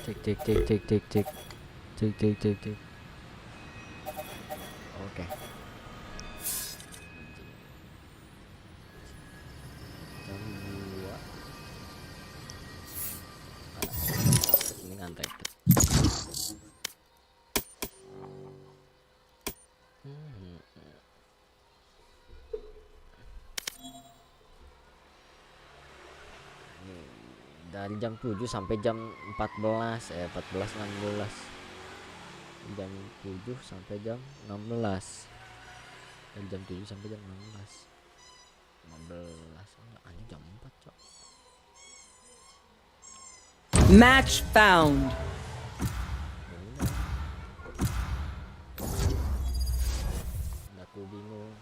Cek cek cek cek cek cek cek cek cek cek. Oke. Jam 2. Ini ngantek. Dari jam 7 sampai jam 14 16. Jam 7 sampai jam 16. Dari jam 7 sampai jam 16. 15. Anjing jam 4, Cok. Match found. Aku bingung.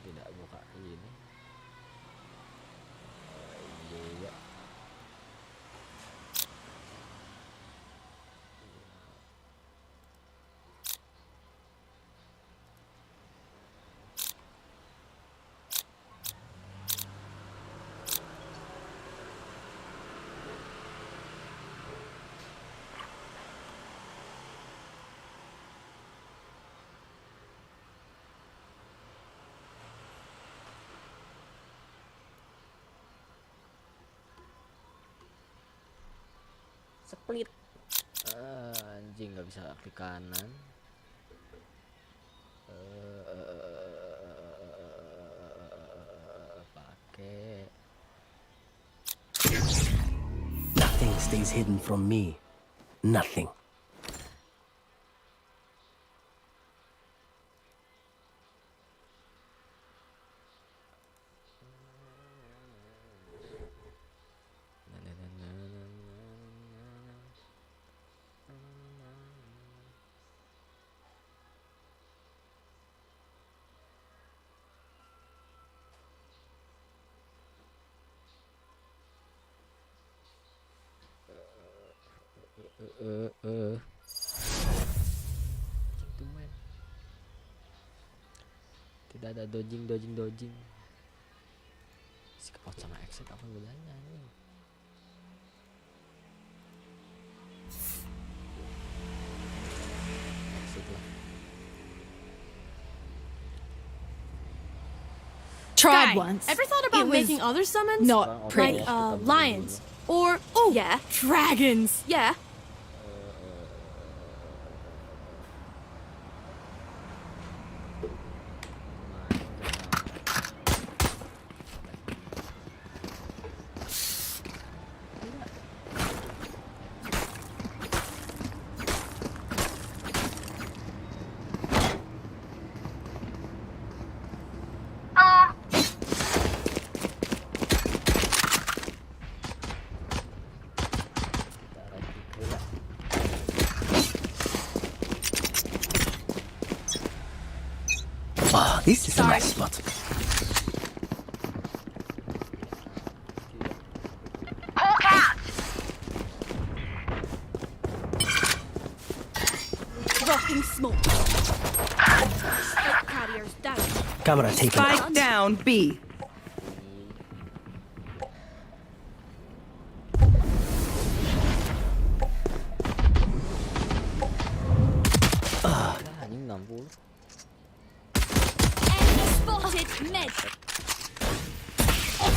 Tidak buka ini. Juga. Split. Anjing nggak bisa klik kanan. Pakai. Nothing stays hidden from me. Nothing. Tidak ada dodging. Skip out sama exit apa bedanya nih? Exit lah. Tried Guy, once. Ever thought about It was making other summons? Not pretty. Like lions or yeah, Dragons. yeah. Ah, this is a nice spot. Rocking smoke. Smoke carriers down. Camera taken out. Spike down B. Anjing 60. Enemy spotted. Med.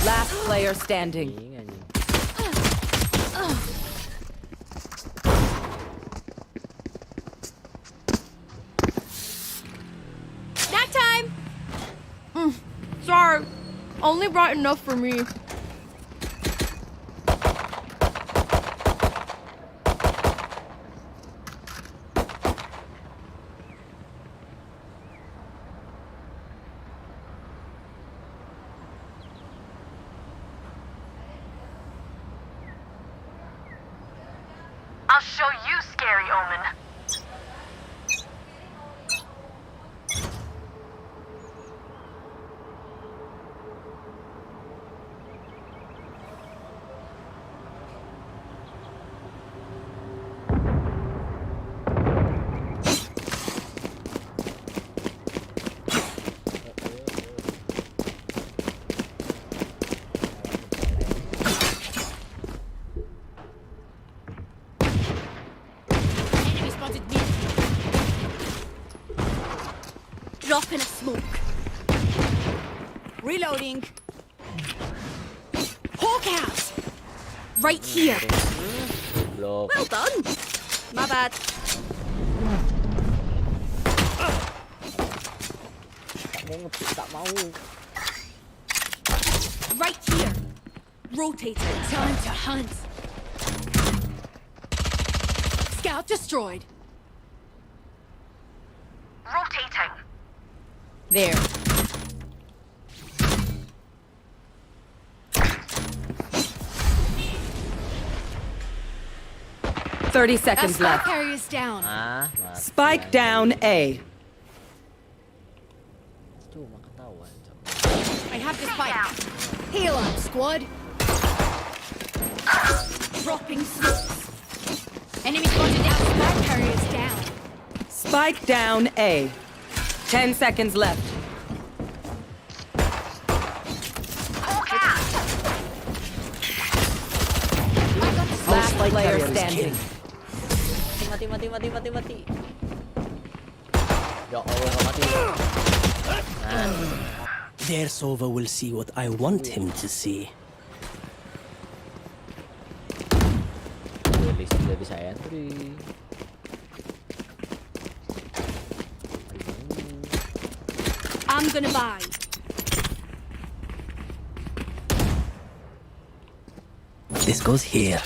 Last player standing. Anjing. Snack time. Sorry, only brought enough for me. I'll show you, Scary Omen. Reloading. Hawk out. Right here. Goblok. Well done. My bad. Tak mau. Right here. Rotating. Time to hunt. Scout destroyed. Rotating. There. Thirty seconds Spike left. carrier's down. Mati Spike lagi. down A. Cuma ketahuan. I have the spike. Heal up, squad. Dropping smokes. Enemy spotted out. Spike carrier's down. Spike down A. 10 seconds left. Hawk out. Last spike player carrier is standing. Mati. Ya Allah, nggak mati. Nah, Their Sova will see what I want him to see. Willy sudah bisa entry. I'm gonna buy. This goes here.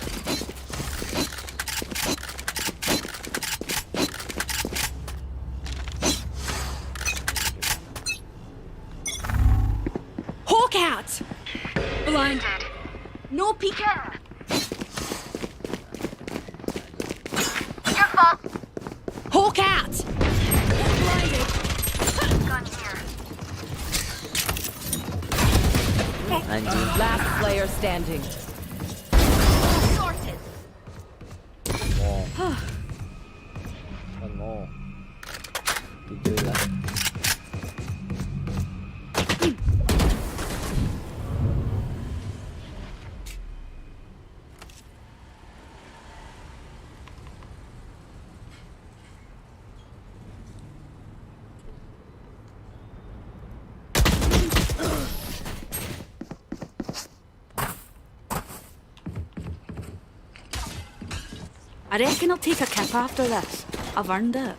Hawk out. Blinded. No peeking. Your fault. Hawk out. Blinded. Gun here. Anjing. Last player standing. Sorted. Mau. Kan mau. 7 lah. I reckon I'll take a kip after this. I've earned it.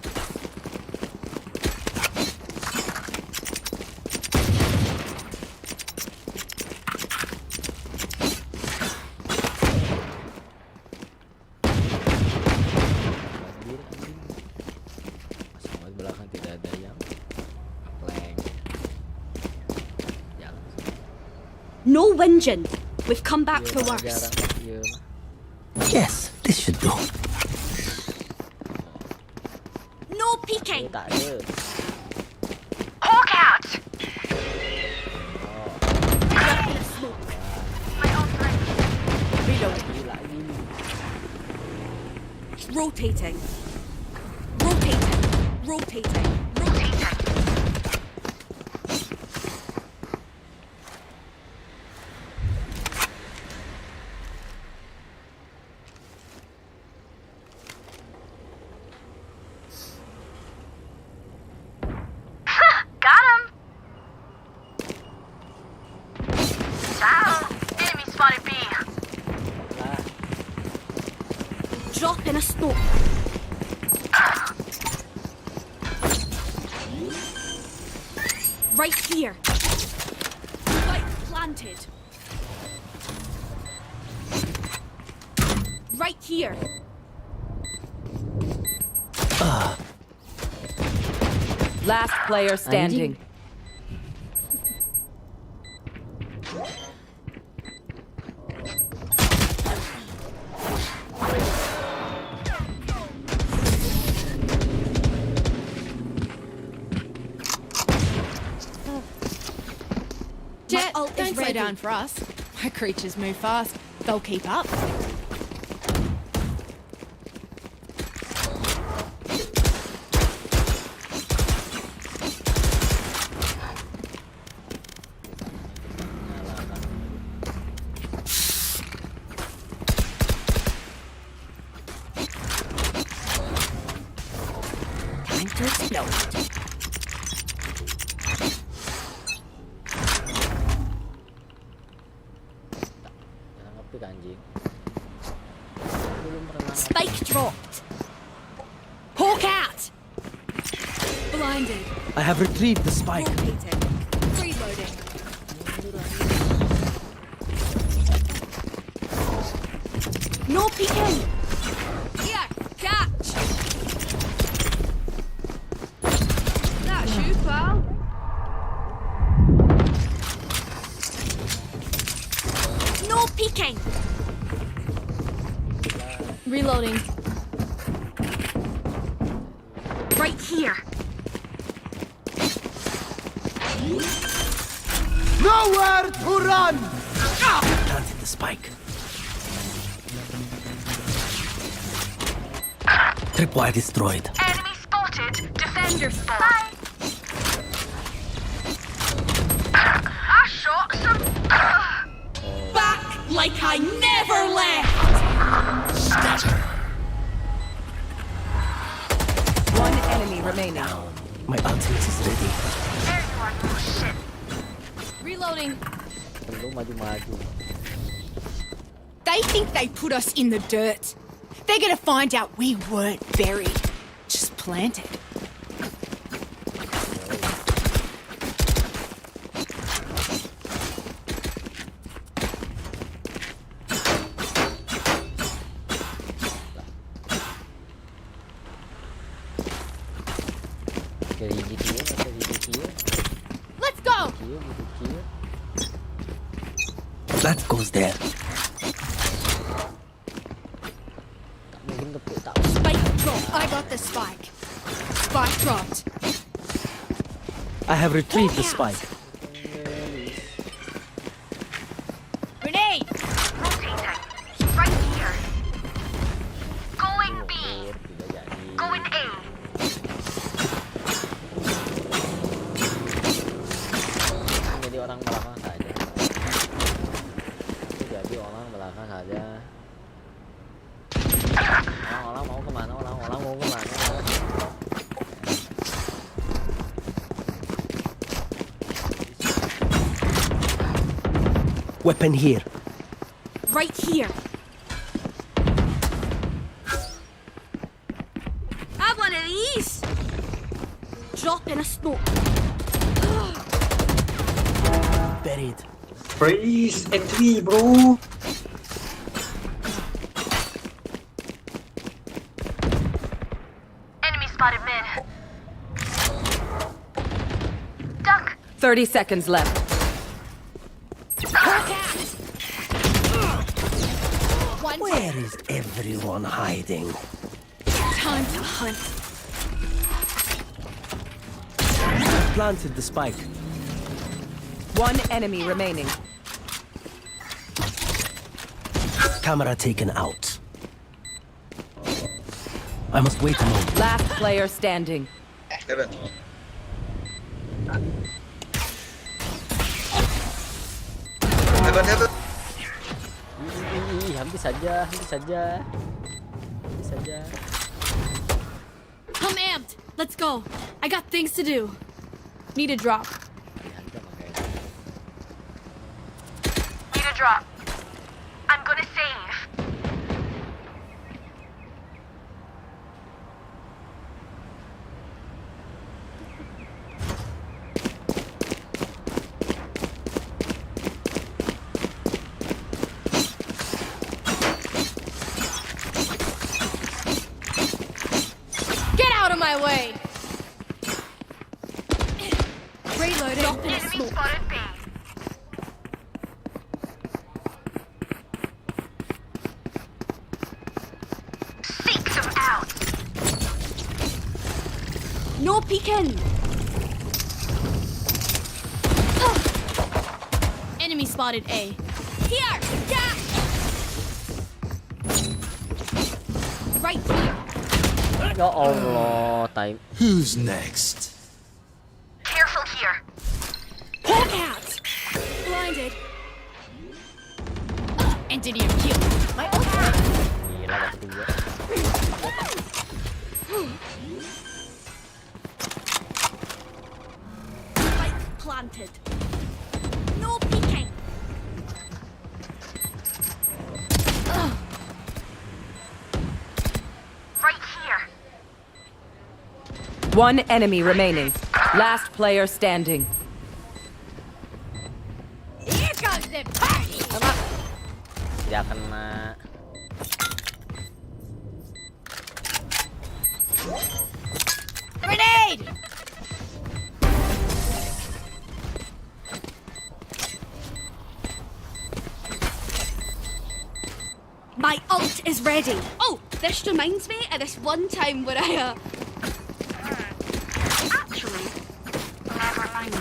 Banjir, anjing. Sama belakang tidak ada yang plank. Jalan. No whinging. We've come back for Iya, worse. jarang, iya. Yes, this should do. No peeking. Tak ada. Hawk out. Smoke. My ult's ready. Reload. Lagi. Rotating. Rotating. Rotating. Rotating. Got him. Ciao. Enemy spotted B. Lah. Drop in a smoke. Right here. Spike planted. Right here. Last player standing. Jet, My ult is don't slow ready. down for us. My creatures move fast. They'll keep up. Time to explode. pick anjing. Belum pernah. Spike dropped. Hawk out. Blinded. I have retrieved the spike. Repeating. Reloading. No peeking. Here, catch. That's you, pal. No peeking. Reloading. Right here. Nowhere to run! Planted the spike. Tripwire destroyed. Enemy spotted. Defender spot. I shot some. Back like I never left. One enemy remaining. My ultimate is ready. There you are, you shit. Reloading. Lu maju-maju. They think they put us in the dirt. They're gonna find out we weren't buried, just planted. Dari GTU atau GTU? Let's go. GTU. That goes there. Tak mungkin kepuk tak. Spike dropped. I got the spike. Spike dropped. I have retrieved the spike. Grenade. Rotating. Right here. Going B. Tidak jadi. Going A. Jadi orang belakang saja. Jadi orang belakang saja. Orang-orang mau kemana? Orang-orang mau kemana? Weapon here. Right here. Have one of these. Drop in a smoke. Buried. Freeze at 3, bro. Enemy spotted mid. Duck. 30 seconds left. One Where is everyone hiding? time to hunt. Planted the spike. One enemy remaining. Camera taken out. I must wait a moment. Last player standing. Heaven. Heaven, heaven. Hampir saja, hampir saja. Hampir saja. I'm amped. Let's go. I got things to do. Need a drop. Dihantam makanya. Need a drop. I'm gonna save. Get out of my way. Reloading. Drop in a Enemy smoke. spotted B. Seek them out. No peeking. Enemy spotted A. Here. Yeah. Right here. Ya Allah, time. Who's next? Careful here. Hawk out. Blinded. Engineer kill. My ult. Gila dapat dua. Spike planted. No peeking. One enemy remaining. Last player standing. Here comes the party. Tidak kena. Grenade. My ult is ready. Oh, this reminds me of this one time where I actually, never mind.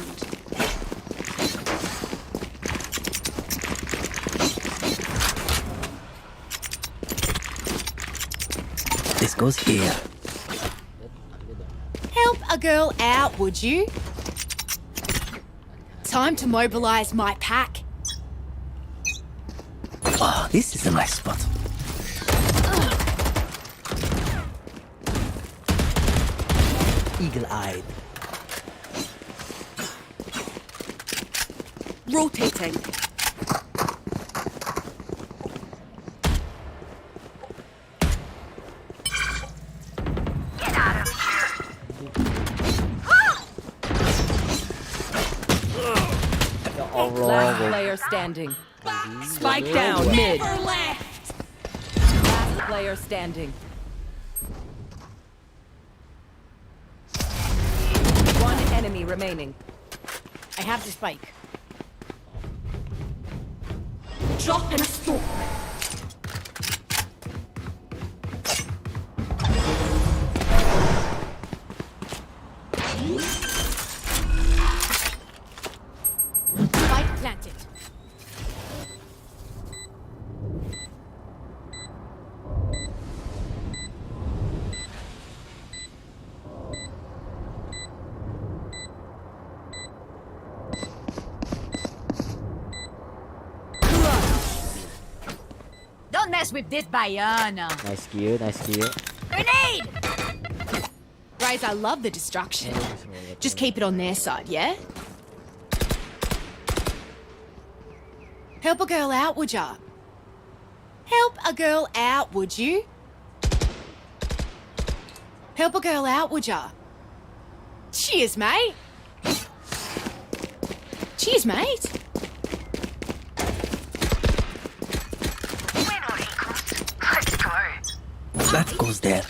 This goes here. Help a girl out, would you? Time to mobilize my pack. Oh, this is a nice spot. Eagle-eyed. Rotating. Get out of here. Ya Allah. Last gua- player standing. Spike down mid. Left. Last player standing. One enemy remaining. I have the spike. Drop in a smoke. Spike planted. Don't mess with this Bayana. Nice kill, nice kill. Grenade! Guys, I love the distraction. Just keep it on their side, yeah? Help a girl out, would ya? Help a girl out, would you? Help a girl out, would ya? Cheers, mate. Cheers, mate. Win or equals. Let's go. That goes there.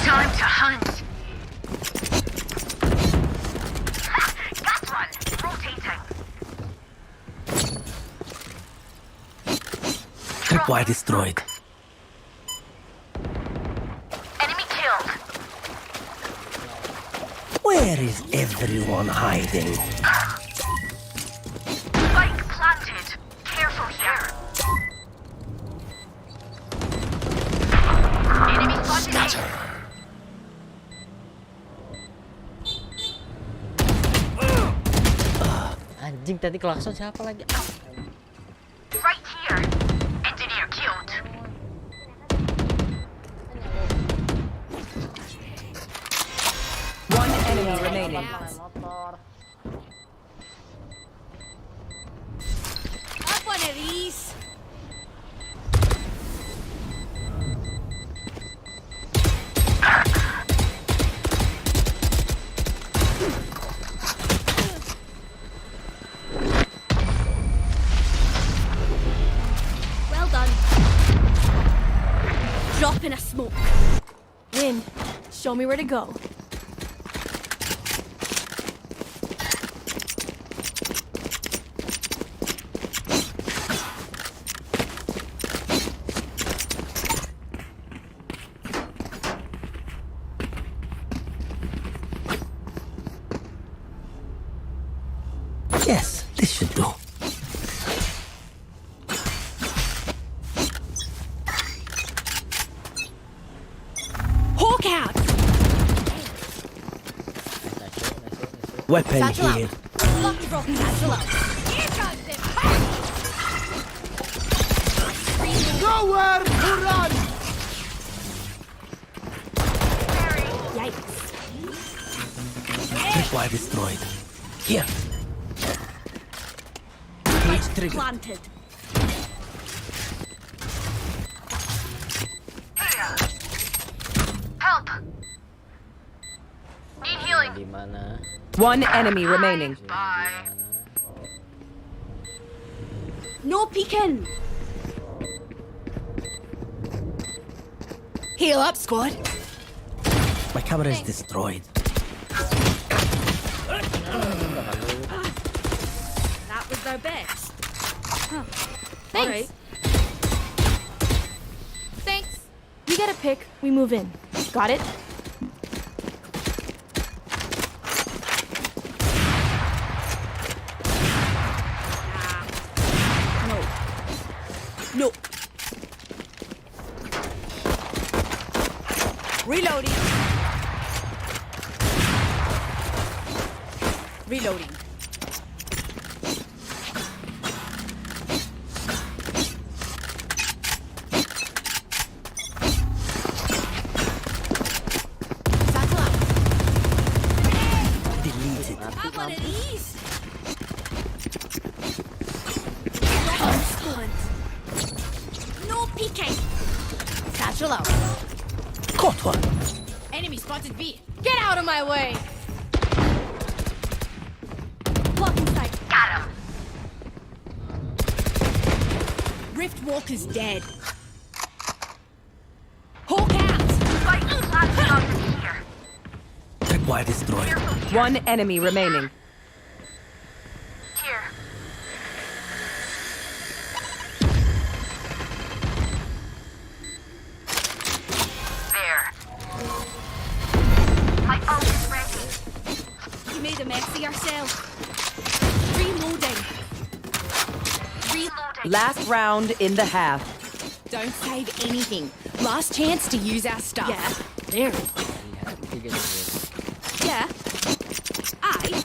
Time to hunt. Got one. Rotating. Tripwire destroyed. Enemy killed. Where is everyone hiding? Spike planted. Careful here. Enemy spotted. Anjing tadi klakson siapa lagi? Ah. Right here. Engineer killed. One enemy remaining. Have one of these. Well done. Drop in a smoke. Win. Show me where to go. Yes, this should do. Hawk out. Weapon Satchel here. out. Lock the rocket. Satchel out. Here comes the party. Nowhere to run! Yikes. Jaguar destroyed. Here. Cage trigger. Planted. Help! Need healing. Di mana? One enemy remaining. Bye. Di mana? No peeking. Heal up, squad. My camera is destroyed. That was their best. Huh. Thanks. Alright. Thanks. We get a pick, we move in. Got it? No. Reloading. Reloading. Satchel out. Deleted. Have one of these. No peeking. Satchel out. Caught one. Enemy spotted B. Get out of my way! Blocking sight. Got him. Rift Walker's dead. Hawk out. Spike planted under here. Jaguar destroyed. One enemy remaining. Here. There. My ult is ready. You made a mess of yourself. Reloading. Reloading. Last round in the half. Don't save anything. Last chance to use our stuff. Yeah. There. Lihat tiga juga. Yeah. Aye.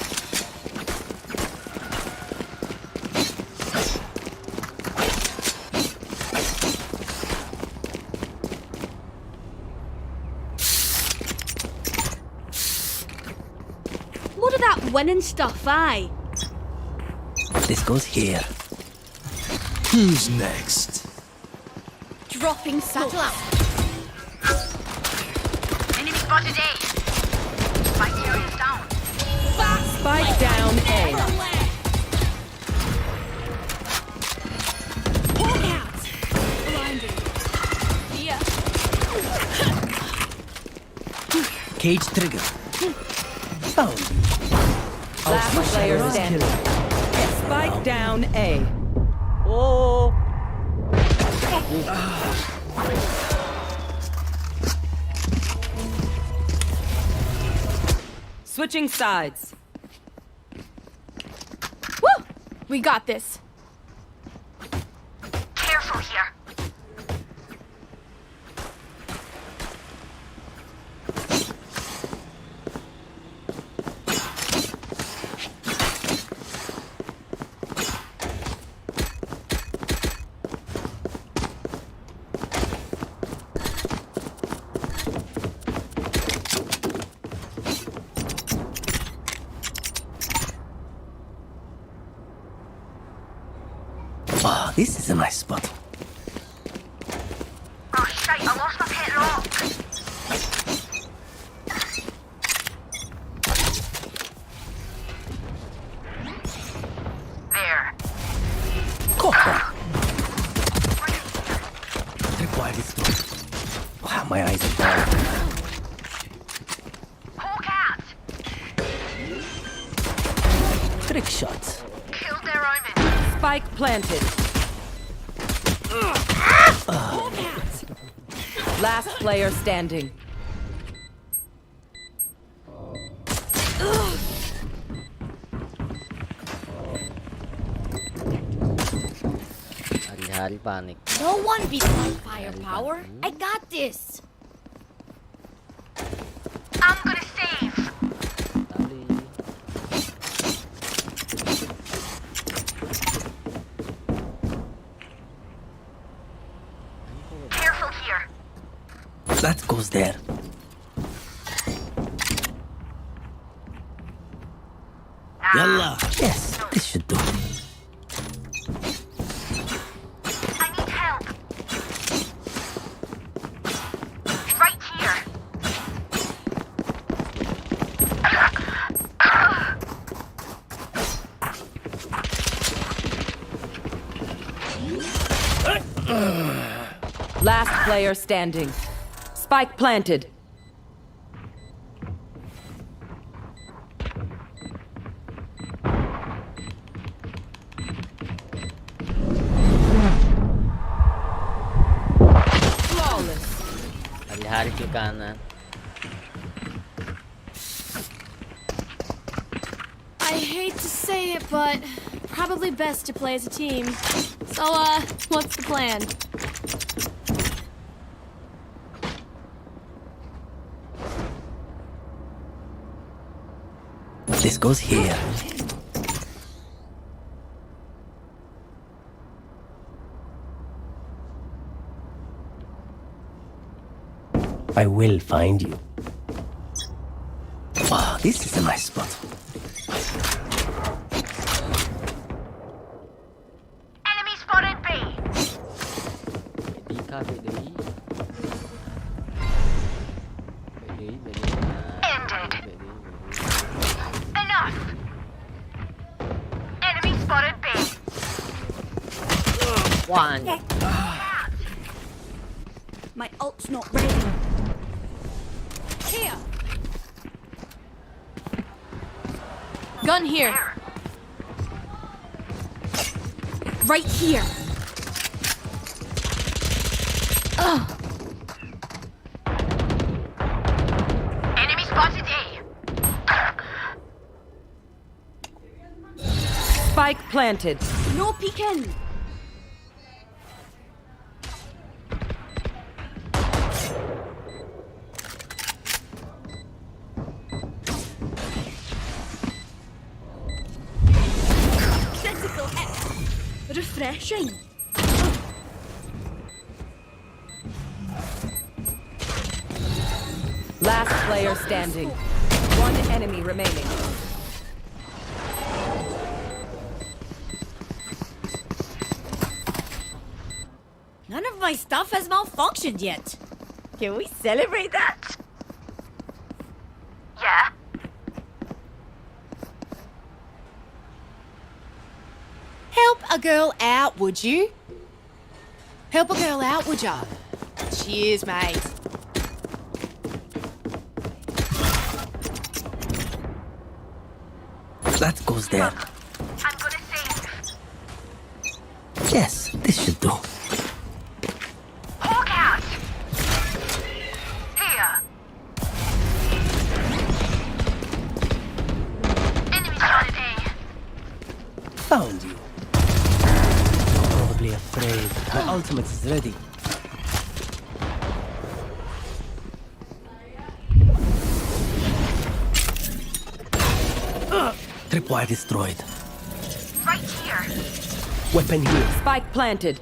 Load of that winning stuff, aye. This goes here. Who's next? Dropping Satchel salt. out. Enemy spotted A. Spike here is down. Spike down A. Hawk out. Blinding. Yeah. Cage trigger. Found. Last player standing. Spike down A. Oh. Switching sides. Woo! We got this. Careful here. Ah, this is a nice spot. Oh shite, I lost my pet rock. There. Caught one. Jaguar destroyed. Wow, my eyes are bad. Hawk out. Trick shot. Killed their omen. Spike planted. Last player standing. Hari-hari panik. No one beats my firepower. I got this. I'm gonna save. Tadi. Careful here. That goes there. Yalla. Yes, this should do. I need help. Right here. Last player standing. Spike planted. Flawless. Hari-hari ke kanan. I hate to say it, but probably best to play as a team. So, what's the plan? This goes here. I will find you. Wow, this is a nice spot. Enemy spotted B. Di KBDI. BDI. Ended. Enough. Enemy spotted B. One. My ult's not ready. Here! Gun here. Right here. Enemy spotted A. Spike planted. No peeking. Critical hit. Refreshing. Last player standing. One enemy remaining. None of my stuff has malfunctioned yet. Can we celebrate that? Yeah. Help a girl out, would you? Help a girl out, would ya? Cheers, mate. That goes there. I'm gonna save. Yes, this should do. Hawk out. Here. Enemy spotted A. Found you. You're probably afraid. My ultimate is ready. Tripwire destroyed. Right here. Weapon here. Spike planted.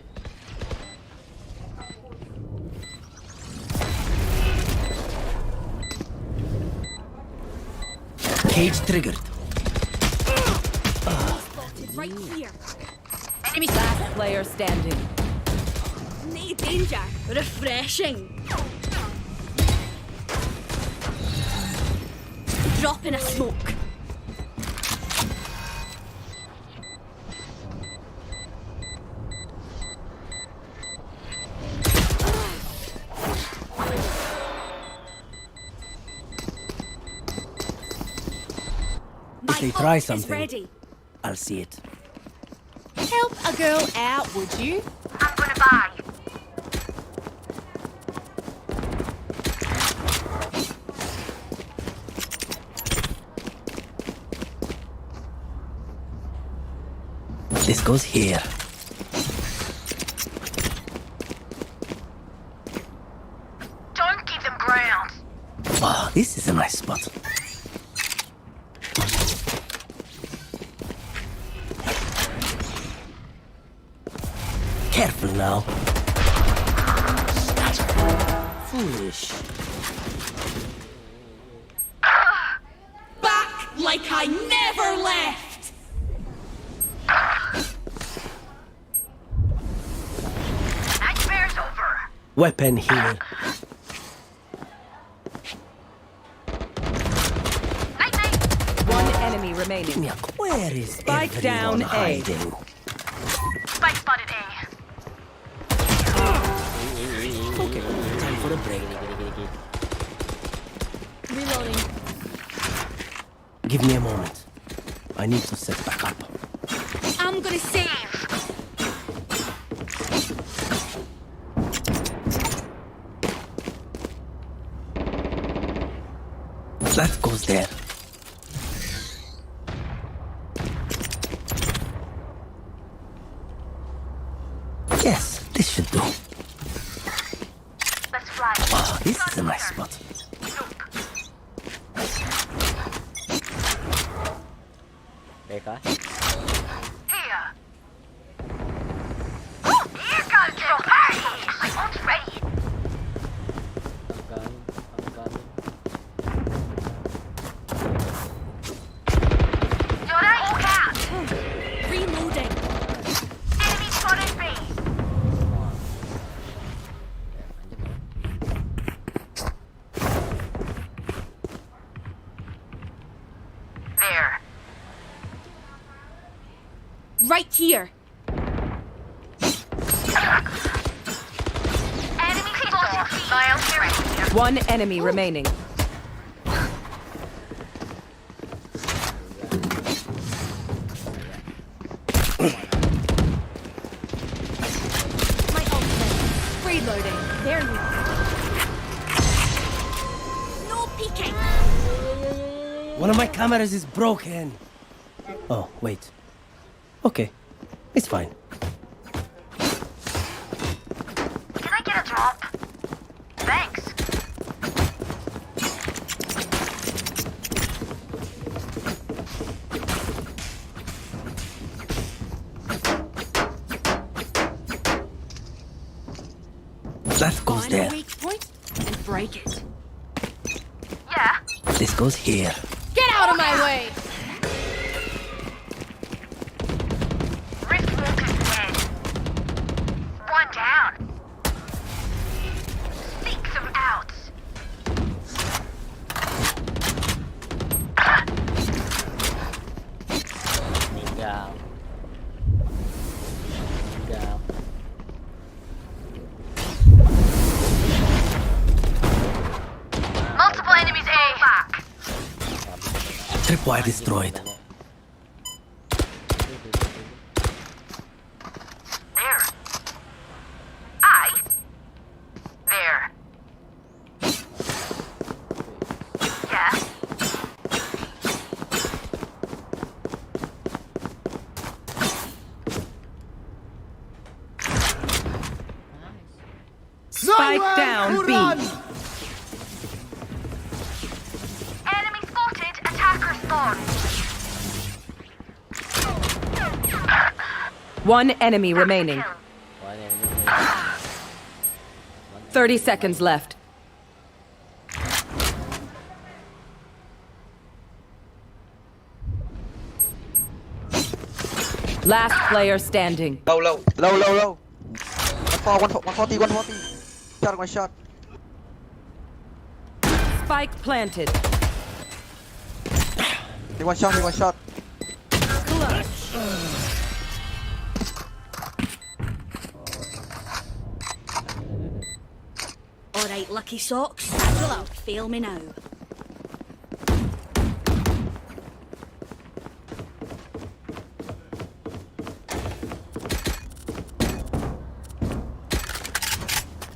Cage triggered. Right here. Enemy Last player standing. No danger. Refreshing. Drop in a smoke. If they try ult is something, ready. I'll see it. Help a girl out, would you? I'm gonna buy. This goes here. Don't give them ground. Wow, this is a nice spot. Careful now. Foolish. Back like I never left. Weapon here. One enemy remaining. Where is Spike down everyone A. hiding? Spike spotted A. Okay, time for a break. Reloading. Give me a moment. I need to set back up. I'm gonna save. That goes there. Yes, this should do. Let's fly. Oh, this is a nice spot. PK. Here. Here comes your party. My ult's ready. I'm coming. You're right. All out. Reloading. Enemy spotted B. There. Right here. Enemy spotted B. Miles here. One enemy remaining. My ultimate. Reloading. There you are. No peeking. One of my cameras is broken. Oh, wait. Okay, it's fine. Can I get a drop? Thanks. That goes Find a there. weak point and break it. Yeah. This goes here. Get out of my way! Rift Walker's dead. One down. 6 of outs. Meninggal. Multiple enemies A. Back. Tripwire destroyed. There. There. Yeah. Spike down B. Enemy spotted. Attacker spawn. One enemy remaining. One enemy. 30 seconds left. Last player standing. Low. 140. Shot, one shot. Spike planted. He one shot. Alright, lucky socks. Satchel up. Fail me now.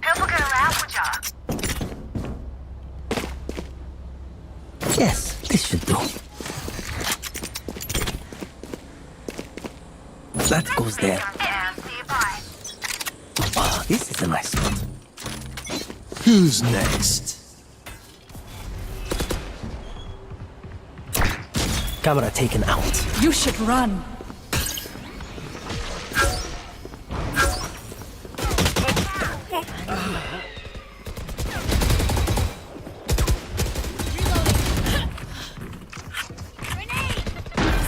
Help will get around with ya. Yes, this should do. That goes there. And see you bye. Oh, this is a nice spot. Who's next? Camera taken out. You should run.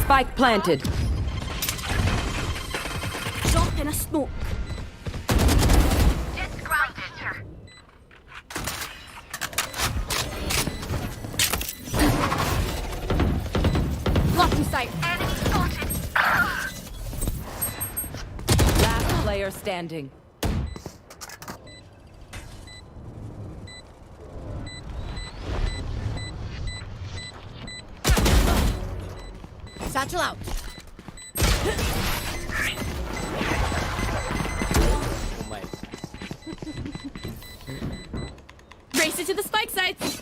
Spike planted. Drop in a smoke. It's grounded. player standing. Satchel out. Oh my. Race it to the spike sites.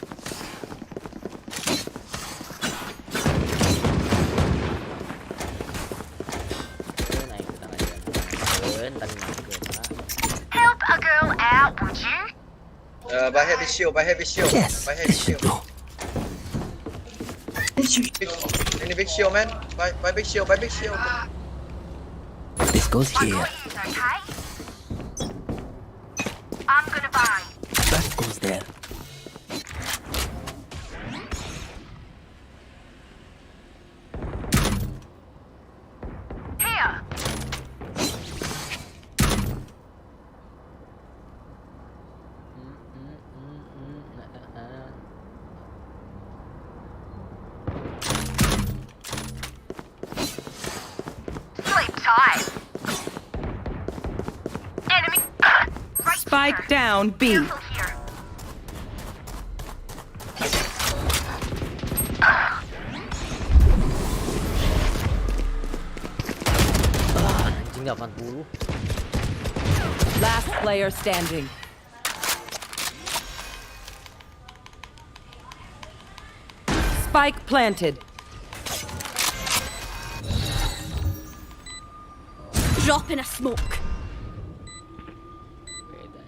Naik ke tangan dia. Ntar naik ke tangan. Help a girl out, would you? Buy heavy shield, buy heavy shield. Yes, Buy heavy this should shield. do. Any big shield, man? Buy big shield, buy big shield. This goes I here. got you, okay? I'm gonna buy. That goes there. Here. Sleep tight. Enemy. Right Spike here. down B. Careful here. Anjing 80. Last player standing. Spike planted. Drop in a smoke. Beda.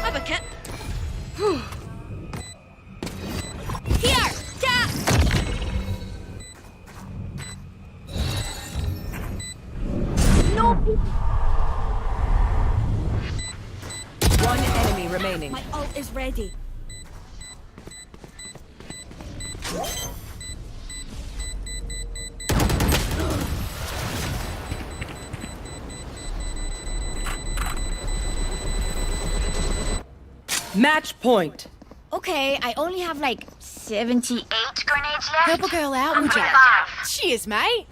Have a kit. Here, cat. No. One enemy remaining. My ult is ready. Match point. Okay, I only have like 78. 8 grenades left. Help a girl out, I'm would ya? gonna buy. Cheers, mate.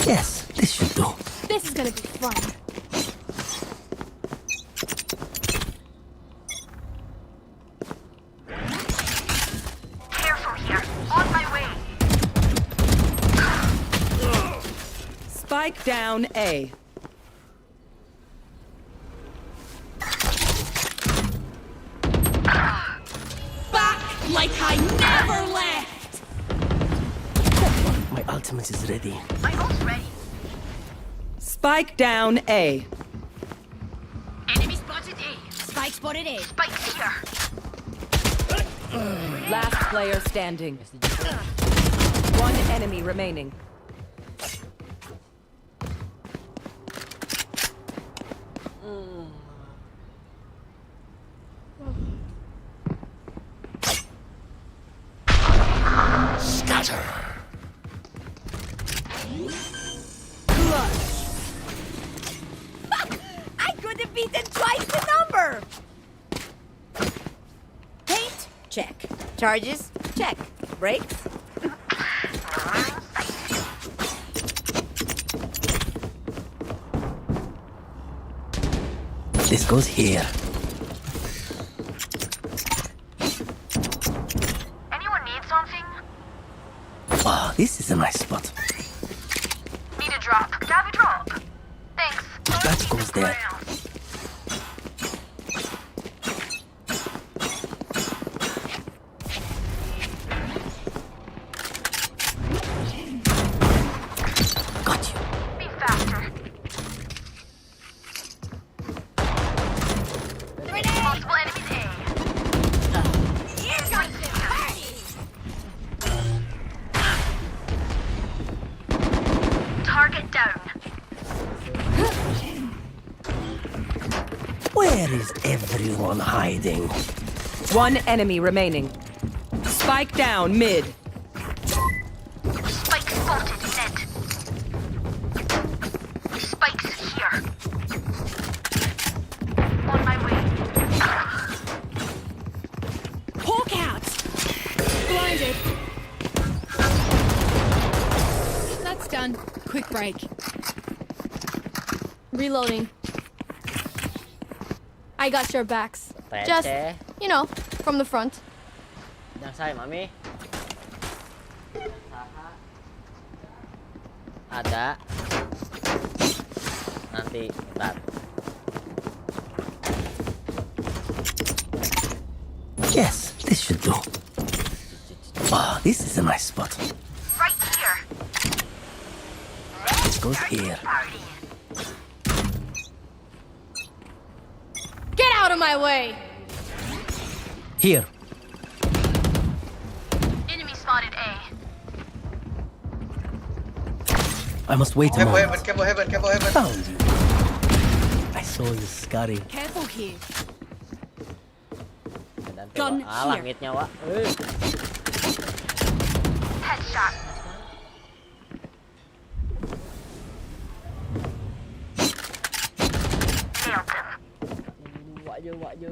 Yes, this should do. This is gonna be fun. Careful here. On my way. Spike down A. Back like I never left. My ultimate is ready. My ult's ready. Spike down A. Enemy spotted A. Spike spotted A. Spike's here. Last player standing. One enemy remaining. Scatter. I could have beaten twice the number. Paint? Check. Charges? Check. Brakes? This goes here. Anyone need something? Wow, this is a nice spot. Need a drop. Grab a drop. Thanks. That goes there. Got you. Be faster. Multiple enemies A. Target down. Where is everyone hiding? One enemy remaining. Spike down mid. Spike spotted. Dead. break. Reloading. I got your backs. Just, Receh. you know, from the front. Yang saya mami. Ada. Nanti ntar. Yes, this should do. Oh, this is a nice spot. Right here. This goes here. Party. Get out of my way! Here. Enemy spotted A. I must wait a Careful moment. heaven, careful heaven, careful heaven. Found you. I saw you, Scotty. Careful here. Gun Gun langitnya, Wak. Headshot. Nailed them. Wak je.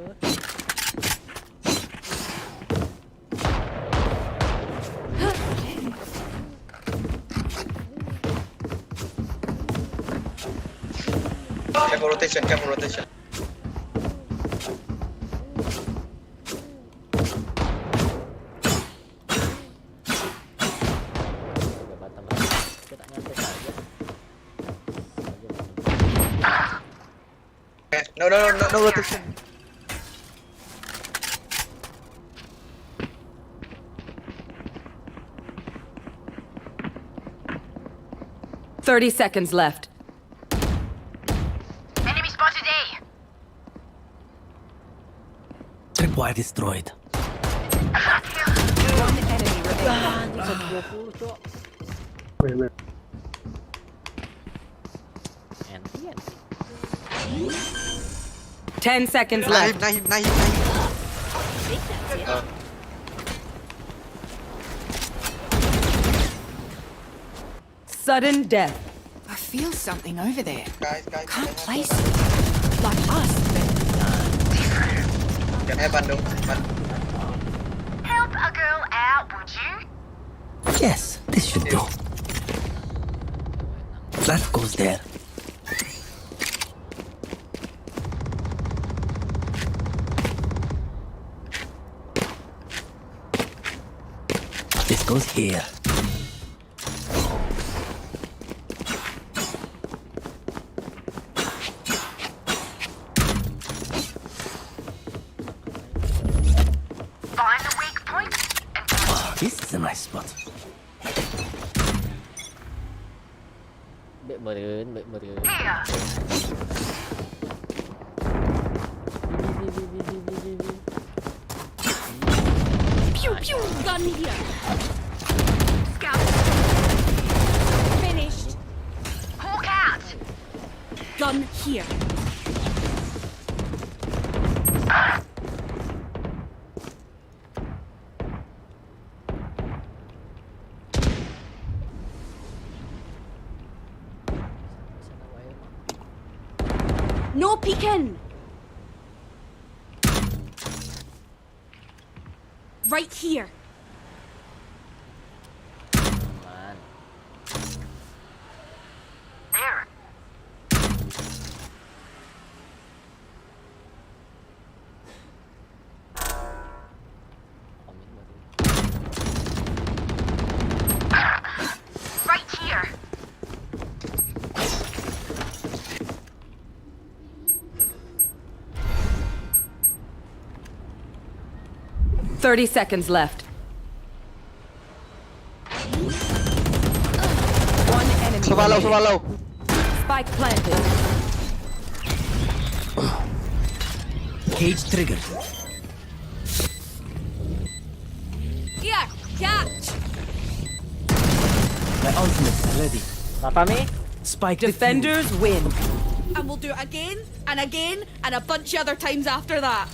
Careful rotation, careful rotation. Kita nyantai saja. No rotation. 30 seconds left. Enemy spotted A. Tripwire destroyed. One enemy remaining. 20, Cok. Enti. 10 seconds left. Naim. Sudden death. I feel something over there. Guys. Can't place it. Like us, but Can heaven dong. Help a girl out, would you? Yes, this should do. That goes there. This goes here. Find the weak point and Oh, this is a nice spot. Bek meureun. here. Pew pew. Gun here. Scout. Finished. Hawk out. Gun here. No peeking. Right here. Aman. There. Komit baru. Right here. Thirty seconds left. One enemy remaining. Swallow. Spike planted. Cage triggered. Here. Catch. My ultimate is ready. Apa Mi? Spike Defenders win. And we'll do it again and again and a bunch of other times after that.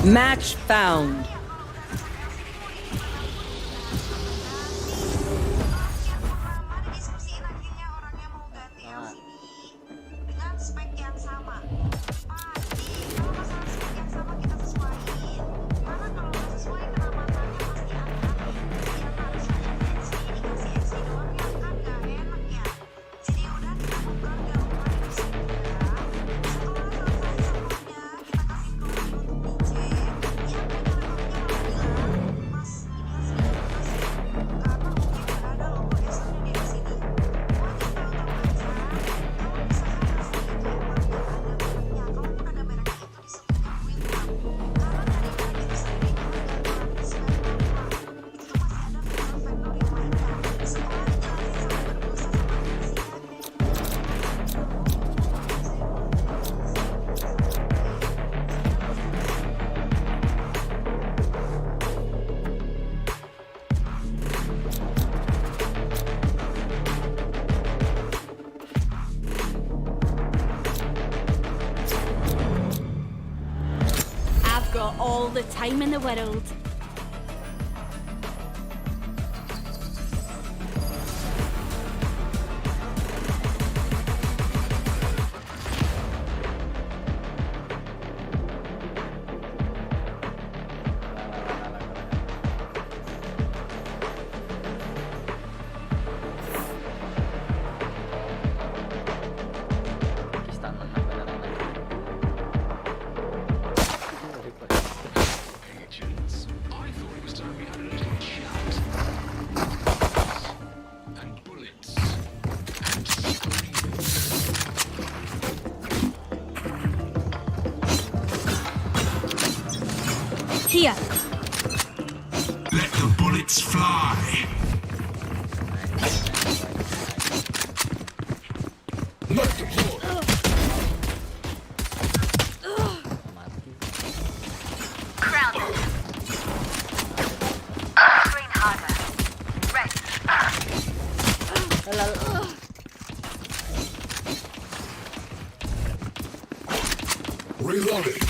Match found. Got all the time in the world. Agents, I thought it was time we had a little chat. And bullets. And screaming. Here. Let the bullets fly. Let the blood. Crowded. Train harder. Rest. Reloading.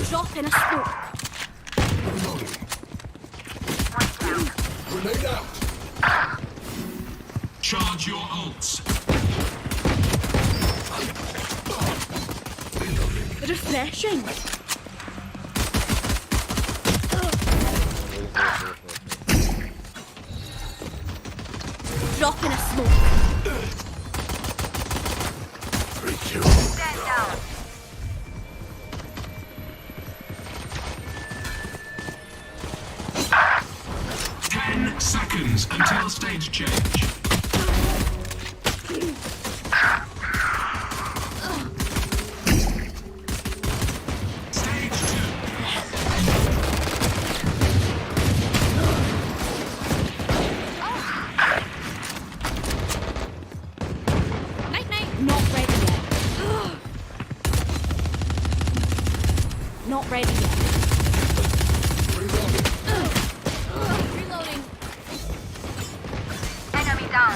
Drop in a smoke. Reloading. Grenade out. Charge your ults. Refreshing. Drop in a smoke. Stand down. Seconds until stage change. Stage 2. Night night. Not ready yet. Not ready yet. Reloading. Reloading. Enemy down.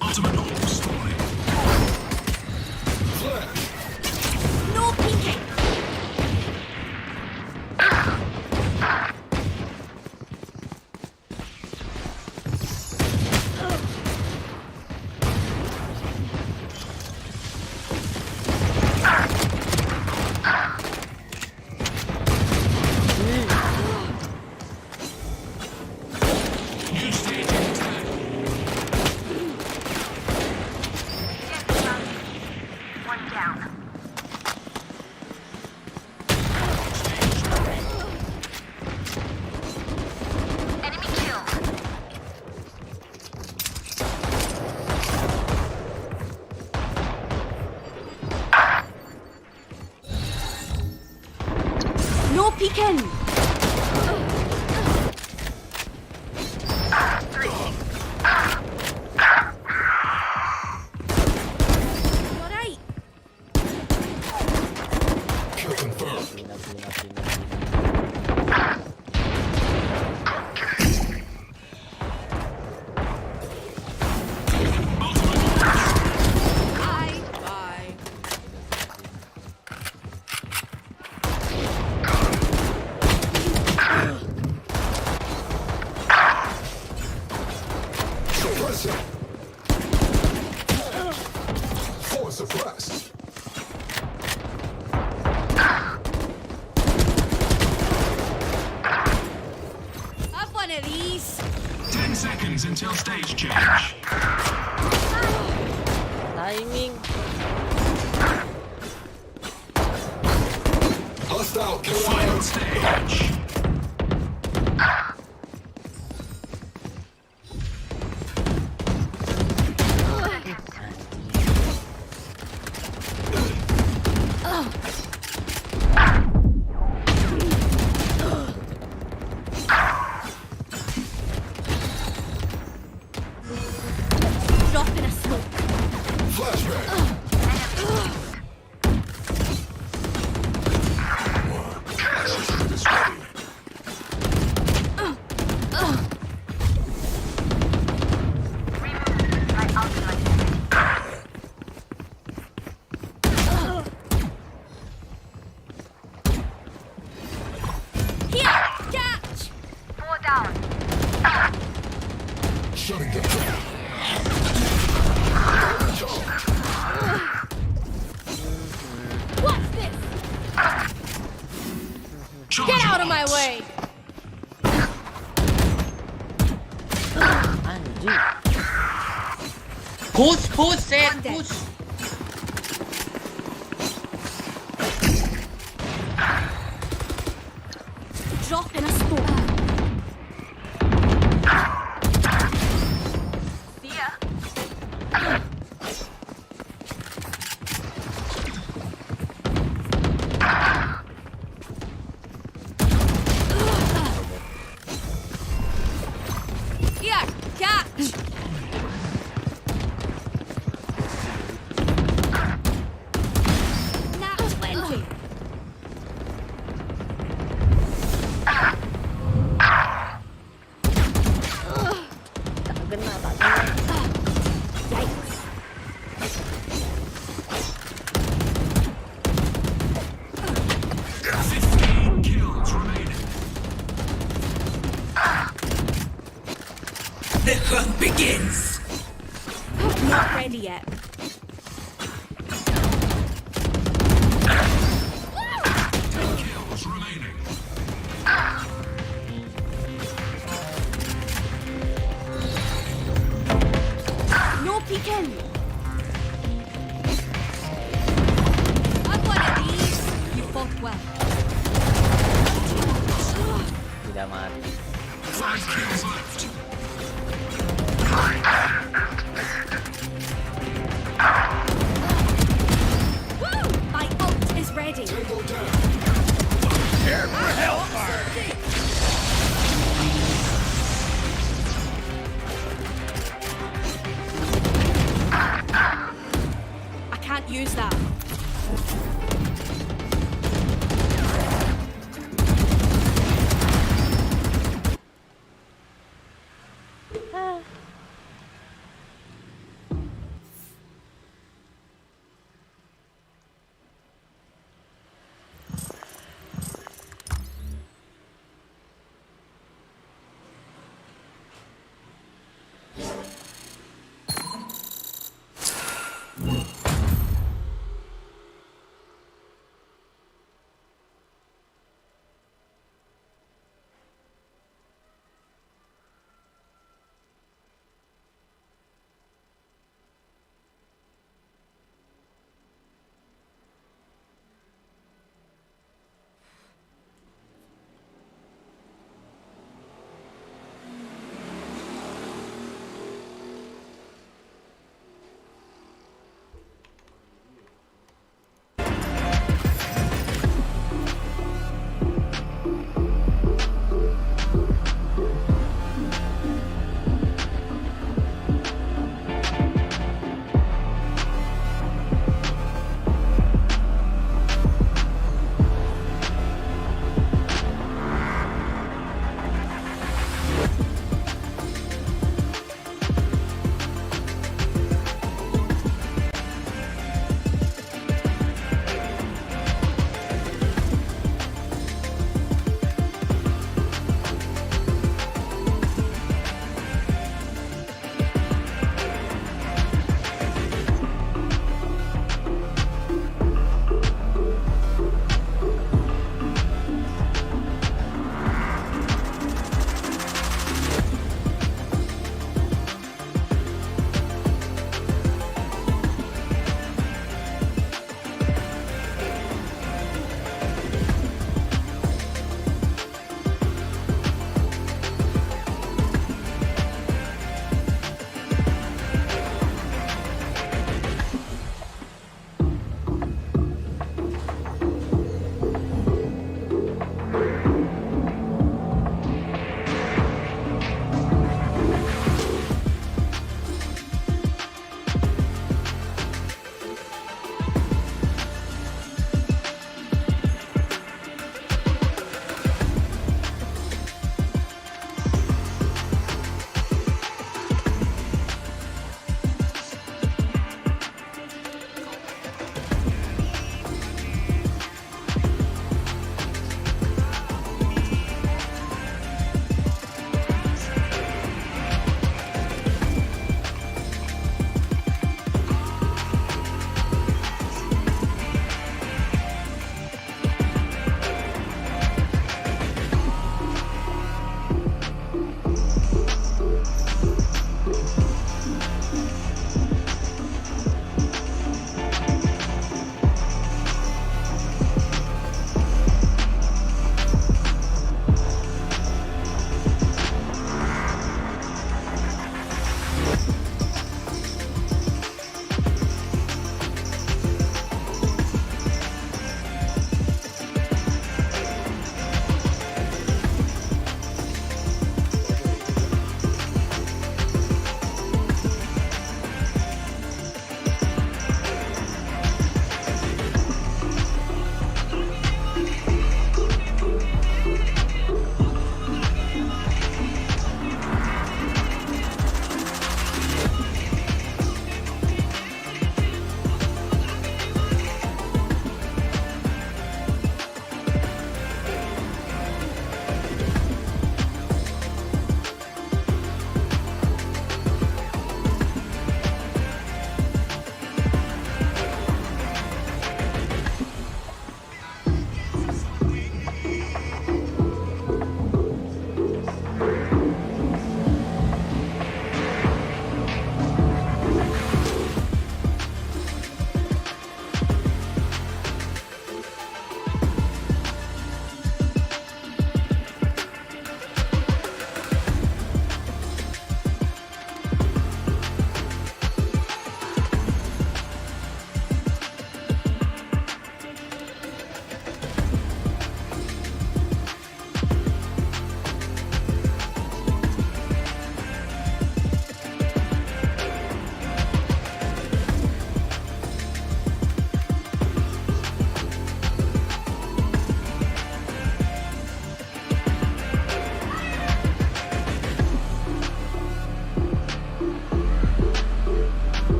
Ultimate orb story. Flash. No peeking. New stage attack. One down. Enemy killed. No peeking. Alright. set. Four suppressed. Have one of these. 10 seconds until stage change. Timing. Hostile final stage. Drop in a smoke. Flashback. System is ready. My ultimate. Here, catch. 4 down. Shutting them down. What's this? Charge Get out of my box. way! Anjing. Push, set, push. Drop in a smoke. See ya. Here, catch. Nat 20. Tak kena, tak kena. Yikes. Kills remaining. The hunt begins. Not ready yet. Kills remaining. No peeking. Have one of these. You fought well. Tidak mati. 5 kills left. Woo! My ult is ready. Tango down. I can't use that.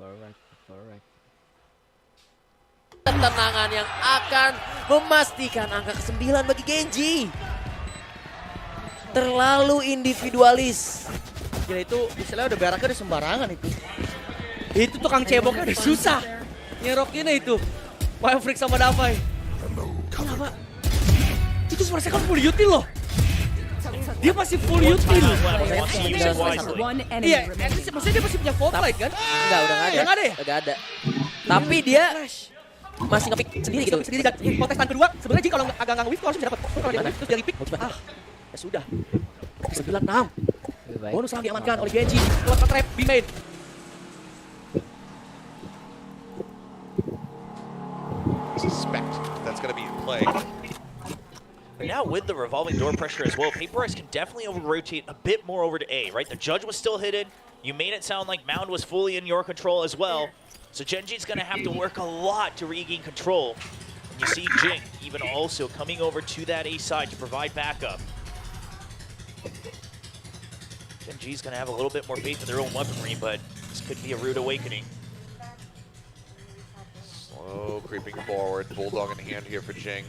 correct. Ketenangan yang akan memastikan angka ke-9 bagi Genji. Terlalu individualis. Gila itu misalnya udah beraknya udah sembarangan itu. Itu tukang ceboknya udah susah. Nyerokinnya itu. Freak sama Davai. Kenapa? Itu Forseka full util loh. Dia masih full util. Iya, maksudnya dia masih punya Fortnite kan? Enggak, udah nggak ada. Nggak ada. Tapi dia masih nge-pick sendiri gitu. Sendiri dan kontestan kedua sebenarnya Jing kalau agak nggak whiff harus bisa dapat. Kalau dia whiff terus dia pick. Ya sudah. 9-6. Lebih baik. Bonus selang diamankan oleh Genji. Keluar trap di main. Suspect that's going to be in play. But now with the revolving door pressure as well, PaperX can definitely over-rotate a bit more over to A, right? The Judge was still hidden. You made it sound like Mound was fully in your control as well. So Genji's going to have to work a lot to regain control. And you see Jing even also coming over to that A side to provide backup. Genji's going to have a little bit more faith in their own weaponry, but this could be a rude awakening. Slow creeping forward. Bulldog in hand here for Jing.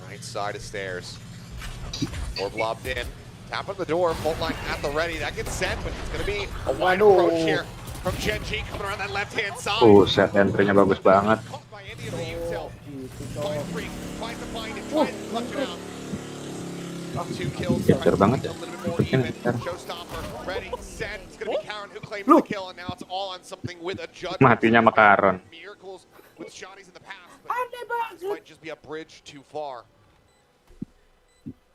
Right side of stairs. Orb lobbed in. Tap on the door. Fault line at the ready. That gets sent, but it's going to be a wide approach here from Genji coming around that left-hand side. Set entry-nya bagus banget. Caught by India to the himself. Find Freak. Tries to find it. Tries to clutch it out. 2 kills. Pintar banget ya. A little bit more even. Showstopper ready, set. It's going to be Karen who claims the kill, and now it's all on something with a judge. Matinya Makaron. Miracles with shotties in the past, but this might just be a bridge too far.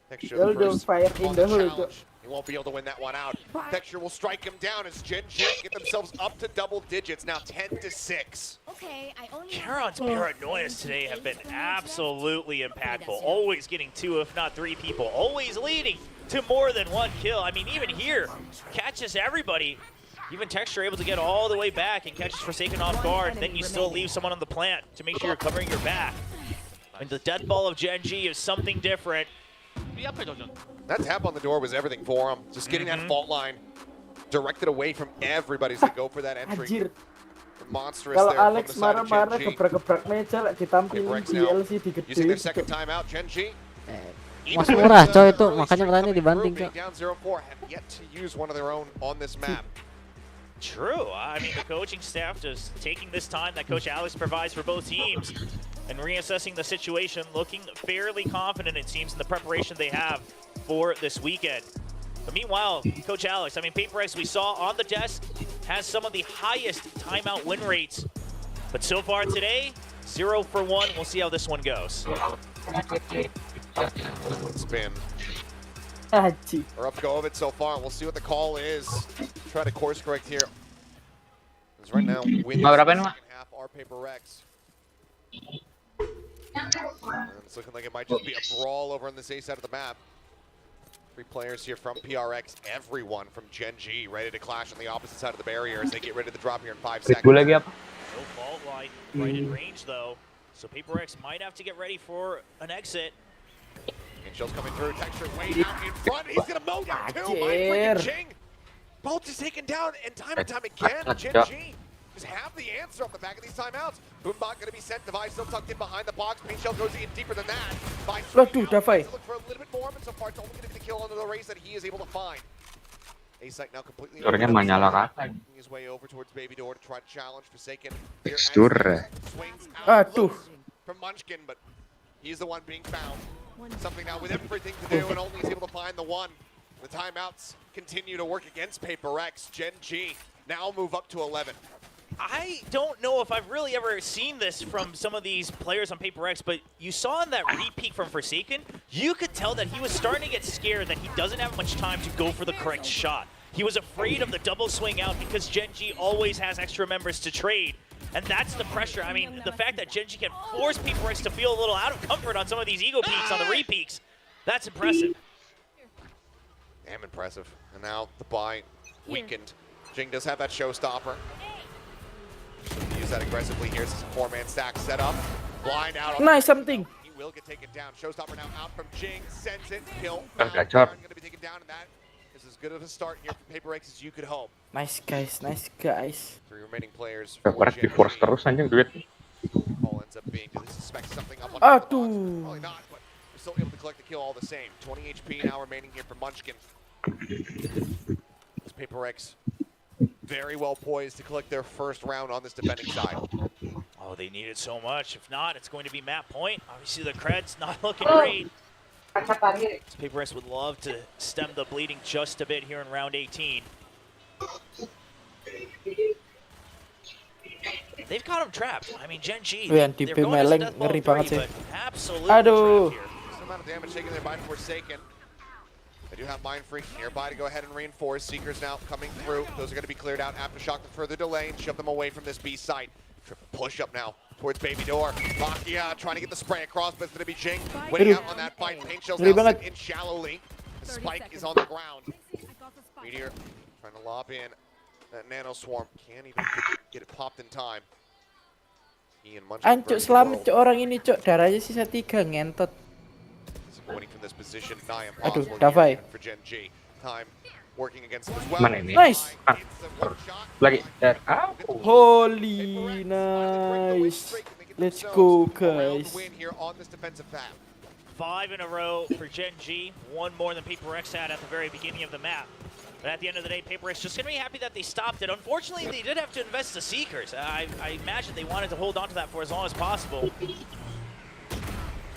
Texture the first on the challenge. He won't be able to win that one out. Texture will strike him down as Genji get themselves up to double digits, now 10-6. Okay, I only Charon's paranoias today have been absolutely impactful. Always getting 2, if not 3 people. Always leading to more than 1 kill. I mean, even here, catches everybody. Even Texture able to get all the way back and catches Forsaken off guard. Then you still leave someone on the plant to make sure you're covering your back. And the dead ball of Genji is something different. That tap on the door was everything for him. Just getting that fault line directed away from everybody to go for that entry. The monstrous there from the side of Genji. Using their second timeout, Genji. Masih murah coy itu, makanya pertanyaan dibanting coy. Down 0-4 have yet to use one of their own on this map. True. I mean, the coaching staff just taking this time that Coach Alex provides for both teams and reassessing the situation, looking fairly confident, it seems, in the preparation they have for this weekend. But meanwhile, Coach Alex, I mean, PaperX, we saw on the desk, has some of the highest timeout win rates. But so far today, 0 for 1. We'll see how this one goes. Spin. Or up go of it so far. We'll see what the call is. Try to course correct here. Because right now, wins the second half are PaperX. And it's looking like it might just be a brawl over on this A side of the map. 3 players here from PRX. Everyone from Genji ready to clash on the opposite side of the barrier as they get ready to drop here in 5 seconds. No fault line right in range, though. So PaperX might have to get ready for an exit. And Shell's coming through. Texture way out in front. He's going to mow down 2. Mind freaking Jing. Bolt is taken down, and time again, Genji just have the answer off the back of these timeouts. Boombot going to be sent. Device still tucked in behind the box. Paint Shell goes in deeper than that. Look for a little bit more, but so far it's only going to be the kill under the race that he is able to find. A-Site now completely making his way over towards Baby Door to try to challenge Forsaken. Swings out from Munchkin, but he's the one being found. Something now with everything to do, and only is able to find the one. The timeouts continue to work against PaperX. Genji now move up to 11. I don't know if I've really ever seen this from some of these players on PaperX, but you saw in that re-peek from Forsaken, you could tell that he was starting to get scared that he doesn't have much time to go for the correct shot. He was afraid of the double swing out because Genji always has extra members to trade. And that's the pressure. I mean, the fact that Genji can force PaperX to feel a little out of comfort on some of these ego peaks, on the re-peaks, that's impressive. Damn impressive. And now the buy weakened. Jing does have that showstopper. Use that aggressively here. This is a 4-man stack set up. Blind out. Nice something. He will get taken down. Showstopper now out from Jing. Sends it. Kill. Going to be taken down, and that is as good of a start here for PaperX as you could hope. Nice guys, nice guys. 3 remaining players. Paper X di force terus anjing duit. Call ends up being, do they suspect something up on Aduh. the box? Probably not, but we're still able to collect the kill all the same. 20 HP now remaining here for Munchkin. This Paper X very well poised to collect their first round on this defending side. Oh, they need it so much. If not, it's going to be map point. Obviously, the Creds not looking great. This Paper X would love to stem the bleeding just a bit here in round 18. They've got him trapped. I mean, Gen G, they're Anti-P going to meleng death ngeri ball banget 3, sih. but absolutely Aduh. trapped here. Some amount of damage taken there by Forsaken. They do have Mind Freak nearby to go ahead and reinforce. Seekers now coming through. Those are going to be cleared out after Shock the further delay and shove them away from this B site. Triple push up now towards Baby Door. Makia trying to get the spray across, but it's going to be Jing waiting out on that fight. Paint Shells now sit in shallowly. The spike is on the ground. Meteor trying to lob in. That Nano Swarm can't even get it popped in time. Ian Munchkin Ancuk selamat cuk orang ini cuk, darahnya sisa 3 ngentot. winning from this position, nigh Aduh, impossible Davai. for Gen G. Time working against them as well. Mana ini? Nice. Ah, lagi. Au. Holy nice. Let's go guys. Win here on this defensive path. 5 in a row for Gen G. One more than Paper X had at the very beginning of the map. But at the end of the day, Paper X just going to be happy that they stopped it. Unfortunately, they did have to invest the Seekers. I imagine they wanted to hold on to that for as long as possible.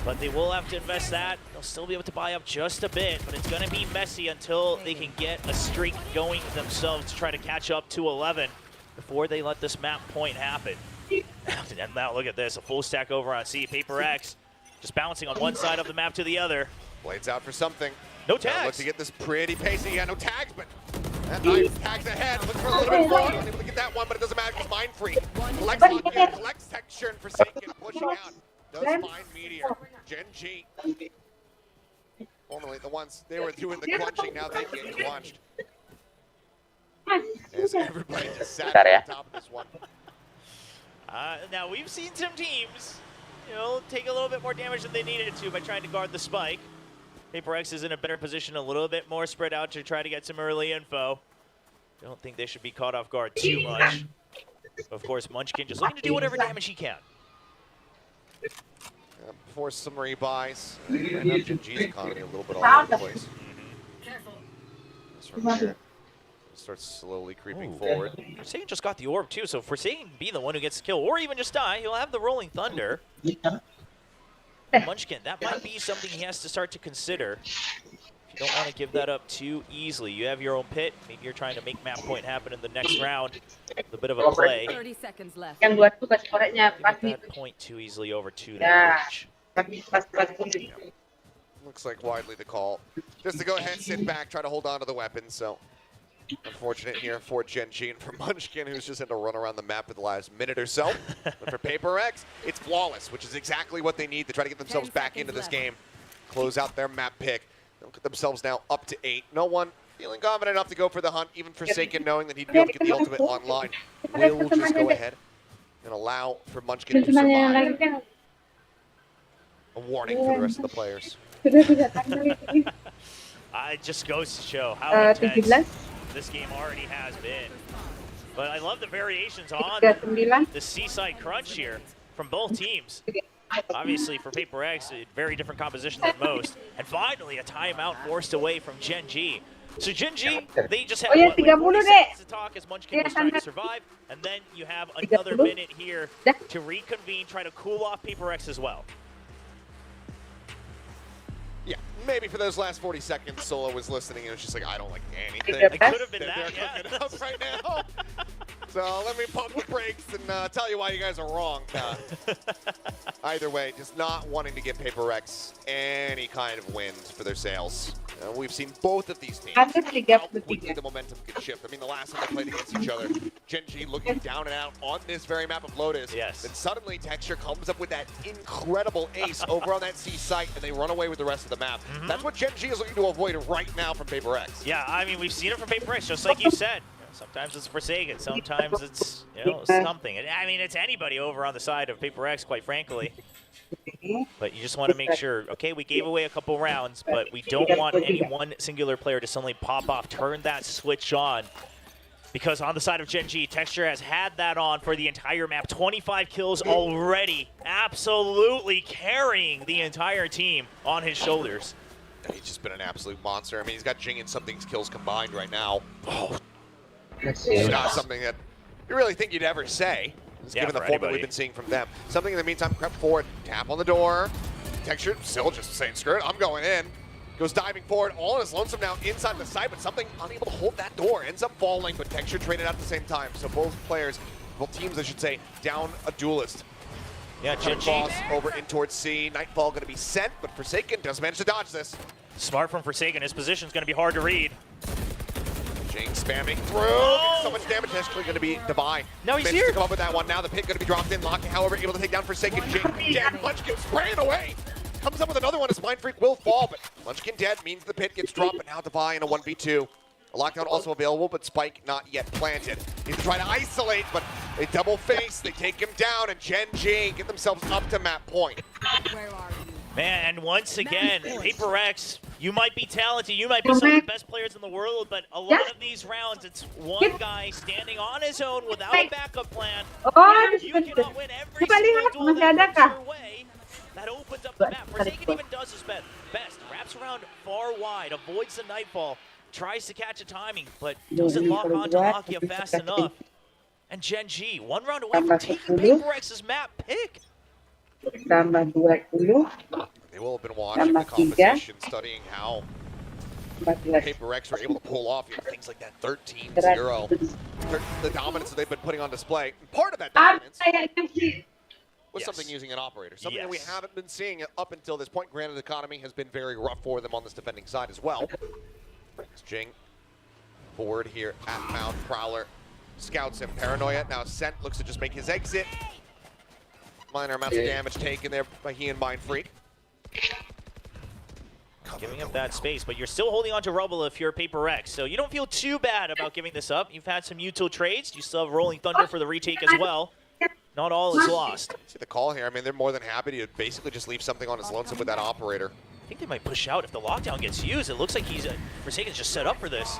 But they will have to invest that. They'll still be able to buy up just a bit, but it's going to be messy until they can get a streak going themselves to try to catch up to 11 before they let this map point happen. And now look at this, a full stack over on C. Paper X just bouncing on one side of the map to the other. Blades out for something. No tags. Look to get this pretty pacey. Yeah, no tags, but that knife tags ahead. Looks for a little bit more. Unable to get that one, but it doesn't matter because Mind Freak collects texture and Forsaken pushing out. Does find Meteor. Gen G. Normally the ones they were doing the crunching, now they get crunched. As everybody just sat on top of this one. Now we've seen some teams, take a little bit more damage than they needed to by trying to guard the spike. Paper X is in a better position, a little bit more spread out to try to get some early info. Don't think they should be caught off guard too much. Of course, Munchkin just looking to do whatever damage he can. Force some rebuys. Right now, Gen G's economy a little bit all over the place. This from here starts slowly creeping forward. Forsaken just got the orb too, so Forsaken can be the one who gets the kill, or even just die. He'll have the Rolling Thunder. Munchkin, that might be something he has to start to consider. If you don't want to give that up too easily, you have your own pit. Maybe you're trying to make map point happen in the next round. A bit of a play. 30 seconds left. Yang buat tugas koreknya Give that point too easily over to that bridge. Looks like widely the call. Just to go ahead, sit back, try to hold on to the weapon. So unfortunate here for Gen G and for Munchkin, who's just had to run around the map for the last minute or so. But for Paper X, it's flawless, which is exactly what they need to try to get themselves back into this game. Close out their map pick. They'll get themselves now up to 8. No one feeling confident enough to go for the hunt, even Forsaken knowing that he'd be able to get the ultimate online. Will just go ahead and allow for Munchkin to survive. A warning for the rest of the players. It just goes to show how intense this game already has been. But I love the variations on the Seaside Crunch here from both teams. Obviously, for Paper X, a very different composition than most. And finally, a timeout forced away from Gen G. So Gen G, they just have what, like 40 seconds to talk as Munchkin was trying to survive. And then you have another minute here to reconvene, try to cool off Paper X as well. Yeah, maybe for those last 40 seconds, Solo was listening and was just like, I don't like anything. It could have been that, they're cooking up right now. So let me pump the brakes and tell you why you guys are wrong. Either way, just not wanting to give Paper X any kind of wind for their sails. We've seen both of these teams, how quickly the momentum can shift. I mean, the last time they played against each other, Gen G looking down and out on this very map of Lotus. Yes. Then suddenly Texture comes up with that incredible ace over on that C site, and they run away with the rest of the map. That's what Gen G is looking to avoid right now from Paper X. Yeah, I mean, we've seen it from Paper X, just like you said. Sometimes it's Forsaken, sometimes it's, something. I mean, it's anybody over on the side of Paper X, quite frankly. But you just want to make sure, okay, we gave away a couple rounds, but we don't want any one singular player to suddenly pop off, turn that switch on. Because on the side of Gen G, Texture has had that on for the entire map. 25 kills already. Absolutely carrying the entire team on his shoulders. He's just been an absolute monster. I mean, he's got Jing and something's kills combined right now. Oh, it's not something that you really think you'd ever say, given the form that we've been seeing from them. Something in the meantime, crept forward, tap on the door. Texture still just saying, screw it, I'm going in. Goes diving forward, all on his lonesome now inside the site, but something unable to hold that door. Ends up falling, but Texture traded out at the same time. So both players, both teams I should say, down a duelist. Yeah, Gen G cross over in towards C. Nightfall going to be sent, but Forsaken does manage to dodge this. Smart from Forsaken. His position's going to be hard to read. Jing spamming through. So much damage. Actually going to be Divine. No, he's Managed here. to come up with that one. Now the pit going to be dropped in. Locking, however, able to take down Forsaken. Jing dead. Munchkin spraying away. Comes up with another one as Mind Freak will fall, but Munchkin dead means the pit gets dropped, but now Divine in a 1v2. A lockdown also available, but Spike not yet planted. He's trying to isolate, but they double face. They take him down, and Gen G get themselves up to map point. Where are you? Man, and once again, Paper X, you might be talented, you might be some of the best players in the world, but a lot of these rounds, it's one guy standing on his own without a backup plan. You cannot win every single duel that comes your way. That opens up the map. Forsaken even does his best. Wraps around far wide, avoids the Nightfall, tries to catch a timing, but doesn't lock onto Lakia fast enough. And Gen G, one round away from taking Paper X's map pick. They will have been watching the composition, studying how Paper X were able to pull off things like that 13-0. The dominance that they've been putting on display. And part of that dominance was something using an operator. Something that we haven't been seeing up until this point. Granted, the economy has been very rough for them on this defending side as well. It's Jing forward here at Mount. Prowler scouts him. Paranoia now sent, looks to just make his exit. Minor amounts of damage taken there by he and Mind Freak. Giving up that space, but you're still holding on to rubble if you're Paper X, so you don't feel too bad about giving this up. You've had some util trades. You still have Rolling Thunder for the retake as well. Not all is lost. See the call here. I mean, they're more than happy to basically just leave something on his lonesome with that operator. I think they might push out if the lockdown gets used. It looks like he's Forsaken's just set up for this.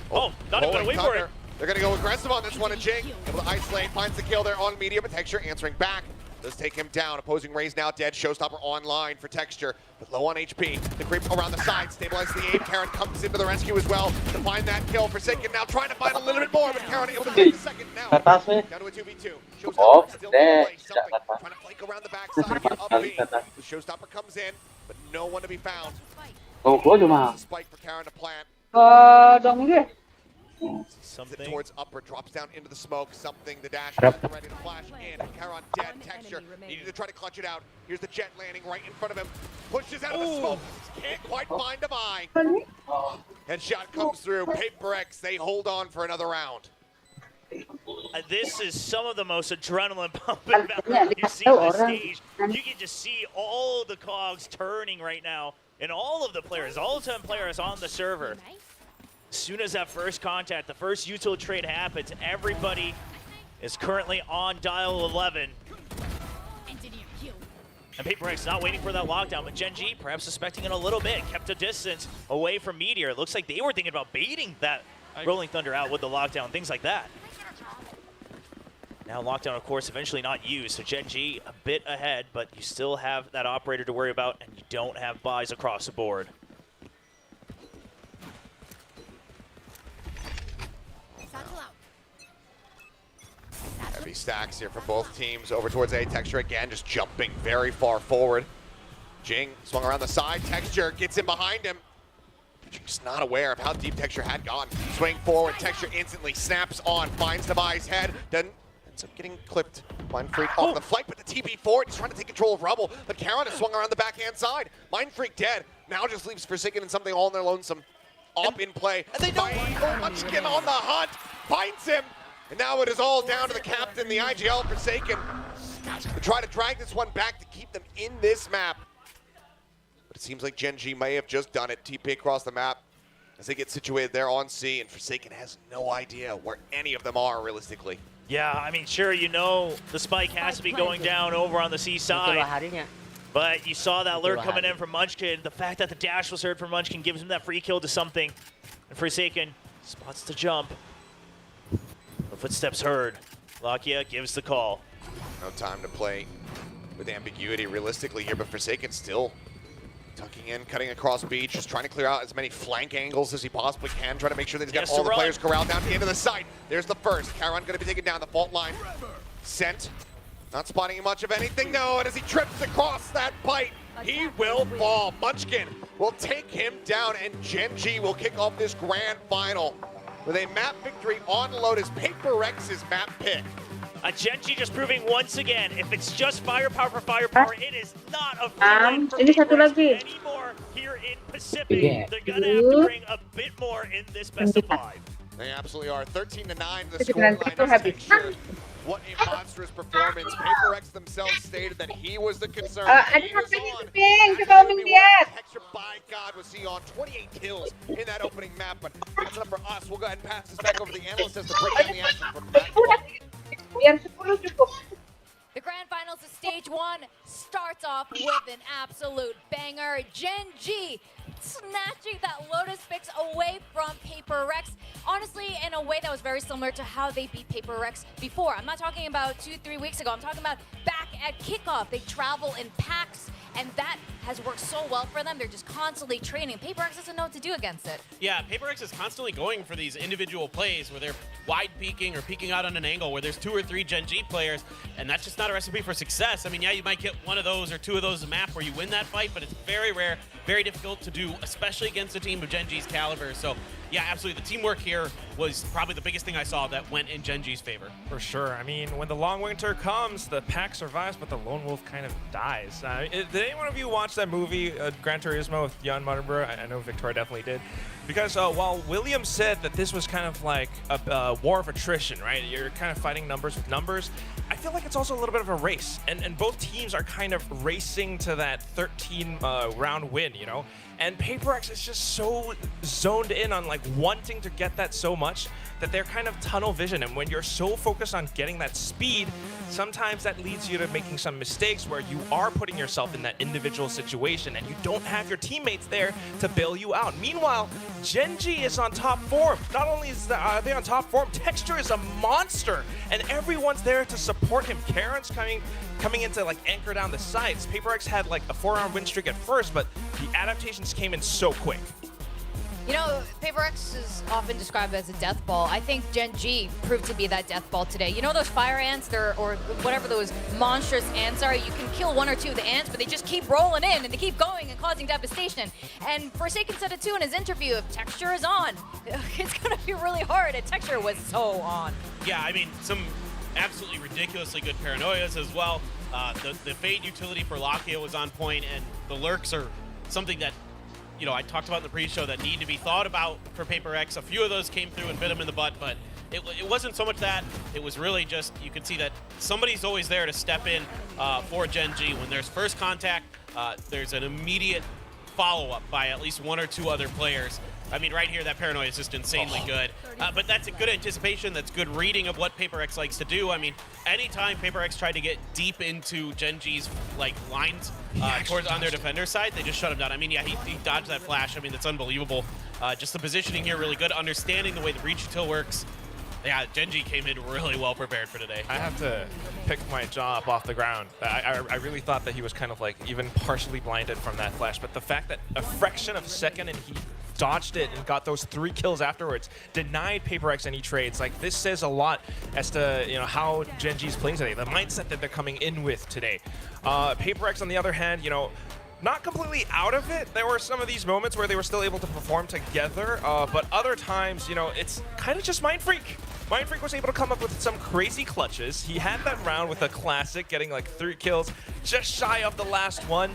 Oh, not even gonna wait for it. They're gonna go aggressive on this one, and Jing able to isolate, finds the kill there on media, but Texture answering back. Does take him down. Opposing Raze now dead. Showstopper online for Texture, but low on HP. The creep around the side, stabilizes the aim. Karen comes into the rescue as well to find that kill. Forsaken now trying to find a little bit more, but Karen able to take the second now. Down to a 2v2. Showstopper still away something. Trying to flank around the backside here up B. The Showstopper comes in, but no one to be found. Spike for Karen to plant. Something towards upper, drops down into the smoke. Something, the dash ready to flash in. Charon dead. Texture needed to try to clutch it out. Here's the jet landing right in front of him. Pushes out of the smoke. Can't quite find Divine. Headshot comes through. Paper X, they hold on for another round. This is some of the most adrenaline pumping Valorant you see on the stage. You can just see all the cogs turning right now, and all of the players, all 10 players on the server. As soon as that first contact, the first util trade happens, everybody is currently on dial 11. And Paper X not waiting for that lockdown, but Gen G perhaps suspecting it a little bit, kept a distance away from Meteor. It looks like they were thinking about baiting that Rolling Thunder out with the lockdown, things like that. Now lockdown, of course, eventually not used, so Gen G a bit ahead, but you still have that operator to worry about, and you don't have buys across the board. Heavy stacks here from both teams over towards A. Texture again, just jumping very far forward. Jing swung around the side. Texture gets in behind him. Just not aware of how deep Texture had gone. Swing forward. Texture instantly snaps on, finds Devi's head, then ends up getting clipped. Mind Freak off the flank, but the TP forward. He's trying to take control of Rubble, but Karen has swung around the backhand side. Mind Freak dead. Now just leaves Forsaken and something all in their lonesome. Up in play. And they know Munchkin on the hunt. Finds him. And now it is all down to the captain, the IGL Forsaken, to try to drag this one back to keep them in this map. But it seems like Gen G may have just done it. TP across the map as they get situated there on C, and Forsaken has no idea where any of them are realistically. Yeah, I mean, sure, you know the spike has to be going down over on the C side. But you saw that lurk coming in from Munchkin. The fact that the dash was heard from Munchkin gives him that free kill to something. And Forsaken spots the jump. Footsteps heard. Lakia gives the call. No time to play with ambiguity realistically here, but Forsaken still tucking in, cutting across B, just trying to clear out as many flank angles as he possibly can, trying to make sure that he's got all the players corralled down to the end of the site. There's the first. Charon going to be taken down the fault line. Sent. Not spotting much of anything, no, and as he trips across that bite, he will fall. Munchkin will take him down, and Gen G will kick off this grand final with a map victory on Lotus. Paper Rex's map pick. Gen G just proving once again, if it's just firepower for firepower, it is not a free win for Paper Rex anymore here in Pacific. They're gonna have to bring a bit more in this best of 5. They absolutely are. 13-9 the scoreline is Texture. What a monstrous performance. Paper Rex themselves stated that he was the concern. He was on. Texture, by God, was he on 28 kills in that opening map. But that's enough for us. We'll go ahead and pass this back over to the analyst as to break down the action from that. The grand finals of stage 1 starts off with an absolute banger. Gen G snatching that Lotus picks away from Paper Rex. Honestly, in a way that was very similar to how they beat Paper Rex before. I'm not talking about 2-3 weeks ago. I'm talking about back at kickoff. They travel in packs, and that has worked so well for them. They're just constantly training. Paper Rex doesn't know what to do against it. Yeah, Paper Rex is constantly going for these individual plays where they're wide peeking or peeking out on an angle where there's 2 or 3 Gen G players, and that's just not a recipe for success. I mean, yeah, you might get 1 of those or 2 of those a map where you win that fight, but it's very rare, very difficult to do, especially against a team of Gen G's caliber. So, yeah, absolutely. The teamwork here was probably the biggest thing I saw that went in Gen G's favor. For sure. I mean, when the long winter comes, the pack survives, but the lone wolf kind of dies. Did any one of you watch that movie, Gran Turismo, with Jan Mardenborough? I know Victoria definitely did. Because while William said that this was kind of like a war of attrition, right? You're kind of fighting numbers with numbers. I feel like it's also a little bit of a race. And both teams are kind of racing to that 13-round win, you know? And Paper Rex is just so zoned in on like wanting to get that so much that they're kind of tunnel vision. And when you're so focused on getting that speed, sometimes that leads you to making some mistakes where you are putting yourself in that individual situation and you don't have your teammates there to bail you out. Meanwhile, Gen G is on top form. Not only are they on top form, Texture is a monster and everyone's there to support him. Karen's coming in to like anchor down the sides. Paper Rex had like a 4-round win streak at first, but the adaptations came in so quick. You know, Paper Rex is often described as a death ball. I think Gen G proved to be that death ball today. You know those fire ants, or whatever those monstrous ants are? You can kill 1 or 2 of the ants, but they just keep rolling in, and they keep going and causing devastation. And Forsaken said it too in his interview, if Texture is on, it's going to be really hard, and Texture was so on. Yeah, I mean, some absolutely ridiculously good paranoias as well. The Fade utility for Lakia was on point, and the lurks are something that, you know, I talked about in the pre-show that need to be thought about for Paper Rex. A few of those came through and bit him in the butt, but it wasn't so much that. It was really just, you could see that somebody's always there to step in for Gen G. When there's first contact, there's an immediate follow-up by at least 1 or 2 other players. I mean, right here, that paranoia is just insanely good. But that's a good anticipation. That's good reading of what Paper Rex likes to do. I mean, anytime Paper Rex tried to get deep into Gen G's like lines towards on their defender side, they just shut him down. I mean, yeah, he dodged that flash. I mean, that's unbelievable. Just the positioning here really good. Understanding the way the breach util works. Yeah, Gen G came in really well prepared for today. I have to pick my jaw up off the ground. I really thought that he was kind of like even partially blinded from that flash, but the fact that a fraction of a second and he dodged it and got those 3 kills afterwards, denied Paper Rex any trades. Like, this says a lot as to, you know, how Gen G's playing today, the mindset that they're coming in with today. Paper Rex, on the other hand, you know, not completely out of it. There were some of these moments where they were still able to perform together, but other times, you know, it's kind of just Mind Freak. Mind Freak was able to come up with some crazy clutches. He had that round with a classic, getting like 3 kills, just shy of the last one.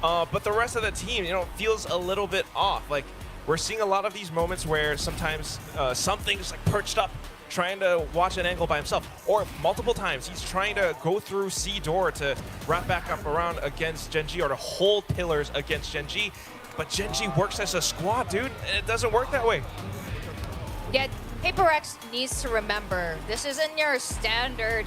But the rest of the team, you know, feels a little bit off. Like, we're seeing a lot of these moments where sometimes something's like perched up, trying to watch an angle by himself, or multiple times he's trying to go through C door to wrap back up around against Gen G or to hold pillars against Gen G. But Gen G works as a squad, dude. It doesn't work that way. Yeah, Paper Rex needs to remember, this isn't your standard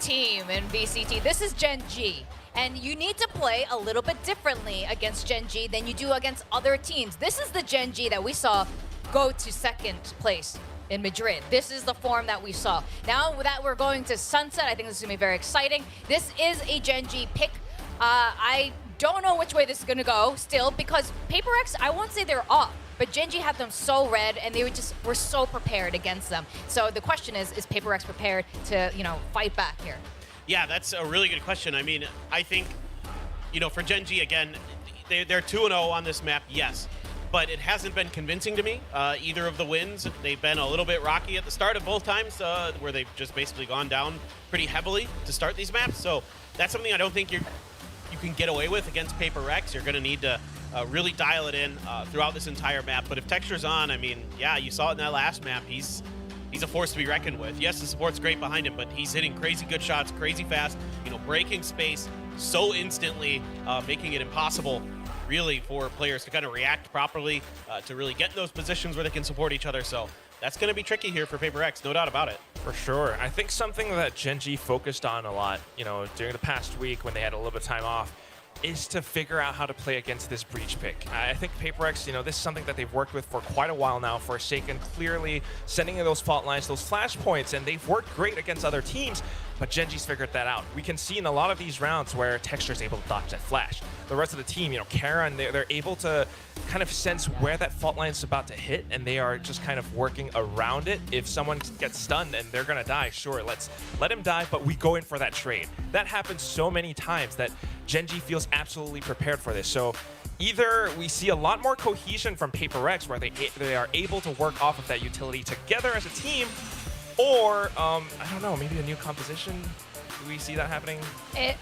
team in VCT. This is Gen G. And you need to play a little bit differently against Gen G than you do against other teams. This is the Gen G that we saw go to 2nd place in Madrid. This is the form that we saw. Now that we're going to Sunset, I think this is going to be very exciting. This is a Gen G pick. I don't know which way this is going to go still, because Paper X, I won't say they're off, but Gen G had them so red, and they were so prepared against them. So the question is Paper X prepared to, fight back here? Yeah, that's a really good question. I mean, I think, for Gen G, again, they're 2-0 on this map, yes. But it hasn't been convincing to me. Either of the wins, they've been a little bit rocky at the start of both times, where they've just basically gone down pretty heavily to start these maps. So that's something I don't think you can get away with against Paper X. You're going to need to really dial it in throughout this entire map. But if Texture's on, I mean, yeah, you saw it in that last map. He's a force to be reckoned with. Yes, the support's great behind him, but he's hitting crazy good shots, crazy fast, breaking space so instantly, making it impossible really for players to kind of react properly, to really get in those positions where they can support each other. So that's going to be tricky here for Paper X, no doubt about it. For sure. I think something that Gen G focused on a lot, during the past week when they had a little bit of time off, is to figure out how to play against this breach pick. I think Paper X, this is something that they've worked with for quite a while now. Forsaken clearly sending in those fault lines, those flash points, and they've worked great against other teams, but Gen G's figured that out. We can see in a lot of these rounds where Texture's able to dodge that flash. The rest of the team, Karen, they're able to kind of sense where that fault line is about to hit, and they are just kind of working around it. If someone gets stunned and they're gonna die, sure, let's let him die, but we go in for that trade. That happens so many times that Gen G feels absolutely prepared for this. So either we see a lot more cohesion from Paper X, where they are able to work off of that utility together as a team, or I don't know, maybe a new composition. Do we see that happening?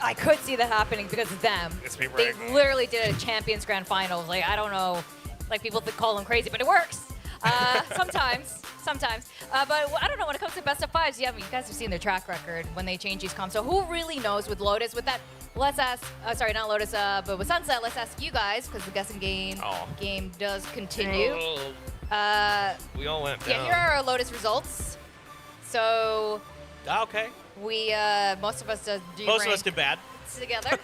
I could see that happening because of them. It's Paper They X. literally did a Champions Grand Finals. Like, I don't know, like people call them crazy, but it works. Sometimes. But I don't know, when it comes to best of fives, yeah, I mean, you guys have seen their track record when they change these comps. So who really knows with Lotus? With that, let's ask, sorry, not Lotus, but with Sunset, let's ask you guys, because the guessing game does continue. We all went down. Yeah, here are our Lotus results. So Okay. we, most of us do Most of us did bad. together.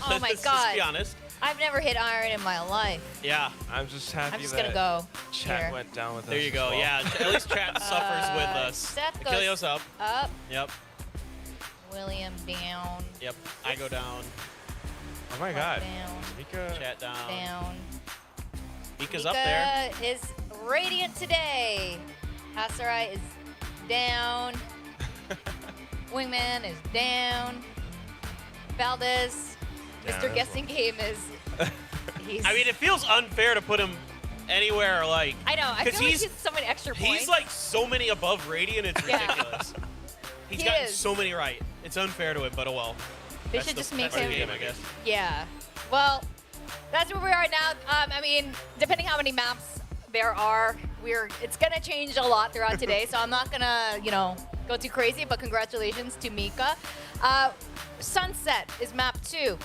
Oh my Let's god. just be honest. I've never hit iron in my life. Yeah. I'm just happy I'm just that gonna go chat here. went down with us. There you as go. well. Yeah, at least chat suffers with us. Seth goes Achilleos up. up. Yep. William down. Yep. I go down. Oh my god. Down. Mika. Chat down. Down. Mika's up there. Mika is radiant today. Asarai is down. Wingman is down. Valdez, Down Mr. as Guessing Game is. He's, I mean, it feels unfair to put him anywhere like. I know. I 'cause feel like he's so many extra points. He's like so many above Radiant, it's Yeah. ridiculous. He's He gotten is. so many right. It's unfair to him, but oh well. They That's should the- just make that's the him. game, I guess. Yeah. Well, that's where we are now. I mean, depending how many maps there are, it's gonna change a lot throughout today. So I'm not gonna, go too crazy. But congratulations to Mika. Sunset is map 2.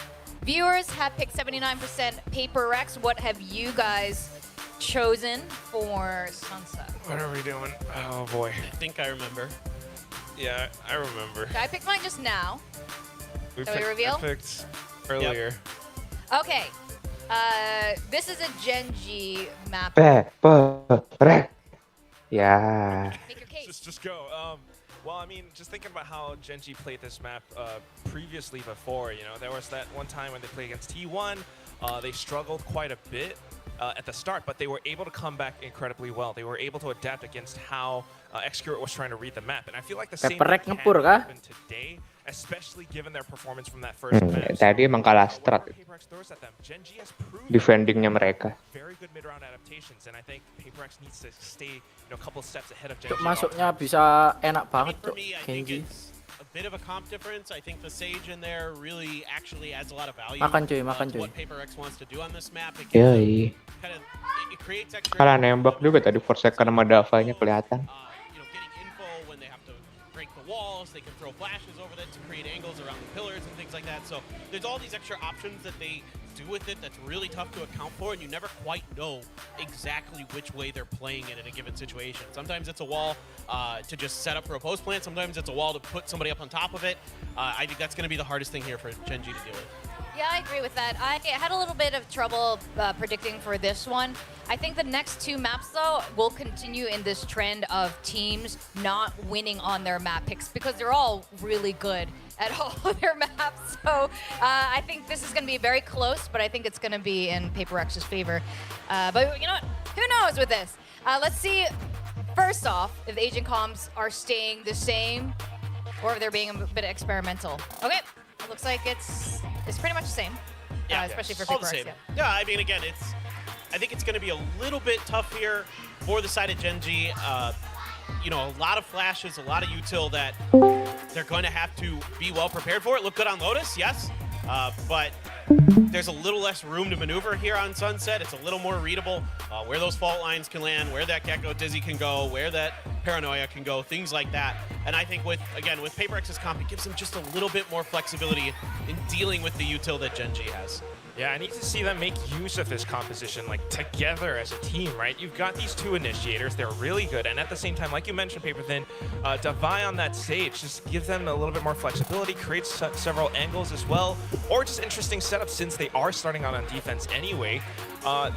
Viewers have picked 79% Paper X. What have you guys chosen for Sunset? What are we doing? Oh boy. I think I remember. Yeah, I remember. I picked mine just now. Shall we I reveal? picked earlier. Okay. This is a Gen G map. Paper. Yeah. Make your case. Just go. Well, I mean, just thinking about how Gen G played this map previously before, there was that one time when they played against T1, they struggled quite a bit at the start, but they were able to come back incredibly well. They were able to adapt against how Xcurate was trying to read the map, and I feel like the same Paper can ngepur kah? happen today, especially given their performance from that first match. Tadi emang kalah strat Paper X throws at them. Gen G has proven defendingnya mereka. very good mid-round adaptations, and I think Paper X needs to stay a couple steps ahead of Gen Cuk, G. masuknya bisa enak banget, For Cuk. me, I think Genji. it's a bit of a comp difference. I think the Sage in there really actually adds a lot of value. Makan, cuy, makan, to cuy. what Paper X wants to do on this map. It Yoi. kind of it creates extra. Kalah nembak juga tadi Forsaken sama Davanya kelihatan. Getting info when they have to break the walls, they can throw flashes over that to create angles around the pillars and things like that. So there's all these extra options that they do with it that's really tough to account for, and you never quite know exactly which way they're playing it in a given situation. Sometimes it's a wall to just set up for a post plant. Sometimes it's a wall to put somebody up on top of it. I think that's going to be the hardest thing here for Gen G to deal with. Yeah, I agree with that. I had a little bit of trouble predicting for this one. I think the next two maps, though, will continue in this trend of teams not winning on their map picks because they're all really good at all of their maps. So I think this is going to be very close, but I think it's going to be in Paper Rex's favor. But you know what? Who knows with this? Let's see, first off, if the agent comms are staying the same or if they're being a bit experimental. Okay, it looks like it's pretty much the same, especially for Paper Rex. Yeah, I mean, again, I think it's going to be a little bit tough here for the side of Gen G. You know, a lot of flashes, a lot of util that they're going to have to be well prepared for. It looked good on Lotus, yes, but there's a little less room to maneuver here on Sunset. It's a little more readable where those fault lines can land, where that Gecko Dizzy can go, where that Paranoia can go, things like that. And I think with Paper X's comp, it gives them just a little bit more flexibility in dealing with the util that Gen G has. Yeah, I need to see them make use of this composition, like, together as a team, right? You've got these two initiators. They're really good. And at the same time, like you mentioned, Paper Thin, Davai on that stage just gives them a little bit more flexibility, creates several angles as well, or just interesting setups since they are starting out on defense anyway.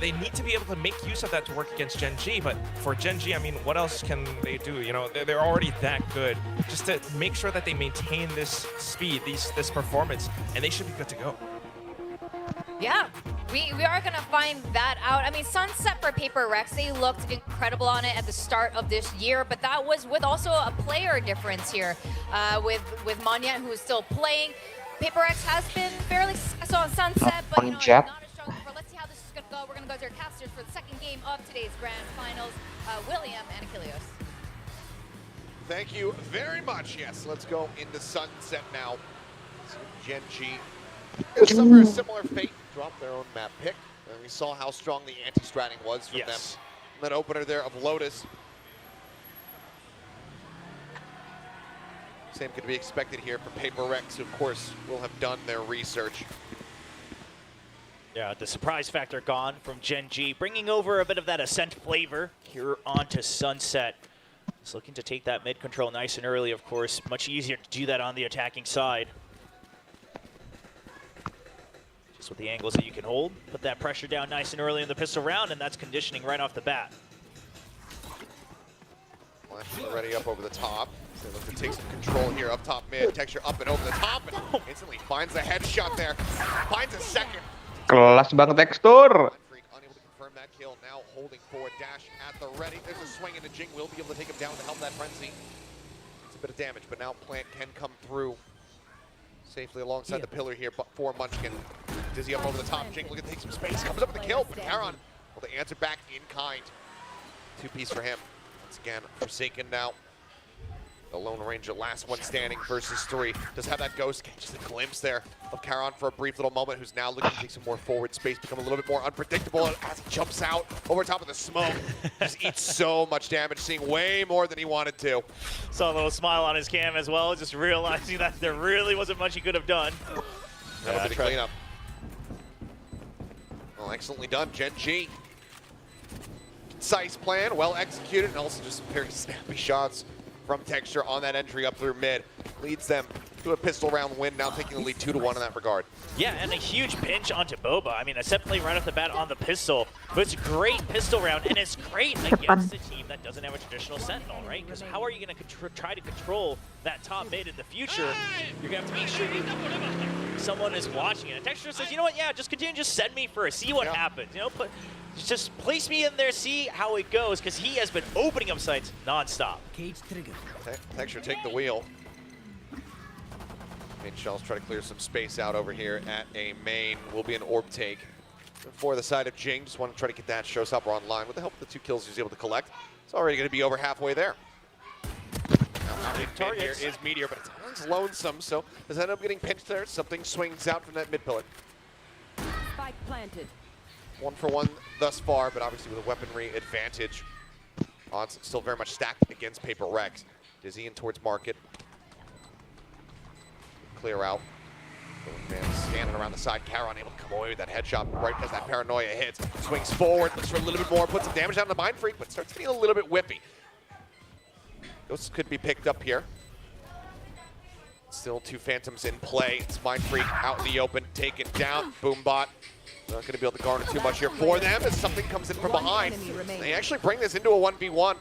They need to be able to make use of that to work against Gen G, but for Gen G, I mean, what else can they do? You know, they're already that good. Just to make sure that they maintain this speed, this performance, and they should be good to go. Yeah, we are going to find that out. I mean, Sunset for Paper Rex, they looked incredible on it at the start of this year, but that was with also a player difference here with Monyan, who is still playing. Paper Rex has been fairly successful on Sunset, but you know, not as strong before. Let's see how this is going to go. We're going to go to our casters for the second game of today's Grand Finals, William and Achilleos. Thank you very much. Yes, let's go into Sunset now. So Gen G suffer a similar fate, drop their own map pick. And we saw how strong the anti-stratting was from them. That opener there of Lotus. Same could be expected here for Paper Rex, who of course will have done their research. Yeah, the surprise factor gone from Gen G, bringing over a bit of that Ascent flavor here onto Sunset. Just looking to take that mid control nice and early, of course. Much easier to do that on the attacking side. Just with the angles that you can hold. Put that pressure down nice and early in the pistol round, and that's conditioning right off the bat. Flash already up over the top. They look to take some control here up top mid. Texture up and over the top, and instantly finds a headshot there. Finds a second. Kelas banget tekstur. Unable to confirm that kill. Now holding forward. Dash at the ready. There's a swing, and a Jing will be able to take him down to help that frenzy. It's a bit of damage, but now Plant can come through safely alongside the pillar here, but for Munchkin. Dizzy up over the top. Jing looking to take some space. Comes up with the kill, but Karon will answer back in kind. Two-piece for him. Once again, Forsaken now. The Lone Ranger, last one standing versus three. Does have that ghost, just a glimpse there of Karon for a brief little moment, who's now looking to take some more forward space, become a little bit more unpredictable as he jumps out over top of the smoke. Just eats so much damage, seeing way more than he wanted to. Saw a little smile on his cam as well, just realizing that there really wasn't much he could have done. That'll be the cleanup. Well, excellently done, Gen G. Concise plan, well executed, and also just some very snappy shots from Texture on that entry up through mid. Leads them to a pistol round win, now taking the lead 2-1 in that regard. Yeah, and a huge pinch onto Boba. I mean, a set play right off the bat on the pistol, but it's a great pistol round, and it's great against a team that doesn't have a traditional Sentinel, right? Because how are you going to try to control that top mid in the future? You're going to have to make sure someone is watching it. And Texture says, you know what, yeah, just continue, just send me first, see what happens. You know, just place me in there, see how it goes, because he has been opening up sites non-stop. Cage trigger. Texture take the wheel. Main shells try to clear some space out over here at a main. Will be an orb take for the side of Jing. Just want to try to get that showstopper online. With the help of the 2 kills he's able to collect, it's already going to be over halfway there. Now, big target here is Meteor, but it's lonesome, so does end up getting pinched there. Something swings out from that mid pillar. Spike planted. 1-for-1 thus far, but obviously with a weaponry advantage. Odds still very much stacked against Paper Rex. Dizzy in towards Market. Clear out. Man scanning around the side. Caron able to come away with that headshot right as that paranoia hits. Swings forward, looks for a little bit more, puts some damage down the Mind Freak, but starts getting a little bit whiffy. Ghosts could be picked up here. Still 2 Phantoms in play. It's Mind Freak out in the open, taken down. Boombot not going to be able to garner too much here for them as something comes in from behind. They actually bring this into a 1v1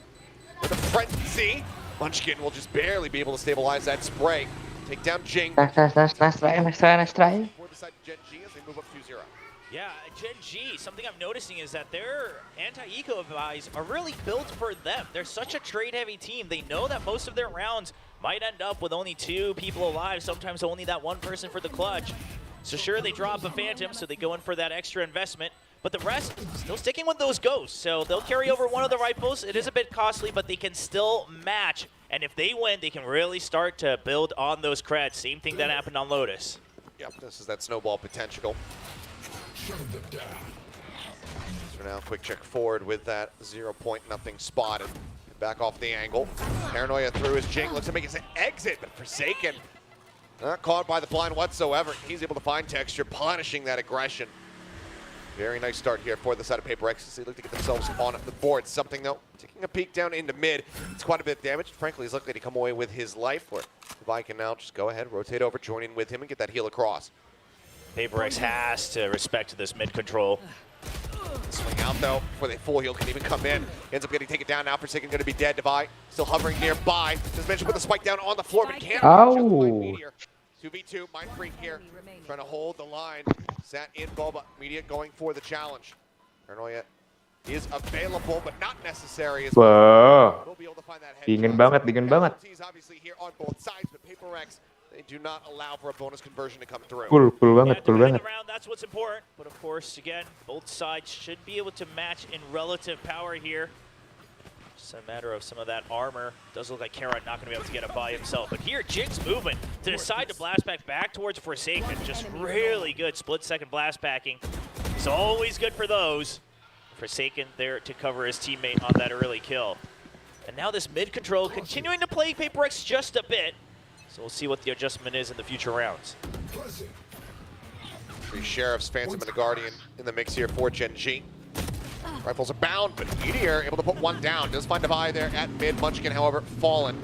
with a frenzy. Munchkin will just barely be able to stabilize that spray. Take down Jing. Nice try. For the side of Gen G as they move up 2-0. Yeah, Gen G, something I'm noticing is that their anti-eco buys are really built for them. They're such a trade-heavy team. They know that most of their rounds might end up with only 2 people alive, sometimes only that 1 person for the clutch. So sure, they drop a Phantom, so they go in for that extra investment. But the rest, still sticking with those Ghosts. So they'll carry over one of the rifles. It is a bit costly, but they can still match. And if they win, they can really start to build on those creds. Same thing that happened on Lotus. Yep, this is that snowball potential. For now, quick check forward with that 0 point, nothing spotted. Back off the angle. Paranoia through his Jing, looks to make his exit, but Forsaken not caught by the blind whatsoever. He's able to find Texture, punishing that aggression. Very nice start here for the side of Paper X. They look to get themselves on the board. Something, though, taking a peek down into mid. It's quite a bit of damage. Frankly, he's lucky to come away with his life, where Levi can now just go ahead, rotate over, join in with him, and get that heal across. Paper X has to respect this mid control. Swing out, though, before they full heal can even come in. Ends up getting taken down now. Forsaken going to be dead. Devi still hovering nearby. Just mentioned put the spike down on the floor, but he can't. Ow. 2v2, Mind Freak here, trying to hold the line. Sat in Boba, Media going for the challenge. Paranoia is available, but not necessary as Wah, We'll be able to find that dingin headshot. banget. Casualties obviously here on both sides, but Paper X, they do not allow for a bonus conversion to come through. Cool banget, To win the round, that's what's important. But of course, again, both sides should be able to match in relative power here. Just a matter of some of that armor. Does look like Caron not going to be able to get it by himself. But here, Jig's movement to decide to blast back towards Forsaken. Just really good split-second blast packing. It's always good for those. Forsaken there to cover his teammate on that early kill. And now this mid-control continuing to play Paper X just a bit. So we'll see what the adjustment is in the future rounds. 3 Sheriffs, Phantom, and the Guardian in the mix here for Gen G. Rifles are bound, but Meteor able to put one down. Does find Devi there at mid. Munchkin, however, fallen.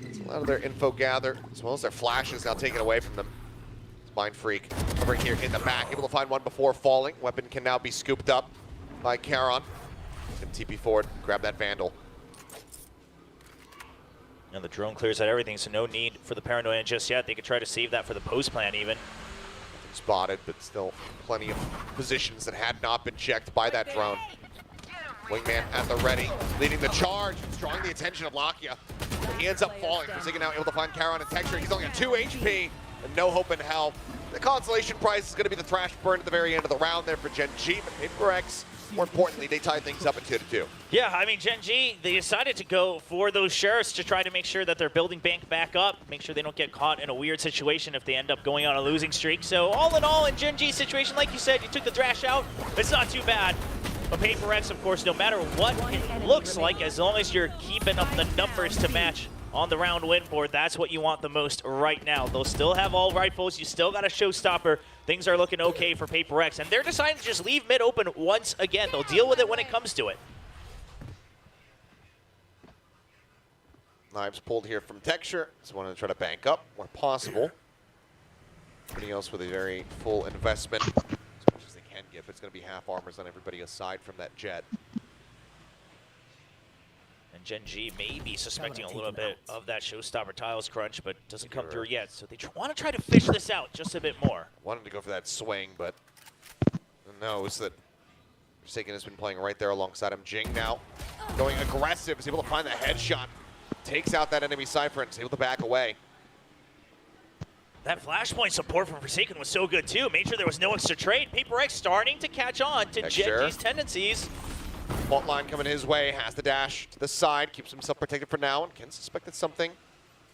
That's a lot of their info gather, as well as their flashes now taken away from them. It's Mind Freak over here in the back, able to find one before falling. Weapon can now be scooped up by Caron. He's going to TP forward, grab that Vandal. And the drone clears out everything, so no need for the Paranoia just yet. They could try to save that for the post plan even. Spotted, but still plenty of positions that had not been checked by that drone. Wingman at the ready, leading the charge, drawing the attention of Lakia. He ends up falling. Forsaken now able to find Caron and Texture. He's only at 2 HP and no hope in hell. The consolation prize is going to be the Thrash Burn at the very end of the round there for Gen G, but Paper X, more importantly, they tie things up at 2-2. Yeah, I mean, Gen G, they decided to go for those Sheriffs to try to make sure that they're building bank back up, make sure they don't get caught in a weird situation if they end up going on a losing streak. So all in all, in Gen G's situation, like you said, you took the Thrash out, it's not too bad. But Paper X, of course, no matter what it looks like, as long as you're keeping up the numbers to match on the round win board, that's what you want the most right now. They'll still have all rifles. You still got a showstopper. Things are looking okay for Paper X. And they're deciding to just leave mid open once again. They'll deal with it when it comes to it. Knives pulled here from Texture. Just wanted to try to bank up where possible. Everybody else with a very full investment, as much as they can give. It's going to be half armors on everybody aside from that jet. And Gen G may be suspecting a little bit of that showstopper tiles crunch, but doesn't come through yet. So they want to try to fish this out just a bit more. Wanted to go for that swing, but knows that Forsaken has been playing right there alongside him. Jing now going aggressive, is able to find the headshot. Takes out that enemy Cypher and is able to back away. That flashpoint support from Forsaken was so good too. Made sure there was no extra trade. Paper X starting to catch on to Gen G's tendencies. Fault line coming his way, has the dash to the side, keeps himself protected for now, and can suspect that something.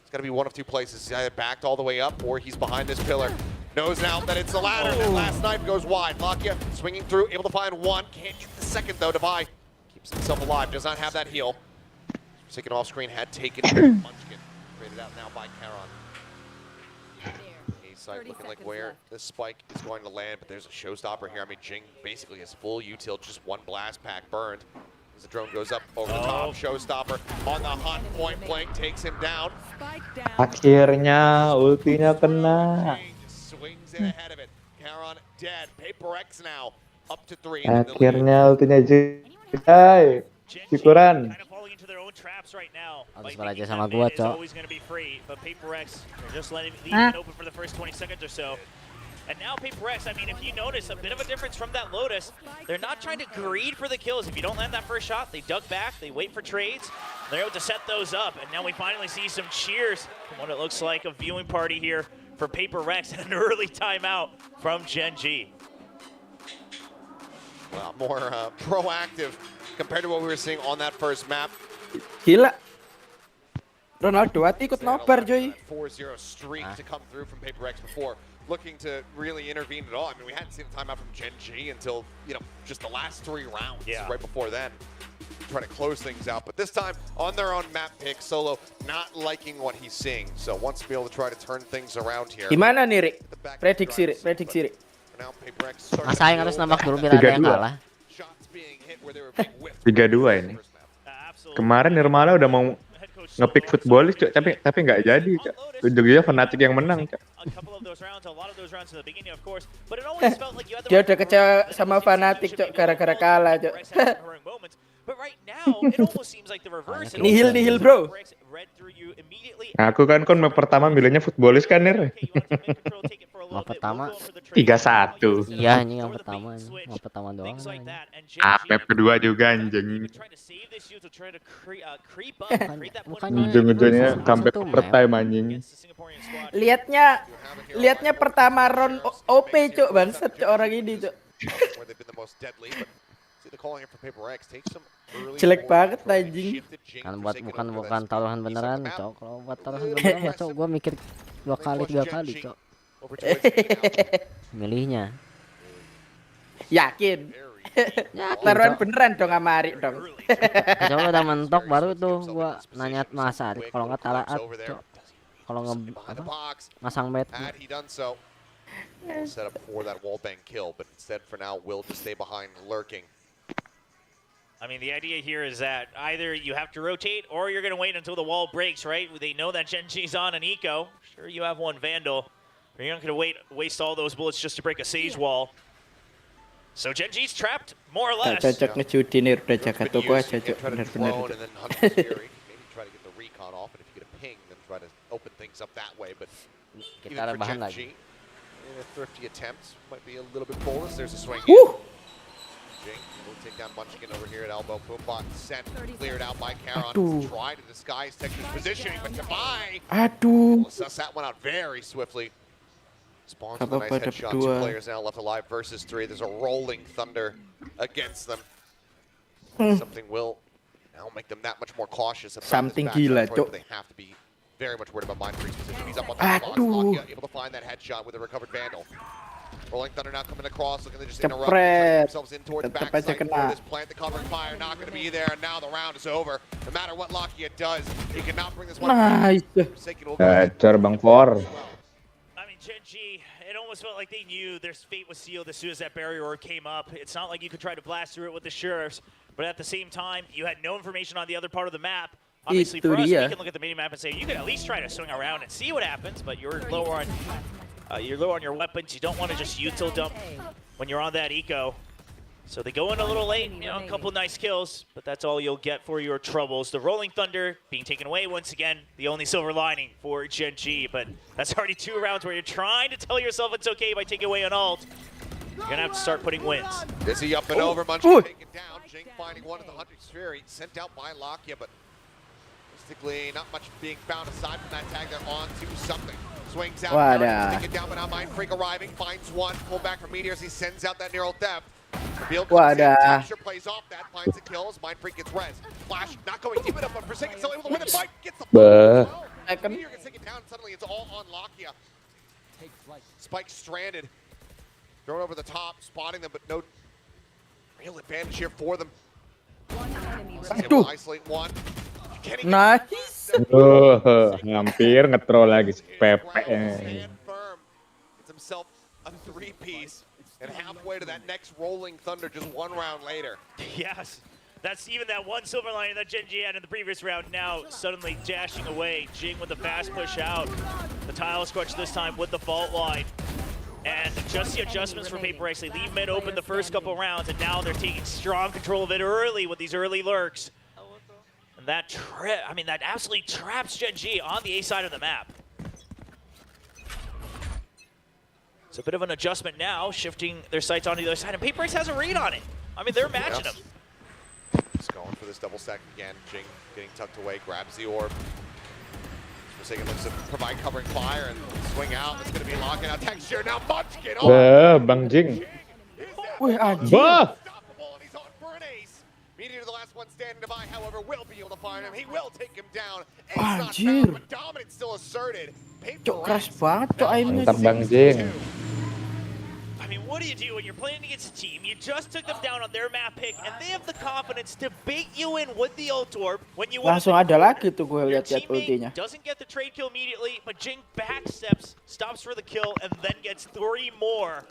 It's got to be one of two places. He's either backed all the way up or he's behind this pillar. Knows now that it's the latter. That last knife goes wide. Lakia swinging through, able to find one. Can't get the second though. Devi keeps himself alive, does not have that heal. Forsaken off screen had taken Munchkin. Traded out now by Caron. site, looking like where this spike is going to land, but there's a showstopper here. I mean, Jing basically has full util, just one blast pack burned. As the drone goes up over the top, showstopper on the hunt, point blank takes him down. Akhirnya ultinya kena. Swings in ahead of it. Caron dead. Paper X now up to 3. Akhirnya ultinya Jai. Syukuran. Harus belajar sama gua, Cok. And now Paper X, I mean, if you notice a bit of a difference from that Lotus, they're not trying to greed for the kills. If you don't land that first shot, they dug back, they wait for trades, they're able to set those up. And now we finally see some cheers from what it looks like a viewing party here for Paper X and an early timeout from Gen G. Well, more proactive compared to what we were seeing on that first map. Gila. Ronaldo Ati ikut nobar, Joy. 4-0 streak to come through from Paper X before looking to really intervene at all. I mean, we hadn't seen a timeout from Gen G until, you know, just the last 3 rounds. Yeah. Right before then, trying to close things out. But this time, on their own map pick, Solo not liking what he's seeing. So wants to be able to try to turn things around here. Gimana nih, Rik? Prediksi, Rik. Prediksi, Rik. Masaing harus nembak dulu biar ada yang kalah. 3-2 ini. Kemarin Nirmala udah mau ngepick footballis, Cok, tapi nggak jadi, Cok. Ujung-ujungnya Fnatic yang menang, Cok. Dia udah kecewa sama Fnatic, Cok, gara-gara kalah, Cok. Nihil, bro. Aku kan map pertama milihnya footballis kan, Nir. Map pertama 3-1. Iya, ini yang pertama, map pertama doang. Map kedua juga anjing. Bukan Ujung-ujungnya comeback overtime anjing. Lihatnya pertama round OP, Cok, bangsat, Cok, orang ini, Cok. Jelek banget anjing. Kan bukan taruhan beneran, Cok. Kalau buat taruhan beneran, Cok, gua mikir 2 kali 3 kali, Cok. Milihnya. Yakin. Taruhan beneran dong sama Arik dong. Coba udah mentok baru tuh gua nanya masa Arik, kalau nggak talaat, Cok. Kalau masang bet. Set up for that wallbang kill, but instead for now will just stay behind lurking. I mean, the idea here is that either you have to rotate or you're going to wait until the wall breaks, right? They know that Gen G's on an eco. Sure, you have one Vandal, but you're not going to waste all those bullets just to break a Sage wall. So Gen G's trapped, more or less. Cocok ngecudi nih, udah jaga toko aja, Cok. Bener-bener. Maybe try to get the recon off, and if you get a ping, then try to open things up that way. But Kita rebahan lagi. a thrifty attempt might be a little bit bolus. There's a swing. Jing will take down Munchkin over here at elbow. Boombot sent, cleared out by Caron. Try to disguise Texas positioning, but Defy will suss that one out very swiftly. Spawns with a nice headshot. 2 players now left alive versus 3. There's a rolling thunder against them. Something will now make them that much more cautious. Something gila, Cok. They have to be very much worried about Mind Freak's position. He's up on the box. Lakia able to find that headshot with a recovered Vandal. Rolling Thunder now coming across, looking to just interrupt themselves in towards backside for this plant. The covering fire not going to be there, and now the round is over. No matter what Lakia does, he cannot bring this one. Nice. Gacor Bang For. I mean, Gen G, it almost felt like they knew their fate was sealed as soon as that barrier came up. It's not like you could try to blast through it with the Sheriffs, but at the same time, you had no information on the other part of the map. Obviously, for us, we can look at the mini-map and say, you could at least try to swing around and see what happens, but you're low on your weapons. You don't want to just util dump when you're on that eco. So they go in a little late, you know, a couple nice kills, but that's all you'll get for your troubles. The Rolling Thunder being taken away once again, the only silver lining for Gen G, but that's already 2 rounds where you're trying to tell yourself it's okay by taking away an ult. You're going to have to start putting wins. Dizzy up and over, Munchkin taken down. Jing finding one of the Hunter's Fury, sent out by Lakia, but realistically not much being found aside from that tag. They're on to something. Swings out, taken down, but now Mind Freak arriving, finds one, pull back from Meteors, he sends out that Neural Theft. Capture plays off that, finds the kills, Mind Freak gets res. Flash not going deep enough, but Forsaken still able to win the fight, gets the Meteor gets taken down, suddenly it's all on Lakia. Spike stranded, thrown over the top, spotting them, but no real advantage here for them. Isolate one. Nice. Hampir nge-troll lagi si Pepe. a three-piece, and halfway to that next rolling thunder just one round later. Yes. That's even that one silver lining that Gen G had in the previous round, now suddenly dashing away. Jing with the fast push out. The tile scrunch this time with the fault line. And just the adjustments for Paper X. They leave mid open the first couple rounds, and now they're taking strong control of it early with these early lurks. And that that absolutely traps Gen G on the A side of the map. It's a bit of an adjustment now, shifting their sights onto the other side, and Paper X has a read on it. I mean, they're matching them. He's going for this double stack again. Jing getting tucked away, grabs the orb. Forsaken looks to provide covering fire and swing out. It's going to be locking out texture. Now Munchkin on. Bang Jing. Wih, anjir. Bah. Unstoppable, and he's on for an ace. Meteor, the last one standing by, however, will be able to find him. He will take him down. Ace not Anjir. found, but dominance still asserted. Cok, keras banget cok aimnya. Mantap Bang Jing. I mean, what do you do when you're playing against a team? You just took them down on their map pick, and they have the confidence to bait you in with the ult orb when you Langsung ada lagi tuh gue your lihat-lihat ultinya. teammate doesn't get the trade kill immediately, but Jing backsteps, stops for the kill, and then gets 3 more.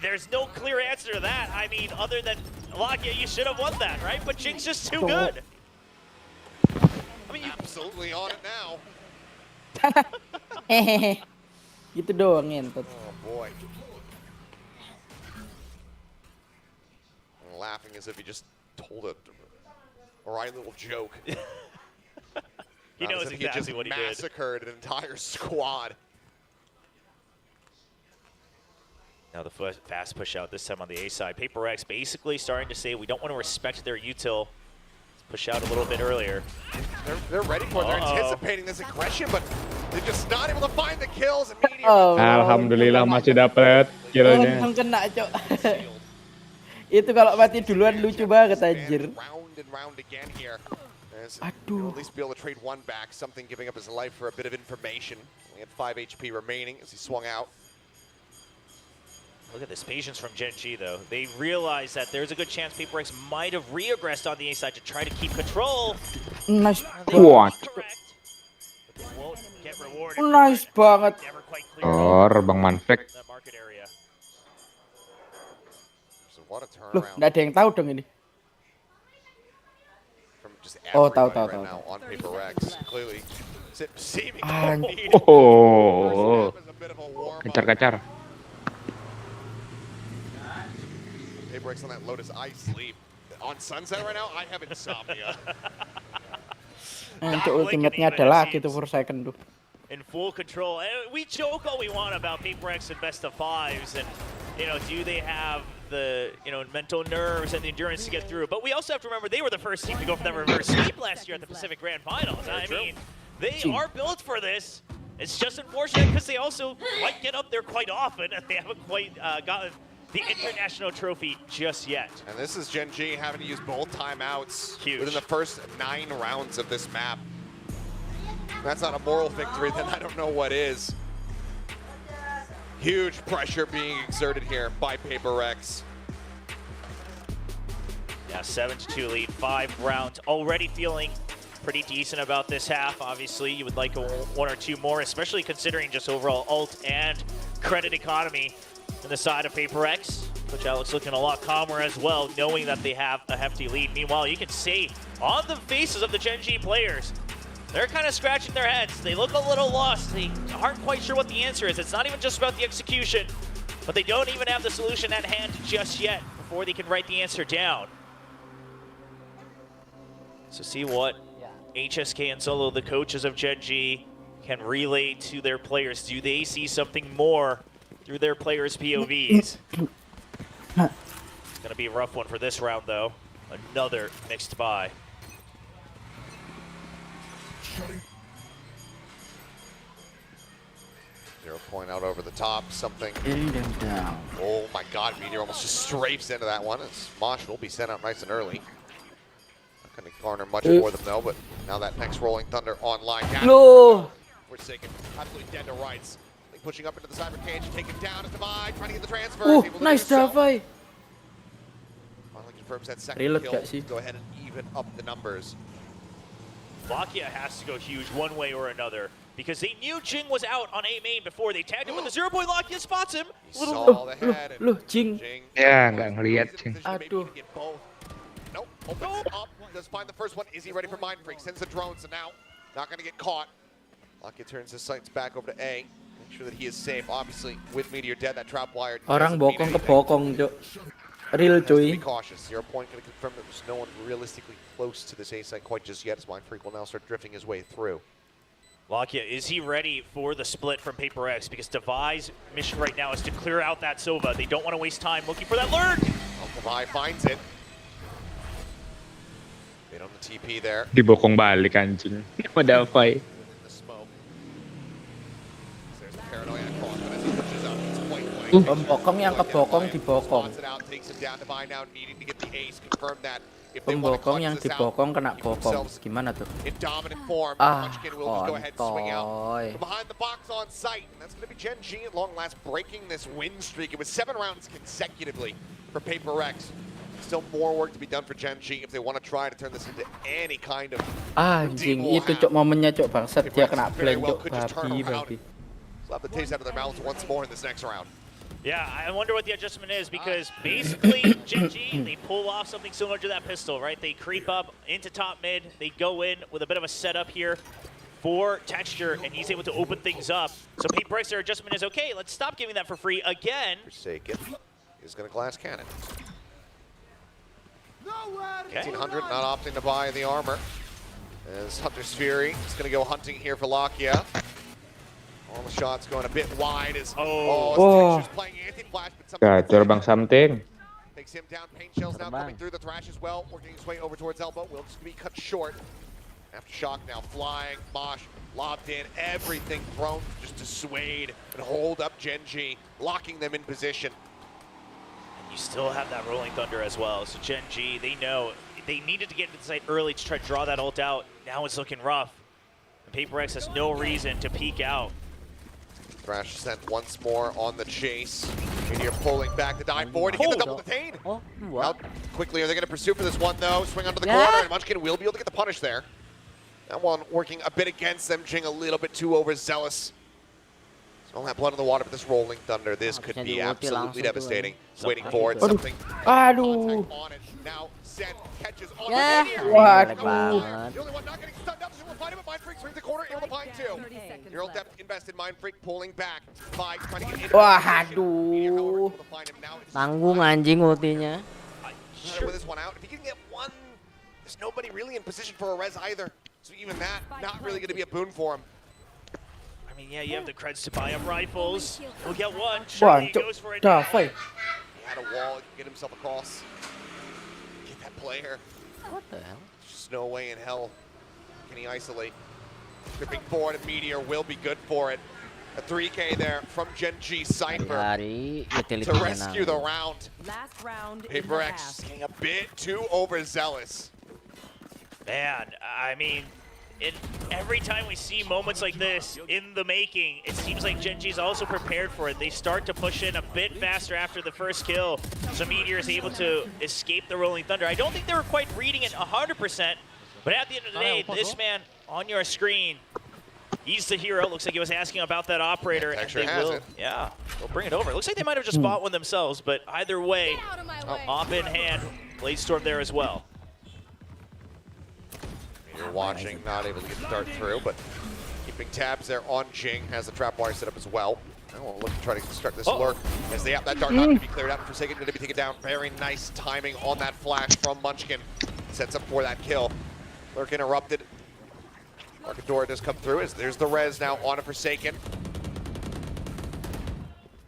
There's no clear answer to that. I mean, other than Lakia, you should have won that, right? But Jing's just too good. I mean, absolutely on it now. Hehehe. Gitu doang ngentot. Oh boy. Laughing as if he just told a right little joke. He knows exactly what he did. Massacred an entire squad. Now the fast push out this time on the A side. Paper X basically starting to say we don't want to respect their util. Let's push out a little bit earlier. They're ready for it. They're anticipating this aggression, but they're just not able to find the kills. Alhamdulillah masih dapat killnya. Langsung kena cok. Itu kalau mati duluan lucu banget anjir. Round and round again here. Aduh. At least be able to trade one back, something giving up his life for a bit of information. He had 5 HP remaining as he swung out. Look at this patience from Gen G, though. They realize that there's a good chance Paper X might have re-aggressed on the A side to try to keep control. Nice. What? Nice banget. Bang Manfek. Loh, nggak ada yang tahu dong ini. Oh, tahu. Oh, kacar. Paper X on that Lotus Ice sleep. On Sunset right now, I have insomnia. Untuk ultimate-nya ada lagi tuh for second tuh. In full control. We joke all we want about Paper X and best of 5s, and do they have the mental nerves and the endurance to get through? But we also have to remember they were the first team to go for that reverse sweep last year at the Pacific Grand Finals. I mean, they are built for this. It's just unfortunate because they also might get up there quite often, and they haven't quite gotten the international trophy just yet. And this is Gen G having to use both timeouts within the first 9 rounds of this map. If that's not a moral victory, then I don't know what is. Huge pressure being exerted here by Paper X. Yeah, 7-2 lead, 5 rounds. Already feeling pretty decent about this half. Obviously, you would like 1 or 2 more, especially considering just overall ult and credit economy on the side of Paper X, which Alex looking a lot calmer as well, knowing that they have a hefty lead. Meanwhile, you can see on the faces of the Gen G players, they're kind of scratching their heads. They look a little lost. They aren't quite sure what the answer is. It's not even just about the execution, but they don't even have the solution at hand just yet before they can write the answer down. So see what HSK and Solo, the coaches of Gen G, can relay to their players. Do they see something more through their players' POVs? It's going to be a rough one for this round, though. Another mixed buy. 0 point out over the top, something. Down. Oh my God, Meteor almost just strafes into that one. As Mosh will be sent out nice and early. Not going to garner much for them though, but now that next Rolling Thunder online. No! Forsaken, absolutely dead to rights. Pushing up into the cyber cage, taken down at Divide, trying to get the transfer. Nice Davai. Finally confirms that second kill. Go ahead and even up the numbers. Lakia has to go huge one way or another. because they knew Jing was out on A main before they tagged him with the 0-point lock. He spots him. Loh, Jing. Ya, nggak ngeliat sih. Aduh. Nope, opens up, does find the first one. Is he ready for Mind Freak? Sends the drones, and now not going to get caught. Lockett turns his sights back over to A. Make sure that he is safe. Obviously, with Meteor dead, that trap wire. Orang bokong ke bokong, Cuk. Real, Be cuy. cautious. 0 point going to confirm that there's no one realistically close to this A site quite just yet, as Mind Freak will now start drifting his way through. Lakia, is he ready for the split from Paper X? Because Devi's mission right now is to clear out that Sova. They don't want to waste time looking for that lurk. Devi finds it. Bit on the TP there. Dibokong balik anjing. Sama Davai. The smoke. There's a paranoia cross, but as he pushes up, it's point blank. Pembokong yang kebokong dibokong. Spots it out, takes him down. Devi now needing to get the ace, confirm that. If they want to Pembokong yang clutch this out, dibokong kena bokong. Gimana tuh? in dominant form, Ah, Munchkin will just go ahead and swing out kontoy. from behind the box on sight. And that's going to be Gen G at long last breaking this win streak. It was 7 rounds consecutively for Paper X. Still more work to be done for Gen G if they want to try to turn this into any kind of Anjing, itu Cuk momennya Cuk, bangsat dia kena blend Cuk, babi. They'll have the taste out of their mouths once more in this next round. Yeah, I wonder what the adjustment is, because basically Gen G, they pull off something similar to that pistol, right? They creep up into top mid, they go in with a bit of a setup here for Texture, and he's able to open things up. So Paper X, their adjustment is, okay, let's stop giving that for free again. Forsaken is going to glass cannon. 1800 not opting to buy the armor. As Hunter's Fury is going to go hunting here for Lakia. All the shots going a bit wide as Texture's playing anti-flash, but something Gacor bang something. takes him down. Pain shells now coming through the Thrash as well, working his way over towards Elbow. Will just be cut short. After Shock now flying, Mosh lobbed in, everything thrown just to dissuade and hold up Gen G, locking them in position. You still have that Rolling Thunder as well. So Gen G, they know they needed to get into the site early to try to draw that ult out. Now it's looking rough. And Paper X has no reason to peek out. Thrash sent once more on the chase. And you're pulling back the dive forward to get the double detain. How quickly are they going to pursue for this one, though? Swing under the corner, and Munchkin will be able to get the punish there. That one working a bit against them. Jing a little bit too overzealous. All that blood in the water, but this Rolling Thunder, this could be absolutely devastating. Waiting for it, something. Aduh. On it. Now, Zen catches on Yeah. the Waduh. The only one not getting stunned up, will find him, but Mind Freak swings the corner, able to find two. Neural depth invested, Mind Freak pulling back. By trying to get into Waduh. Tanggung anjing ultinya. with this one out. If he can get one, there's nobody really in position for a res either. So even that, not really going to be a boon for him. I mean, yeah, you have the creds to buy up rifles. We'll get one. Wah, Surely he Cuk, goes for it. Davai. He had a wall, he can get himself across. Get that player. What the hell? Just no way in hell can he isolate. Tripping forward, and Meteor will be good for it. A 3K there from Gen G Cypher Hari to utility rescue the round. Last round in Paper the X half. getting a bit too overzealous. Man, I mean, every time we see moments like this in the making, it seems like Gen G is also prepared for it. They start to push in a bit faster after the first kill, so Meteor is able to escape the Rolling Thunder. I don't think they were quite reading it 100%, but at the end of the day, this man on your screen, he's the hero. Looks like he was asking about that operator, and they will. Yeah, they'll bring it over. Looks like they might have just bought one themselves, but either way, op in hand, Blade Storm there as well. You're watching, not able to get the dart through, but keeping tabs there on Jing, has the trap wire set up as well. I want to look to try to start this lurk as that dart not going to be cleared out. Forsaken going to be taken down. Very nice timing on that flash from Munchkin. Sets up for that kill. Lurk interrupted. Markadora does come through as there's the res now on a Forsaken.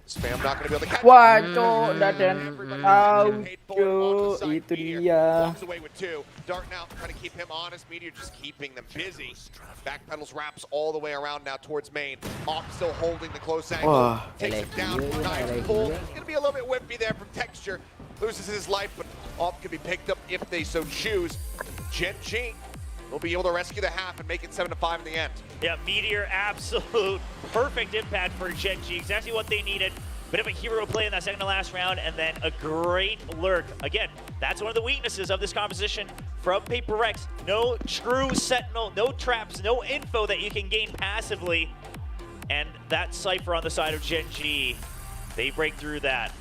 Spam not going to be able to catch. Waduh, Daden. Audio, itu dia. Walks away with two. Dart now trying to keep him honest. Meteor just keeping them busy. Back pedals wraps all the way around now towards main. Off still holding the close angle. Wah. Takes him down. Knives pulled. It's going to be a little bit whippy there from Texture. Loses his life, but off can be picked up if they so choose. Gen G will be able to rescue the half and make it 7-5 in the end. Yeah, Meteor, absolute perfect impact for Gen G. Exactly what they needed. Bit of a hero play in that second to last round, and then a great lurk. Again, that's one of the weaknesses of this composition from Paper Rex. No true sentinel, no traps, no info that you can gain passively. And that Cypher on the side of Gen G, they break through that.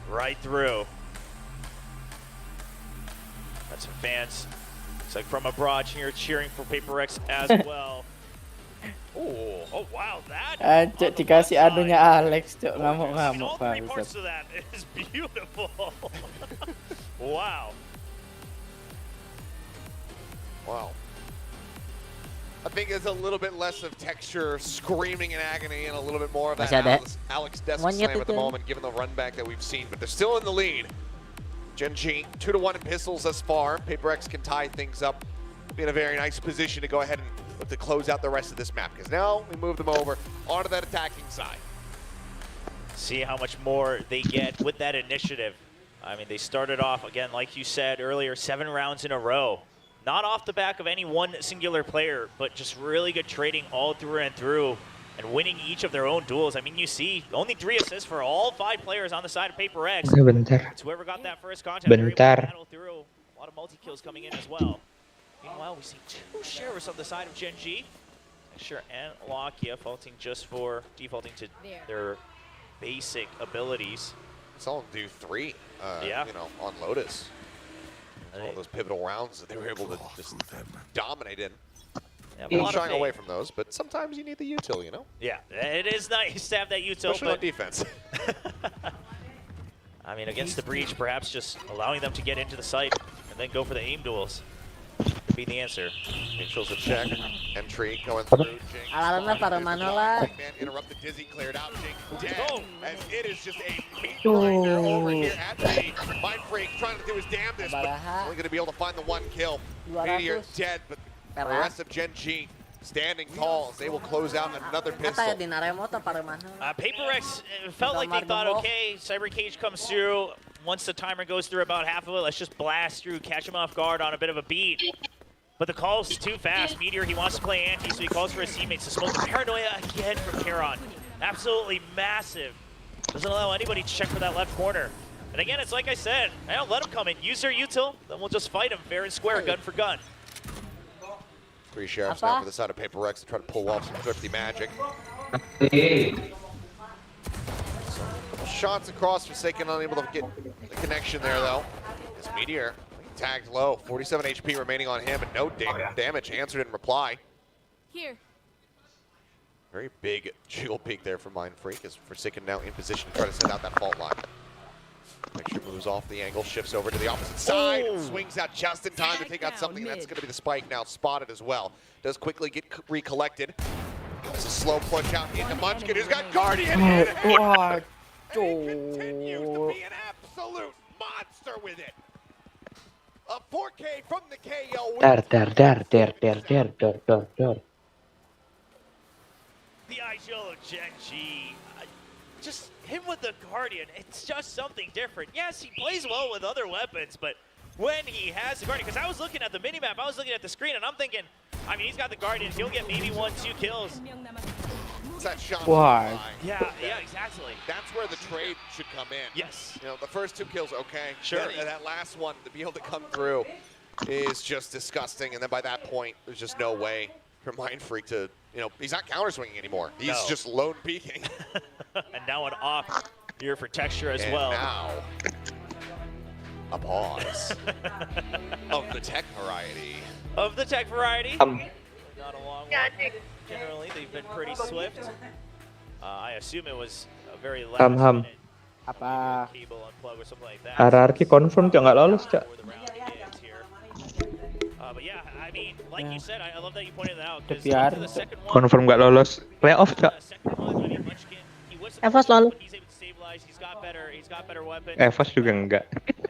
Right through. Got some fans. It's like from abroad here cheering for Paper Rex as well. Oh wow, that dikasih adunya Alex, cok, ngamuk-ngamuk all three bangsat. parts of that is beautiful. Wow. Wow. I think it's a little bit less of texture screaming in agony and a little bit more of that Alex desk slam at the moment, given the run back that we've seen. But they're still in the lead. Gen G 2-1 in pistols thus far. Paper X can tie things up, be in a very nice position to go ahead and look to close out the rest of this map, because now we move them over onto that attacking side. See how much more they get with that initiative. I mean, they started off, again, like you said earlier, 7 rounds in a row. Not off the back of any one singular player, but just really good trading all through and through and winning each of their own duels. I mean, you see only 3 assists for all 5 players on the side of Paper X. It's whoever got that first contact. They're able to battle through. A lot of multi-kills coming in as well. Meanwhile, we see 2 shares on the side of Gen G. Sure, and Lakia defaulting to their basic abilities. Saw them do 3, yeah. you know, on Lotus. One of those pivotal rounds that they were able to just dominate in. Yeah, shying away from those, but sometimes you need the util, you know? Yeah, it is nice to have that util. Especially on defense. I mean, against the breach, perhaps just allowing them to get into the site and then go for the aim duels could be the answer. Mitchell's a check. Entry going through. Alarmnya para mana lah? Man interrupted. Dizzy cleared out. Jing dead. As it is just a nightmare over here at the Mind Freak trying to do his damnedest, but only going to be able to find the 1 kill. Meteor dead, but the rest of Gen G standing tall as they will close out another pistol. Paper Rex felt like they thought, okay, Cyber Cage comes through. Once the timer goes through about half of it, let's just blast through, catch him off guard on a bit of a beat. But the call's too fast. Meteor, he wants to play anti, so he calls for his teammates to smoke. The paranoia again from Charon. Absolutely massive. Doesn't allow anybody to check for that left corner. And again, it's like I said, I don't let him come in. Use their util, then we'll just fight him fair and square, gun for gun. 3 sheriffs now for the side of Paper Rex to try to pull off some thrifty magic. Shots across, Forsaken unable to get the connection there though. This Meteor tagged low, 47 HP remaining on him, and no damage answered in reply. Here. Very big jewel peek there for Mind Freak as Forsaken now in position to try to send out that fault line. Picture moves off the angle, shifts over to the opposite side, swings out just in time to take out something. That's going to be the spike now spotted as well. Does quickly get recollected. It's a slow push out into Munchkin, who's got Guardian in it. And he continues to be an absolute monster with it. A 4K from the KO. The IGL of Gen G, just him with the Guardian, it's just something different. Yes, he plays well with other weapons, but when he has the Guardian, because I was looking at the minimap, I was looking at the screen, and I'm thinking, I mean, he's got the Guardian, he'll get maybe 1-2 kills. That shot. Yeah, exactly. That's where the trade should come in. Yes. You know, the first 2 kills, okay. Sure. Then, that last one, to be able to come through is just disgusting. And then by that point, there's just no way for Mind Freak to, you know, he's not counter swinging anymore. He's just lone peeking. And now an off here for Texture as and well. Now, a pause of the tech variety. Of the tech variety. Not a long one. Generally, they've been pretty swift. I assume it was a very last minute cable unplug or something like that. Hierarchy confirm cok, nggak lolos cok. But yeah, I mean, like you said, I love that you pointed that out. Kepiar. Confirm nggak lolos. Playoff cok. Evos lalu. He's got better weapons. Evos juga enggak.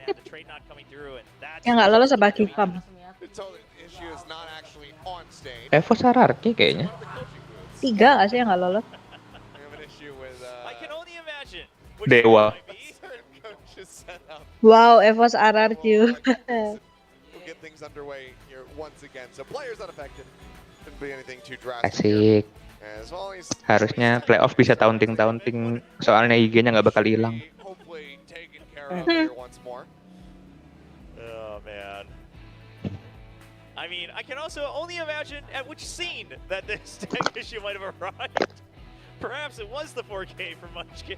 And the trade not coming through, and that's Yang nggak lolos apa Kifam? Evos hierarchy kayaknya. 3 nggak sih yang nggak lolos? I can only imagine. Dewa. Wow, Evos RRQ. We'll get things underway here once again. So players unaffected. Couldn't be anything too drastic. Asik. As long as Harusnya playoff bisa taunting, soalnya IG-nya nggak bakal hilang. hopefully taken care of here once more. Oh man. I mean, I can also only imagine at which scene that this tech issue might have arrived. Perhaps it was the 4K for Munchkin.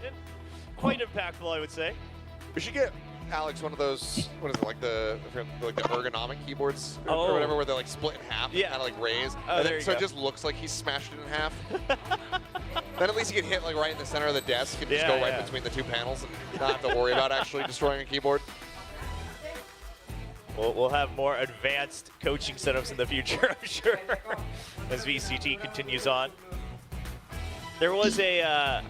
Quite impactful, I would say. We should get Alex one of those, what is it, like the ergonomic keyboards or whatever, where they're like split in half, and kind of like raised. Oh, And then, so it just looks like he's smashed it in half. Then at least he can hit like right in the center of the desk and just go right between the two panels and not have to worry about actually destroying a keyboard. We'll have more advanced coaching setups in the future, I'm sure, as VCT continues on. There was a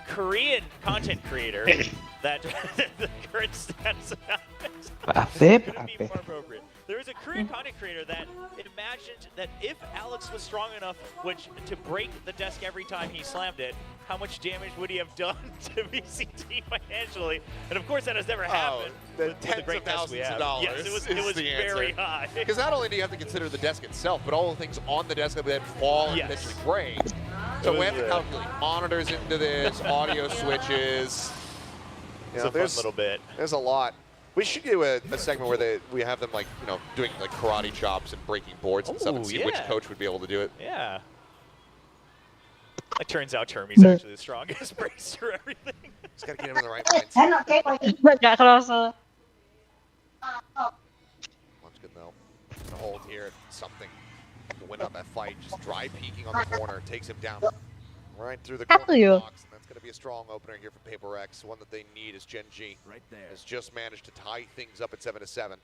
Korean content creator that the current status couldn't be more appropriate. There was a Korean content creator that imagined that if Alex was strong enough to break the desk every time he slammed it, how much damage would he have done to VCT financially? And of course, that has never happened. The with tens the great of desk we thousands of have. dollars. Yes, it was the very answer. high. Because not only do you have to consider the desk itself, but all the things on the desk that then fall and potentially break. So we have to calculate monitors into this, audio switches. It's a fun little bit. There's a lot. We should do a segment where we have them doing like karate chops and breaking boards and stuff, and see which coach would be able to do it. Yeah. It turns out Termy's actually the strongest brace for everything. Just gotta get him in the right mindset. Nggak kerasa. Munchkin though, to hold here, something to win out that fight. Just dry peeking on the corner, takes him down right through the corner box, and that's gonna be a strong opener here for Paper X. One that they need is Gen G. Right there. Has just managed to tie things up at 7-7.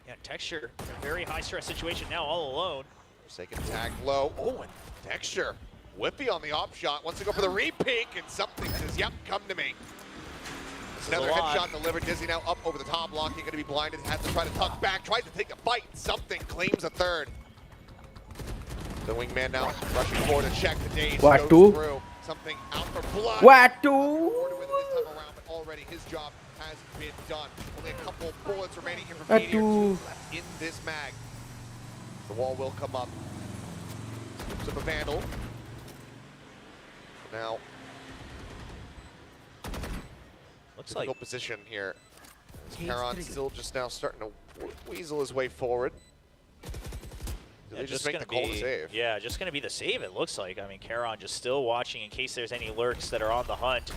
Yeah, Texture in a very high stress situation now, all alone. Forsaken tag low. Oh, and Texture. Whippy on the op shot. Wants to go for the re-peek, and something says, yep, come to me. Another headshot delivered. Dizzy now up over the top. Locking going to be blinded. Has to try to tuck back. Tries to take a bite. Something claims a third. The wingman now rushing forward to check the days. Goes through. Something out for blood. Waduh. Already his job has been done. Only a couple bullets remaining here from Meteor. 2 left in this mag. The wall will come up. Looks of a Vandal. Now, looks difficult position here. Karon still just now starting to weasel his way forward. Did they just make the call to save? Yeah, just going to be the save, it looks like. I mean, Karon just still watching in case there's any lurks that are on the hunt.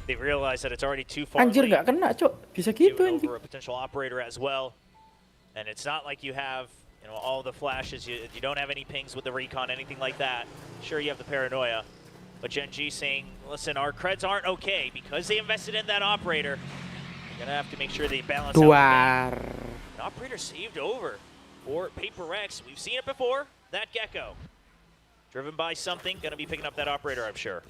They realize that it's already too far Anjir, late. nggak kena, Cok. Bisa gitu anjing. Over a potential operator as well. And it's not like you have, all the flashes. You don't have any pings with the recon, anything like that. Sure, you have the paranoia. But Gen G saying, listen, our creds aren't okay because they invested in that operator. You're going to have to make sure they balance out. An operator saved over for Paper X. We've seen it before. That Gecko. Driven by something, going to be picking up that operator, I'm sure.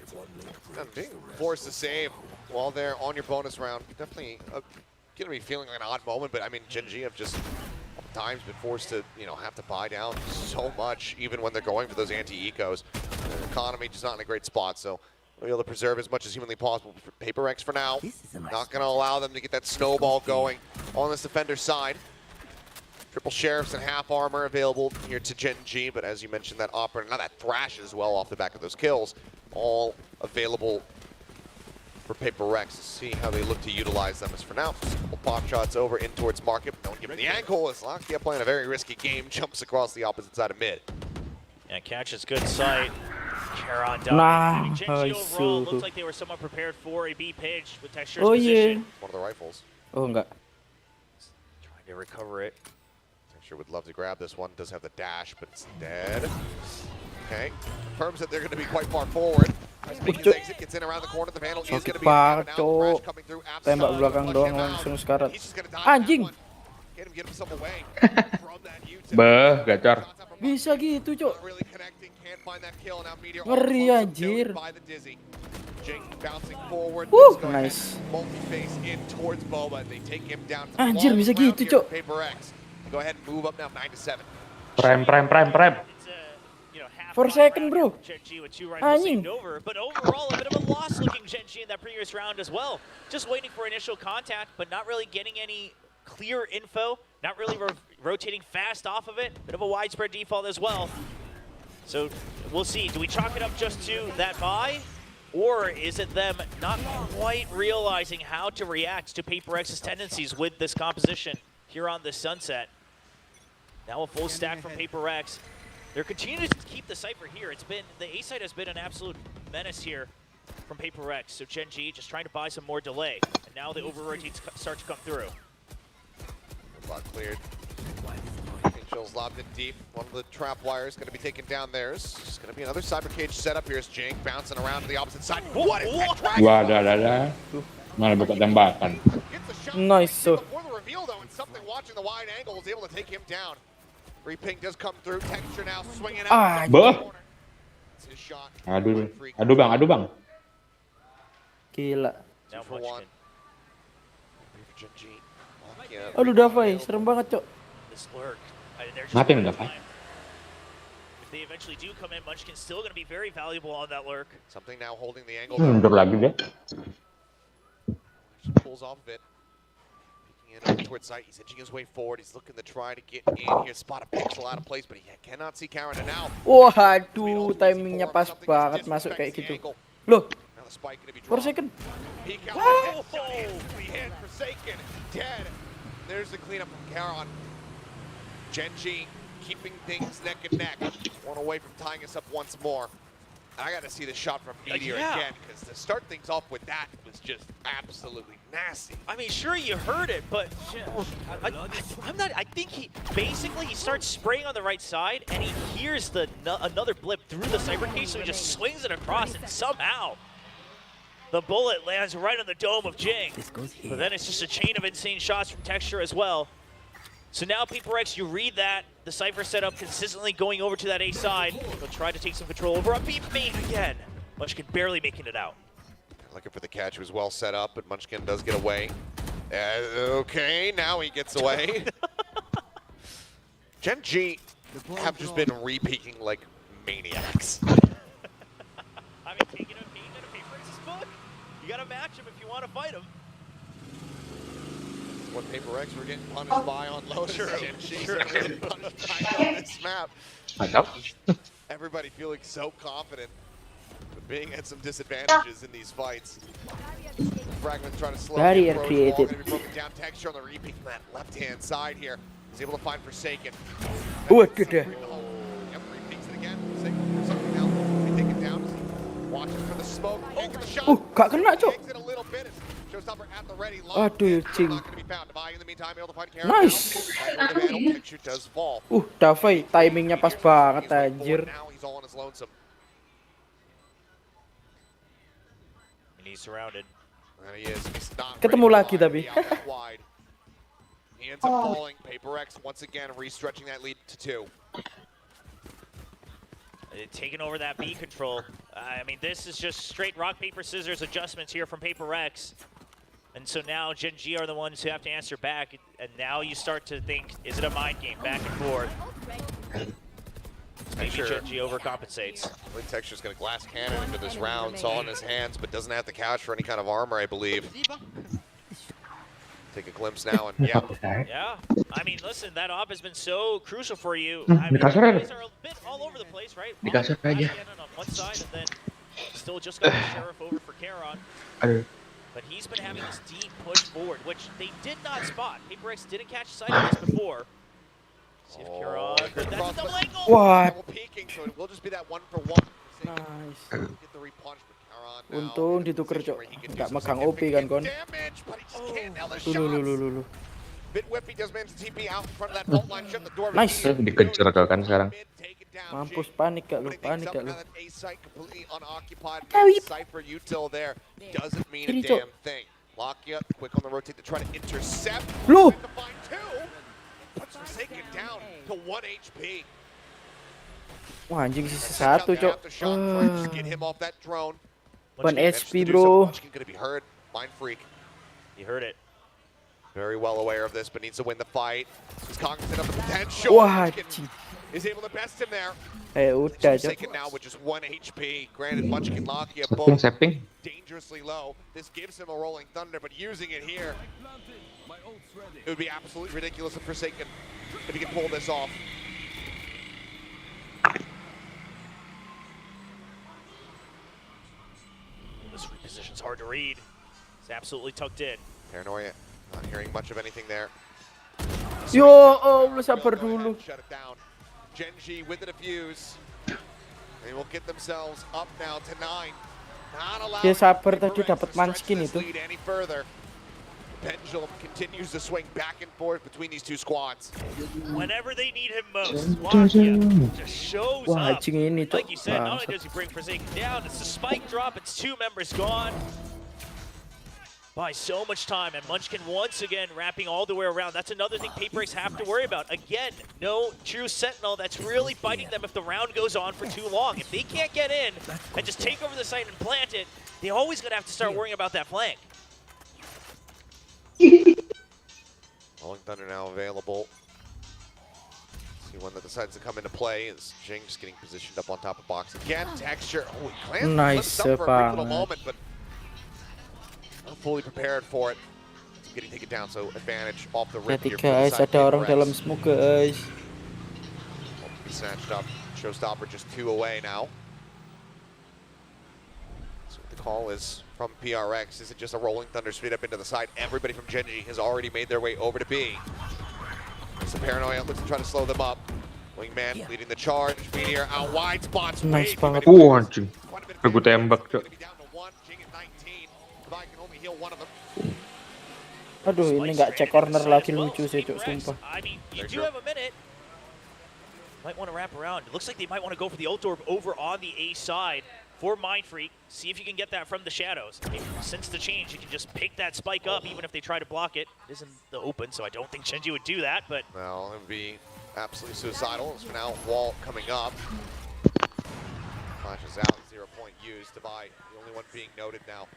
Being forced to save while they're on your bonus round. Definitely going to be feeling like an odd moment, but I mean, Gen G have just times been forced to, have to buy down so much, even when they're going for those anti-ecos. Their economy just not in a great spot, so they'll be able to preserve as much as humanly possible for Paper X for now. Not going to allow them to get that snowball going on this defender side. Triple Sheriffs and half armor available here to Gen G, but as you mentioned, that operator, now that Thrash as well off the back of those kills, all available for Paper X to see how they look to utilize them. As for now, a couple pop shots over in towards Market. Don't give him the ankle as Lakia playing a very risky game, jumps across the opposite side of mid. Yeah, catches good sight. Karon Nah, down. Gen G overall looks like they were somewhat prepared for a B pitch with Texture's Oh position. yeah. One of the rifles. Oh enggak. Trying to recover it. Texture would love to grab this one. Does have the dash, but it's dead. Okay. Confirms that they're going to be quite far forward. Making his exit, gets in around the corner. The panel is going to be now. Thrash coming through. Tembak belakang doang langsung sekarat. Anjing. Get himself away from that U-turn. Bah, gacor. Bisa gitu, Cok. Really connecting, can't find that kill. Now Meteor Ngeri anjir. by the Dizzy. Jing bouncing forward. Nice. Multi-face in towards Boba. They take him down. Anjir, bisa gitu, Cok. Paper X. Go ahead and move up now 9-7. Prime. 4 second, bro. Gen G with 2 rifles Anjing. saved over, but overall a bit of a loss looking Gen G in that previous round as well. Just waiting for initial contact, but not really getting any clear info, not really rotating fast off of it. Bit of a widespread default as well. So we'll see. Do we chalk it up just to that buy? Or is it them not quite realizing how to react to Paper X's tendencies with this composition here on the Sunset? Now a full stack from Paper X. They're continuing to keep the Cypher here. It's been, the A side has been an absolute menace here from Paper X. So Gen G just trying to buy some more delay. And now the over-rotates start to come through. Block cleared. Shell's lobbed in deep. One of the trap wires going to be taken down theirs. It's going to be another cyber cage setup. Here's Jink bouncing around to the opposite side. What is that dragon? Wah, ada. Malah buka tembakan. Nice. So. Before the reveal though, and something watching the wide angle was able to take him down. Reping does come through. Texture now swinging out. It's his shot. Aduh bang. Gila. Now for one. Aduh, Davai, serem banget, Cok. This lurk. Mati nggak, Pak? If they eventually do come in, Munchkin's still going to be very valuable on that lurk. Something now holding the angle. Mundur lagi dia. Pulls off of it. Peeking in over towards site. He's inching his way forward. He's looking to try to get in here. Spot a pixel out of place, but he cannot see Karen. And now. Waduh, timingnya pas banget masuk kayak gitu. Loh. 4 second. Peek out. Forsaken. Dead. There's the cleanup from Karen. Gen G keeping things neck and neck. One away from tying us up once more. I got to see the shot from Meteor again, because to start things off with that was just absolutely nasty. I mean, sure, you heard it, but I think he starts spraying on the right side, and he hears another blip through the cyber cage, so he just swings it across, and somehow the bullet lands right on the dome of Jing. But then it's just a chain of insane shots from Texture as well. So now Paper X, you read that. The Cypher setup consistently going over to that A side. They'll try to take some control over a B main again. Munchkin barely making it out. Looking for the catch. He was well set up, but Munchkin does get away. Okay, now he gets away. Gen G have just been re-peeking like maniacs. I mean, taking a peek at a Paper X's book. You gotta match him if you want to fight him. What Paper X we're getting punished by on Lotus. Gen G's really punished by on this map. Everybody feeling so confident, but being at some disadvantages in these fights. Fragment trying to slow down. Going to be broken down. Texture on the repeat from that left-hand side here. He's able to find Forsaken. Good there. Yep, repeats it again. Forsaken for something now. Be taken down. Watching for the smoke. Can't get the shot. Gak kena, Cok. Takes it a little bit. Showstopper at the ready. Aduh, Cing. Not going to be found. In the meantime, able to find Karen. Nice. Picture does fall. Davai, timingnya pas banget, anjir. Now he's all on his lonesome. And he's surrounded. There he is. He's not Ketemu lagi tapi. wide. He ends up falling. Paper X once again restretching that lead to 2. Taking over that B control. I mean, this is just straight rock, paper, scissors adjustments here from Paper X. And so now Gen G are the ones who have to answer back. And now you start to think, is it a mind game back and forth? Maybe Gen G overcompensates. I believe Texture's going to glass cannon into this round. It's all in his hands, but doesn't have the cash for any kind of armor, I believe. Take a glimpse now, and yeah. I mean, listen, that op has been so crucial for you. I mean, guys are a bit all over the place, right? On one side, and then still just got the Sheriff over for Charon. But he's been having this deep push forward, which they did not spot. Paper X didn't catch sight of this before. See if Charon, but that's a double angle! What? Peeking, so it will just be that 1-for-1. Nice. Get the repunch, but Charon now. Untung ditukar, Cok. Gak megang OP kan, kon. Lulu. Bit whippy does manage to TP out in front of that vault line, shut the door. Nice. Dikejar kan sekarang. Mampus, panik gak lu, panik gak lu. A-site completely unoccupied. Cypher util there doesn't mean a damn thing. Lock you up, quick on the rotate to try to intercept. Lu. To find 2. Puts Forsaken down to 1 HP. Wah, anjing sisa 1, Cok. Get him off that drone. 1 HP, bro. Gonna be hurt. Mind freak. He heard it. Very well aware of this, but needs to win the fight. He's cognizant of the potential. Wah, is able to best him there. Udah, Forsaken now with just 1 HP. Granted, Munchkin Lakia both dangerously low. This gives him a rolling thunder, but using it here, it would be absolutely ridiculous if Forsaken, if he can pull this off. this reposition's hard to read. It's absolutely tucked in. Paranoia, not hearing much of anything there. Yo, Allah sabar dulu. Shut it down. Genji with the defuse. They will get themselves up now to 9. Not allowing Dia sabar tadi dapat manskin itu. lead any further. Pendulum continues to swing back and forth between these two squads. Whenever they need him most, Lakia just shows Wah, up. anjing ini tuh. Like you said, not only does he bring Forsaken down, it's the spike drop, it's 2 members gone. By so much time, and Munchkin once again wrapping all the way around. That's another thing Paper Rex have to worry about. Again, no true Sentinel that's really biting them if the round goes on for too long. If they can't get in and just take over the site and plant it, they're always going to have to start worrying about that flank. Rolling Thunder now available. See one that decides to come into play is Jing just getting positioned up on top of box again. Texture, oh, he Nice up for a brief little banget. moment, but not fully prepared for it. Getting taken down, so advantage off the rim Hati here for the guys, side ada orang Paper dalam Rex. smoke guys. Be snatched up. Showstopper just 2 away now. So what the call is from PRX. Is it just a Rolling Thunder straight up into the side? Everybody from Genji has already made their way over to B. It's the Paranoia looks to try to slow them up. Wingman leading the charge. Meteor out wide spots. Nice banget. Anjing. Udah gue tembak, Cok. Aduh, ini nggak cek corner lagi lucu sih, Cuk, sumpah. I mean, you do have a minute. Might want to wrap around. It looks like they might want to go for the ult orb over on the A side for Mind Freak. See if you can get that from the shadows. Since the change, you can just pick that spike up even if they try to block it. It is in the open, so I don't think Genji would do that, but... Well, it would be absolutely suicidal. So now wall coming up. Flashes out, 0 point used to buy. The only one being noted now.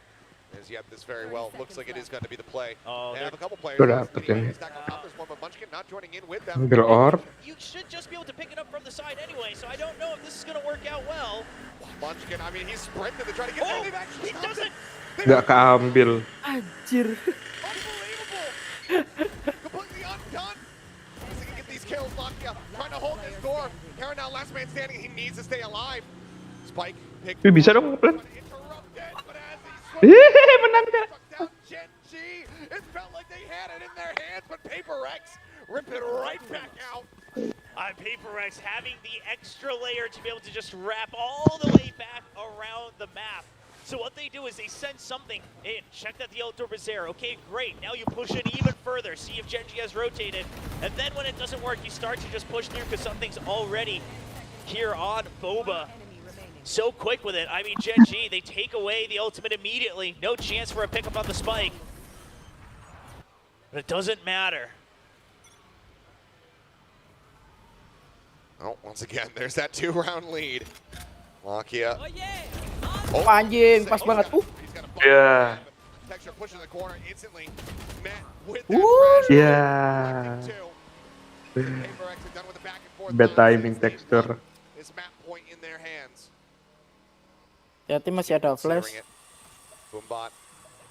As yet, this very well looks like it is going to be the play. They have a couple players. Udah dapet ini. There's one, but Munchkin not joining in with them. Ambil orb. You should just be able to pick it up from the side anyway, so I don't know if this is going to work out well. Munchkin, I mean, he's sprinting to try to get there. They've actually He doesn't! Gak keambil. Anjir. Completely undone. As he can get these kills, Lakia trying to hold this door. Karen now last man standing. He needs to stay alive. Spike picked. Ih, bisa dong ngeplan. Menang dah. Genji, it felt like they had it in their hands, but Paper Rex rip it right back out. Paper Rex having the extra layer to be able to just wrap all the way back around the map. So what they do is they send something in, check that the ult orb is there. Okay, great. Now you push it even further, see if Genji has rotated. And then when it doesn't work, you start to just push through because something's already here on Boba. So quick with it. I mean, Genji, they take away the ultimate immediately. No chance for a pickup on the spike. But it doesn't matter. Oh, once again, there's that 2-round lead. Lakia. Oh, anjing, pas banget. Ya. Texture pushing the corner instantly. Met with Ya. Bad timing texture. This map point in their hands. Hati masih ada flash. Boombot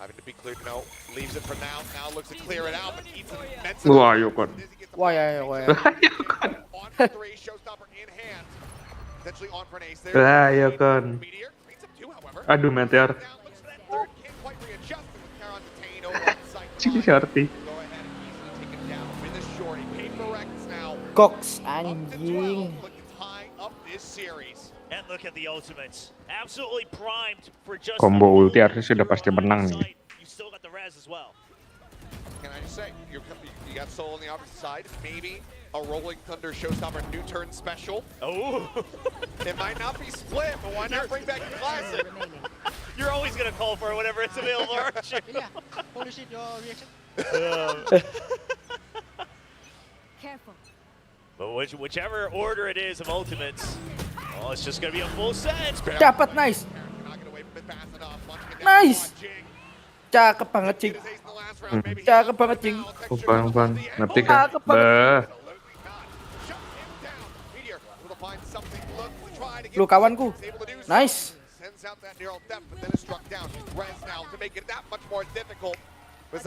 having to be cleared. No, leaves it for now. Now looks to clear it out, but eats it. Wah, ayo kan. Wah, ya. On for 3, Showstopper in hand. Potentially on for an ace there. Lah, ayo kan. Meteor beats him 2, however. Aduh, meteor. Down looks for that third. Can't quite readjust it with Charon detained over on the site. Ciki shorty. Go ahead and easily take it down with the shorty. Paper Rex now. Cox, Up to 12, anjing. looking to tie up this series. And look at the ultimates. Absolutely primed for just Combo ulti harusnya sudah pasti menang nih. You still got the res as well. Can I just say, you got Soul on the opposite side. Maybe a Rolling Thunder Showstopper new turn special. Oh! It might not be split, but why not bring back the classic? You're always going to call for it whenever it's available, aren't you? Holy shit, your reaction. Careful. But whichever order it is of ultimates, well, it's just going to be a full set. Dapat, nice. Nice. Cakep banget, Cing. Cakep banget, Cing. Bang. Ngerti kan? Bah. Lu kawanku. Nice. Sends out that neural depth, but then is struck down. Res now to make it that much more difficult.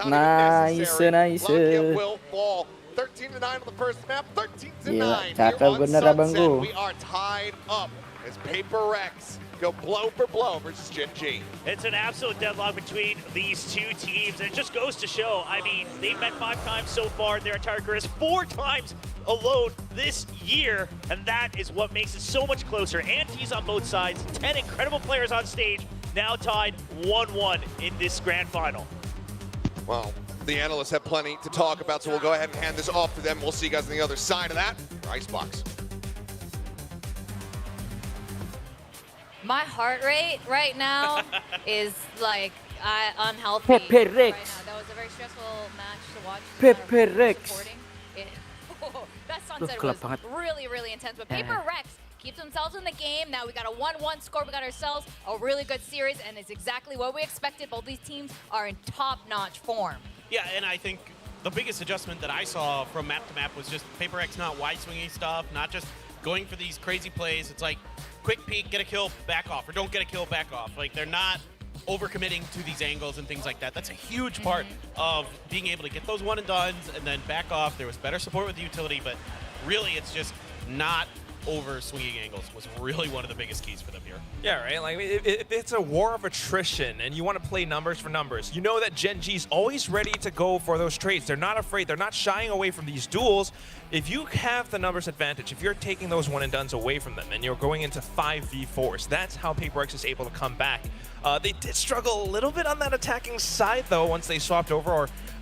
Nice. Lakia will fall. 13-9 on the first map, 13-9 Gila, here cakep on bener Sunset. abangku. We are tied up as Paper Rex go blow for blow versus Gen G. It's an absolute deadlock between these two teams, and it just goes to show, I mean, they've met 5 times so far in their entire careers, 4 times alone this year, and that is what makes it so much closer. Antes on both sides, 10 incredible players on stage, now tied 1-1 in this grand final. Well, the analysts have plenty to talk about, so we'll go ahead and hand this off to them. We'll see you guys on the other side of that. Icebox. My heart rate right now is like unhealthy. Right now. That was a very stressful match to watch. Pepe Rex. That sunset was really, really intense. But Paper Rex keeps themselves in the game. Now we got a 1-1 score. We got ourselves a really good series, and it's exactly what we expected. Both these teams are in top-notch form. Yeah, and I think the biggest adjustment that I saw from map to map was just Paper Rex not wide swinging stuff, not just going for these crazy plays. It's like quick peek, get a kill, back off, or don't get a kill, back off. Like they're not overcommitting to these angles and things like that. That's a huge part of being able to get those one and dones and then back off. There was better support with the utility, but really it's just not over swinging angles was really one of the biggest keys for them here. Yeah, right? Like, if it's a war of attrition and you want to play numbers for numbers, you know that Gen G's always ready to go for those trades. They're not afraid. They're not shying away from these duels. If you have the numbers advantage, if you're taking those one and dones away from them and you're going into 5v4s, that's how Paper X is able to come back. They did struggle a little bit on that attacking side, though, once they swapped over,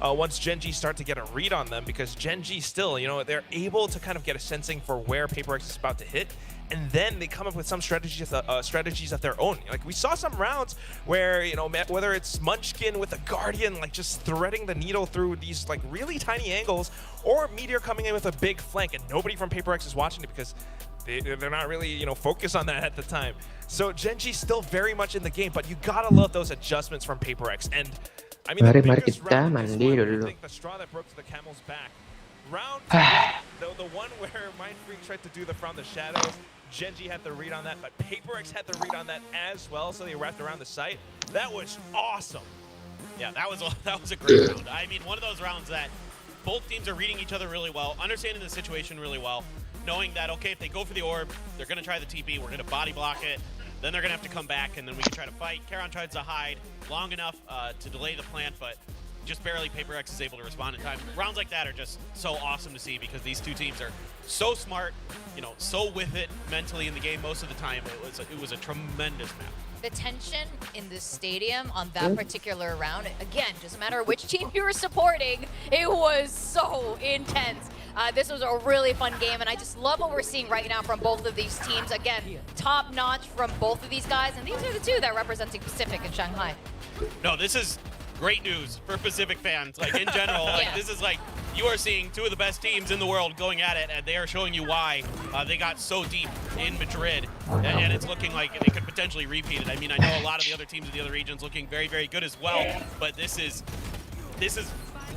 or once Gen G start to get a read on them, because Gen G still, you know, they're able to kind of get a sensing for where Paper X is about to hit, and then they come up with some strategies of their own. Like, we saw some rounds where, you know, whether it's Munchkin with a Guardian, like just threading the needle through these like really tiny angles, or Meteor coming in with a big flank, and nobody from Paper X is watching it because they're not really, you know, focused on that at the time. So Gen G's still very much in the game, but you gotta love those adjustments from Paper X. And I mean, the biggest round in this one, I think the straw that broke the camel's back. Round two, the one where Mind Freak tried to do the from the shadows, Gen G had the read on that, but Paper X had the read on that as well, so they wrapped around the site. That was awesome. Yeah, that was a great round. I mean, one of those rounds that both teams are reading each other really well, understanding the situation really well, knowing that, okay, if they go for the orb, they're going to try the TP, we're going to body block it, then they're going to have to come back, and then we can try to fight. Karon tries to hide long enough to delay the plant, but just barely Paper X is able to respond in time. Rounds like that are just so awesome to see because these two teams are so smart, you know, so with it mentally in the game most of the time. It was a tremendous map. The tension in this stadium on that particular round, again, doesn't matter which team you were supporting, it was so intense. This was a really fun game, and I just love what we're seeing right now from both of these teams. Again, top notch from both of these guys, and these are the two that are representing Pacific and Shanghai. No, this is great news for Pacific fans. Like, in general, like, this is like, you are seeing two of the best teams in the world going at it, and they are showing you why they got so deep in Madrid, and it's looking like they could potentially repeat it. I mean, I know a lot of the other teams in the other regions looking very, very good as well, but this is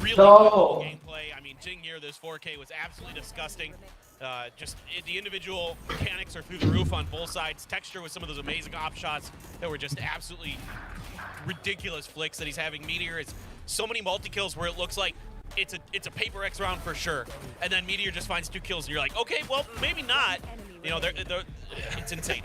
really good gameplay. I mean, Jing here, this 4K was absolutely disgusting. Just the individual mechanics are through the roof on both sides. Texture with some of those amazing op shots that were just absolutely ridiculous flicks that he's having. Meteor is so many multi-kills where it looks like it's a Paper X round for sure, and then Meteor just finds 2 kills and you're like, okay, well, maybe not. You know, it's insane.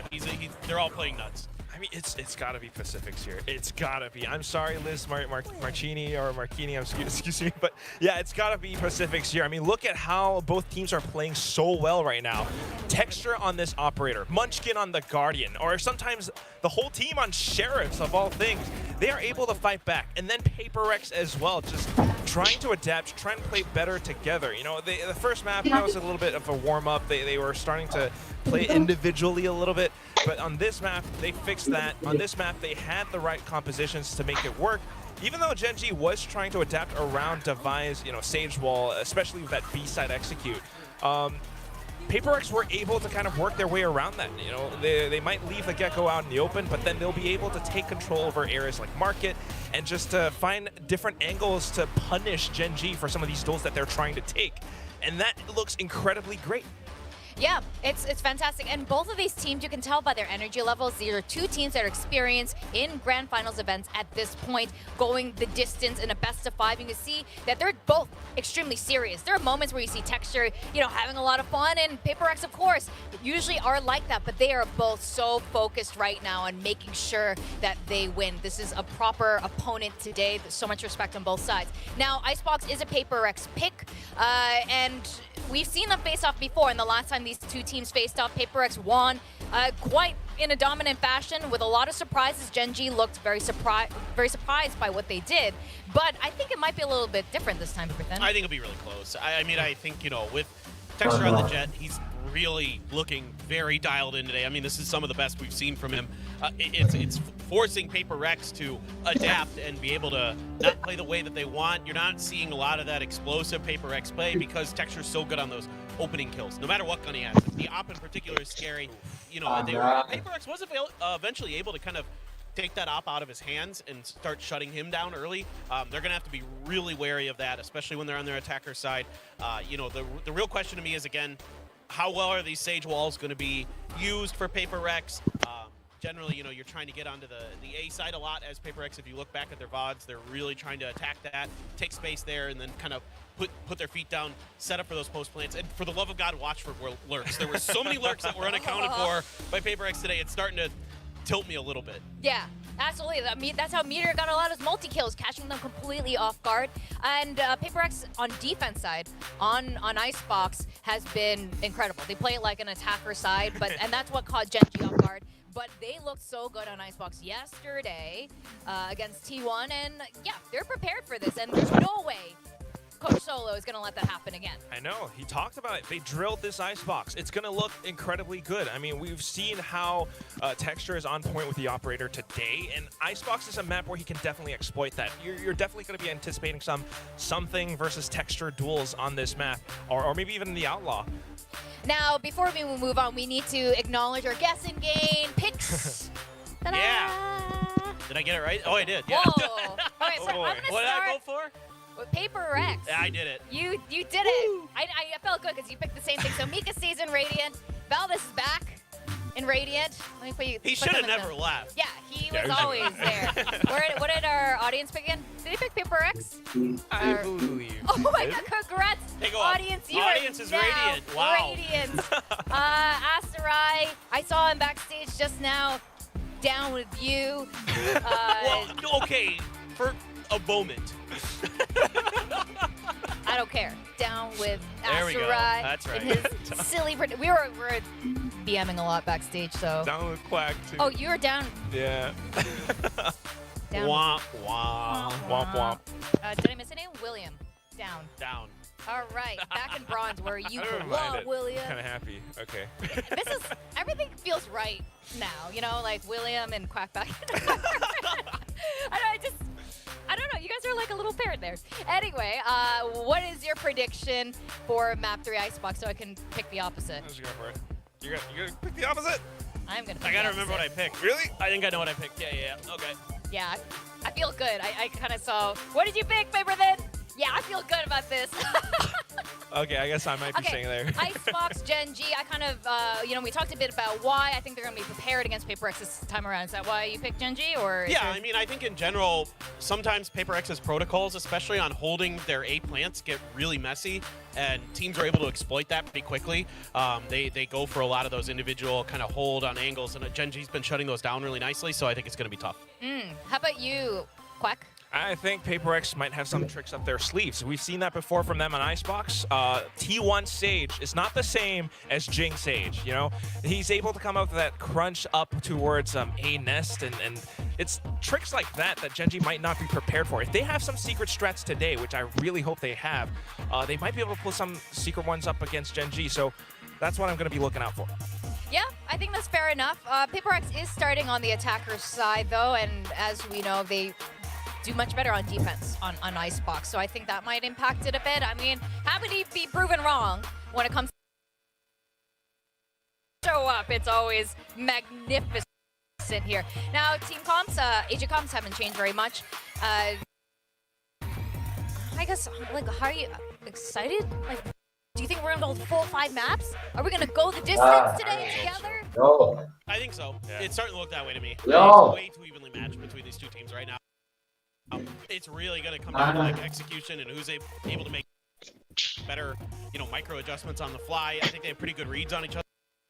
They're all playing nuts. I mean, it's got to be Pacifics here. It's got to be. I'm sorry, Liz Marcini or Marchini, excuse me, but yeah, it's got to be Pacifics here. I mean, look at how both teams are playing so well right now. Texture on this operator, Munchkin on the Guardian, or sometimes the whole team on Sheriffs, of all things. They are able to fight back, and then Paper X as well, just trying to adapt, trying to play better together. You know, the first map, that was a little bit of a warm-up. They were starting to play individually a little bit, but on this map, they fixed that. On this map, they had the right compositions to make it work. Even though Gen G was trying to adapt around Devi's, you know, Sage Wall, especially with that B-side execute, Paper X were able to kind of work their way around that. You know, they might leave the Gecko out in the open, but then they'll be able to take control over areas like Market and just find different angles to punish Gen G for some of these duels that they're trying to take. And that looks incredibly great. Yeah, it's fantastic. And both of these teams, you can tell by their energy levels, these are two teams that are experienced in Grand Finals events at this point, going the distance in a best of 5. You can see that they're both extremely serious. There are moments where you see Texture, having a lot of fun, and PaperX, of course, usually are like that, but they are both so focused right now on making sure that they win. This is a proper opponent today. There's so much respect on both sides. Now, Icebox is a PaperX pick, and we've seen them face off before, and the last time these two teams faced off, PaperX won quite in a dominant fashion with a lot of surprises. Gen G looked very surprised by what they did, but I think it might be a little bit different this time, Ethan. I think it'll be really close. I mean, I think, with Texture on the Jet, he's really looking very dialed in today. I mean, this is some of the best we've seen from him. It's forcing PaperX to adapt and be able to not play the way that they want. You're not seeing a lot of that explosive PaperX play because Texture's so good on those opening kills, no matter what gun he has. The op in particular is scary. PaperX was eventually able to kind of take that op out of his hands and start shutting him down early. They're going to have to be really wary of that, especially when they're on their attacker side. The real question to me is, again, how well are these Sage walls going to be used for PaperX? Generally, you're trying to get onto the A side a lot as PaperX. If you look back at their VODs, they're really trying to attack that, take space there, and then kind of put their feet down, set up for those post plants. And for the love of God, watch for lurks. There were so many lurks that were unaccounted for by PaperX today. It's starting to tilt me a little bit. Yeah, absolutely. That's how Meteor got a lot of multi-kills, catching them completely off guard. And PaperX on defense side, on Icebox, has been incredible. They play it like an attacker side, and that's what caught Gen G off guard. But they looked so good on Icebox yesterday against T1, and yeah, they're prepared for this, and there's no way Coach Solo is going to let that happen again. I know. He talked about it. They drilled this Icebox. It's going to look incredibly good. I mean, we've seen how Texture is on point with the Operator today, and Icebox is a map where he can definitely exploit that. You're definitely going to be anticipating something versus Texture duels on this map, or maybe even the Outlaw. Now, before we move on, we need to acknowledge our guessing game picks. Yeah. Did I get it right? Oh, I did. Yeah. Whoa. All right, so I'm going to What did I go for? with PaperX. Yeah, I did it. You did it. I felt good because you picked the same thing. So Mika stays in Radiant. Valdez is back in Radiant. Let me put you. He should have never left. Yeah, he was always there. What did our audience pick again? Did he pick PaperX? I believe. Oh my God! Congrats, audience! You audience is Radiant. Wow. Radiant. Asarai, I saw him backstage just now. Down with you. Well, okay, for a moment. I don't care. Down with There we go. Asarai. That's right. And his silly. We were BMing a lot backstage, so. Down with Quack too. Oh, you were down. Yeah. Down. Womp womp. Womp womp. Did I miss a name? William. Down. Down. All right, back in bronze where you I don't mind belong, it. William. Kind of happy. Okay. Everything feels right now, like William and Quackback. I don't know, you guys are like a little parent there. Anyway, what is your prediction for map 3 Icebox so I can pick the opposite? Let's go for it. You gonna pick the opposite? I'm gonna pick I gotta the remember what I opposite. picked. Really? I think I know what I picked. Yeah. Okay. Yeah, I feel good. I kind of saw, what did you pick, Paper then? Yeah, I feel good about this. Okay, I guess I might be staying there. Icebox, Gen G, I kind of, we talked a bit about why I think they're going to be prepared against PaperX this time around. Is that why you picked Gen G? Or Yeah, I mean, I think in general, sometimes PaperX's protocols, especially on holding their A plants, get really messy, and teams are able to exploit that pretty quickly. They go for a lot of those individual kind of hold on angles, and Gen G's been shutting those down really nicely, so I think it's going to be tough. How about you, Quack? I think PaperX might have some tricks up their sleeves. We've seen that before from them on Icebox. T1 Sage is not the same as Jing Sage, He's able to come up with that crunch up towards A nest, and it's tricks like that Gen G might not be prepared for. If they have some secret strats today, which I really hope they have, they might be able to pull some secret ones up against Gen G, so that's what I'm going to be looking out for. Yeah, I think that's fair enough. PaperX is starting on the attacker side, though, and as we know, they do much better on defense on Icebox, so I think that might impact it a bit. I mean, happy to be proven wrong when it comes to show up. It's always magnificent here. Now, team comps, AG comps haven't changed very much. I guess, how are you excited? Do you think we're gonna go full 5 maps? Are we gonna go the distance today together? No. I think so. It's starting to look that way to me. No. It's way too evenly matched between these two teams right now. It's really going to come down to like execution and who's able to make better, micro adjustments on the fly. I think they have pretty good reads on each other.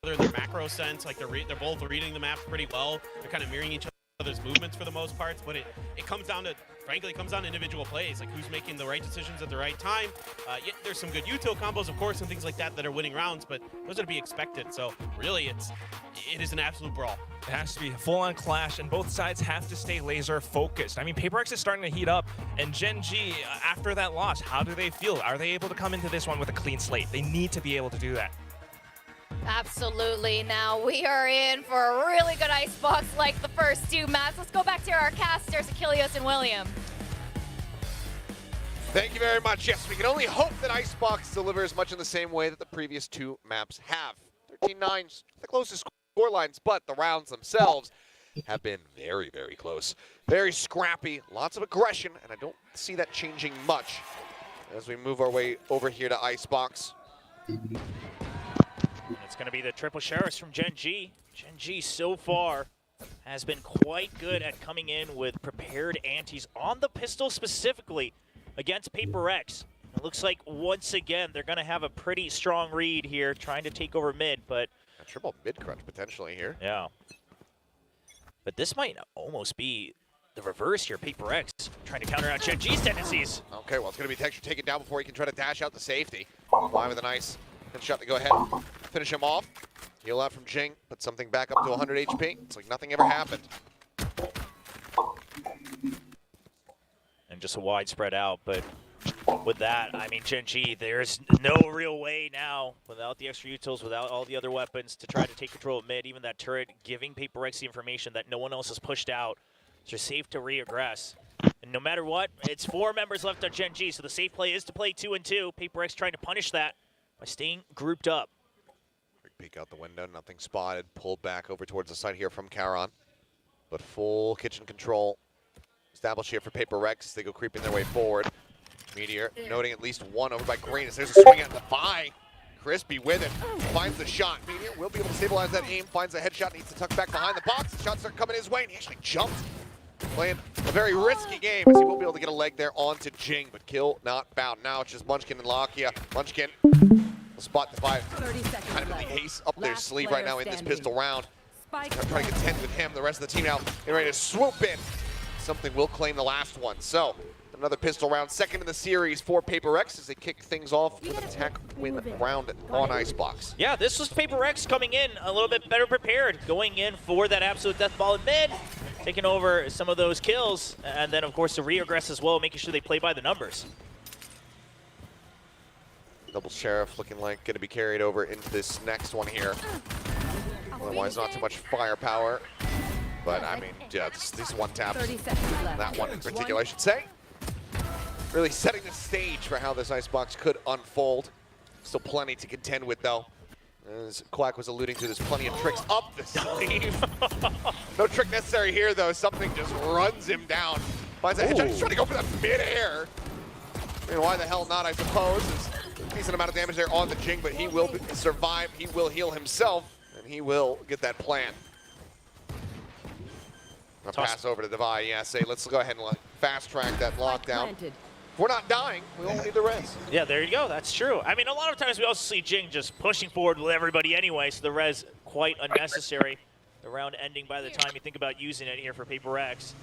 Their macro sense, like they're both reading the map pretty well. They're kind of mirroring each other's movements for the most part. But it comes down to, frankly, it comes down to individual plays, like who's making the right decisions at the right time. There's some good util combos, of course, and things like that are winning rounds, but those are to be expected. So really, it is an absolute brawl. It has to be a full-on clash, and both sides have to stay laser focused. I mean, PaperX is starting to heat up, and Gen G, after that loss, how do they feel? Are they able to come into this one with a clean slate? They need to be able to do that. Absolutely. Now we are in for a really good icebox like the first 2 maps. Let's go back to our casters, Achilles and William. Thank you very much. Yes, we can only hope that Icebox delivers much in the same way that the previous 2 maps have. 13-9's the closest score lines, but the rounds themselves have been very, very close. Very scrappy, lots of aggression, and I don't see that changing much as we move our way over here to Icebox. And it's going to be the triple sheriffs from Gen G. Gen G so far has been quite good at coming in with prepared antis on the pistol specifically against PaperX. It looks like once again they're going to have a pretty strong read here trying to take over mid, but A triple mid crunch potentially here. yeah. But this might almost be the reverse here. PaperX trying to counter out Gen G's tendencies. Okay, well, it's going to be Texture taken down before he can try to dash out the safety. Fly with a nice shot to go ahead, finish him off. Heal out from Jing, put something back up to 100 HP. It's like nothing ever happened. And just a wide spread out, but with that, I mean, Gen G, there's no real way now, without the extra utils, without all the other weapons, to try to take control of mid. Even that turret giving PaperX the information that no one else has pushed out. So you're safe to reaggress. And no matter what, it's 4 members left on Gen G, so the safe play is to play 2 and 2. PaperX trying to punish that by staying grouped up. Quick peek out the window, nothing spotted. Pulled back over towards the side here from Charon. But full kitchen control established here for PaperX. They go creeping their way forward. Meteor noting at least 1 over by Green. There's a swing at the buy. Crispy with it. Finds the shot. Meteor will be able to stabilize that aim. Finds a headshot. Needs to tuck back behind the box. The shots start coming his way. And he actually jumped. Playing a very risky game as he will be able to get a leg there onto Jing. But kill not bound. Now it's just Munchkin and Lakia. Munchkin will spot the five. Kind of the ace up their sleeve right now in this pistol round. Trying to contend with him. The rest of the team now getting ready to swoop in. Something will claim the last one. So another pistol round, second in the series for PaperX as they kick things off with an attack win round on Icebox. Yeah, this was PaperX coming in a little bit better prepared, going in for that absolute death ball in mid, taking over some of those kills, and then of course the reaggress as well, making sure they play by the numbers. Double Sheriff looking like going to be carried over into this next one here. Otherwise, not too much firepower. But I mean, yeah, these one taps, that one in particular, I should say. Really setting the stage for how this Icebox could unfold. Still plenty to contend with, though. As Quack was alluding to, there's plenty of tricks up the sleeve. No trick necessary here, though. Something just runs him down. Finds a headshot. He's trying to go for that mid-air. I mean, why the hell not, I suppose. There's a decent amount of damage there on the Jing, but he will survive. He will heal himself, and he will get that plant. I'll pass over to Devi. Yeah, say, let's go ahead and fast track that lockdown. If we're not dying, we only need the res. Yeah, there you go. That's true. I mean, a lot of times we also see Jing just pushing forward with everybody anyway, so the res quite unnecessary. The round ending by the time you think about using it here for PaperX.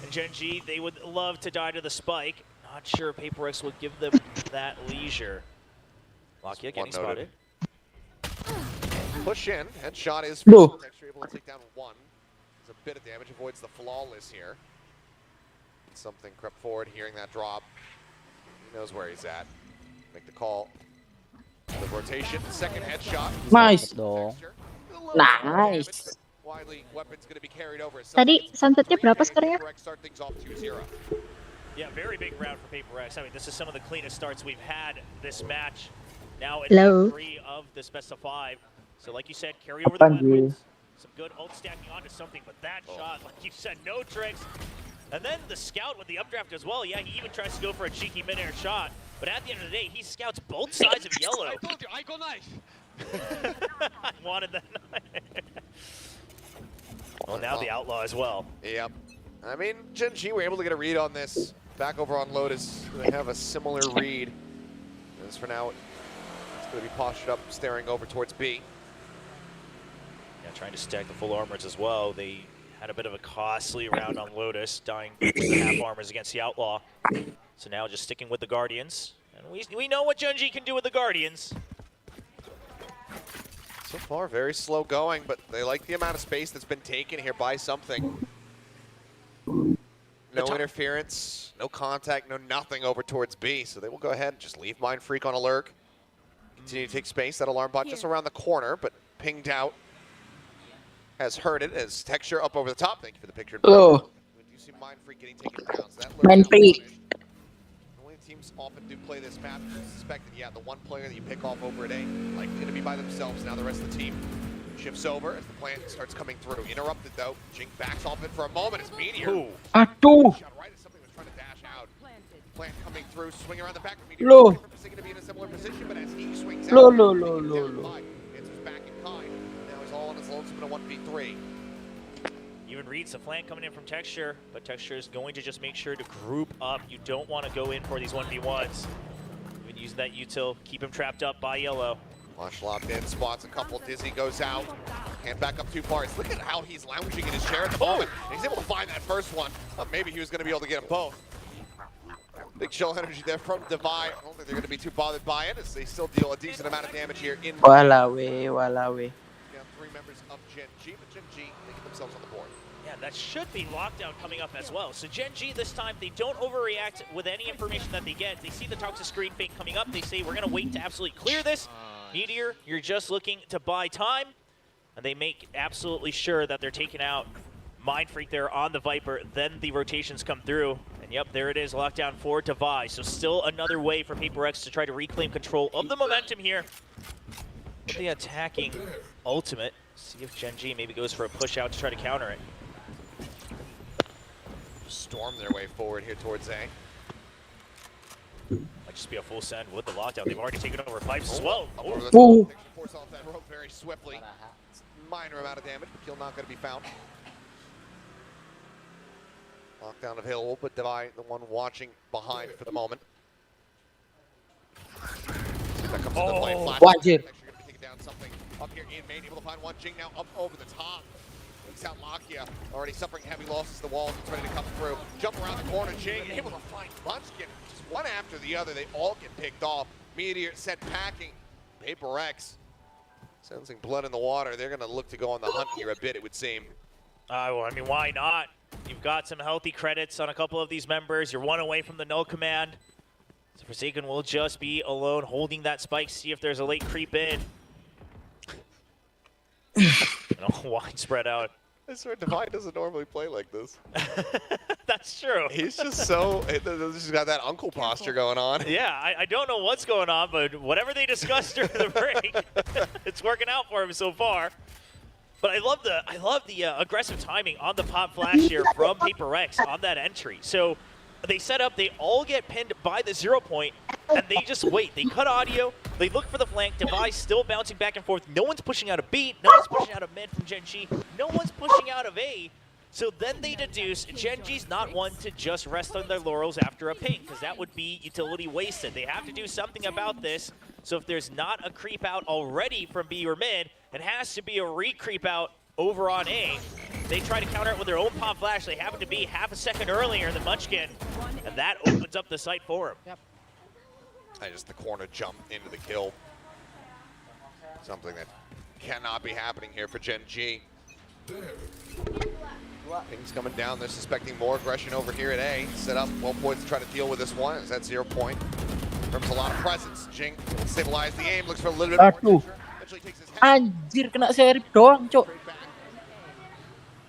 And Gen G, they would love to die to the spike. Not sure PaperX will give them that leisure. Lakia getting spotted. Push in. Headshot is Bro. Texture able to take down 1. There's a bit of damage, avoids the flawless here. Something crept forward, hearing that drop. He knows where he's at. Make the call. The rotation, second headshot. Nice. Texture. Nice. Widely, weapons going to be carried over. Tadi sunsetnya berapa skornya? Start things off 2-0. Yeah, very big round for PaperX. I mean, this is some of the cleanest starts we've had this match. Now it's Hello. 3 of this best of 5. So like you said, carry over the weapons. Some good ult stacking onto something, but that shot, like you said, no tricks. And then the scout with the updraft as well. Yeah, he even tries to go for a cheeky mid-air shot. But at the end of the day, he scouts both sides of yellow. I told you, I go knife. I wanted that knife. Well, now the outlaw as well. Yep. I mean, Gen G were able to get a read on this. Back over on Lotus, they have a similar read. As for now, it's going to be postured up, staring over towards B. Yeah, trying to stack the full armors as well. They had a bit of a costly round on Lotus, dying with the half armors against the outlaw. So now just sticking with the Guardians. And we know what Gen G can do with the Guardians. So far, very slow going, but they like the amount of space that's been taken here by something. No interference, no contact, no nothing over towards B. So they will go ahead and just leave Mind Freak on alert. Continue to take space. That alarm bot just around the corner, but pinged out. Has heard it as Texture up over the top. Thank you for the picture. Loh. You see Mind Freak getting taken down. So that Mind Freak. Only teams often do play this map. You suspect that, yeah, the one player that you pick off over at A, likely going to be by themselves. Now the rest of the team shifts over as the plant starts coming through. Interrupted though. Jink backs off it for a moment as Meteor. Aduh. Shot right as something was trying to dash out. Plant coming through, swing around the back of Meteor. Loh. To be in a similar position, but as he swings Loh, out, loh, loh, loh, loh. answers back in kind. Now he's all on his lonesome in a 1v3. Even reads the flank coming in from Texture, but Texture is going to just make sure to group up. You don't want to go in for these 1v1s. Even using that util, keep him trapped up by yellow. Lush locked in, spots a couple. Dizzy goes out. Can't back up too far. Look at how he's lounging in his chair at the moment. He's able to find that first one. Maybe he was going to be able to get them both. Big shell energy there from Divide. I don't think they're going to be too bothered by it as they still deal a decent amount of damage here in Walawe. Down 3 members of Gen G, but Gen G, they get themselves on the board. Yeah, that should be lockdown coming up as well. So Gen G this time, they don't overreact with any information that they get. They see the toxic screen fake coming up. They say, we're going to wait to absolutely clear this. Meteor, you're just looking to buy time. And they make absolutely sure that they're taking out Mind Freak there on the Viper. Then the rotations come through. And yep, there it is, lockdown for Devi. So still another way for Paper X to try to reclaim control of the momentum here. With the attacking ultimate. See if Gen G maybe goes for a push out to try to counter it. Storm their way forward here towards A. Might just be a full send with the lockdown. They've already taken over pipes as well. Force off that rope very swiftly. Minor amount of damage, but kill not going to be found. Lockdown of Hill, but Devi, the one watching behind for the moment. See if that comes into play. Flash. Wajir. Actually going to be taking down something up here in main. Able to find one. Jing now up over the top. Takes out Lakia. Already suffering heavy losses to the walls. It's ready to come through. Jump around the corner. Jing able to find Munchkin. Just one after the other. They all get picked off. Meteor set packing. Paper X sensing blood in the water. They're going to look to go on the hunt here a bit, it would seem. Well, I mean, why not? You've got some healthy credits on a couple of these members. You're one away from the null command. So Forsaken will just be alone holding that spike, see if there's a late creep in. Wide spread out. I swear Divine doesn't normally play like this. That's true. He's just so, he's got that uncle posture going on. Yeah, I don't know what's going on, but whatever they discussed during the break, it's working out for him so far. But I love the aggressive timing on the pop flash here from Paper X on that entry. So they set up, they all get pinned by the 0 point, and they just wait. They cut audio, they look for the flank, Device still bouncing back and forth. No one's pushing out a beat, no one's pushing out a mid from Gen G, no one's pushing out of A. So then they deduce Gen G's not one to just rest on their laurels after a ping, because that would be utility wasted. They have to do something about this. So if there's not a creep out already from B or mid, it has to be a re-creep out over on A. They try to counter it with their own pop flash. They happen to be half a second earlier than Munchkin, and that opens up the site for him. Yep. And just the corner jump into the kill. Something that cannot be happening here for Gen G. Ping's coming down. They're suspecting more aggression over here at A. Set up, well poised to try to deal with this one. Is that 0 point? Terms a lot of presence. Jing will stabilize the aim. Looks for a little bit more pressure. Eventually takes his head. Anjir, kena serif doang, cok.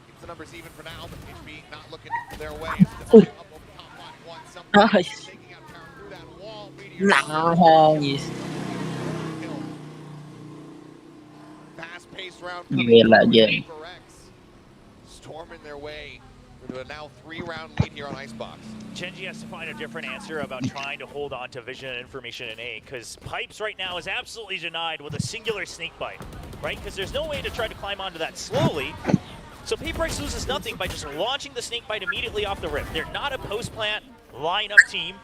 Keeps the numbers even for now, but HB not looking their way. Up over the top line, one. Something taking out power through that wall. Nangis. Fast-paced round coming Gila, from Jen. Paper X. Storming their way Into a now 3-round lead here on Icebox. Genji has to find a different answer about trying to hold on to vision and information in A, because Pipes right now is absolutely denied with a singular snake bite, right? Because there's no way to try to climb onto that slowly. So PaperX loses nothing by just launching the snake bite immediately off the rip. They're not a post-plant lineup team.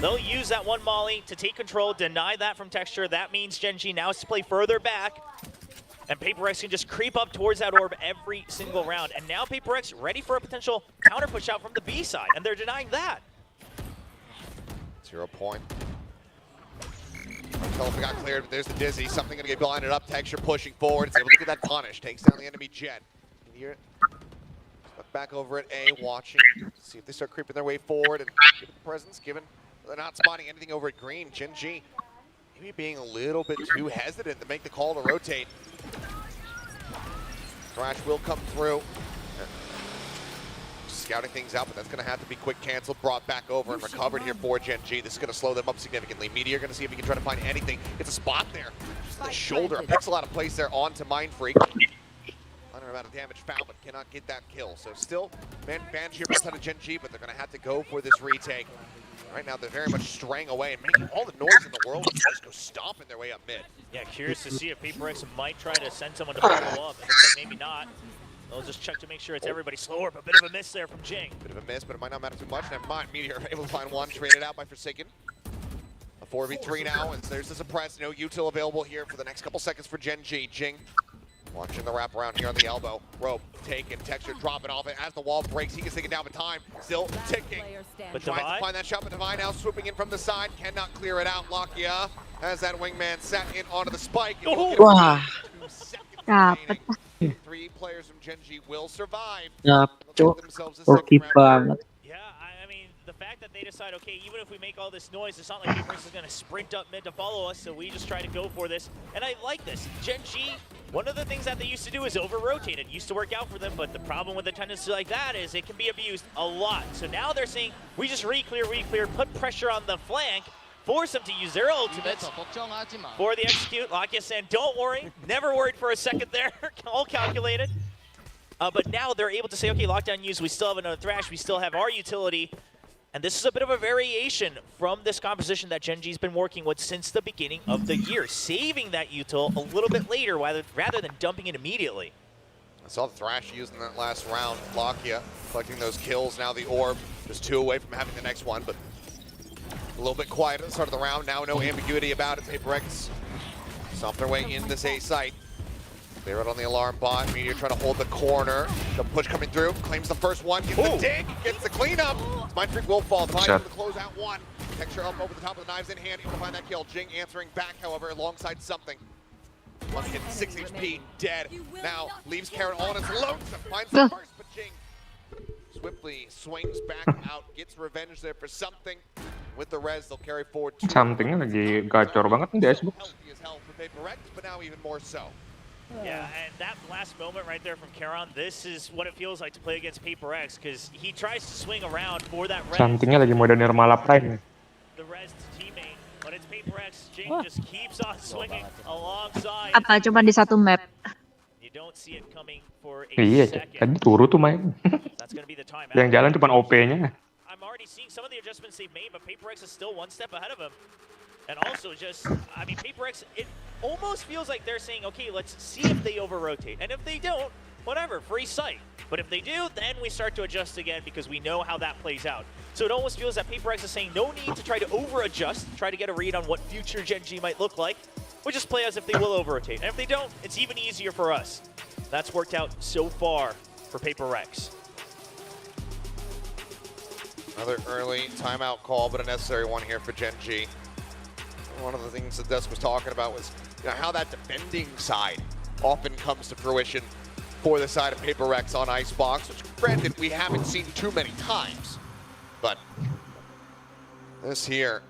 They'll use that one molly to take control, deny that from Texture. That means Genji now has to play further back. And PaperX can just creep up towards that orb every single round. And now PaperX ready for a potential counter push out from the B side, and they're denying that. 0 point. Telephone got cleared, but there's the Dizzy. Something gonna get blinded up. Texture pushing forward. It's able to get that punish. Takes down the enemy Jet. You can hear it. Stuck back over at A, watching. See if they start creeping their way forward and give it the presence, given they're not spotting anything over at green. Gen.G maybe being a little bit too hesitant to make the call to rotate. Thrash will come through. Scouting things out, but that's going to have to be quick canceled, brought back over and recovered here for Gen.G. This is going to slow them up significantly. Meteor going to see if he can try to find anything. It's a spot there. Just the shoulder. Pixel out of place there onto Mindfreak. Minor amount of damage found, but cannot get that kill. So still, Banshee here outside of Gen.G, but they're going to have to go for this retake. Right now, they're very much straying away and making all the noise in the world and just go stomping their way up mid. Yeah, curious to see if PaperX might try to send someone to follow up. It looks like maybe not. They'll just check to make sure it's everybody slower, but a bit of a miss there from Jing. Bit of a miss, but it might not matter too much. Never mind, Meteor able to find one, traded out by Forsaken. A 4v3 now, and there's the suppress. No util available here for the next couple seconds for Gen.G. Jing watching the wraparound here on the elbow. Rope taken, Texture dropping off it. As the wall breaks, he gets taken down, but time still ticking. But Tries Divine? to find that shot, but Divine now swooping in from the side. Cannot clear it out. Lakia has that wingman set in onto the spike. Wah. Dapet. 3 players from Gen.G will survive. Cuk. Oke banget. Yeah, I mean, the fact that they decide, okay, even if we make all this noise, it's not like PaperX is going to sprint up mid to follow us, so we just try to go for this. And I like this. Gen.G, one of the things that they used to do is over-rotate. It used to work out for them, but the problem with a tendency like that is it can be abused a lot. So now they're saying, we just re-clear, put pressure on the flank, force them to use their ultimates for the execute. Lakia saying, don't worry, never worried for a second there, all calculated. But now they're able to say, okay, lockdown use, we still have another Thrash, we still have our utility. And this is a bit of a variation from this composition that Gen.G's been working with since the beginning of the year, saving that util a little bit later rather than dumping it immediately. I saw the Thrash using that last round. Lakia collecting those kills. Now the orb just 2 away from having the next one, but a little bit quiet at the start of the round. Now no ambiguity about it. PaperX stomp their way in this A site. They're out on the alarm bot. Meteor trying to hold the corner. The push coming through. Claims the first one. Gets the dig. Gets the cleanup. Mindfreak will fall. Divine to close out one. Texture up over the top of the knives in hand. Able to find that kill. Jing answering back, however, alongside something. One hit, 6 HP, dead. Now leaves Karen all on its lonesome. Finds the first, but Jing swiftly swings back out. Gets revenge there for something. With the res, they'll carry forward. Somethingnya lagi gacor banget nih di Icebox. Healthy as hell for PaperX, but now even more so. Yeah, and that last moment right there from Karon, this is what it feels like to play against PaperX, because he tries to swing around for that res. Somethingnya lagi mode Nirmala Prime. The res to teammate, but it's PaperX. Jing just keeps on swinging alongside. Apa cuma di satu map? You don't see it coming for a Iya, second. tadi turu tuh main. That's going to be the timeout. Yang jalan cuma OP-nya. I'm already seeing some of the adjustments they've made, but PaperX is still one step ahead of him. And also just, I mean, PaperX, it almost feels like they're saying, okay, let's see if they over-rotate. And if they don't, whatever, free sight. But if they do, then we start to adjust again because we know how that plays out. So it almost feels that PaperX is saying no need to try to over-adjust, try to get a read on what future Gen.G might look like. We just play as if they will over-rotate. And if they don't, it's even easier for us. That's worked out so far for PaperX. Another early timeout call, but a necessary one here for Gen.G. One of the things that Dusk was talking about was how that defending side often comes to fruition for the side of PaperX on Icebox, which granted we haven't seen too many times. But this here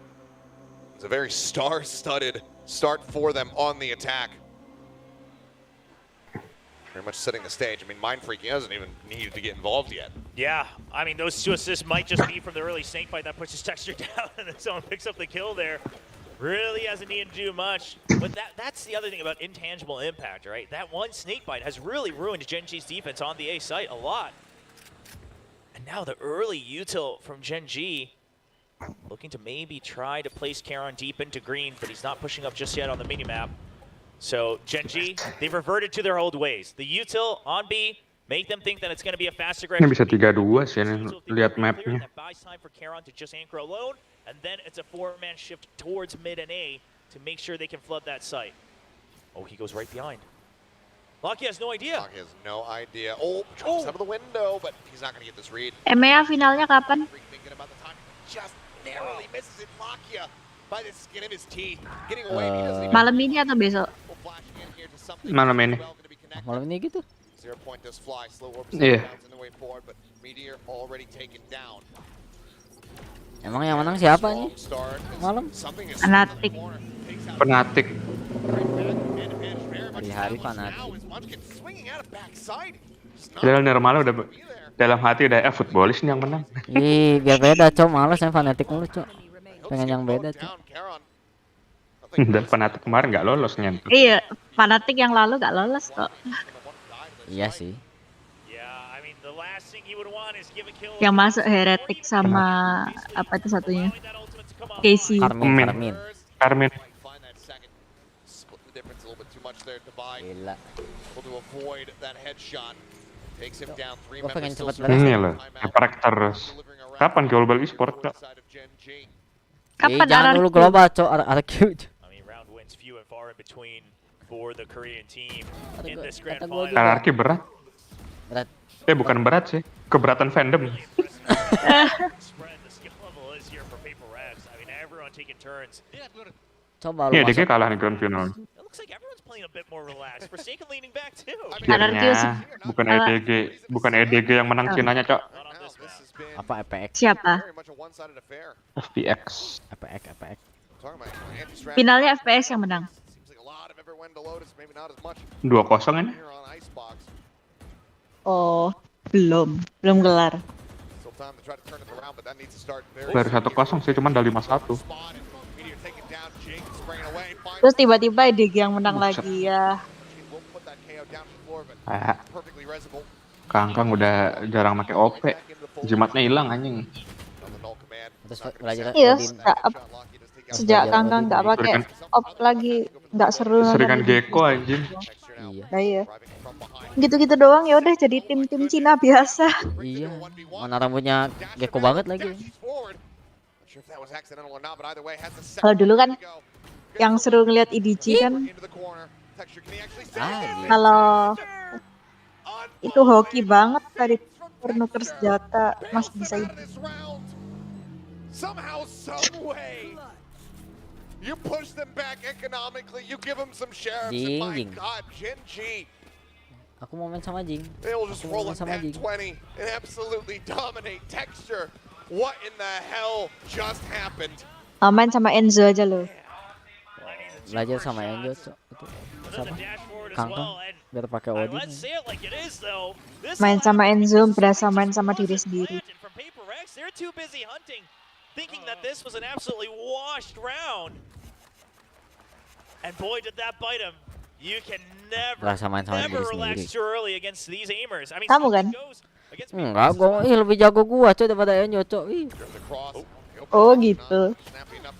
is a very star-studded start for them on the attack. Very much setting the stage. I mean, Mindfreak doesn't even need to get involved yet. Yeah, I mean, those 2 assists might just be from the early snakebite that pushes Texture down and then someone picks up the kill there. Really hasn't needed to do much. But that's the other thing about intangible impact, right? That one snakebite has really ruined Gen.G's defense on the A site a lot. now the early util from Gen G. Looking to maybe try to place Karon deep into green, but he's not pushing up just yet on the minimap. So Gen G, they've reverted to their old ways. The util on B, make them think that it's going to be a fast aggression. Ini bisa 3-2 sih, ini lihat mapnya. That buys time for Karon to just anchor alone, and then it's a 4-man shift towards mid and A to make sure they can flood that site. Oh, he goes right behind. Lucky has no idea. Lucky has no idea. Oh, drops out of the window, but he's not going to get this read. EMEA finalnya kapan? Just narrowly misses it. Lakia by the skin of his teeth. Getting away. He doesn't even Malam ini atau besok? Malam ini. Malam ini gitu. 0 point does fly. Slow orbs Iya. in the way forward, but Meteor already taken down. Emang yang menang siapa nih? Malam? Fanatik. Fanatik. Hari-hari fanatik. Padahal normalnya udah dalam hati udah futbolis nih yang menang. Ih, biar beda, Cok. Males yang fanatik mulu, Cok. Pengen yang beda, Cok. Dan fanatik kemarin nggak lolos nyentuh. Iya, fanatik yang lalu gak lolos kok. Iya sih. Yang masuk heretik sama apa itu satunya? Casey. Karmin. Gila. Gue pengen cepet beres. Ini loh, Eprek terus. Kapan global e-sport, Cok? Kapan jangan dulu global, Cok. RQ. RRQ berat. Bukan berat sih, keberatan fandom. Coba lu Iya, masuk. DG kalah nih grand final. Akhirnya, bukan EDG yang menang Cinanya, Cok. Apa FPX? Siapa? FPX. FPX. Finalnya FPS yang menang. 2-0 ini. Oh, belum gelar. Baru 1-0 sih, cuman dari 5-1. Terus tiba-tiba EDG yang menang lagi ya. Kangkang udah jarang pakai OP. Jimatnya hilang anjing. Terus belajar Iya, sejak Kangkang nggak pakai op lagi nggak seru. Seringan Gecko anjing. Iya. Nah, iya. Gitu-gitu doang ya udah jadi tim-tim Cina biasa. Iya. Mana rambutnya Gecko banget lagi. Kalau dulu kan yang seru ngeliat IDG kan. Kalau itu hoki banget tadi nuker senjata masih bisa Somehow, some way, you push them back economically. You give them some sheriffs, and my God, Gen G. Aku mau main sama Jing. They will just roll a 20 and absolutely dominate texture. What in the hell just happened? Main sama Enzo aja lo. Belajar sama Enzo, Cok. Itu siapa? Kangkang biar pakai Odin. Main sama Enzo berasa main sama diri sendiri. They're too busy hunting, thinking that this was an absolutely washed round. And boy, did that bite him. You can never relax too early against these aimers. I mean, kamu kan? Enggak, gua lebih jago gua, Cok, daripada Enzo, Cok. Oh gitu.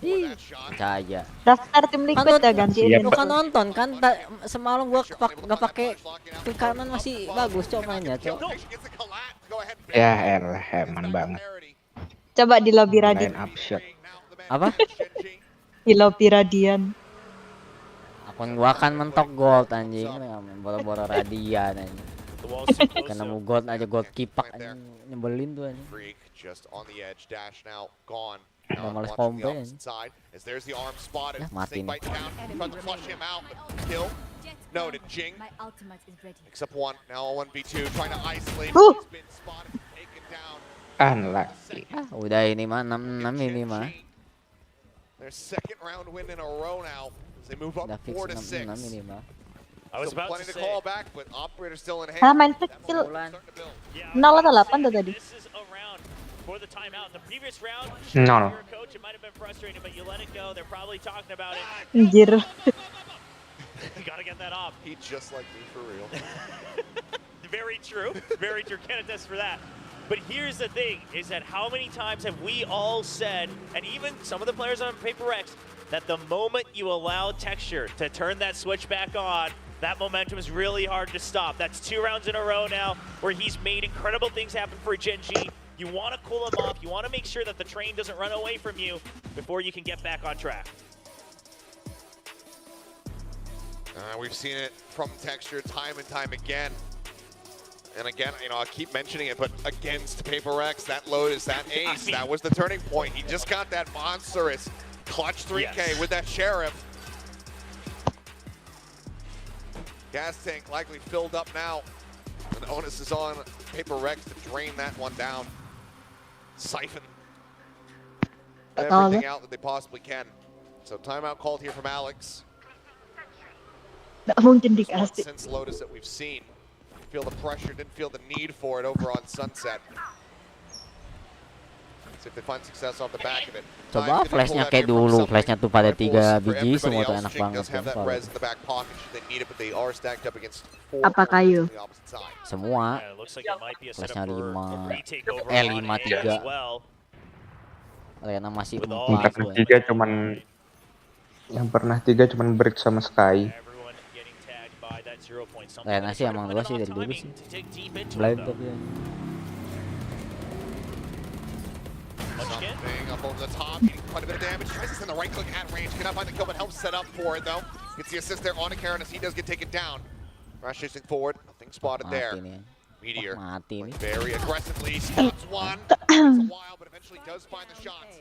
Percaya. Daftar tim Liquid ya gantiin. Lu kan nonton kan semalam gua nggak pakai klik kanan masih bagus, Cok, mainnya, Cok. Ya, eman banget. Coba di lobby Radian. Apa? Di lobby Radian. Akun gua kan mentok gold anjing, boro-boro Radian anjing. Kena mu gold aja, gold kipak anjing, nyebelin tuh anjing. Udah males pompe anjing. Ya mati nih. Noted, Jing. Except one, now 1v2, trying to isolate. Been spotted, taken down. Unlucky. Udah ini mah 6-6 ini mah. Their second round win in a row now. As they move up 4-6. Ini mah. I was about to call back, but operator still in hand. Main kecil. 0 atau 8 tuh tadi. Nol. Anjir. Gotta get that off. He just like me for real. Very true. Very true. Can't attest for that. But here's the thing, is that how many times have we all said, and even some of the players on Paper X, that the moment you allow Texture to turn that switch back on, that momentum is really hard to stop. That's 2 rounds in a row now where he's made incredible things happen for Gen G. You want to cool him off. You want to make sure that the train doesn't run away from you before you can get back on track. We've seen it from Texture time and time again. And again, you know, I keep mentioning it, but against Paper X, that Lotus, that ace, that was the turning point. He just got that monstrous clutch 3K with that Sheriff. Gas tank likely filled up now. And the onus is on Paper Rex to drain that one down. Siphon everything out that they possibly can. So timeout called here from Alex. Since Lotus that we've seen. Feel the pressure, didn't feel the need for it over on Sunset. See if they find success off the back of it. Coba flashnya kayak dulu, flashnya tuh pada 3 biji, semua tuh enak banget kan. Apa kayu? Semua. Flashnya 5, 5-3. Lena masih 4. Yang pernah 3 cuman break sama Sky. Lena sih emang 2 sih dari dulu sih. Blind tapi ya. Something up over the top, getting quite a bit of damage. Tries to send the right click at range. Cannot find the kill, but helps set up for it though. Gets the assist there on a Karen as he does get taken down. Rush chasing forward. Nothing spotted there. Meteor very aggressively spots one. Takes a while, but eventually does find the shots.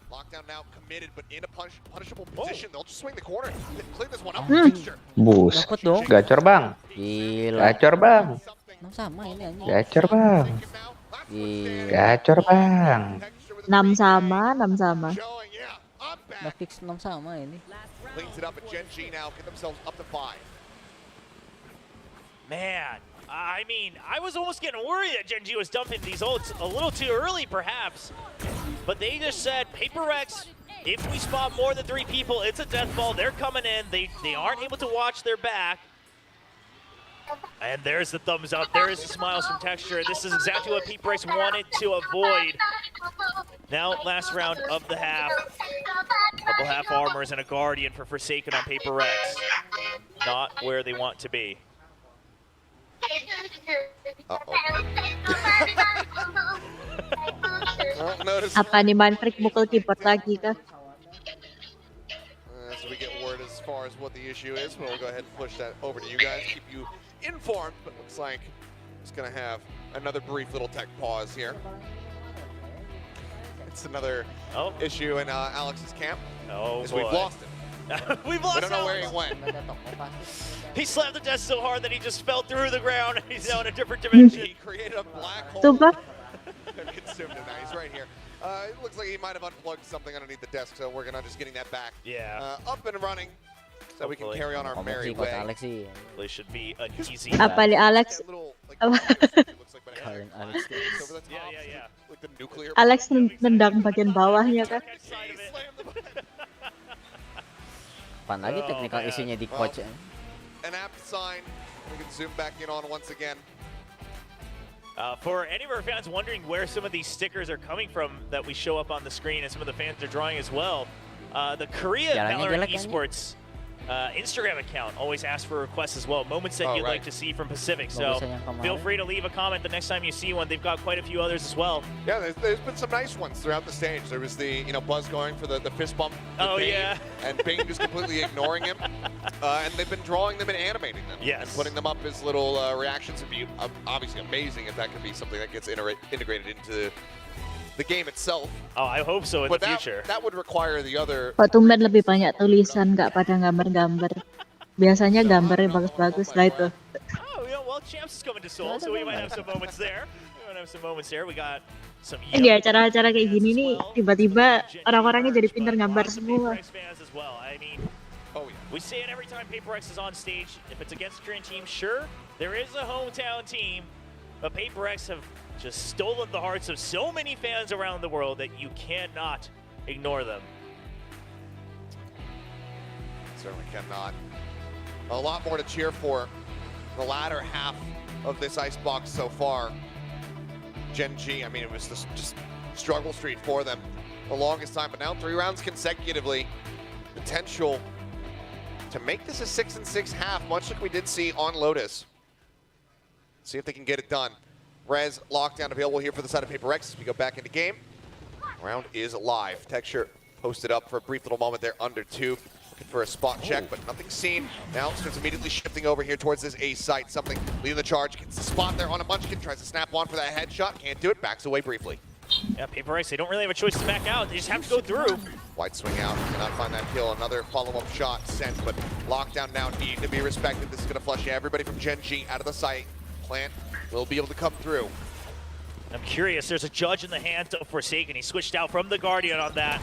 Lockdown now committed, but in a punishable position. They'll just swing the corner. Clear this one up. Bus. Gacor bang. Gila. Gacor bang. Sama ini anjing. Gacor bang. Gacor bang. 6 sama. Udah fix 6 sama ini. Cleans it up at Gen G now. Get themselves up to 5. Man, I mean, I was almost getting worried that Gen G was dumping these ults a little too early, perhaps. But they just said, Paper X, if we spot more than 3 people, it's a death ball. They're coming in. They aren't able to watch their back. And there's the thumbs up. There is the smiles from Texture. This is exactly what Paper X wanted to avoid. Now, last round of the half. Couple half armors and a Guardian for Forsaken on Paper X. Not where they want to be. Apa nih Manfred mukul keyboard lagi kah? As we get word as far as what the issue is, we'll go ahead and push that over to you guys, keep you informed, but looks like it's going to have another brief little tech pause here. It's another issue in Alex's camp, as we've lost him. We've lost We don't know where he went. He slammed the desk so hard that he just fell through the ground. He's now in a different dimension. He created a black hole. Consumed him. Now he's right here. It looks like he might have unplugged something underneath the desk, so we're gonna just getting that back. Yeah. Up and running, so we can carry on our merry way. This should be an easy. Apa nih Alex? Alex nendang bagian bawahnya kan? Pan lagi technical isunya di coach. An apt sign. We can zoom back in on once again. For any of our fans wondering where some of these stickers are coming from that we show up on the screen and some of the fans are drawing as well, the Korea Valorant Esports Instagram account always asks for requests as well, moments that you'd like to see from Pacific. So feel free to leave a comment the next time you see one. They've got quite a few others as well. Yeah, there's been some nice ones throughout the stage. There was the Buzz going for the fist bump. Bane, and Bane just completely ignoring him. And they've been drawing them and animating them. Yes. And putting them up as little reactions. It'd be obviously amazing if that could be something that gets integrated into the game itself. Oh, I hope so in the future. That would require the other. Kok tumben lebih banyak tulisan, nggak pada gambar-gambar. Biasanya gambarnya bagus-bagus lah itu. Oh, well, Champs is coming to Seoul, so we might have some moments there. We got some. Di acara-acara kayak gini nih, tiba-tiba orang-orangnya jadi pintar gambar semua. We say it every time Paper X is on stage. If it's against a Korean team, sure, there is a hometown team, but Paper X have just stolen the hearts of so many fans around the world that you cannot ignore them. Certainly cannot. A lot more to cheer for the latter half of this icebox so far. Gen G, I mean, it was just struggle street for them the longest time, but now 3 rounds consecutively. Potential to make this a 6-6 half, much like we did see on Lotus. See if they can get it done. Rez lockdown available here for the side of Paper Rex as we go back into game. Round is live. Texture posted up for a brief little moment there under tube. Looking for a spot check, but nothing seen. Now starts immediately shifting over here towards this A site. Something leading the charge. Gets the spot there on a Munchkin. Tries to snap on for that headshot. Can't do it. Backs away briefly. Yeah, Paper Rex, they don't really have a choice to back out. They just have to go through. White swing out. Cannot find that kill. Another follow-up shot sent, but lockdown now need to be respected. This is going to flush everybody from Gen G out of the site. Plant will be able to come through. I'm curious, there's a judge in the hands of Forsaken. He switched out from the Guardian on that.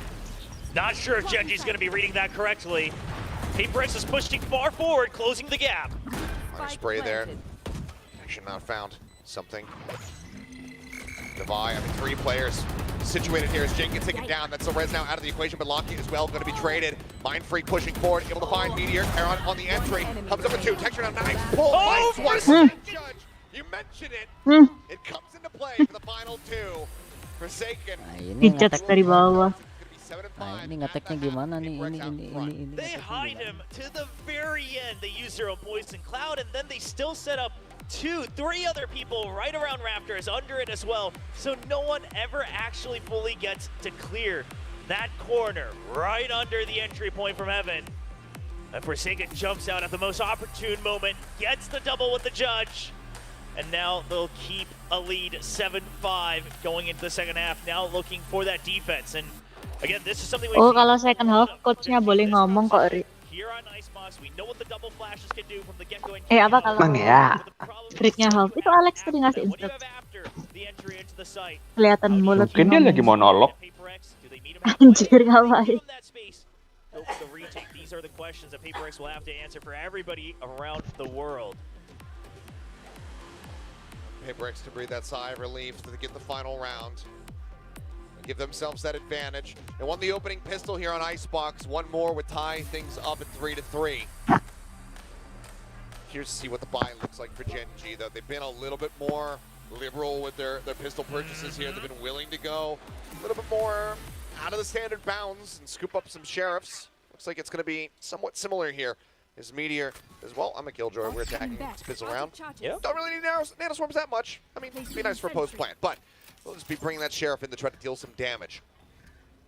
Not sure if Genji's going to be reading that correctly. Paper Rex is pushing far forward, closing the gap. Fire spray there. Action not found. Something. Divide, I mean, 3 players situated here as Jake gets taken down. That's the Rez now out of the equation, but Lockheed as well going to be traded. Mind Freak pushing forward, able to find Meteor. Heron on the entry. Comes up with 2. Texture now nice. Pull. Nice one. Judge. You mentioned it. It comes into play for the final 2. Forsaken. Pijat dari bawah. Nah, ini ngeteknya gimana nih? Ini. They hide him to the very end. They use their own poison cloud, and then they still set up 2, 3 other people right around Raptors under it as well. So no one ever actually fully gets to clear that corner right under the entry point from Heaven. And Forsaken jumps out at the most opportune moment, gets the double with the judge. And now they'll keep a lead 7-5 going into the second half. Now looking for that defense. And again, this is something Oh, kalau second half coachnya boleh ngomong kok, Ri. here on Icebox, we know what the double flashes can do from the get-go. Apa kalau ya. breaknya half? Itu Alex tadi ngasih instruct. Kelihatan mulut. Mungkin dia lagi monolog. Anjir, ngapain? The retake, these are the questions that Paper Rex will have to answer for everybody around the world. Paper Rex to breathe that sigh of relief to get the final round. Give themselves that advantage. They won the opening pistol here on Icebox. One more would tie things up at 3-3. Here's to see what the buy looks like for Gen G, though. They've been a little bit more liberal with their pistol purchases here. They've been willing to go a little bit more out of the standard bounds and scoop up some sheriffs. Looks like it's going to be somewhat similar here. Is Meteor as well. I'm a Killjoy. We're attacking this pistol round. Yeah. Don't really need nanoswarms that much. I mean, it'd be nice for a post plant, but we'll just be bringing that sheriff in to try to deal some damage.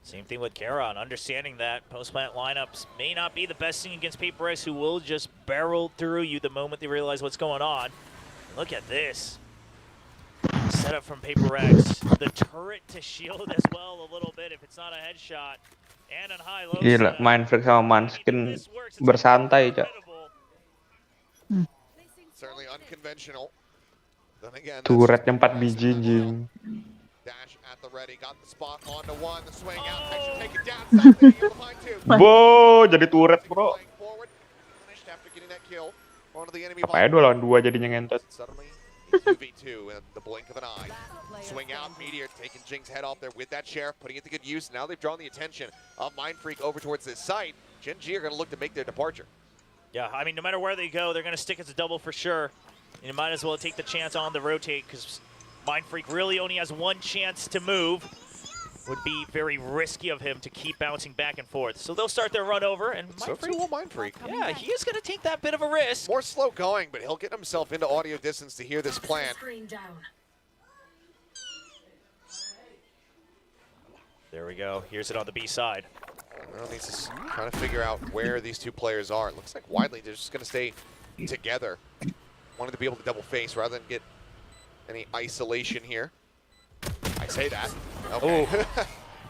Same thing with Karon, understanding that post-plant lineups may not be the best thing against Paper Rex, who will just barrel through you the moment they realize what's going on. Look at this. Setup from Paper Rex. The turret to shield as well a little bit if it's not a headshot. And on high low. Gila, main Freak sama Munchkin bersantai, Cak. Certainly unconventional. Then again, Turretnya 4 biji, anjing. Dash at the ready, got the spot on to 1, the swing out, Texture take it down, Southly able to find 2. Bo, jadi turret, bro. Forward, finished after getting that kill. Onto the enemy Apa ya 2 lawan 2 jadinya ngentot. Suddenly, 2v2 in the blink of an eye. Swing out, Meteor taking Jing's head off there with that sheriff, putting it to good use. Now they've drawn the attention of Mind Freak over towards this site. Gen G are going to look to make their departure. Yeah, I mean, no matter where they go, they're going to stick as a double for sure. You might as well take the chance on the rotate because Mind Freak really only has 1 chance to move. Would be very risky of him to keep bouncing back and forth. So they'll start their run over, and So will Mind Freak. Yeah, he is going to take that bit of a risk. More slow going, but he'll get himself into audio distance to hear this plan. There we go. Here's it on the B side. Well, he's just trying to figure out where these 2 players are. It looks like widely they're just going to stay together. Wanted to be able to double face rather than get any isolation here. I say that. Okay.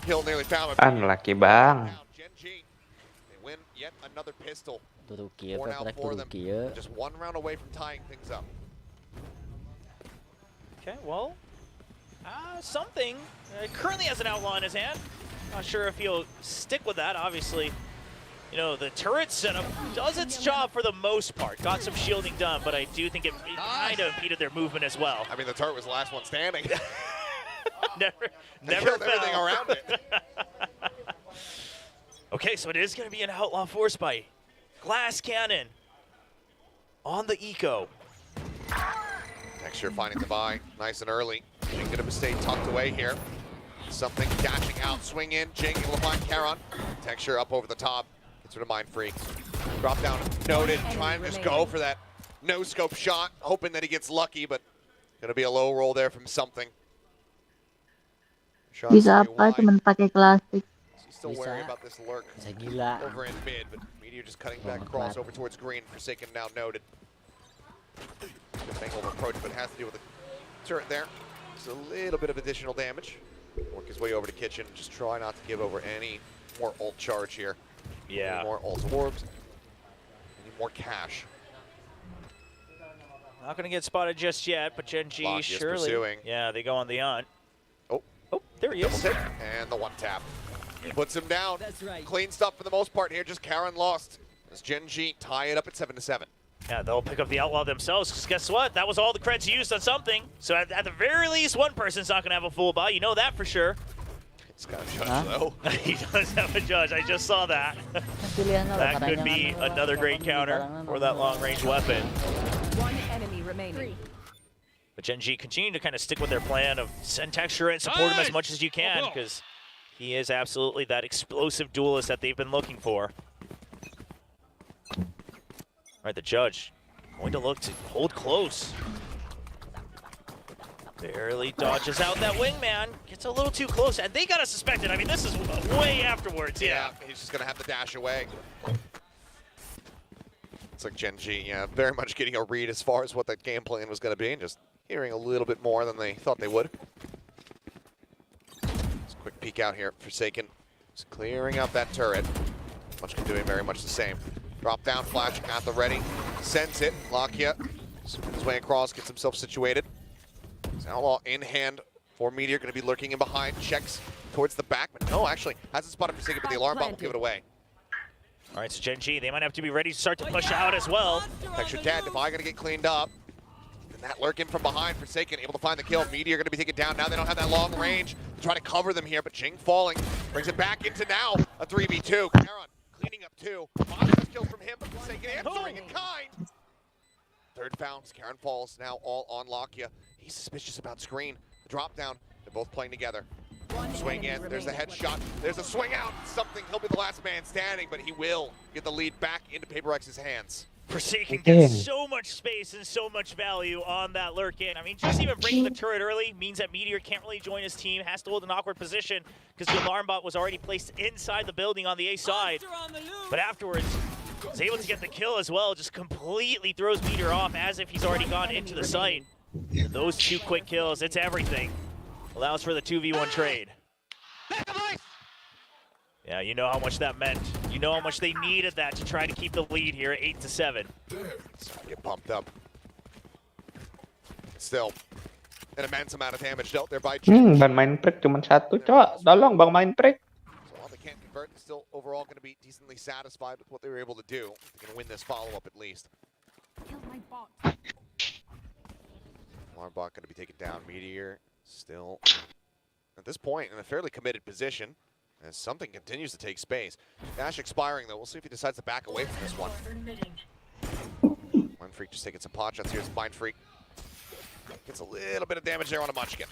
Hill nearly found him. Unlucky bang. Gen G, they win yet another pistol. Turun kia, Four now Paper Rex for turun them. kia. Just 1 round away from tying things up. Okay, well, something. Currently has an outlaw in his hand. Not sure if he'll stick with that, obviously. You know, the turret setup does its job for the most part. Got some shielding done, but I do think it kind of impeded their movement as well. I mean, the turret was the last one standing. never killed fell. everything around it. Okay, so it is going to be an outlaw force by Glass Cannon on the eco. Texture finding the buy, nice and early. Jing gonna stay tucked away here. Something dashing out, swing in, Jing able to find Karon. Texture up over the top, gets rid of Mind Freak. Drop down, noted, trying to just go for that no-scope shot, hoping that he gets lucky, but gonna be a low roll there from something. Shots Bisa stay apa wide. cuman pakai klasik. He's still wary about this lurk gila. over in mid, but Meteor just cutting back cross over towards green. Forsaken now noted. Good angle of approach, but has to deal with the turret there. Just a little bit of additional damage. Work his way over to kitchen. Just try not to give over any more ult charge here. Yeah. Any more ult orbs. Any more cash. Not going to get spotted just yet, but Gen G Locky is surely. pursuing. Yeah, they go on the hunt. Oh, there he double is. tip, and the one tap. Puts him down. That's right. Clean stuff for the most part here. Just Karon lost. As Gen G tie it up at 7-7. Yeah, they'll pick up the Outlaw themselves, because guess what? That was all the creds used on something. So at the very least, one person's not going to have a full buy. You know that for sure. He's got a judge, though. He does have a judge. I just saw that. That could be another great counter for that long-range weapon. One enemy remaining. But Gen G continue to kind of stick with their plan of send Texture and support him as much as you can, because he is absolutely that explosive duelist that they've been looking for. All right, the judge going to look to hold close. Barely dodges out that wingman. Gets a little too close, and they got to suspect it. I mean, this is way afterwards, yeah. He's just going to have to dash away. It's like Gen G, yeah, very much getting a read as far as what that game plan was going to be, and just hearing a little bit more than they thought they would. Just a quick peek out here. Forsaken just clearing out that turret. Munchkin doing very much the same. Drop down, flash at the ready. Sends it. Lakia swings his way across, gets himself situated. Outlaw in hand for Meteor, going to be lurking in behind. Checks towards the back, but no, actually hasn't spotted Forsaken, but the alarm bot will give it away. All right, so Gen G, they might have to be ready to start to push out as well. Texture dead. Defy going to get cleaned up. And that lurk in from behind. Forsaken able to find the kill. Meteor going to be taken down. Now they don't have that long range to try to cover them here, but Jing falling brings it back into now a 3v2. Karon cleaning up two. Monstrous kills from him, but Forsaken answering in kind. Third bounce. Karon falls now all on Lakia. He's suspicious about screen. The drop down. They're both playing together. Swing in. There's a headshot. There's a swing out. Something. He'll be the last man standing, but he will get the lead back into Paper X's hands. Forsaken gets so much space and so much value on that lurk in. I mean, just even breaking the turret early means that Meteor can't really join his team, has to hold an awkward position because the alarm bot was already placed inside the building on the A side. But afterwards, was able to get the kill as well, just completely throws Meteor off as if he's already gone into the site. And those two quick kills, it's everything. Allows for the 2v1 trade. Yeah, you know how much that meant. You know how much they needed that to try to keep the lead here at 8-7. Get pumped up. Still, an immense amount of damage dealt there by Jing. Ban main prick cuma satu, cok. Tolong bang main prick. So while they can't convert, they're still overall going to be decently satisfied with what they were able to do. They're going to win this follow-up at least. Alarm bot going to be taken down. Meteor still, at this point, in a fairly committed position, as something continues to take space. Dash expiring, though. We'll see if he decides to back away from this one. Mind Freak just taking some pot shots. Here's Mind Freak. Gets a little bit of damage there on a Munchkin.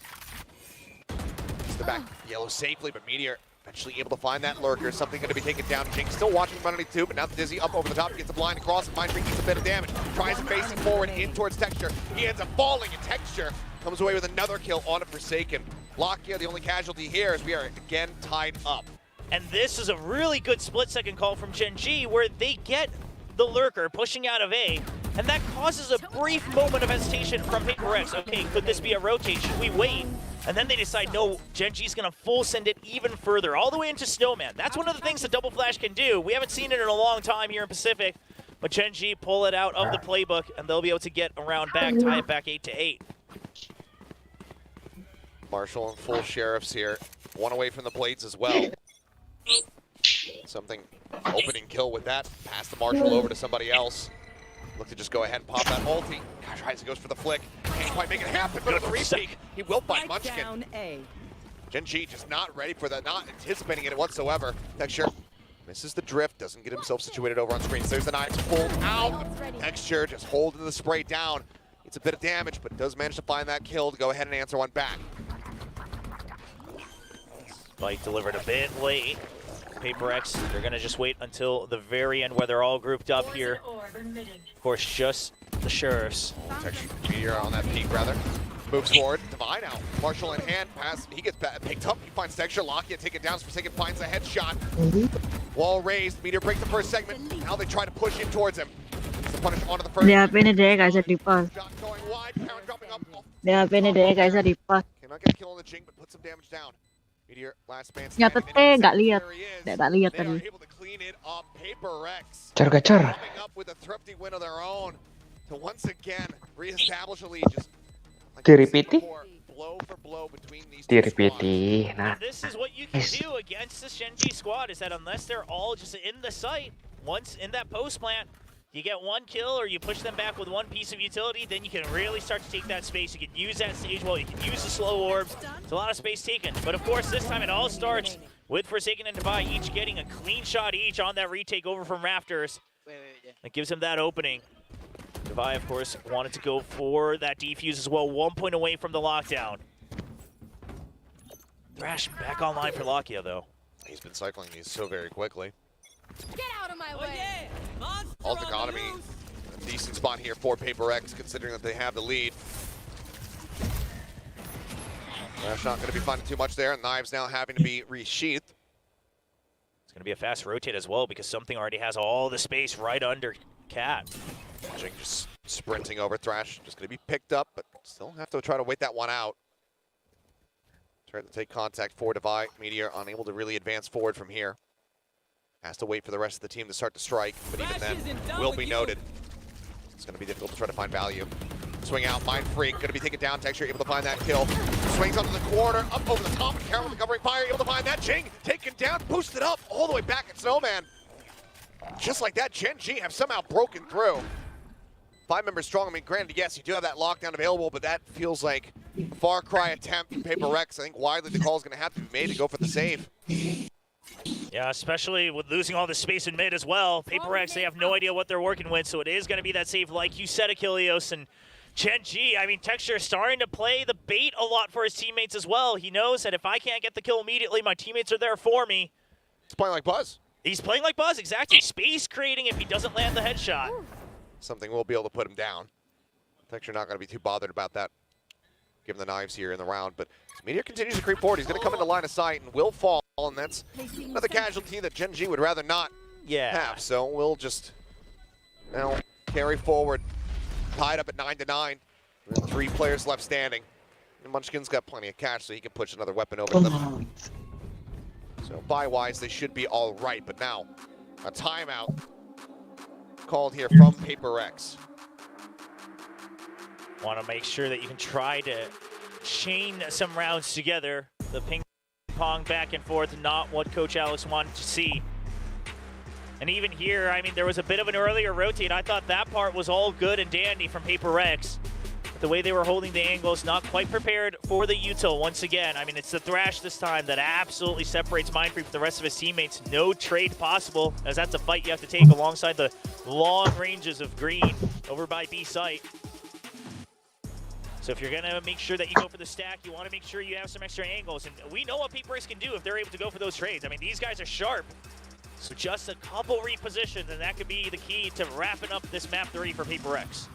Gets the back yellow safely, but Meteor eventually able to find that lurker. Something going to be taken down. Jing still watching from underneath too, but now the Dizzy up over the top. Gets a blind across, and Mind Freak gets a bit of damage. Tries facing forward in towards Texture. He ends up falling, and Texture comes away with another kill on a Forsaken. Lakia, the only casualty here, as we are again tied up. And this is a really good split-second call from Gen G, where they get the lurker pushing out of A, and that causes a brief moment of hesitation from Paper X. Okay, could this be a rotate? Should we wait? And then they decide, no, Gen G's gonna full send it even further, all the way into Snowman. That's one of the things that Double Flash can do. We haven't seen it in a long time here in Pacific, but Gen G pull it out of the playbook, and they'll be able to get around back, tie it back 8-8. Marshall and full sheriffs here. One away from the blades as well. Something opening kill with that. Pass the Marshall over to somebody else. Look to just go ahead and pop that ulti. Gosh, Ryzen goes for the flick. Can't quite make it happen, but a three-peek. He will find Munchkin. Gen G just not ready for that, not anticipating it whatsoever. Texture misses the drift, doesn't get himself situated over on screen. So there's the knife pulled out. Texture just holding the spray down. It's a bit of damage, but does manage to find that kill to go ahead and answer one back. Spike delivered a bit late. Paper X, they're going to just wait until the very end where they're all grouped up here. Of course, just the Sheriffs. Meteor on that peak, rather. Moves forward. Divine out. Marshall in hand. Pass. He gets picked up. He finds Texture. Lockett taken down. Forsaken finds a headshot. Wall raised. Meteor breaks the first segment. Now they try to push in towards him. The punish onto the first. Dia apa ini dia guys di pas. Dia apa ini dia guys di pas. Cannot get a kill on the Jing, but put some damage down. Meteor, last man Nyatet standing. nggak lihat. Nggak lihat They are tadi. able to clean it up. Paper Rex Gacor. coming up with a thrifty win of their own to once again reestablish a lead. Just like Diripiti. blow for blow between these Diripiti. Nah. This is what you can do against this Gen G squad, is that unless they're all just in the site, once in that post plant, you get one kill or you push them back with one piece of utility, then you can really start to take that space. You can use that stage wall, you can use the slow orbs. It's a lot of space taken. But of course, this time it all starts with Forsaken and Divide each getting a clean shot each on that retake over from Rafters. That gives him that opening. Divide, of course, wanted to go for that defuse as well. 1 point away from the lockdown. Thrash back online for Lakia, though. He's been cycling these so very quickly. Get out of my way! Alt economy, a decent spot here for Paper X, considering that they have the lead. Thrash not going to be finding too much there. Knives now having to be resheathed. It's going to be a fast rotate as well because something already has all the space right under Cat. Jing just sprinting over Thrash, just going to be picked up, but still have to try to wait that one out. Try to take contact for Divide. Meteor unable to really advance forward from here. Has to wait for the rest of the team to start to strike, but even then, will be noted. It's going to be difficult to try to find value. Swing out, Mind Freak, going to be taken down. Texture able to find that kill. Swings onto the corner, up over the top, and Karen with the covering fire, able to find that. Jing taken down, boosted up, all the way back at Snowman. Just like that, Gen G have somehow broken through. 5 members strong. I mean, granted, yes, you do have that lockdown available, but that feels like a far cry attempt from Paper Rex. I think widely the call is going to have to be made to go for the save. Yeah, especially with losing all the space in mid as well. Paper X, they have no idea what they're working with, so it is going to be that save like you said, Achilleos. And Gen G, I mean, Texture is starting to play the bait a lot for his teammates as well. He knows that if I can't get the kill immediately, my teammates are there for me. He's playing like Buzz. He's playing like Buzz, exactly. Space creating if he doesn't land the headshot. Something will be able to put him down. Texture not going to be too bothered about that, given the knives here in the round. But Meteor continues to creep forward. He's going to come into line of sight and will fall. And that's another casualty that Gen G would rather not have. So we'll just now carry forward. Tied up at 9-9. With 3 players left standing. And Munchkin's got plenty of cash, so he can push another weapon over to them. So buy-wise, they should be all right. But now, a timeout called here from Paper X. Want to make sure that you can try to chain some rounds together. The ping pong back and forth, not what Coach Alex wanted to see. And even here, I mean, there was a bit of an earlier rotate. I thought that part was all good and dandy from Paper X. But the way they were holding the angles, not quite prepared for the util once again. I mean, it's the Thrash this time that absolutely separates Mindfree from the rest of his teammates. No trade possible, as that's a fight you have to take alongside the long ranges of green over by B site. So if you're going to make sure that you go for the stack, you want to make sure you have some extra angles. And we know what Paper X can do if they're able to go for those trades. I mean, these guys are sharp. So just a couple repositions, and that could be the key to wrapping up this map 3 for Paper X.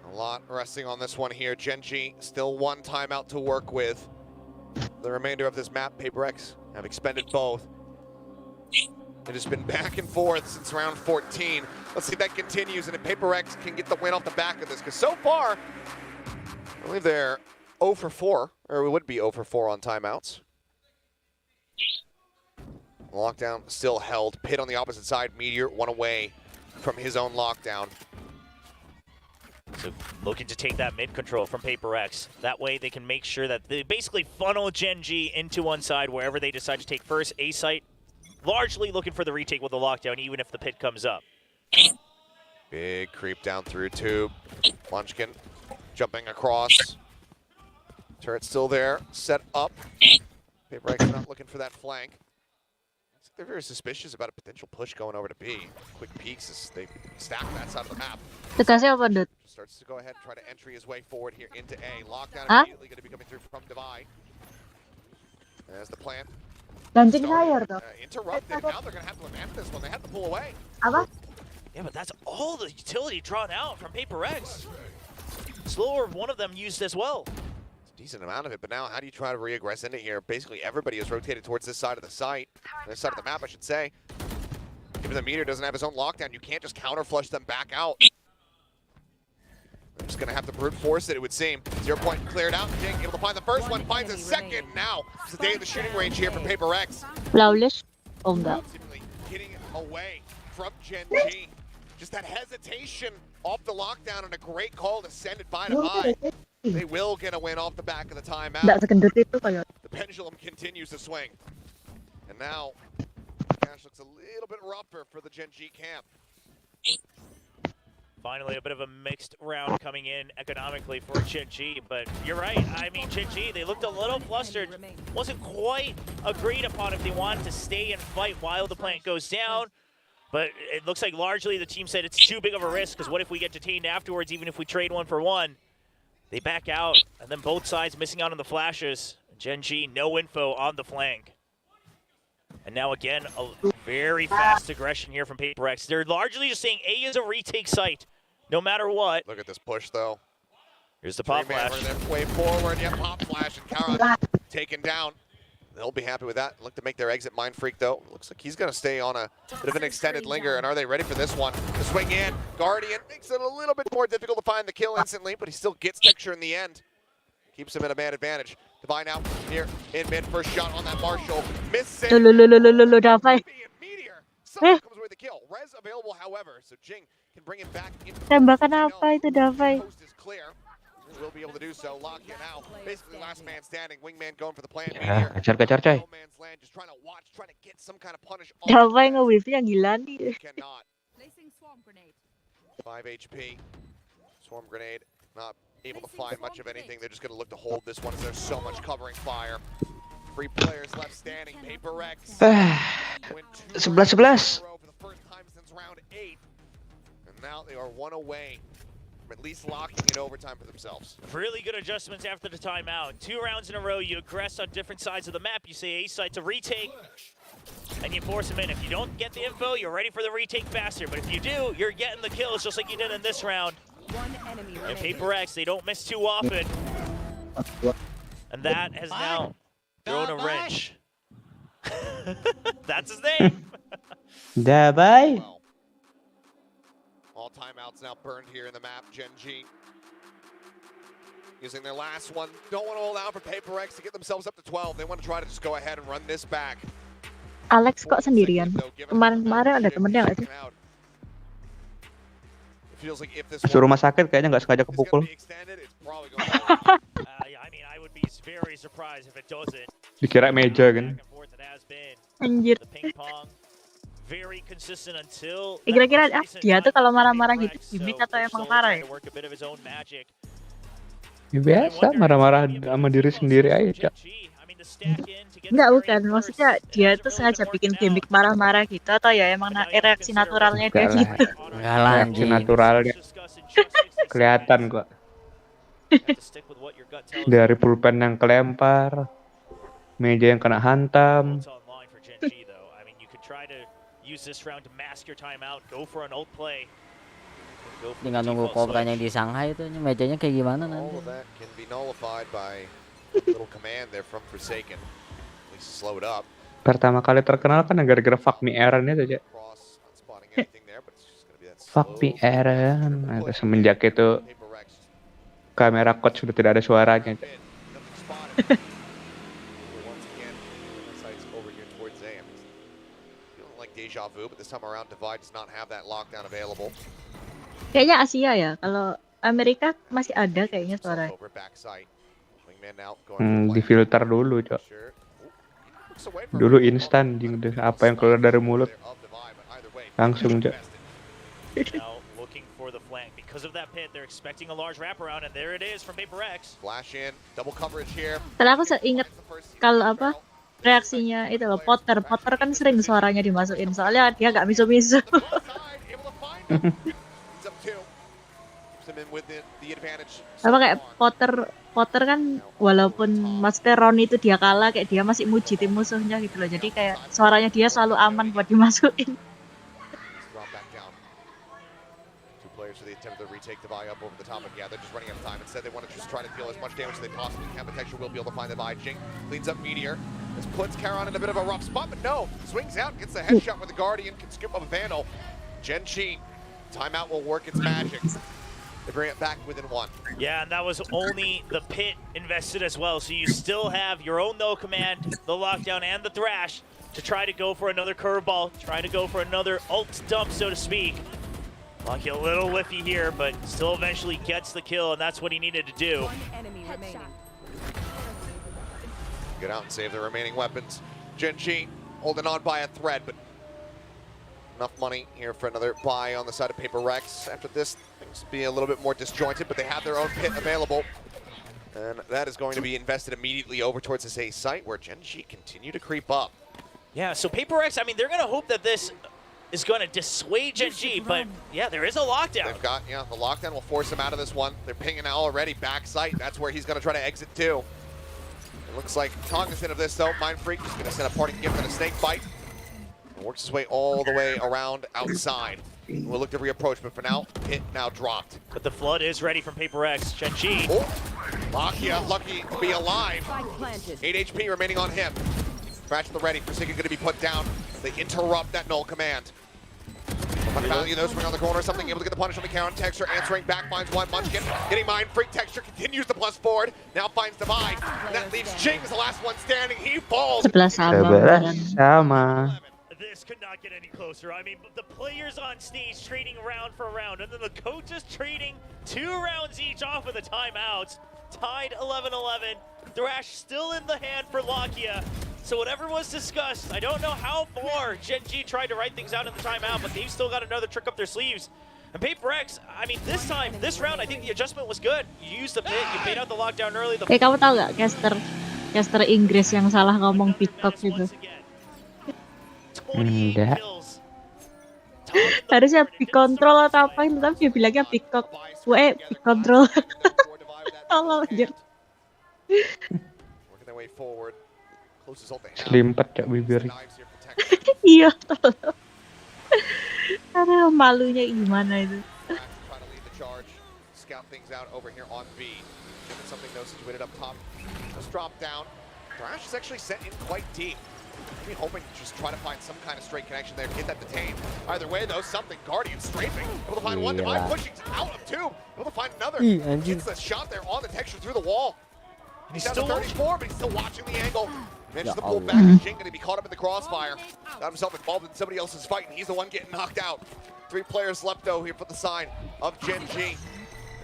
A lot resting on this one here. Gen G still 1 timeout to work with. The remainder of this map, Paper X have expended both. It has been back and forth since round 14. Let's see if that continues and if Paper X can get the win off the back of this. Because so far, I believe they're 0 for 4, or we would be 0 for 4 on timeouts. Lockdown still held. Pit on the opposite side. Meteor 1 away from his own lockdown. So looking to take that mid control from Paper X. That way they can make sure that they basically funnel Gen G into one side wherever they decide to take first. A site largely looking for the retake with the lockdown, even if the pit comes up. Big creep down through tube. Munchkin jumping across. Turret still there. Set up. Paper X not looking for that flank. they're very suspicious about a potential push going over to B. Quick peeks as they stack that side of the map. Dikasih apa, Dut? Starts to go ahead and try to entry his way forward here into A. Lockdown Hah? immediately going to be coming through from Divide. As the plan Launching higher toh. interrupted. Now they're going to have to lament this one. They have to pull away. Apa? Yeah, but that's all the utility drawn out from Paper X. Slower, one of them used as well. Decent amount of it, but now how do you try to re-aggress into here? Basically everybody is rotated towards this side of the site, this side of the map I should say. Given the meter doesn't have his own lockdown, you can't just counter flush them back out. I'm just gonna have to brute force it would seem. 0 point cleared out, Jing able to find the first one, finds a second. Now it's the day of the shooting range here for Paper X. Flawless? Oh enggak. Seemingly getting away from Gen G. Just that hesitation off the lockdown and a great call to send it by Divide. They will get a win off the back of the timeout. Nggak sekendut itu kayak. The pendulum continues to swing. And now, Cash looks a little bit rougher for the Gen G camp. Finally, a bit of a mixed round coming in economically for Gen G, but you're right. I mean, Gen G, they looked a little flustered. Wasn't quite agreed upon if they wanted to stay and fight while the plant goes down. But it looks like largely the team said it's too big of a risk, because what if we get detained afterwards, even if we trade 1 for 1? They back out, and then both sides missing out on the flashes. Gen G, no info on the flank. And now again, a very fast aggression here from Paper X. They're largely just saying A is a retake site, no matter what. Look at this push, though. Here's the pop flash. Their way forward, yeah, pop flash, and Kara taken down. They'll be happy with that. Look to make their exit. Mind Freak, though. Looks like he's going to stay on a bit of an extended linger. And are they ready for this one? The swing in. Guardian makes it a little bit more difficult to find the kill instantly, but he still gets texture in the end. Keeps him at a man advantage. Divine out here in mid. First shot on that Marshall. Missing. Davai. Someone comes away with the kill. Res available, however, so Jing can bring him back into the Tembakan apa itu, Davai? coast is clear. Will be able to do so. Lock in now. Basically last man standing. Wingman going for the plant. Ya, kejar-kejar coy. No man's land, just trying to watch, trying to get some kind of punish. Davai nge-whiff-nya gila nih. Cannot. 5 HP. Swarm grenade. Not able to find much of anything. They're just going to look to hold this one as there's so much covering fire. 3 players left standing. Paper X. 11-11. For the first time since round 8. And now they are 1 away from at least locking in overtime for themselves. Really good adjustments after the timeout. 2 rounds in a row, you aggress on different sides of the map. You say A site to retake, and you force them in. If you don't get the info, you're ready for the retake faster. But if you do, you're getting the kills just like you did in this round. And Paper X, they don't miss too often. And that has now thrown a wrench. That's his name. Davai. All timeouts now burned here in the map. Gen G using their last one. Don't want to allow for Paper X to get themselves up to 12. They want to try to just go ahead and run this back. Alex kok sendirian? Kemarin-kemarin ada temennya nggak sih? Feels like if this Masuk rumah sakit kayaknya nggak sengaja kepukul. I mean, I would be very surprised if it doesn't. Dikira meja kan. Anjir. Very consistent until Kira-kira dia tuh kalau marah-marah gitu gimmick atau emang parah ya? Ya biasa, marah-marah sama diri sendiri aja, Cak. Enggak, bukan. Maksudnya dia tuh sengaja bikin gimmick marah-marah gitu atau ya emang reaksi naturalnya dia gitu. Enggak lah, reaksi naturalnya. Kelihatan kok. Dari pulpen yang kelempar, meja yang kena hantam. Tinggal nunggu kobranya di Shanghai itu mejanya kayak gimana nanti. Pertama kali terkenal kan gara-gara Fuck Me Aaron itu aja. Fuck Me Aaron. Nah, semenjak itu kamera coach sudah tidak ada suaranya. Deja vu, but this time around Divide does not have that lockdown available. Kayaknya Asia ya. Kalau Amerika masih ada kayaknya suara. Difilter dulu, Cok. Dulu instan, apa yang keluar dari mulut langsung, Cok. Karena aku inget kalau apa reaksinya itu loh, Potter kan sering suaranya dimasukin soalnya dia nggak misu-misu. Apa kayak Potter kan walaupun maksudnya round itu dia kalah, kayak dia masih muji tim musuhnya gitu loh, jadi kayak suaranya dia selalu aman buat dimasukin. Players, so they attempt to retake the buy up over the top, but yeah, they're just running out of time. Instead, they want to just try to deal as much damage as they possibly can, but Texture will be able to find the buy. Jing cleans up Meteor. This puts Charon in a bit of a rough spot, but no, swings out, gets the headshot with the Guardian, can scoop up a Vandal. Gen.G, timeout will work its magic. They bring it back within one. Yeah, and that was only the pit invested as well, so you still have your own no command, the lockdown, and the thrash to try to go for another curveball, try to go for another ult dump, so to speak. Lucky a little whiffy here, but still eventually gets the kill, and that's what he needed to do. Get out and save the remaining weapons. Gen.G holding on by a thread, but enough money here for another buy on the side of Paper Rex. After this, things will be a little bit more disjointed, but they have their own pit available. And that is going to be invested immediately over towards this A site, where Gen.G continue to creep up. Yeah, so Paper Rex, I mean, they're going to hope that this is going to dissuade Gen.G, but yeah, there is a lockdown. They've got, the lockdown will force him out of this one. They're pinging out already, backside. That's where he's going to try to exit too. It looks like cognizant of this though, Mind Freak is going to send a parting gift and a snake bite. And works his way all the way around outside. We'll look to reapproach, but for now, hit now dropped. But the flood is ready from Paper Rex. Gen.G. Oh, Lakia lucky to be alive. 8 HP remaining on him. Crash the ready. Forsaken going to be put down. They interrupt that null command. Value those swing on the corner, something able to get the punish on the counter. Texture answering back, finds one. Munchkin getting Mind Freak. Texture continues the plus forward. Now finds Divide. And that leaves Jing as the last one standing. He falls. Sama. This could not get any closer. I mean, the players on stage trading round for round, and then the coaches trading 2 rounds each off of the timeouts. Tied 11-11. Thrash still in the hand for Lakia. So whatever was discussed, I don't know how far Gen.G tried to write things out in the timeout, but they've still got another trick up their sleeves. And Paper Rex, I mean, this round, I think the adjustment was good. You used the pit, you paid out the lockdown early. Kamu tahu gak caster Inggris yang salah ngomong TikTok gitu? Enggak. Harusnya big control atau apa itu, tapi dia bilangnya big cock. Big control. Tolong aja. Selimpet Kak bibir. Iya, tolong. Karena malunya gimana itu. Scout things out over here on B. Something though situated up top. Just drop down. Thrash is actually set in quite deep. Maybe hoping to just try to find some kind of straight connection there, get that detained. Either way though, something. Guardian strafing. Able to find one, Divide pushing out of 2. Able to find another. Gets the shot there on the Texture through the wall. He's down to 34, but he's still watching the angle. Manages to pull back. Jing going to be caught up in the crossfire. Got himself involved in somebody else's fight, and he's the one getting knocked out. 3 players left though here for the side of Gen.G.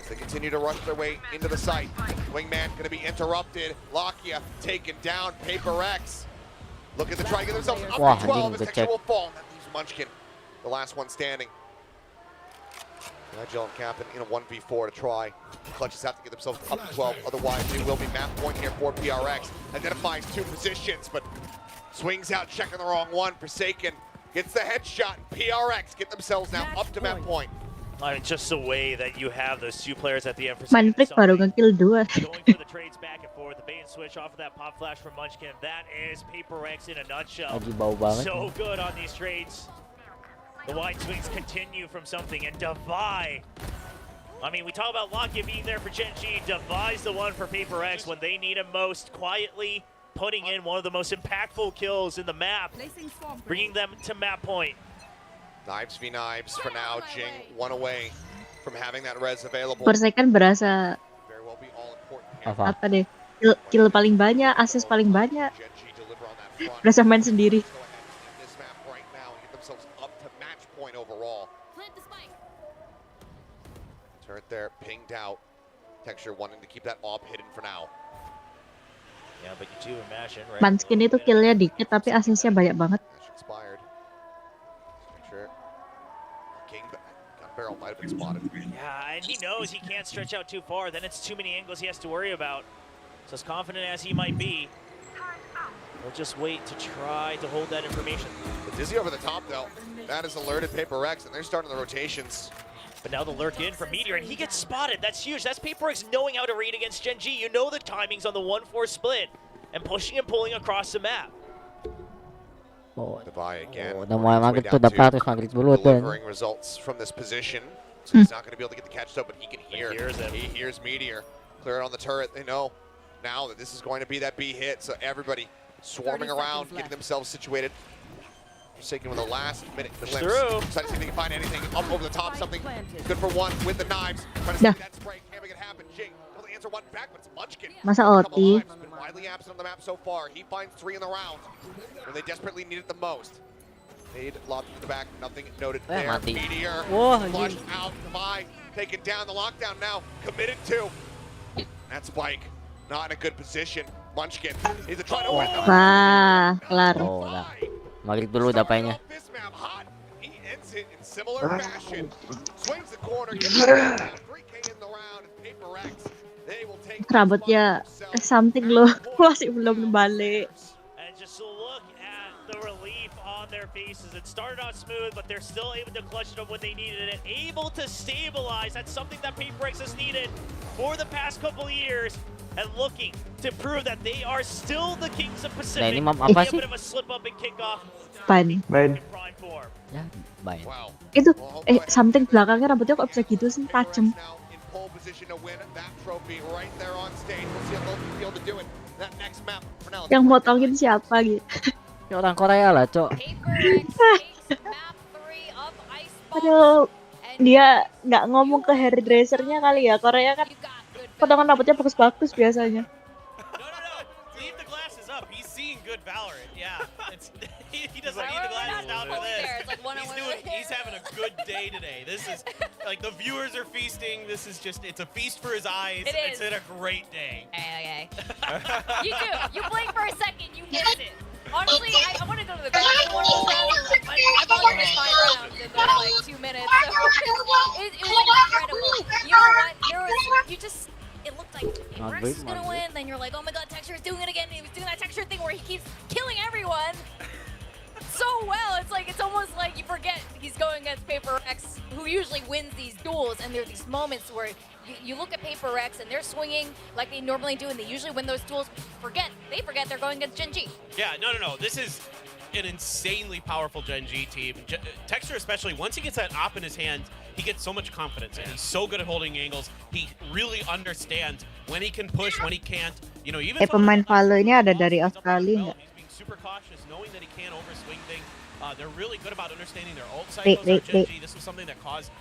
As they continue to rush their way into the site. Wingman going to be interrupted. Lakia taken down. Paper Rex looking to try to get themselves up to 12 as Texture will fall. And that leaves Munchkin, the last one standing. Agile and Captain in a 1v4 to try. Clutches have to get themselves up to 12, otherwise they will be map point here for PRX. Identifies 2 positions, but swings out, checking the wrong one. Forsaken gets the headshot, and PRX get themselves now up to map point. I mean, just the way that you have those 2 players at the end for Manfred baru nge-kill 2. going for the trades back and forth, the bait and switch off of that pop flash from Munchkin. That is Paper Rex in a nutshell. Lagi bau banget. So good on these trades. The wide swings continue from something, and Divide. I mean, we talk about Lakia being there for Gen.G. Divide's the one for Paper Rex when they need him most, quietly putting in one of the most impactful kills in the map, bringing them to map point. Knives v knives for now. Jing 1 away from having that res available. Forsaken berasa apa deh, kill paling banyak, assist paling banyak. Berasa main sendiri. Turret there, pinged out. Texture wanting to keep that op hidden for now. Yeah, but you do imagine, right? Munchkin itu killnya dikit tapi assistnya banyak banget. Expired. Texture. King barrel might have been spotted. Yeah, and he knows he can't stretch out too far. Then it's too many angles he has to worry about. So as confident as he might be, We'll just wait to try to hold that information. The Dizzy over the top, though. That is alerted Paper Rex, and they're starting the rotations. But now the lurk in from Meteor, and he gets spotted. That's huge. That's Paper Rex knowing how to read against Gen G. You know the timings on the 1-4 split, and pushing and pulling across the map. The buy again. Udah mulai maghrib tuh, dapat harus maghrib dulu tuh. Delivering results from this position. So he's not going to be able to get the catch up, but he can hear. He hears Meteor. Clear it on the turret. They know now that this is going to be that B hit. So everybody swarming around, getting themselves situated. Forsaken with the last minute glimpse. Excited to see if they can find anything up over the top. Something good for one with the knives. Trying to see that spray. Can't make it happen. Jing. Will answer one back, but it's Munchkin. Masa OT? Been widely absent on the map so far. He finds 3 in the round when they desperately need it the most. Nade lobbed into the back. Nothing noted there. Meteor flushed out by taking down the lockdown now. Committed to. That Spike not in a good position. Munchkin he's trying to win. Wah, kelar. Oh, udah. Maghrib dulu dapainya. He ends it in similar fashion. Swings the corner. 3K in the round. Paper Rex. They will take Rambutnya something loh, masih belum balik. And just look at the relief on their faces. It started out smooth, but they're still able to clutch it up when they needed it. Able to stabilize. That's something that Paper Rex has needed for the past couple of years. And looking to prove that they are still the Kings of Pacific. Nah, ini map apa sih? A bit of a slip up and kick off. Apa nih? Ya, baik. Itu something belakangnya rambutnya kok bisa gitu sih, tajam. Yang motongin siapa gitu? Ya orang Korea lah, Cok. Aduh, dia nggak ngomong ke hairdressernya kali ya. Korea kan potongan rambutnya bagus-bagus biasanya. Leave the glasses up. He's seeing good Valorant. Yeah, he doesn't need the glasses down for this. He's having a good day today. This is like the viewers are feasting. This is just it's a feast for his eyes. It's been a great day. Okay. You do. You blink for a second, you miss it. Honestly, I want to go to the bathroom one more time, but I've only missed 5 rounds in like 2 minutes. So it was incredible. You know what? It looked like Rex is gonna win. Then you're like, oh my god, Texture is doing it again. He was doing that Texture thing where he keeps killing everyone so well. It's almost like you forget he's going against Paper Rex, who usually wins these duels. And there are these moments where you look at Paper Rex and they're swinging like they normally do, and they usually win those duels. They forget they're going against Gen G. Yeah, no. This is an insanely powerful Gen G team. Texture especially, once he gets that op in his hand, he gets so much confidence, and he's so good at holding angles. He really understands when he can push, when he can't. You know, even Pemain Valo ini ada dari Australia nggak? He's being super cautious, knowing that he can't overswing things. They're really good about understanding their ult cycles on Gen G. This was something that caused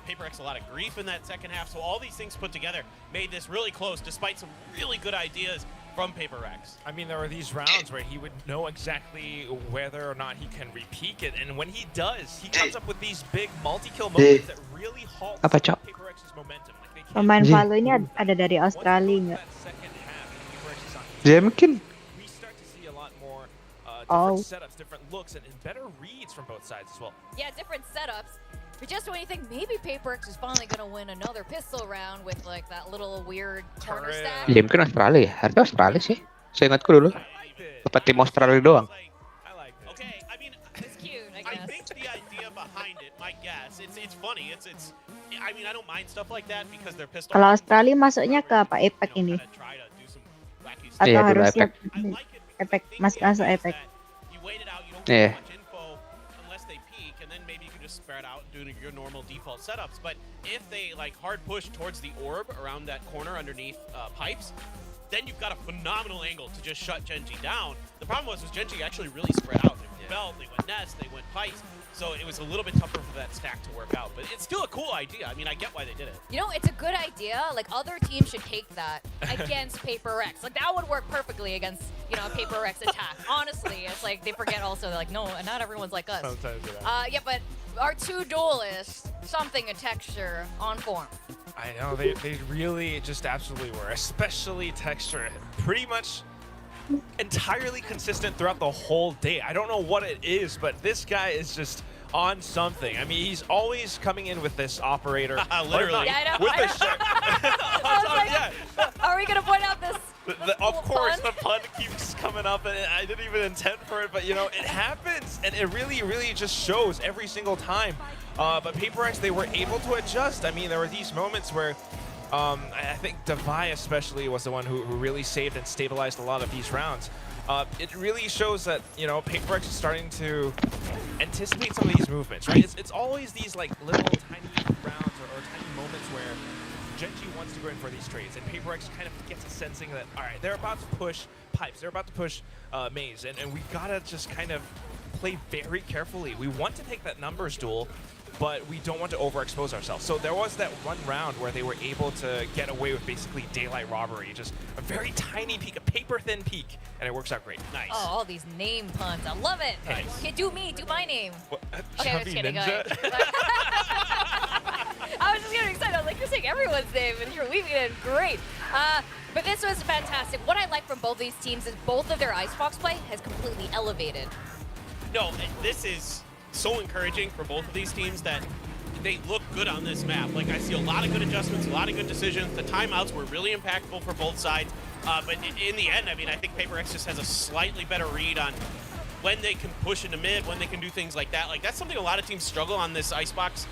Paper Rex a lot of grief in that second half. So all these things put together made this really close, despite some really good ideas from Paper Rex. I mean, there are these rounds where he would know exactly whether or not he can repeak it, and when he does, he comes up with these big multi-kill moments that really halt Paper Rex's momentum. Pemain Valo ini ada dari Australia nggak? Mungkin. We start to see a lot more different setups, different looks, and better reads from both sides as well. Yeah, different setups. But just when you think maybe Paper Rex is finally gonna win another pistol round with like that little weird corner stack. Ya mungkin Australia ya. Harusnya Australia sih. Saya ingatku dulu. Dapat tim Australia doang. It's cute, I I guess. think the idea behind it, my guess, it's funny. I mean, I don't mind stuff like that because they're pistol. Kalau Australia masuknya ke apa Epic ini? Atau harusnya Epic masuk Epic? Iya. Spread out doing your normal default setups, but if they like hard push towards the orb around that corner underneath pipes, then you've got a phenomenal angle to just shut Gen G down. The problem was Gen G actually really spread out. They went belt, they went nest, they went pipes, so it was a little bit tougher for that stack to work out. But it's still a cool idea. I mean, I get why they did it. You know, it's a good idea. Like, other teams should take that against Paper Rex. Like, that would work perfectly against, you know, a Paper Rex attack. Honestly, it's like they forget also, they're like, no, not everyone's like us. Sometimes, yeah, but our 2 duelists, something a Texture on form. I know, they really just absolutely were, especially Texture. Pretty much entirely consistent throughout the whole day. I don't know what it is, but this guy is just on something. I mean, he's always coming in with this operator. Literally. Yeah, I know. With I was like, are we going to point out this Of course, the pun keeps coming up, and I didn't even intend for it, but you know, it happens, and it really, really just shows every single time. But PaperX, they were able to adjust. I mean, there were these moments where I think Devi especially was the one who really saved and stabilized a lot of these rounds. It really shows that, you know, PaperX is starting to anticipate some of these movements, right? It's always these like little tiny rounds or tiny moments where Gen.G wants to go in for these trades, and PaperX kind of gets a sensing that, all right, they're about to push pipes, they're about to push maze, and we gotta just kind of play very carefully. We want to take that numbers duel, but we don't want to overexpose ourselves. So there was that one round where they were able to get away with basically daylight robbery, just a very tiny peek, a paper-thin peek, and it works out great. Nice. Oh, all these name puns. I love it. Nice. Okay, do my name. What, Okay, I'm just kidding. Go ahead. I was just getting excited. I was like, you're saying everyone's name, and you're weaving it in. Great. But this was fantastic. What I like from both these teams is both of their Icebox play has completely elevated. No, this is so encouraging for both of these teams that they look good on this map. Like, I see a lot of good adjustments, a lot of good decisions. The timeouts were really impactful for both sides. But in the end, I mean, I think PaperX just has a slightly better read on when they can push into mid, when they can do things like that. Like, that's something a lot of teams struggle on this Icebox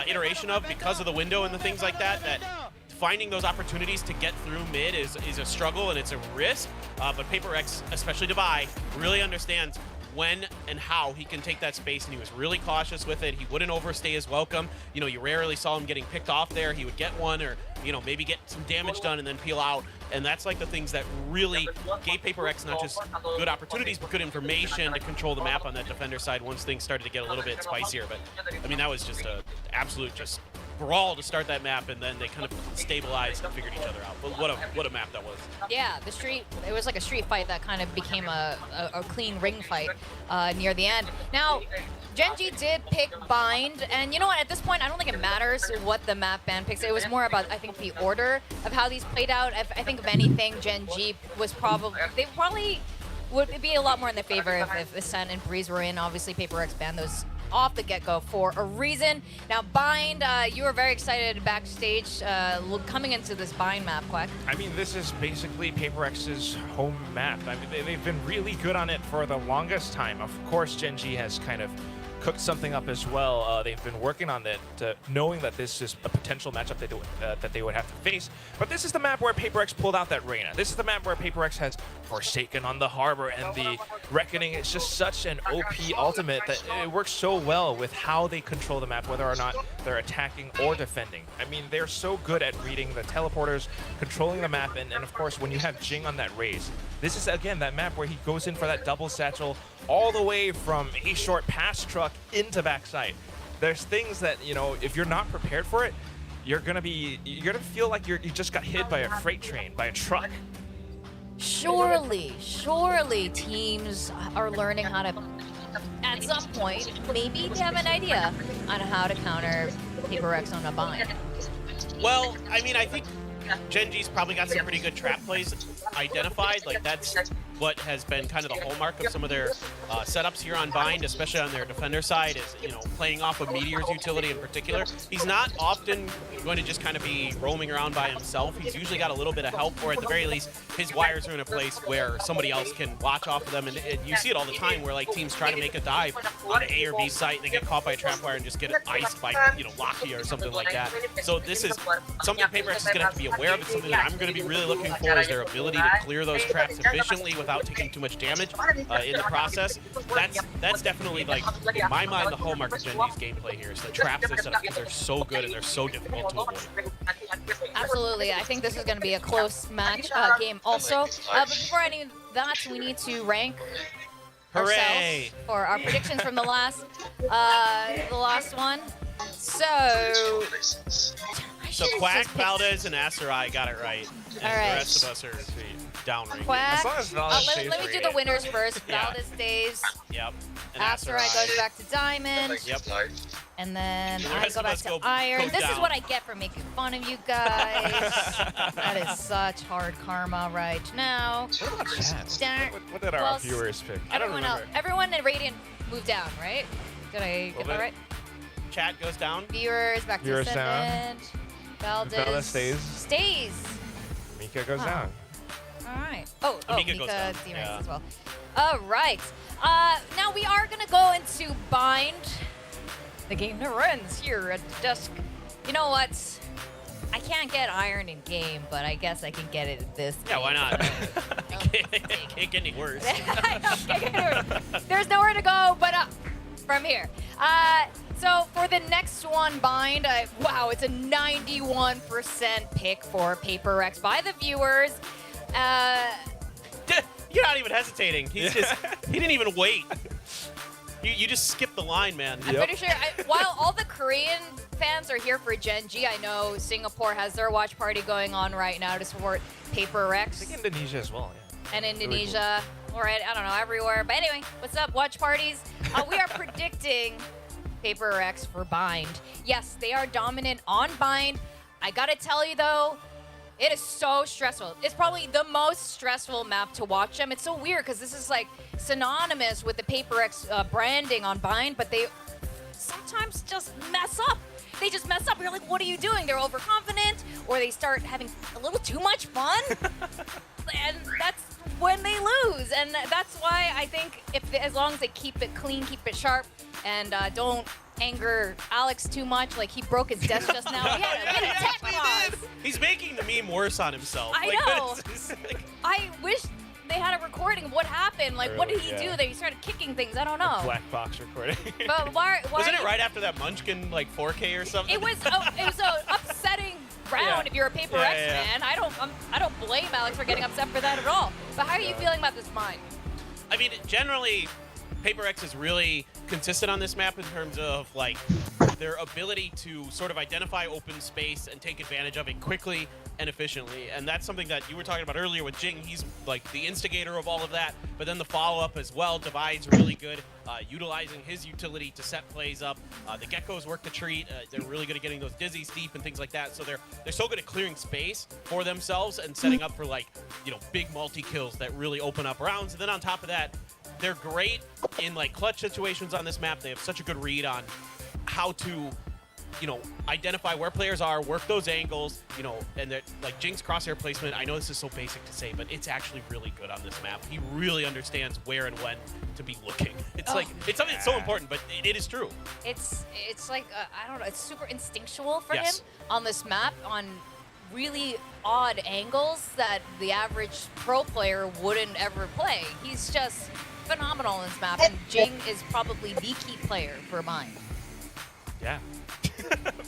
iteration of because of the window and the things like that, that finding those opportunities to get through mid is a struggle and it's a risk. But PaperX, especially Devi, really understands when and how he can take that space, and he was really cautious with it. He wouldn't overstay his welcome. You know, you rarely saw him getting picked off there. He would get one, or, you know, maybe get some damage done and then peel out. And that's like the things that really gave PaperX not just good opportunities, but good information to control the map on that defender side once things started to get a little bit spicier. But I mean, that was just a absolute just brawl to start that map, and then they kind of stabilized and figured each other out. But what a map that was. Yeah, the street, it was like a street fight that kind of became a clean ring fight near the end. Now, Gen.G did pick Bind, and you know what, at this point, I don't think it matters what the map ban picks. It was more about, I think, the order of how these played out. I think, if anything, Gen.G was probably would be a lot more in their favor if Ascent and Breeze were in. Obviously, PaperX banned those off the get-go for a reason. Now, Bind, you were very excited backstage coming into this Bind map, Quack. I mean, this is basically PaperX's home map. I mean, they've been really good on it for the longest time. Of course, Gen.G has kind of cooked something up as well. They've been working on it, knowing that this is a potential matchup that they would have to face. But this is the map where PaperX pulled out that Reyna. This is the map where PaperX has Forsaken on the Harbor, and the Reckoning is just such an OP ultimate that it works so well with how they control the map, whether or not they're attacking or defending. I mean, they're so good at reading the teleporters, controlling the map, and of course, when you have Jing on that raise, this is, again, that map where he goes in for that double satchel all the way from a short pass truck into backside. There's things that, you know, if you're not prepared for it, you're gonna feel like you just got hit by a freight train, by a truck. Surely teams are learning how to, at some point, maybe they have an idea on how to counter PaperX on a bind. Well, I mean, I think Gen.G's probably got some pretty good trap plays identified. Like, that's what has been kind of the hallmark of some of their setups here on Bind, especially on their defender side, is, you know, playing off of Meteor's utility in particular. He's not often going to just kind of be roaming around by himself. He's usually got a little bit of help, or at the very least, his wires are in a place where somebody else can watch off of them. And you see it all the time where, like, teams try to make a dive on the A or B site, and they get caught by a trap wire and just get iced by, you know, Locky or something like that. So this is something PaperX is going to have to be aware of. It's something that I'm going to be really looking for, is their ability to clear those traps efficiently without taking too much damage in the process. That's definitely, like, in my mind, the hallmark of Gen.G's gameplay here is the traps they set up, because they're so good and they're so difficult to avoid. Absolutely, I think this is going to be a close match game also. But before any of that, we need to rank ourselves for our predictions from the last one. So Quack, Valdez, and Aserai got it right. And all right. The rest of us are downranking. Quack. Let me do the winners first. Yeah. Valdez stays. Yep. And Aserai goes back to Diamond. Yep. And then The I rest go of back us to go Iron. This is down. what I get for making fun of you guys. That is such hard karma right now. What did our viewers pick? I don't remember. Everyone in Radiant moved down, right? Did I get that right? Chat goes down. Viewers back to Ascendant. Valdez stays. Stays. Mika goes Wow. down. right. Oh, Mika goes down. Mika Yeah. as well. All right. Now we are gonna go into Bind. The game never ends here at dusk. You know what? I can't get Iron in game, but I guess I can get it in this. Yeah, why not? Can't get any worse. I know, can't get any worse. There's nowhere to go but up from here. So for the next one, Bind, wow, it's a 91% pick for Paper Rex by the viewers. You're not even hesitating. He's just, he didn't even wait. You just skipped the line, man. I'm pretty sure, while all the Korean fans are here for Gen G, I know Singapore has their watch party going on right now to support Paper Rex. I think Indonesia as well, yeah. And Indonesia, or I don't know, everywhere. But anyway, what's up, watch parties? We are predicting Paper Rex for Bind. Yes, they are dominant on Bind. I gotta tell you though, it is so stressful. It's probably the most stressful map to watch them. It's so weird because this is like synonymous with the Paper Rex branding on Bind, but they sometimes just mess up. They just mess up. You're like, what are you doing? They're overconfident, or they start having a little too much fun, and that's when they lose. And that's why I think as long as they keep it clean, keep it sharp, and don't anger Alex too much. Like, he broke his desk just now. We had a tech pause. He's making the meme worse on himself. I know. I wish they had a recording of what happened. Like, what did he do? That he started kicking things. I don't know. Black box recording. But why Wasn't it right after that Munchkin like 4K or something? It was an upsetting round if you're a Paper Rex fan. I don't blame Alex for getting upset for that at all. But how are you feeling about this Bind? I mean, generally, Paper Rex is really consistent on this map in terms of like their ability to sort of identify open space and take advantage of it quickly and efficiently. And that's something that you were talking about earlier with Jing. He's like the instigator of all of that, but then the follow-up as well. Divide's really good, utilizing his utility to set plays up. The Geckos work the treat. They're really good at getting those dizzies deep and things like that. So they're so good at clearing space for themselves and setting up for like, you know, big multi-kills that really open up rounds. And then on top of that, they're great in like clutch situations on this map. They have such a good read on how to, you know, identify where players are, work those angles, you know, and that like Jing's crosshair placement. I know this is so basic to say, but it's actually really good on this map. He really understands where and when to be looking. It's like, it's something that's so important, but it is true. It's like, I don't know, it's super instinctual for him Yes. on this map, on really odd angles that the average pro player wouldn't ever play. He's just phenomenal on this map, and Jing is probably the key player for mine. Yeah.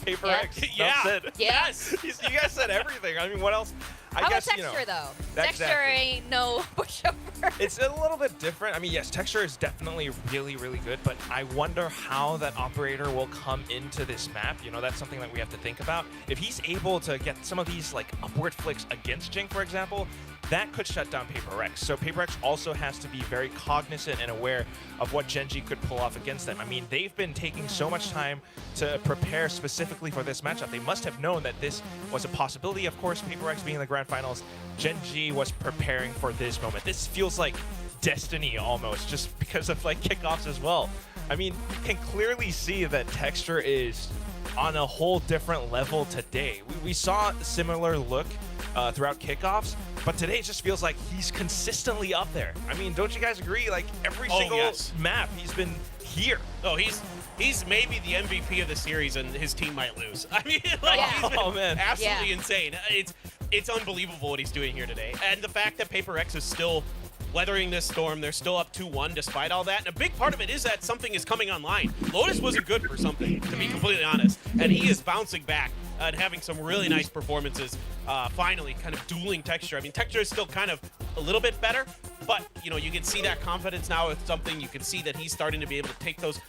Paper Yeah. X. Yeah. Said. Yes. You guys said everything. I mean, what else? I How guess, about you Texture, know, though? Texture exactly. ain't no pushover. It's a little bit different. I mean, yes, Texture is definitely really, really good, but I wonder how that operator will come into this map. You know, that's something that we have to think about. If he's able to get some of these, like, upward flicks against Jing, for example, that could shut down Paper Rex. So Paper Rex also has to be very cognizant and aware of what Gen G could pull off against them. I mean, they've been taking so much time to prepare specifically for this matchup. They must have known that this was a possibility. Of course, Paper Rex being in the grand finals, Gen G was preparing for this moment. This feels like destiny almost, just because of like kickoffs as well. I mean, you can clearly see that Texture is on a whole different level today. We saw a similar look throughout kickoffs, but today it just feels like he's consistently up there. I mean, don't you guys agree? Like every single map, he's been here. Oh, he's maybe the MVP of the series, and his team might lose. I mean, like, he's been absolutely insane. It's unbelievable what he's doing here today. And the fact that Paper Rex is still weathering this storm, they're still up 2-1 despite all that. And a big part of it is that something is coming online. Lotus wasn't good for something, to be completely honest. And he is bouncing back and having some really nice performances, finally kind of dueling Texture. I mean, Texture is still kind of a little bit better, but, you know, you can see that confidence now with something. You can see that he's starting to be able to take those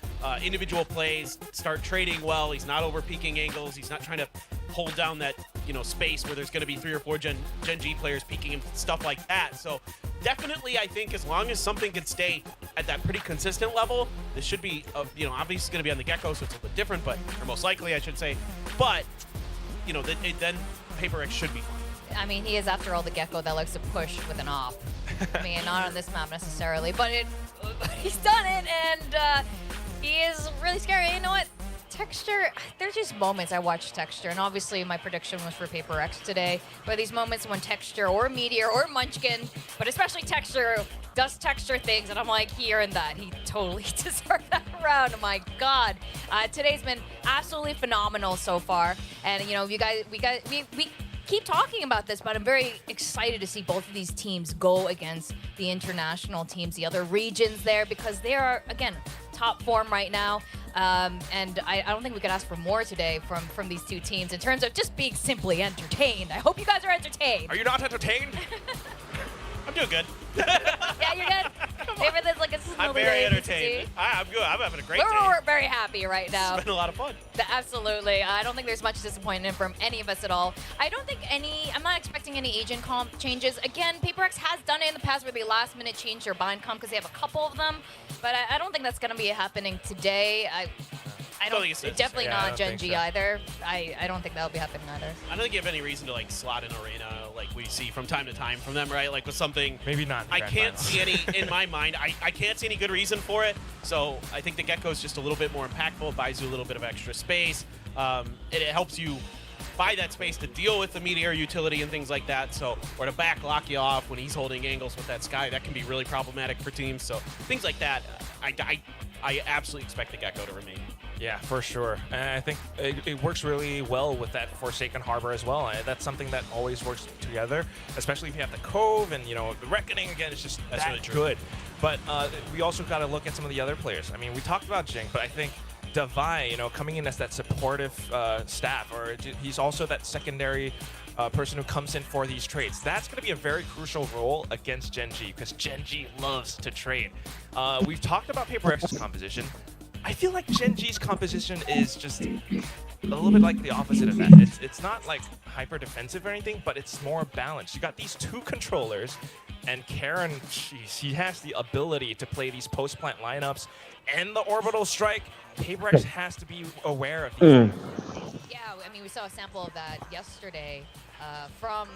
individual plays, start trading well. He's not over peeking angles. He's not trying to hold down that, you know, space where there's going to be 3 or 4 Gen G players peeking him, stuff like that. So definitely, I think as long as something can stay at that pretty consistent level, this should be, you know, obviously it's going to be on the Gecko, so it's a little bit different, but, or most likely, I should say. But, you know, then Paper X should be fine. I mean, he is, after all, the Gecko that likes to push with an op. I mean, not on this map necessarily, but he's done it, and he is really scary. You know what? Texture, there's just moments I watch Texture, and obviously my prediction was for Paper X today, but these moments when Texture or Meteor or Munchkin, but especially Texture, does Texture things, and I'm like, here and that. He totally deserved that round. My God. Today's been absolutely phenomenal so far, and you know, we keep talking about this, but I'm very excited to see both of these teams go against the international teams, the other regions there, because they are, again, top form right now. And I don't think we could ask for more today from these two teams in terms of just being simply entertained. I hope you guys are entertained. Are you not entertained? I'm doing good. Yeah, you're good? Maybe there's like a I'm very entertained. I'm good. I'm having a great day. We're very happy right now. It's been a lot of fun. Absolutely. I don't think there's much disappointment from any of us at all. I'm not expecting any agent comp changes. Again, Paper X has done it in the past where they last minute change their bind comp because they have a couple of them, but I don't think that's going to be happening today. I don't think it's definitely not Gen G either. I don't think that'll be happening either. I don't think you have any reason to like slot in arena like we see from time to time from them, right? Like with something. Maybe not. I can't see any in my mind. I can't see any good reason for it. So I think the Gecko is just a little bit more impactful. Buys you a little bit of extra space. It helps you buy that space to deal with the Meteor utility and things like that. So or to back lock you off when he's holding angles with that Sky, that can be really problematic for teams. So things like that, I absolutely expect the Gecko to remain. Yeah, for sure. And I think it works really well with that Forsaken Harbor as well. That's something that always works together, especially if you have the Cove and, you know, the Reckoning again. It's just that's really good. But we also got to look at some of the other players. I mean, we talked about Jing, but I think Davai, you know, coming in as that supportive staff, or he's also that secondary person who comes in for these trades. That's going to be a very crucial role against Gen G because Gen G loves to trade. We've talked about Paper X's composition. I feel like Gen G's composition is just a little bit like the opposite of that. It's not like hyper defensive or anything, but it's more balanced. You got these two controllers, and Karen, jeez, he has the ability to play these post-plant lineups and the orbital strike. Paper X has to be aware of these. Yeah, I mean, we saw a sample of that yesterday from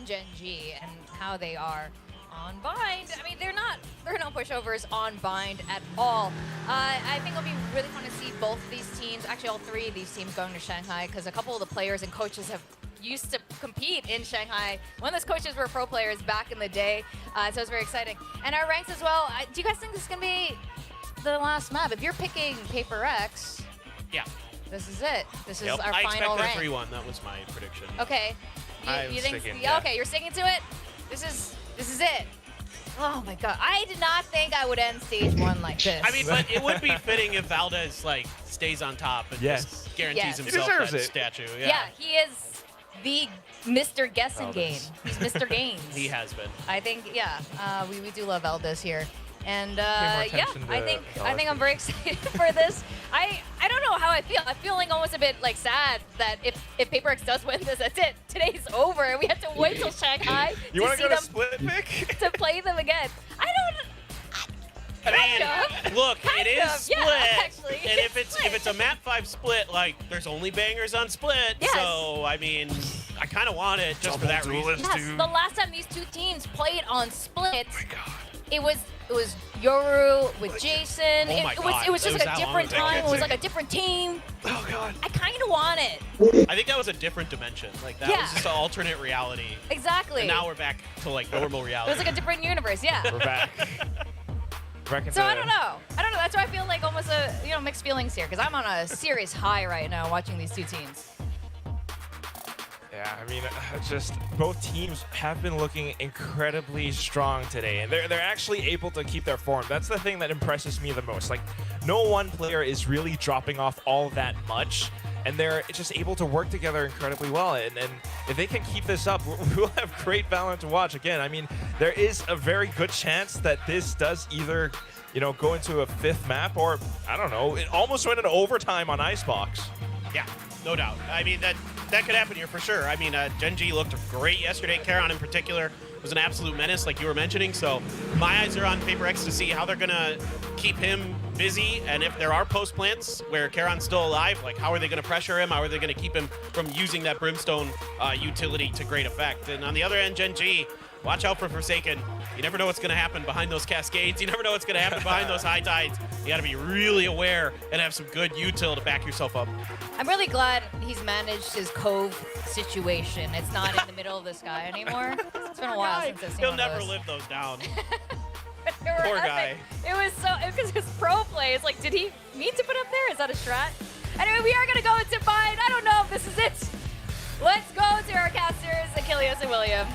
Gen G and how they are on bind. I mean, they're no pushovers on bind at all. I think it'll be really fun to see both of these teams, actually all three of these teams going to Shanghai, because a couple of the players and coaches have used to compete in Shanghai. One of those coaches were pro players back in the day, so it's very exciting. And our ranks as well. Do you guys think this is going to be the last map? If you're picking Paper X, yeah, this is it. This is our I final rank. expect a 3-1. That was my prediction. Okay. I'm you think? sticking, Yeah. Okay, you're sticking to it. This is it. Oh my God! I did not think I would end stage 1 like this. I mean, but it would be fitting if Valdez like stays on top and just guarantees himself that statue. Yeah, he is the Mr. Guessing Game. He's Mr. Games. He has been. I think, yeah, we do love Valdez here. And yeah, I think I'm very excited for this. I don't know how I feel. I'm feeling almost a bit like sad that if Paper X does win this, that's it. Today's over, and we have to wait till Shanghai you to see go them to split pick? to play them again. I mean, look, it is split, yeah, actually, and if it's a map 5 split, like there's only bangers on split. Yes. So I mean, I kind of want it just for that reason. Yes, the last time these two teams played on split, it was Yoru with Jason. Oh my God. It was just It was like a that different long ago. time. It was like a different team. Oh God. I kind of want it. I think that was a different dimension. Like that was just an alternate reality. Exactly. And now we're back to like normal It reality. was like a different universe. Yeah. We're back. So I don't know. That's why I feel like almost mixed feelings here, because I'm on a serious high right now watching these two teams. Yeah, I mean, just both teams have been looking incredibly strong today, and they're actually able to keep their form. That's the thing that impresses me the most. Like, no one player is really dropping off all that much, and they're just able to work together incredibly well. And if they can keep this up, we'll have great Valorant to watch. Again, I mean, there is a very good chance that this does either, go into a 5th map, or I don't know, it almost went into overtime on Icebox. Yeah, no doubt. I mean, that could happen here for sure. I mean, Gen G looked great yesterday. Karon in particular was an absolute menace, like you were mentioning. So my eyes are on Paper X to see how they're going to keep him busy. And if there are post plants where Karon's still alive, like how are they going to pressure him? How are they going to keep him from using that Brimstone utility to great effect? And on the other end, Gen G, watch out for Forsaken. You never know what's going to happen behind those cascades. You never know what's going to happen behind those high tides. You got to be really aware and have some good util to back yourself up. I'm really glad he's managed his cove situation. It's not in the middle of the sky anymore. It's been a while since I've seen He'll one of never those. live those down. They were Poor epic. guy. It was so, because his pro play, it's like, did he mean to put up there? Is that a strat? Anyway, we are going to go into Bind. I don't know if this is it. Let's go to our casters, Achilles and William.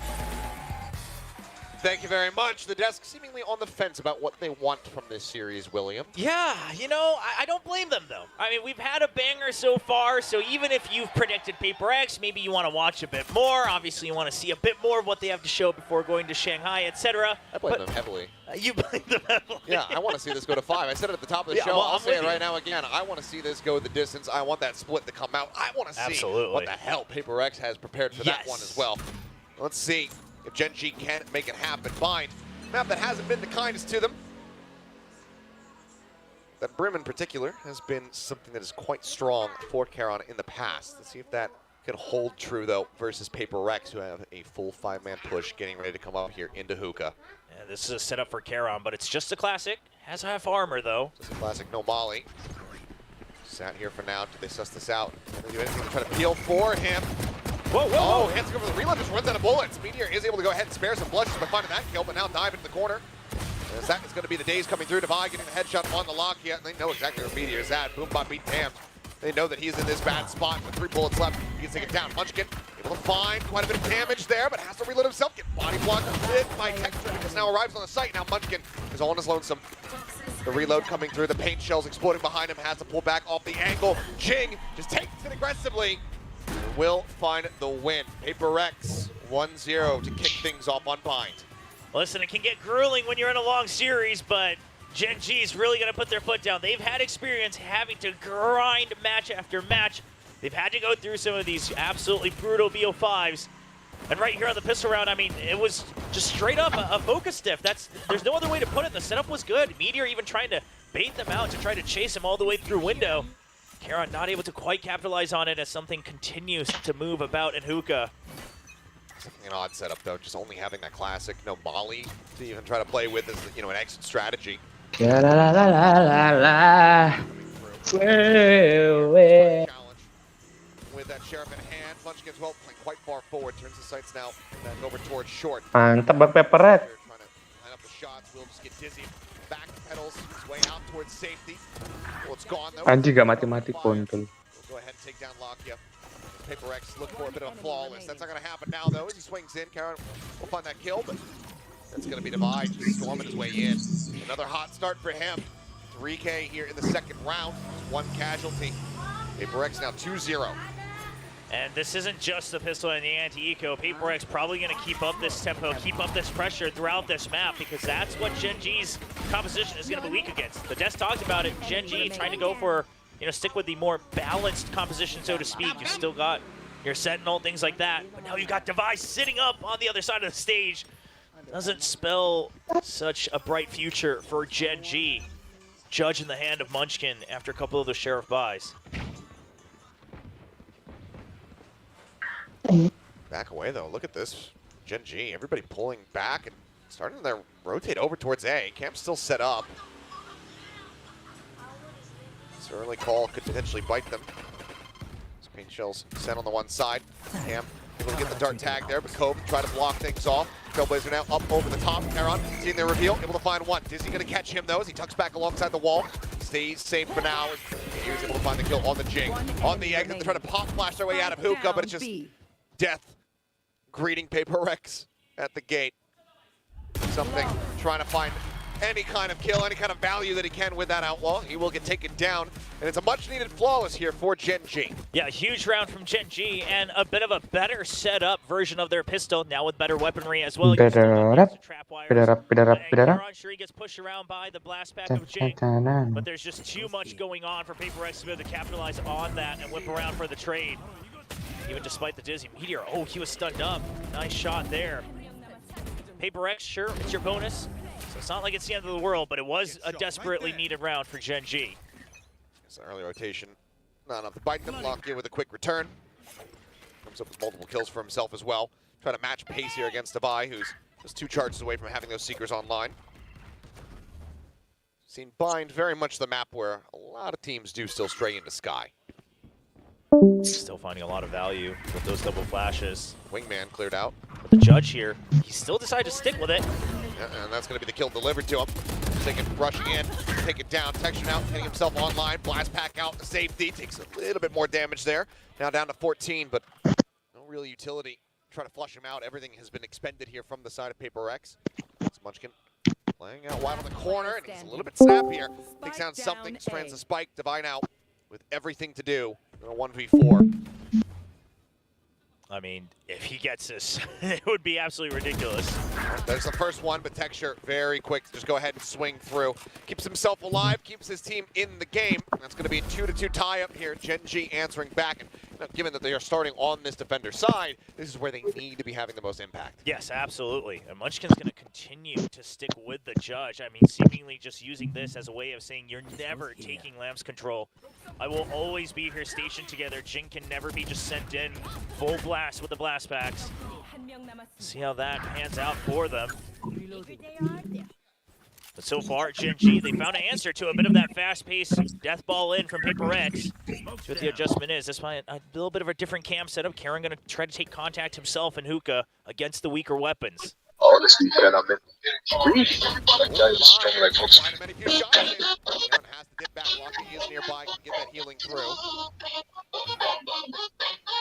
Thank you very much. The desk seemingly on the fence about what they want from this series, William. Yeah, you know, I don't blame them, though. I mean, we've had a banger so far, so even if you've predicted Paper X, maybe you want to watch a bit more. Obviously, you want to see a bit more of what they have to show before going to Shanghai, etc. I blame them heavily. You blame them heavily. Yeah, I want to see this go to 5. I said it at the top of the Yeah, show. well, I'll I'm say with it you. right now again. I want to see this go the distance. I want that split to come out. I want to see Absolutely. what the hell Paper X has prepared for that one Yes. as well. Let's see if Gen G can make it happen. Bind. Map that hasn't been the kindest to them. That Brim in particular has been something that is quite strong for Charon in the past. Let's see if that can hold true, though, versus Paper Rex, who have a full 5-man push getting ready to come up here into Hookah. Yeah, this is a setup for Charon, but it's just a classic. Has half armor, though. Just a classic no molly. Sat here for now. Do they suss this out? Can they do anything to try to peel for him? Whoa, whoa, Oh, whoa. hands go for the reload, just runs out of bullets. Meteor is able to go ahead and spare some blushes by finding that kill, but now dive into the corner. As that is going to be the days coming through. Divide getting the headshot on the lock yet. They know exactly where Meteor is at. Boombot beat damned. They know that he's in this bad spot with 3 bullets left. He can take it down. Munchkin able to find quite a bit of damage there, but has to reload himself. Get body blocked a bit by Texture because now arrives on the site. Now Munchkin is all on his lonesome. The reload coming through. The paint shells exploding behind him. Has to pull back off the angle. Jing just takes it aggressively. Will find the win. Paper Rex 1-0 to kick things off on Bind. Listen, it can get grueling when you're in a long series, but Gen G is really going to put their foot down. They've had experience having to grind match after match. They've had to go through some of these absolutely brutal BO5s. And right here on the pistol round, I mean, it was just straight up a focus stiff. There's no other way to put it. The setup was good. Meteor even trying to bait them out to try to chase him all the way through window. Charon not able to quite capitalize on it as something continues to move about in Hookah. An odd setup though, just only having that classic no molly to even try to play with as an exit strategy. La la la la la la. Challenge with that sheriff in hand. Munchkin's well playing quite far forward. Turns the sights now back over towards short. Mantap Bang Paper Red. Trying to line up the shots. Will just get dizzy. Back pedals his way out towards safety. Well, it's gone though. Anjing gak mati-mati kontol. We'll go ahead and take down Lakia. Paper X look for a bit of a flawless. That's not going to happen now, though. As he swings in, Charon will find that kill, but that's going to be Divide just storming his way in. Another hot start for him. 3K here in the second round. Just 1 casualty. Paper X now 2-0. And this isn't just the pistol and the anti-eco. Paper X probably going to keep up this tempo, keep up this pressure throughout this map, because that's what Gen G's composition is going to be weak against. The Desk talked about it. Gen G trying to go for, stick with the more balanced composition, so to speak. You still got your Sentinel, things like that. But now you've got Device sitting up on the other side of the stage. Doesn't spell such a bright future for Gen G. Judge in the hand of Munchkin after a couple of those Sheriff buys. Back away, though. Look at this. Gen G, everybody pulling back and starting to rotate over towards A. Camp's still set up. This early call could potentially bite them. These paint shells sent on the one side. Cam able to get the dart tag there, but Cove try to block things off. Trailblazer now up over the top. Charon seeing their reveal, able to find one. Dizzy going to catch him, though, as he tucks back alongside the wall. Stays safe for now. He was able to find the kill on the Jing. On the exit, they're trying to pop flash their way out of Hookah, but it's just death greeting Paper Rex at the gate. Something trying to find any kind of kill, any kind of value that he can with that Outlaw. He will get taken down, and it's a much-needed flawless here for Gen G. Yeah, huge round from Gen G, and a bit of a better set-up version of their pistol, now with better weaponry as well. Sure, he gets pushed around by the blast pack of Jing, but there's just too much going on for Paper Rex to be able to capitalize on that and whip around for the trade. Even despite the Dizzy Meteor, oh, he was stunned up. Nice shot there. Paper X, sure, it's your bonus. So it's not like it's the end of the world, but it was a desperately needed round for Gen G. It's an early rotation. Not enough to bite them. Locked in with a quick return. Comes up with multiple kills for himself as well. Trying to match pace here against Abai, who's Just 2 charges away from having those Seekers online. Seen Bind very much the map where a lot of teams do still stray into Sky. Still finding a lot of value with those double flashes. Wingman cleared out. But the Judge here, he still decided to stick with it. Yeah, and that's going to be the kill delivered to him. Taking, rushing in, take it down, Texture out, getting himself online, blast pack out, the safety, takes a little bit more damage there. Now down to 14, but no real utility. Trying to flush him out, everything has been expended here from the side of Paper Rex. It's Munchkin laying out wide on the corner, and he's a little bit snappier. Takes down something, strands a spike, Divine out with everything to do in a 1v4. I mean, if he gets this, it would be absolutely ridiculous. There's the first one, but Texture very quick to just go ahead and swing through. Keeps himself alive, keeps his team in the game. That's going to be a 2-2 tie-up here. Gen G answering back. And given that they are starting on this defender side, this is where they need to be having the most impact. Yes, absolutely. And Munchkin's going to continue to stick with the Judge. I mean, seemingly just using this as a way of saying you're never taking Lamb's control. I will always be here stationed together. Jing can never be just sent in full blast with the blast packs. See how that pans out for them. But so far, Gen G, they found an answer to a bit of that fast-paced death ball in from Paper Rex. See what the adjustment is. That's why a little bit of a different cam setup. Karen going to try to take contact himself and Hookah against the weaker weapons. Honestly, Ken, I'm in. That guy is strong like Fox. Aaron has to dip back. Locky is nearby, can get that healing through.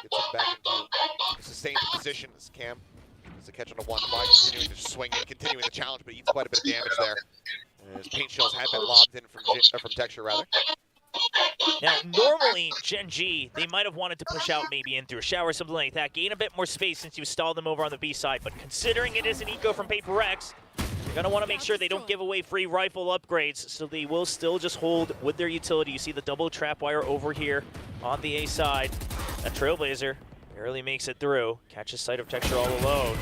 Gets him back into a sustained position. This Cam is a catch on a 1-5, continuing to swing in, continuing the challenge, but eats quite a bit of damage there. His paint shells had been lobbed in from Texture, rather. Now, normally, Gen G, they might have wanted to push out maybe in through a shower or something like that, gain a bit more space since you stalled them over on the B side, but considering it is an eco from Paper Rex, you're going to want to make sure they don't give away free rifle upgrades, so they will still just hold with their utility. You see the double trap wire over here on the A side. That Trailblazer barely makes it through, catches sight of Texture all alone.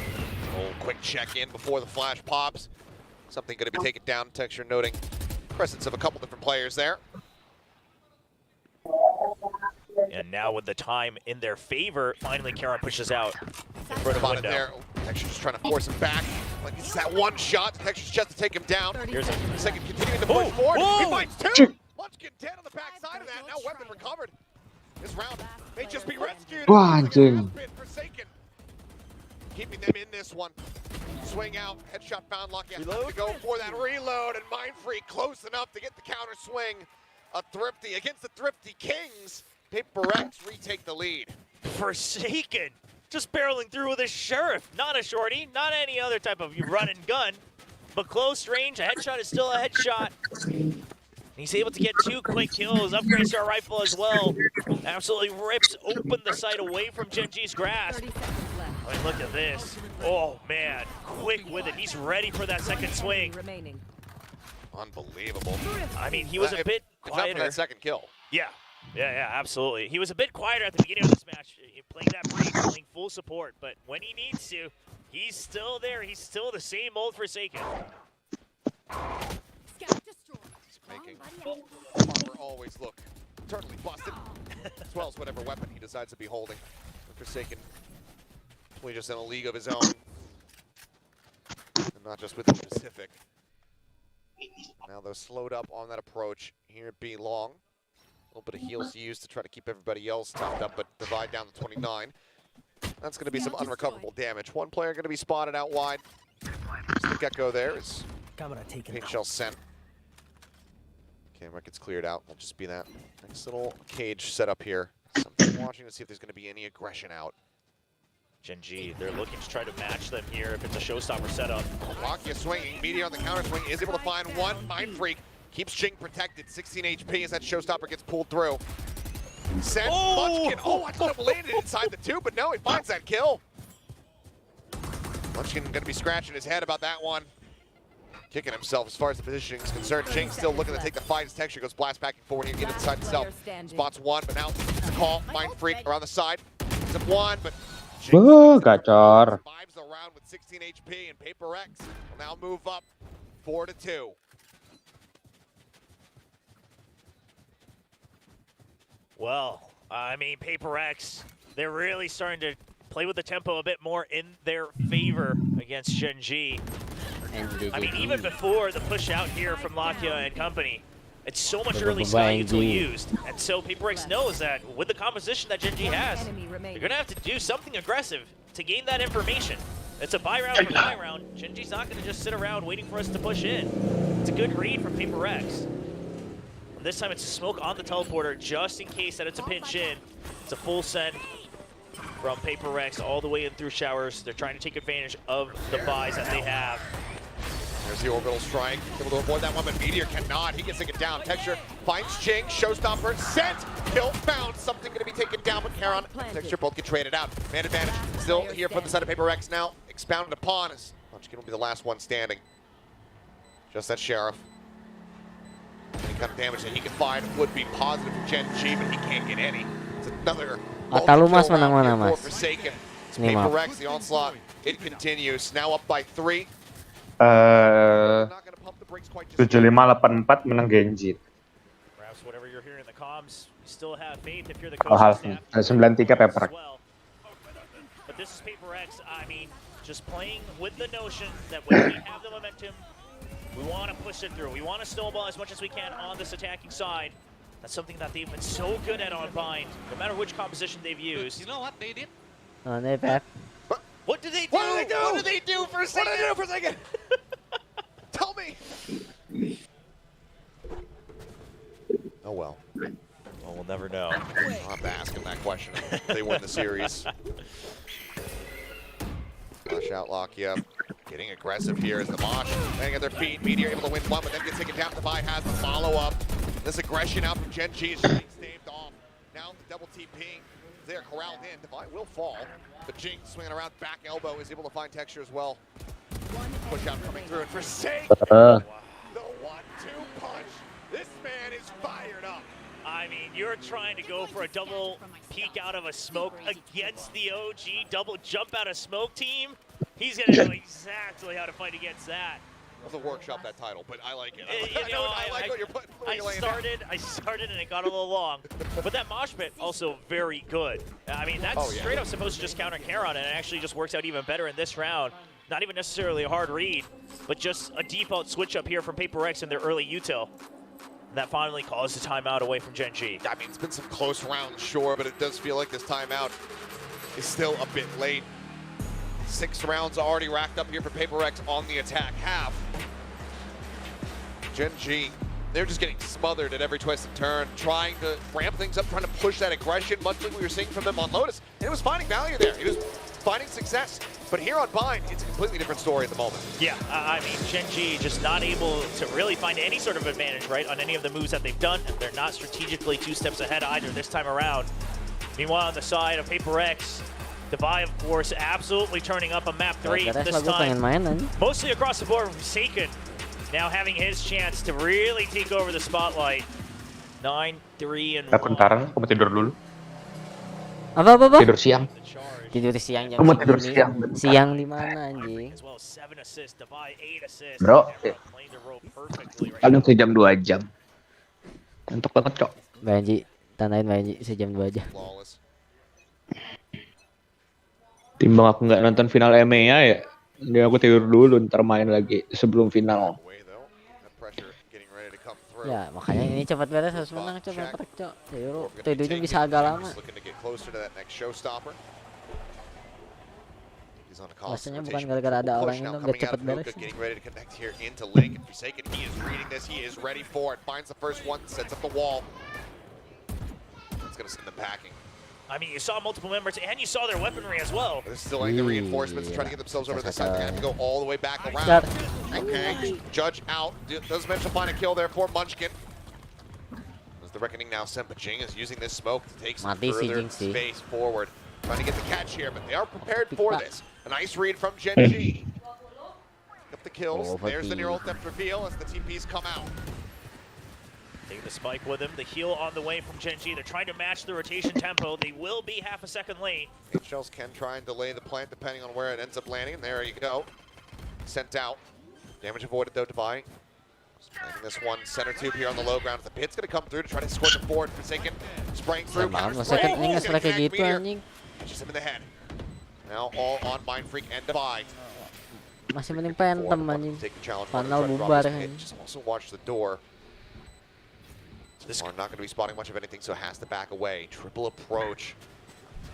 Oh, quick check in before the flash pops. Something going to be taken down, Texture noting presence of a couple different players there. And now with the time in their favor, finally Karen pushes out in front of window. There. Texture just trying to force him back. Like it's that one shot. Texture's just to take him down. Here's a second, continuing to push forward. He finds 2. Munchkin dead on the back side of that. Now weapon recovered. This round may just be rescued. Wah, anjing. Forsaken. Keeping them in this one. Swing out. Headshot found. Lucky has to go for that reload. And Mind Freak close enough to get the counter swing. A Thrifty against the Thrifty Kings. Paper Rex retake the lead. Forsaken, just barreling through with a Sheriff. Not a shorty, not any other type of run and gun, but close range, a headshot is still a headshot. He's able to get 2 quick kills, upgrades to our rifle as well. Absolutely rips open the sight away from Gen G's grasp. I mean, look at this. Oh man, quick with it. He's ready for that second swing. Unbelievable. I mean, he was a bit quieter. Except for that second kill. Yeah, absolutely. He was a bit quieter at the beginning of this match, playing that break, playing full support, but when he needs to, he's still there. He's still the same old Forsaken. Making Farmer always look eternally busted, as well as whatever weapon he decides to be holding. Forsaken, really just in a league of his own, and not just with the Pacific. Now they're slowed up on that approach here at B long. A little bit of heals used to try to keep everybody else topped up, but divide down to 29. That's going to be some unrecoverable damage. One player going to be spotted out wide. The Gecko there is paint shell sent. Camera gets cleared out. Will just be that nice little cage set up here. So I'm watching to see if there's going to be any aggression out. Gen G, they're looking to try to match them here if it's a showstopper setup. Locky swinging, Meteor on the counter swing, is able to find one. Mind Freak keeps Jing protected, 16 HP as that showstopper gets pulled through. Sent Munchkin, I thought it landed inside the 2, but no, he finds that kill. Munchkin gonna be scratching his head about that one. Kicking himself as far as the positioning is concerned. Jing still looking to take the fight as Texture goes blast backing forward here, get inside himself. Spots one, but now it's a call. Mind Freak around the side. It's a one, but Gacor. survives the round with 16 HP, and Paper Rex will now move up 4-2. Well, I mean, Paper Rex, they're really starting to play with the tempo a bit more in their favor against Gen G. I mean, even before the push out here from Lakia and company, it's so much early sky util used. And so PaperX knows that with the composition that Gen G has, they're going to have to do something aggressive to gain that information. It's a buy round for buy round. Gen G's not going to just sit around waiting for us to push in. It's a good read from PaperX. This time it's a smoke on the teleporter just in case that it's a pinch in. It's a full send from PaperX all the way in through showers. They're trying to take advantage of the buys that they have. There's the orbital strike. Able to avoid that one, but Meteor cannot. He gets taken down. Texture finds Jing. Showstopper sent. Kill found. Something going to be taken down, but Charon and Texture both get traded out. Man advantage still here from the side of PaperX now. Expounded upon as Munchkin will be the last one standing. Just that Sheriff. Any kind of damage that he can find would be positive for Gen G, but he can't get any. It's another Atau mas menang mana mas? Forsaken. Ini maaf. PaperX, the onslaught, it continues. Now up by 3. 7584 menang Genji. Perhaps whatever you're hearing in the comms, you still have faith if you're the Oh, coaching staff. 93 Paper. But this is PaperX. I mean, just playing with the notion that when we have the momentum, we want to push it through. We want to snowball as much as we can on this attacking side. That's something that they've been so good at on Bind, no matter which composition they've used. You know what they did? Oh, they Pep. What did they do? What did they do? What did they do for a second? What did they do for a second? Tell me. Oh well. Well, we'll never know. I'll have to ask him that question if they win the series. Flash out, Lakia. Getting aggressive here as the Mosh landing at their feet. Meteor able to win one, but then gets taken down. Devi has the follow-up. This aggression out from Gen G is being staved off. Now the double TP. They're corralled in. Devi will fall. But Jing swinging around back elbow is able to find Texture as well. Push out coming through, and for sake, the 1-2 punch. This man is fired up. I mean, you're trying to go for a double peek out of a smoke against the OG double jump out of smoke team. He's going to know exactly how to fight against that. I'll workshop that title, but I like it. I like what you're putting. I started and it got a little long. But that mosh pit also very good. I mean, that's straight up supposed to just counter Charon, and it actually just works out even better in this round. Not even necessarily a hard read, but just a default switch up here from PaperX in their early util. That finally calls the timeout away from Gen G. I mean, it's been some close rounds, sure, but it does feel like this timeout is still a bit late. 6 rounds already racked up here for PaperX on the attack half. Gen G, they're just getting smothered at every twist and turn, trying to ramp things up, trying to push that aggression, much like we were seeing from them on Lotus. And it was finding value there. It was finding success. But here on Bind, it's a completely different story at the moment. Yeah, I mean, Gen G just not able to really find any sort of advantage, right, on any of the moves that they've done. And they're not strategically 2 steps ahead either this time around. Meanwhile, on the side of PaperX, Devi, of course, absolutely turning up a map 3 this time. Mostly across the board from Forsaken. Now having his chance to really take over the spotlight. 9-3-1. Bentar, aku mau tidur dulu. Apa? Tidur siang. Tidur siang jam Aku mau tidur segini. siang. Siang di mana anjing? Bro, paling sejam 2 jam. Ngantuk banget, Cok. Banji, tandain Banji sejam 2 jam. Timbang aku nggak nonton final EMEA ya. Dia aku tidur dulu, ntar main lagi sebelum final. Ya, makanya ini cepat beres harus menang, coba trek, Cok. Tidurnya bisa agak lama. Rasanya bukan gara-gara ada orang itu biar cepat beres. I mean, you saw multiple members, and you saw their weaponry as well. They're still getting the reinforcements and trying to get themselves over this side. They have to go all the way back around. Okay, Judge out. Does mention find a kill there for Munchkin. As the Reckoning now sent, but Jing is using this smoke to take some further space forward. Trying to get the catch here, but they are prepared for this. A nice read from Gen G. Got the kills. There's the neural theft reveal as the TPs come out. Taking the spike with him, the heal on the way from Gen G. They're trying to match the rotation tempo. They will be half a second late. Shells can try and delay the plant depending on where it ends up landing. There you go. Sent out. Damage avoided though, Devi. This one center tube here on the low ground. The pit's going to come through to try to score the forward. Forsaken spraying through. Masa kan ini nggak kayak gitu anjing. Just him in the head. Now all on Mind Freak and Devi. Masih mending Phantom anjing. Take the challenge. Panel bubar kan. Just also watch the door. This are not going to be spotting much of anything, so has to back away. Triple approach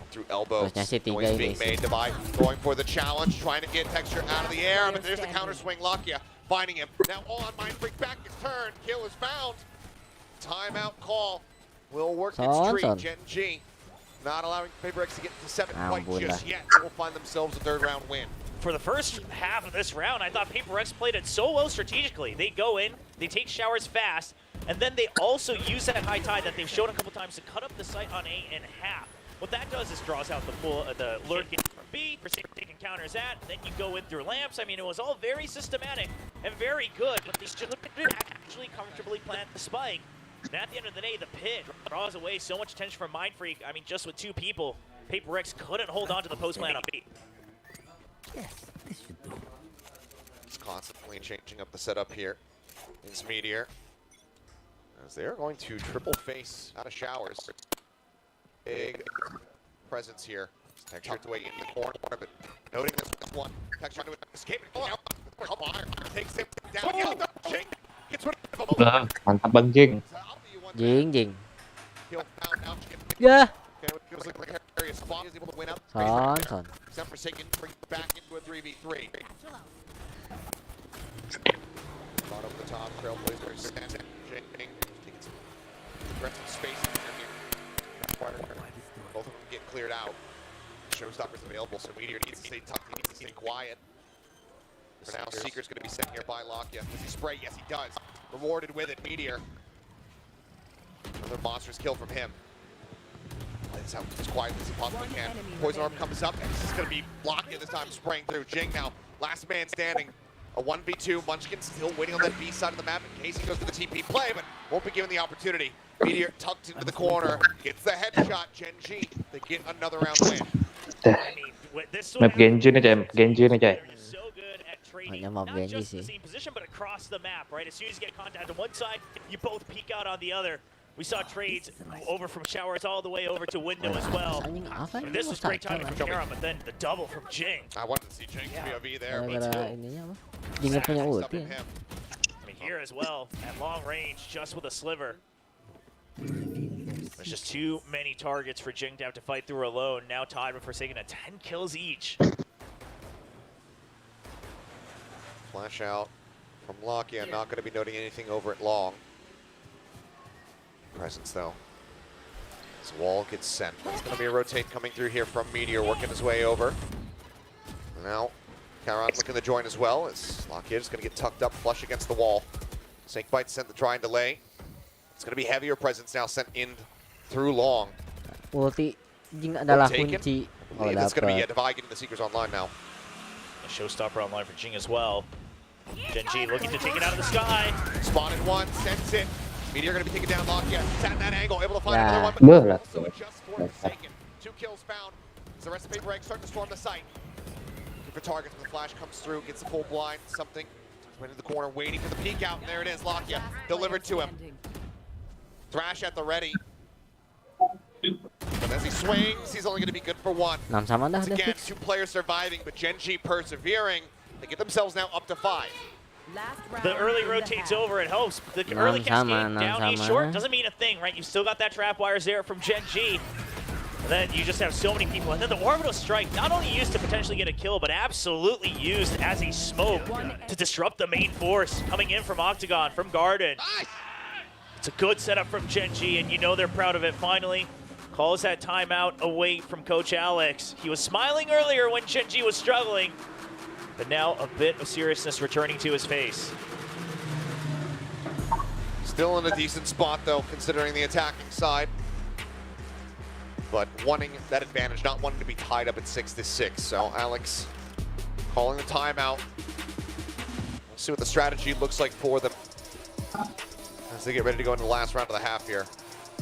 through elbow. Noise being made. Divide going for the challenge, trying to get Texture out of the air, but there's the counter swing. Lakia finding him. Now on Mindfreak back his turn. Kill is found. Timeout call will work its treat. Gen G not allowing Paper X to get to 7 quite just yet. They will find themselves a third round win. For the first half of this round, I thought Paper X played it so well strategically. They go in, they take showers fast, and then they also use that high tide that they've shown a couple times to cut up the site on A in half. What that does is draws out the lurking from B, for taking counters at, then you go in through lamps. I mean, it was all very systematic and very good, but they still didn't actually comfortably plant the spike. And at the end of the day, the pit draws away so much attention from Mindfreak. I mean, just with 2 people, Paper X couldn't hold on to the post plant on B. It's constantly changing up the setup here. Is Meteor. As they're going to triple face out of showers. Big presence here. Texture to way in the corner, but noting this one. Texture to escape. Come on, takes him down. Jing gets rid of him. Mantap Bang Jing. Jing. Ya. Son. Forsaken brings back into a 3v3. Brought over the top, Trailblazers standing. Taking some aggressive space in here. Both of them get cleared out. Showstopper's available, so Meteor needs to stay tucked. He needs to stay quiet. For now, Seeker's going to be sent here by Lakia. Does he spray? Yes, he does. Rewarded with it, Meteor. Another monstrous kill from him. Plays out as quietly as he possibly can. Poison Orb comes up, and this is going to be Lakia this time, spraying through. Jing now, last man standing. A 1v2. Munchkin still waiting on that B side of the map in case he goes for the TP play, but won't be given the opportunity. Meteor tucked into the corner, gets the headshot. Gen G, they get another round win. Map Genjin aja, Genjin aja. Not just the same position, but across the map, right? As soon as you get contact on one side, you both peek out on the other. We saw trades over from showers all the way over to window as well. And this was great timing from Kara, but then the double from Jing. I wanted to see Jing POV there. Jing punya ulti. I mean, here as well, at long range, just with a sliver. There's just too many targets for Jing to have to fight through alone. Now tied with Forsaken at 10 kills each. Flash out from Lakia, not going to be noting anything over at long. Presence though. This wall gets sent. That's going to be a rotate coming through here from Meteor, working his way over. Now, Karan looking to join as well. As Lakia is going to get tucked up, flush against the wall. Snakebite sent the try and delay. It's going to be heavier presence now sent in through long. Ulti Jing adalah kunci. It's going to be Divide getting the Seekers online now. A showstopper online for Jing as well. Gen G looking to take it out of the sky. Spotted one, sends it. Meteor going to be taken down. Lakia at that angle, able to find another one, but also just for Forsaken. 2 kills found. As the rest of Paper Egg starting to storm the site. Looking for targets when the flash comes through, gets the full blind, something. Went in the corner, waiting for the peek out, and there it is. Lakia delivered to him. Thrash at the ready. But as he swings, he's only going to be good for 1. Once again, 2 players surviving, but Gen G persevering. They get themselves now up to 5. The early rotates over, it helps. The early cascade down A short doesn't mean a thing, right? You still got that trap wires there from Gen G. And then you just have so many people. And then the orbital strike, not only used to potentially get a kill, but absolutely used as a smoke to disrupt the main force coming in from Octagon, from Garden. It's a good setup from Gen G, and you know they're proud of it finally. Calls that timeout away from Coach Alex. He was smiling earlier when Gen G was struggling, but now a bit of seriousness returning to his face. Still in a decent spot, though, considering the attacking side. But wanting that advantage, not wanting to be tied up at 6-6. So Alex calling the timeout. We'll see what the strategy looks like for them as they get ready to go into the last round of the half here.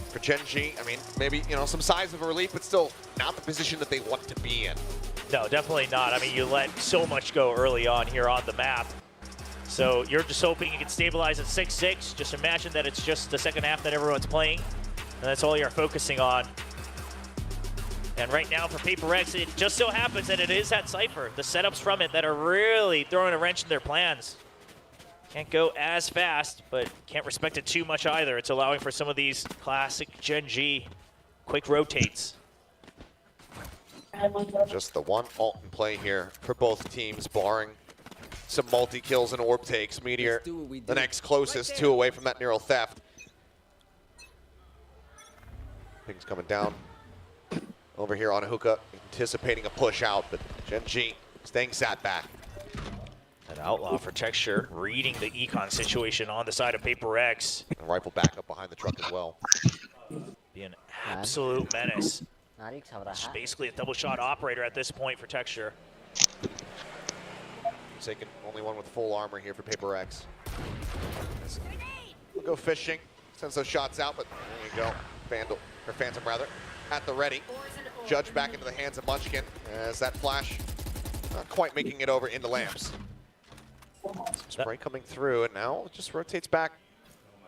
For Gen G, I mean, maybe, you know, some size of a relief, but still not the position that they want to be in. No, definitely not. I mean, you let so much go early on here on the map. So you're just hoping you can stabilize at 6-6. Just imagine that it's just the second half that everyone's playing, and that's all you're focusing on. And right now for Paper Rex, it just so happens that it is that Cypher. The setups from it that are really throwing a wrench in their plans. Can't go as fast, but can't respect it too much either. It's allowing for some of these classic Gen G quick rotates. Just the one ult in play here for both teams, barring some multi-kills and orb takes. Meteor, the next closest, 2 away from that neural theft. Things coming down over here on Hookah, anticipating a push out, but Gen G staying sat back. An outlaw for Texture, reading the econ situation on the side of Paper X. And rifle back up behind the truck as well. Be an absolute menace. Just basically a double shot operator at this point for Texture. Taking only one with full armor here for Paper X. We'll go fishing, sends those shots out, but there you go. Vandal, or Phantom rather, at the ready. Judge back into the hands of Munchkin as that flash not quite making it over into Lamps. Some spray coming through, and now it just rotates back.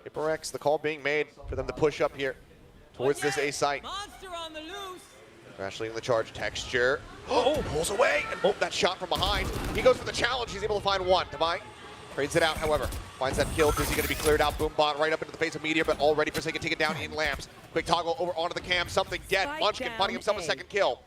Paper X, the call being made for them to push up here towards this A site. Crash leading the charge. Texture. Oh, pulls away, and that shot from behind. He goes for the challenge. He's able to find one. Divine trades it out, however. Finds that kill. Is he going to be cleared out? Boombot right up into the face of Meteor, but already Forsaken taken down in Lamps. Quick toggle over onto the cam. Something dead. Munchkin finding himself a second kill.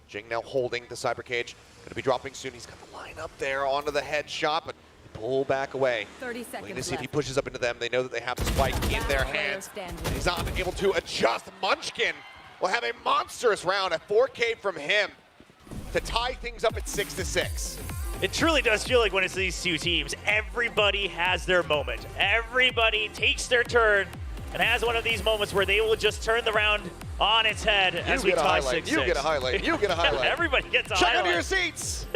Jing now holding the Cyber Cage. Going to be dropping soon. He's got the line up there onto the headshot, but pull back away. 30 seconds Waiting to see if he pushes up into them. They know that they have the spike in their hands. He's not able to adjust. Munchkin will have a monstrous round, a 4K from him to tie things up at 6-6. It truly does feel like when it's these two teams, everybody has their moment. Everybody takes their turn and has one of these moments where they will just turn the round on its head as we tie 6-6. You get a highlight. You get a highlight. Everybody gets a Check highlight. under your seats.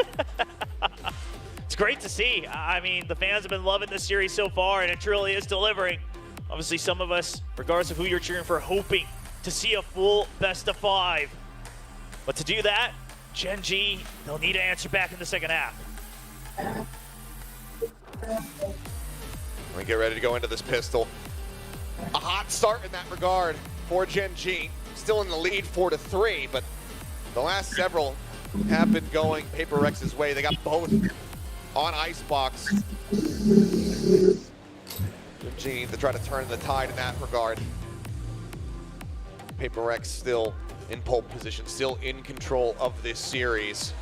It's great to see. I mean, the fans have been loving this series so far, and it truly is delivering. Obviously, some of us, regardless of who you're cheering for, hoping to see a full best of 5. But to do that, Gen G, they'll need to answer back in the second half. We get ready to go into this pistol. A hot start in that regard for Gen G. Still in the lead 4-3, but the last several have been going Paper Rex's way. They got both on Icebox. Gen G to try to turn the tide in that regard. Paper Rex still in pole position, still in control of this series.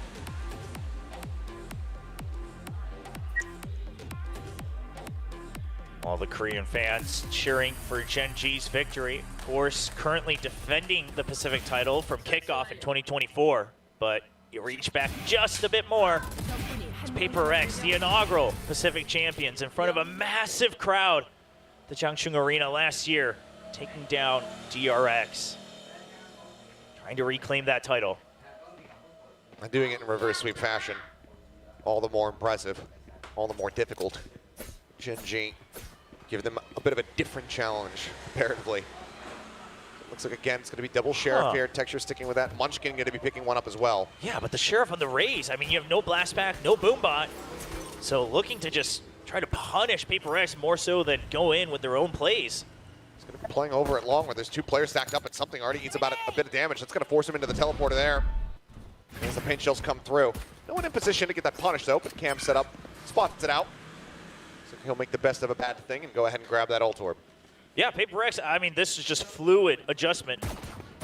All the Korean fans cheering for Gen G's victory. Of course, currently defending the Pacific title from kickoff in 2024, but you reach back just a bit more. It's Paper X, the inaugural Pacific champions, in front of a massive crowd at the Changchun Arena last year, taking down DRX, trying to reclaim that title. And doing it in reverse sweep fashion. All the more impressive, all the more difficult. Gen G give them a bit of a different challenge comparatively. Looks like, again, it's going to be double Sheriff here. Texture sticking with that. Munchkin going to be picking one up as well. Yeah, but the Sheriff on the raise. I mean, you have no blast pack, no Boombot. So looking to just try to punish Paper X more so than go in with their own plays. He's going to be playing over it long where there's 2 players stacked up and something already eats about a bit of damage. That's going to force him into the teleporter there. As the paint shells come through. No one in position to get that punish though, but Cam set up, spots it out. So he'll make the best of a bad thing and go ahead and grab that ult orb. Yeah, Paper X, I mean, this is just fluid adjustment.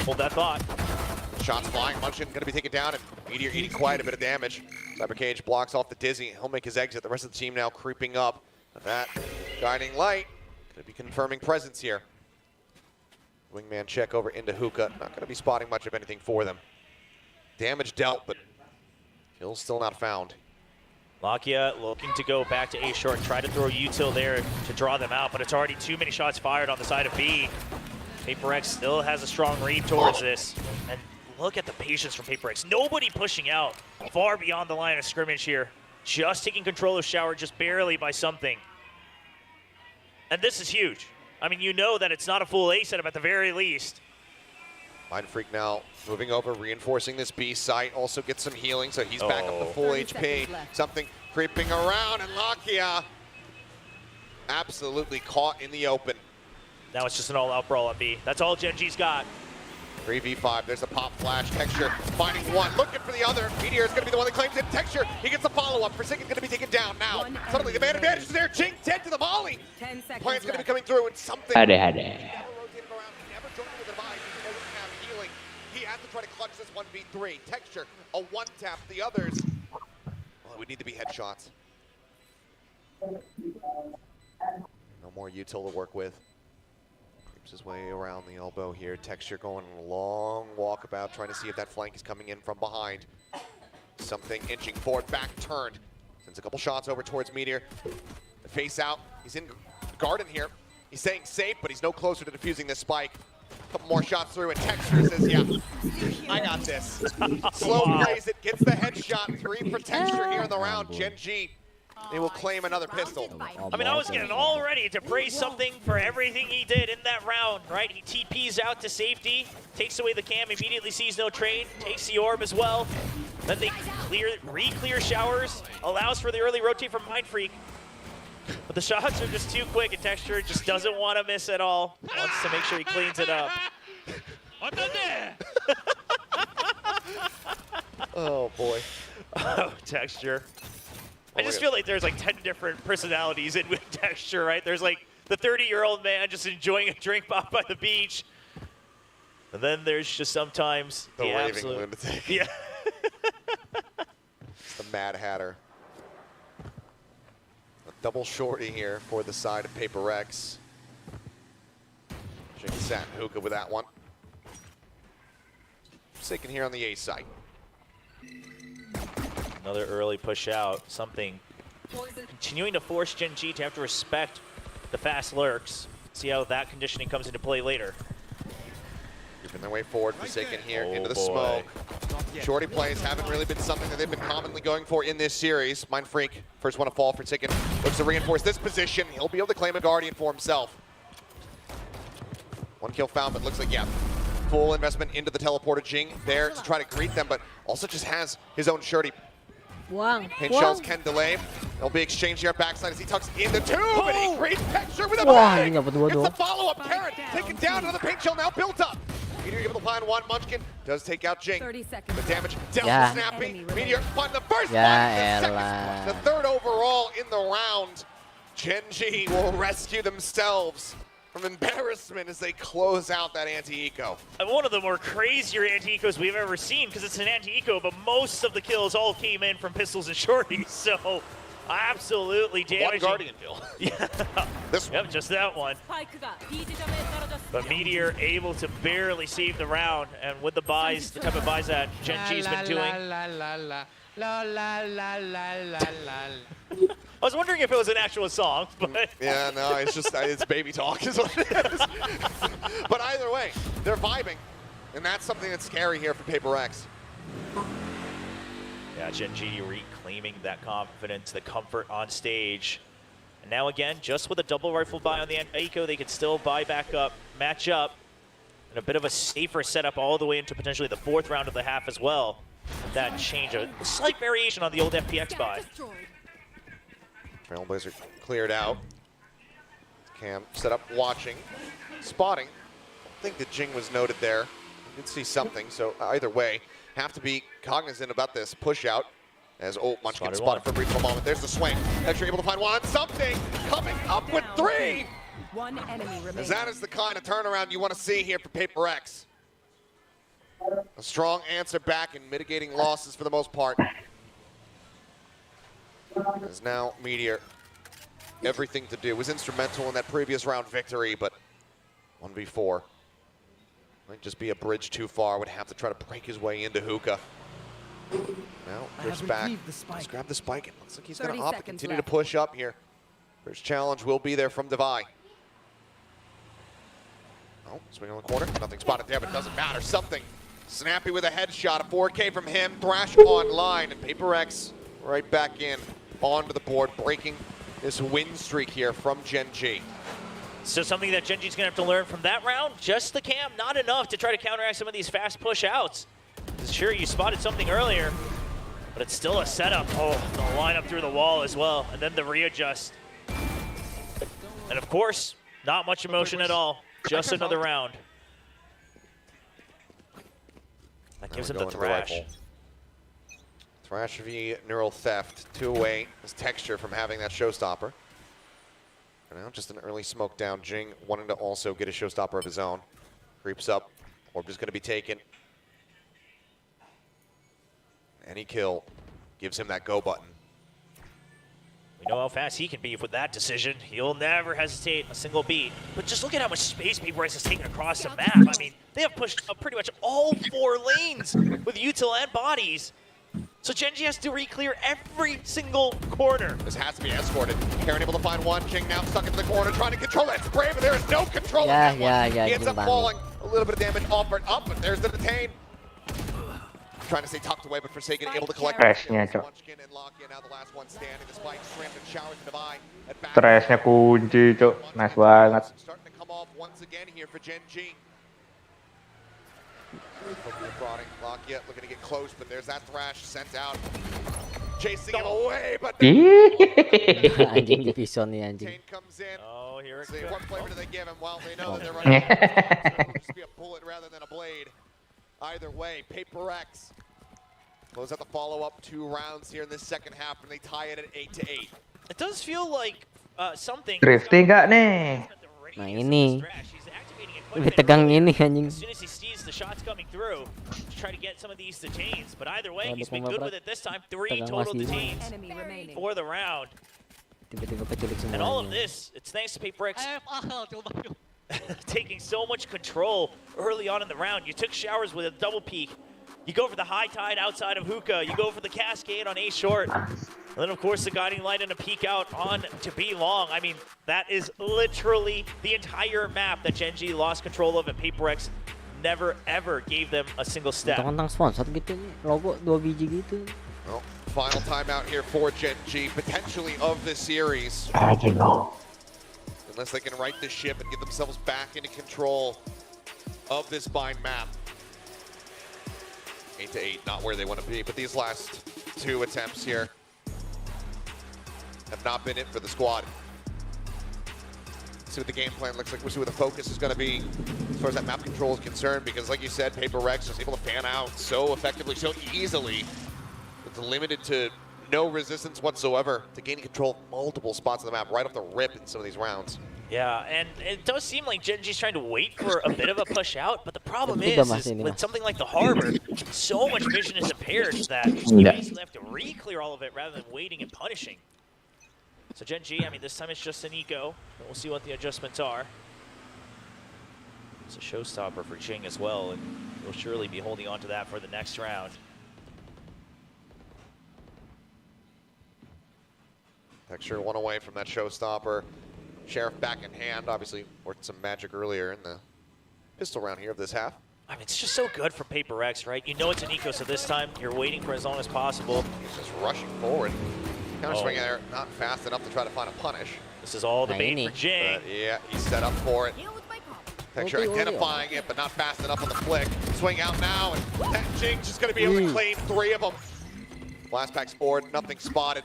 Hold that thought. Shots flying, Munchkin going to be taken down, and Meteor eating quite a bit of damage. Cyber Cage blocks off the Dizzy. He'll make his exit. The rest of the team now creeping up. That guiding light going to be confirming presence here. Wingman check over into Hookah. Not going to be spotting much of anything for them. Damage dealt, but kills still not found. Lakia looking to go back to A short and try to throw util there to draw them out, but it's already too many shots fired on the side of B. Paper X still has a strong read towards this. And look at the patience from Paper X. Nobody pushing out far beyond the line of scrimmage here. Just taking control of Shower just barely by something. And this is huge. I mean, you know that it's not a full A setup at the very least. Mind Freak now moving over, reinforcing this B site. Also gets some healing, so he's back up to full HP. Something creeping around, and Lakia absolutely caught in the open. Now it's just an all-out brawl at B. That's all Gen G's got. 3v5, there's a pop flash. Texture finding one, looking for the other. Meteor is going to be the one that claims it. Texture, he gets the follow-up. Forsaken's going to be taken down now. Suddenly the man advantage is there. Jing, 10 to the molly. 10 seconds Plant's going to be left. coming through and something. Ada. Never rotated around, never joined the divide. He doesn't have healing. He has to try to clutch this 1v3. Texture, a one-tap. The others, well, it would need to be headshots. No more util to work with. Creeps his way around the elbow here. Texture going on a long walkabout, trying to see if that flank is coming in from behind. Something inching forward, back turned. Sends a couple shots over towards Meteor. The face out. He's in garden here. He's staying safe, but he's no closer to defusing this spike. A couple more shots through, and Texture says, yeah, I got this. Slow plays it, gets the headshot. 3 for Texture here in the round. Gen G, they will claim another pistol. I mean, I was getting all ready to praise something for everything he did in that round, right? He TPs out to safety, takes away the cam, immediately sees no trade, takes the orb as well. Then they re-clear showers, allows for the early rotate from Mind Freak. But the shots are just too quick, and Texture just doesn't want to miss at all. Wants to make sure he cleans it up. Oh, boy. Oh, Texture. I just feel like there's like 10 different personalities in with Texture, right? There's like the 30-year-old man just enjoying a drink by the beach. And then there's just sometimes The raving absolute lunatic. Yeah. It's the Mad Hatter. A double shorty here for the side of Paper Rex. Jing sat Hookah with that one. Forsaken here on the A site. Another early push out, something continuing to force Gen G to have to respect the fast lurks. See how that conditioning comes into play later. Keeping their way forward, Forsaken here Oh, into the boy. smoke. Shorty plays haven't really been something that they've been commonly going for in this series. Mind Freak, first one to fall. Forsaken looks to reinforce this position. He'll be able to claim a Guardian for himself. 1 kill found, but looks like, yeah, full investment into the teleporter. Jing there to try to greet them, but also just has his own Shorty. Wow. Paint shells can delay. They'll be exchanged here at backside as he tucks in the tube, and he creates Texture with a Wah, bang. ini nggak berdua Gets doang. the follow-up. Karen taken down. Another paint shell now built up. Meteor able to find one. Munchkin does take out Jing. 30 seconds. The damage dealt Yeah. to Snappy. Meteor find the first Ya one, the second elah. one, the third overall in the round. Gen G will rescue themselves from embarrassment as they close out that anti-eco. And one of the more crazier anti-ecos we've ever seen, because it's an anti-eco, but most of the kills all came in from pistols and shorties, so absolutely damaging. One Guardian kill. Yeah. Yep, just that one. But Meteor able to barely save the round, and with the buys, the type of buys that Gen G's been doing. I was wondering if it was an actual song, but Yeah, no, it's just it's baby talk is what it is. But either way, they're vibing, and that's something that's scary here for Paper Rex. yeah, Gen G reclaiming that confidence, the comfort on stage. And now again, just with a double rifle buy on the eco, they could still buy back up, match up, and a bit of a safer setup all the way into potentially the 4th round of the half as well. That change, a slight variation on the old FPX buy. Trailblazer cleared out. Cam set up watching, spotting. I think that Jing was noted there. You did see something, so either way, have to be cognizant about this push out. As Munchkin spotted for a brief moment. There's the swing. Texture able to find one. Something coming up with 3. One enemy remaining. As that is the kind of turnaround you want to see here for Paper X. A strong answer back and mitigating losses for the most part. As now Meteor, everything to do, was instrumental in that previous round victory, but 1v4. Might just be a bridge too far, would have to try to break his way into Hookah. Now, drifts back, let's grab the spike. It looks like he's going to opt to continue to push up here. First challenge will be there from Devi. Oh, swing on the corner, nothing spotted there, but it doesn't matter. Something. Snappy with a headshot, a 4K from him, Thrash online, and Paper X right back in onto the board, breaking this win streak here from Gen G. So something that Gen G's going to have to learn from that round, just the cam, not enough to try to counteract some of these fast push outs. Sure, you spotted something earlier, but it's still a setup. Oh, the lineup through the wall as well, and then the readjust. And of course, not much emotion at all, just another round. Gives him We're the going to thrash. rifle. Thrash v Neural Theft. 2 away. His texture from having that showstopper. And now just an early smoke down. Jing wanting to also get a showstopper of his own. Creeps up. Orb is going to be taken. Any kill gives him that go button. We know how fast he can be with that decision. He'll never hesitate a single beat. But just look at how much space Paper X has taken across the map. I mean, they have pushed up pretty much all 4 lanes with util and bodies. So Gen.G has to re-clear every single corner. This has to be escorted. Karen able to find one. Jing now stuck into the corner, trying to control that spray, but there is no control. Yeah, in that yeah, one. He yeah, ends up Jing falling. A little bit of damage offered up, but there's the detain. Trying to stay tucked away, but Forsaken able to collect. Trashnya, Cok. Munchkin and Lockyer now the last one standing. Despite Shrimp and Showers and Divide at back. Trashnya kunci, Cok. Nice banget. Starting to come off once again here for Gen.G. Lockyer looking to get close, but there's that Thrash sent out. Chasing him away, but Anjing di vision nih anjing. comes in. Oh, here it See, goes. what flavor do they give him? Well, they know that they're running. So it'll just be a bullet rather than a blade. Either way, Paper X close out the follow-up 2 rounds here in this second half, and they tie it at 8-8. It does feel like something. Drifting nggak nih? Nah ini lebih tegang ini anjing. As soon as he sees the shots coming through, to try to get some of these detains. But either way, he's been good with it this time. 3 total detains for the round. Tiba-tiba keculik And all of semuanya. this, it's thanks to Paper X taking so much control early on in the round. You took Showers with a double peek. You go for the high tide outside of Hookah. You go for the cascade on A short. And then, of course, the guiding light and a peek out on to B long. I mean, that is literally the entire map that Gen.G lost control of, and Paper X never, ever gave them a single step. Tentang sponsor gitu nih, logo 2 biji gitu. Well, final timeout here for Gen.G, potentially of this series. Unless they can right this ship and get themselves back into control of this bind map. 8-8, not where they want to be, but these last 2 attempts here have not been it for the squad. See what the game plan looks like. We'll see what the focus is going to be as far as that map control is concerned, because like you said, Paper Rex was able to fan out so effectively, so easily. It's limited to no resistance whatsoever to gaining control of multiple spots on the map right off the rip in some of these rounds. Yeah, and it does seem like Gen.G's trying to wait for a bit of a push out, but the problem Iba is masih ini, with Mas. something like the Harbor, so much vision is impaired that you basically have to re-clear all of it rather than waiting and punishing. So Gen.G, I mean, this time it's just an eco, but we'll see what the adjustments are. It's a showstopper for Jing as well, and he'll surely be holding on to that for the next round. Texture 1 away from that showstopper. Sheriff back in hand, obviously worked some magic earlier in the pistol round here of this half. I mean, it's just so good for Paper X, right? You know it's an eco, so this time you're waiting for as long as possible. He's just rushing forward. Counter swing Oh. there, not fast enough to try to find a punish. This is all the Nah, bait ini. for Jing. But yeah, he's set up for it. Texture Ulti, ulti. identifying it, but not fast enough on the flick. Swing out now, and that Jing's just going to be able to claim 3 of them. Blast pack's forward, nothing spotted.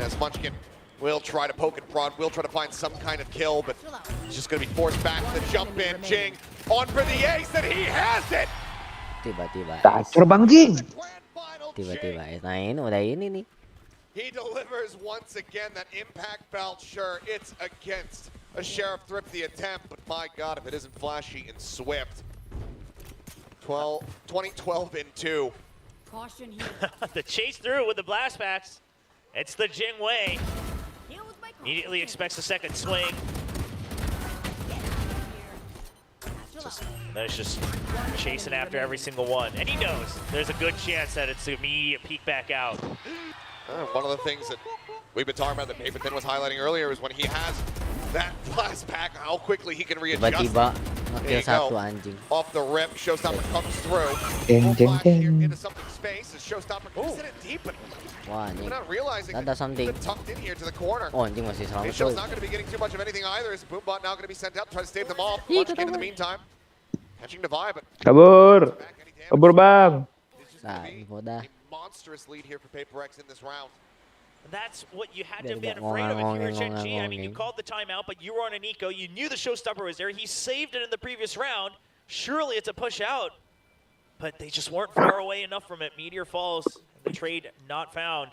As Munchkin will try to poke and prod, will try to find some kind of kill, but he's just going to be forced back to the jump in. Jing on for the ace, and he has it! Tiba-tiba Tacur Bang Jing. tiba-tiba nah ini udah ini nih. He delivers once again that impact belt. Sure, it's against a Sheriff Thrifty attempt, but my God, if it isn't flashy and swift. 20-12 in 2. Caution here. The chase through with the blast packs. It's the Jing way. Immediately expects a second swing. Then it's just chasing after every single one. And he knows there's a good chance that it's an immediate peek back out. One of the things that we've been talking about that Paper Thin was highlighting earlier is when he has that blast pack, how quickly he can readjust. Tiba-tiba There ngekill you go. 1 anjing. Off the rip, Showstopper comes through. Jing, jing, Full flash here jing. into something space as Showstopper gets it deep, but Wah we're anjing. not realizing Ada that something. he's been tucked in here to the corner. Oh anjing masih selamat Show's tuh. not going to be getting too much of anything either. Is Boombot now going to be sent out to try to stave them off? Munchkin in the meantime, catching Divide, but Kabur. Kabur Bang. Nah info dah. a monstrous lead here for Paper X in this round. And that's what you had to Biar have been nggak afraid of if you were ngongeng, Gen.G. I mean, you ngongeng. called the timeout, but you were on an eco. You knew the showstopper was there. He saved it in the previous round. Surely it's a push out. but they just weren't far away enough from it. Meteor falls, the trade not found.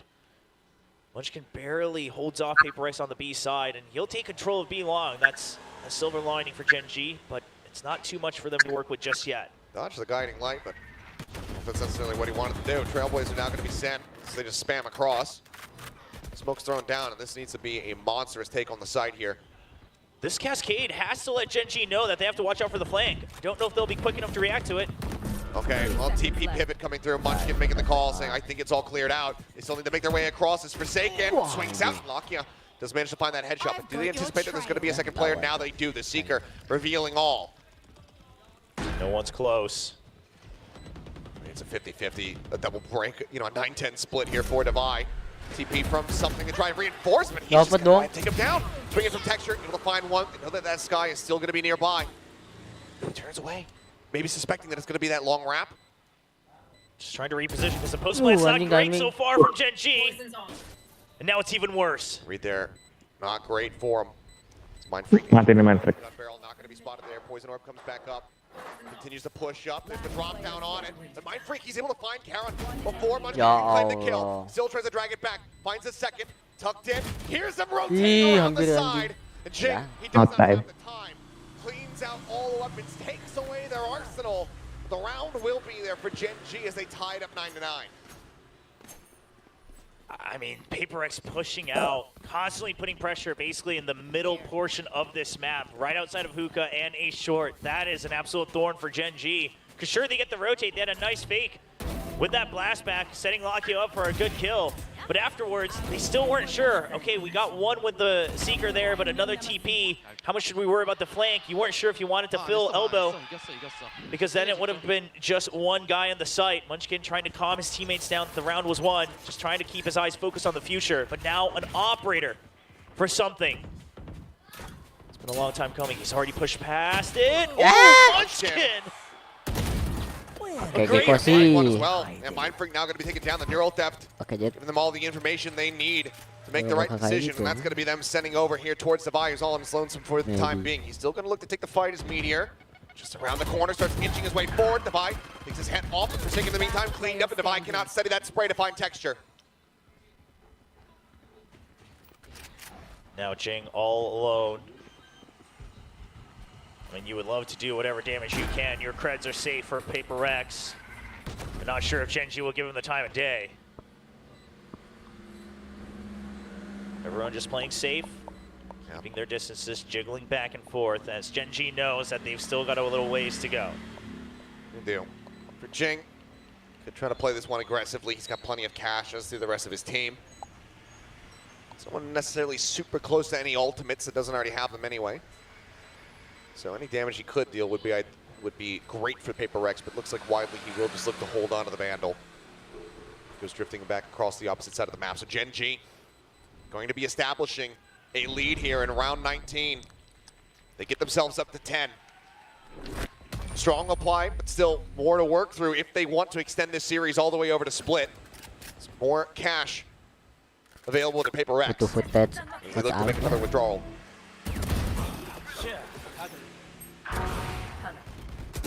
Munchkin barely holds off Paper Rex on the B side, and he'll take control of B long. That's a silver lining for Gen G, but it's not too much for them to work with just yet. Dodge the guiding light, but I don't know if that's necessarily what he wanted to do. Trailblazers are now going to be sent, so they just spam across. Smoke's thrown down, and this needs to be a monstrous take on the site here. This Cascade has to let Gen G know that they have to watch out for the flank. Don't know if they'll be quick enough to react to it. Okay, well, TP pivot coming through. Munchkin making the call, saying, I think it's all cleared out. They still need to make their way across. It's Forsaken. Swings out. Lakia does manage to find that headshot. But do they anticipate that there's going to be a second player? Now they do. The Seeker revealing all. No one's close. It's a 50-50, a double break, you know, a 9-10 split here for Devi. TP from something to try and reinforcement. He's just going to try and take him down. Bring it from Texture, able to find one. They know that that Sky is still going to be nearby. He turns away. Maybe suspecting that it's going to be that long wrap. Just trying to reposition because the post plant's not great so far from Gen G. And now it's even worse. Read there. Not great for him. It's Mindfreak. Mati nih Mindfreak. Barrel not going to be spotted there. Poison Orb comes back up. Continues to push up. There's the drop down on it. The Mindfreak, he's able to find Karen before Munchkin can claim the kill. Still tries to drag it back. Finds a second. Tucked in. Here's them rotating around the side. And Jing, he does not have the time. Cleans out all the weapons, takes away their arsenal. The round will be there for Gen G as they tie it up 9-9. I mean, Paper X pushing out, constantly putting pressure basically in the middle portion of this map, right outside of Hookah and Ace Short. That is an absolute thorn for Gen G. Because sure, they get the rotate. They had a nice fake with that blast back, setting Lakia up for a good kill. But afterwards, they still weren't sure. Okay, we got one with the Seeker there, but another TP. How much should we worry about the flank? You weren't sure if you wanted to fill elbow, because then it would have been just one guy in the site. Munchkin trying to calm his teammates down. The round was won, just trying to keep his eyes focused on the future. But now an operator for something. It's been a long time coming. He's already pushed past it. Oh, Munchkin! Oke, Gekosi. Well. And Mindfreak now going to be taking down the neural theft. Oke, Jet. Giving them all the information they need to make the right decision. And that's going to be them sending over here towards Devi, who's all on his lonesome for the time being. He's still going to look to take the fight as Meteor. Just around the corner, starts inching his way forward. Devi takes his head off. Forsaken in the meantime, cleaned up, and Devi cannot study that spray to find Texture. Now Jing all alone. I mean, you would love to do whatever damage you can. Your creds are safe for Paper Rex. I'm not sure if Gen G will give him the time of day. Everyone just playing safe, keeping their distances, jiggling back and forth as Gen G knows that they've still got a little ways to go. They do. For Jing, could try to play this one aggressively. He's got plenty of cash, as do the rest of his team. Someone necessarily super close to any ultimates that doesn't already have them anyway. So any damage he could deal would be great for Paper Rex, but looks like widely he will just look to hold on to the Vandal. Goes drifting back across the opposite side of the map. So Gen G going to be establishing a lead here in round 19. They get themselves up to 10. Strong apply, but still more to work through if they want to extend this series all the way over to split. There's more cash available to Paper Rex. They look to make another withdrawal.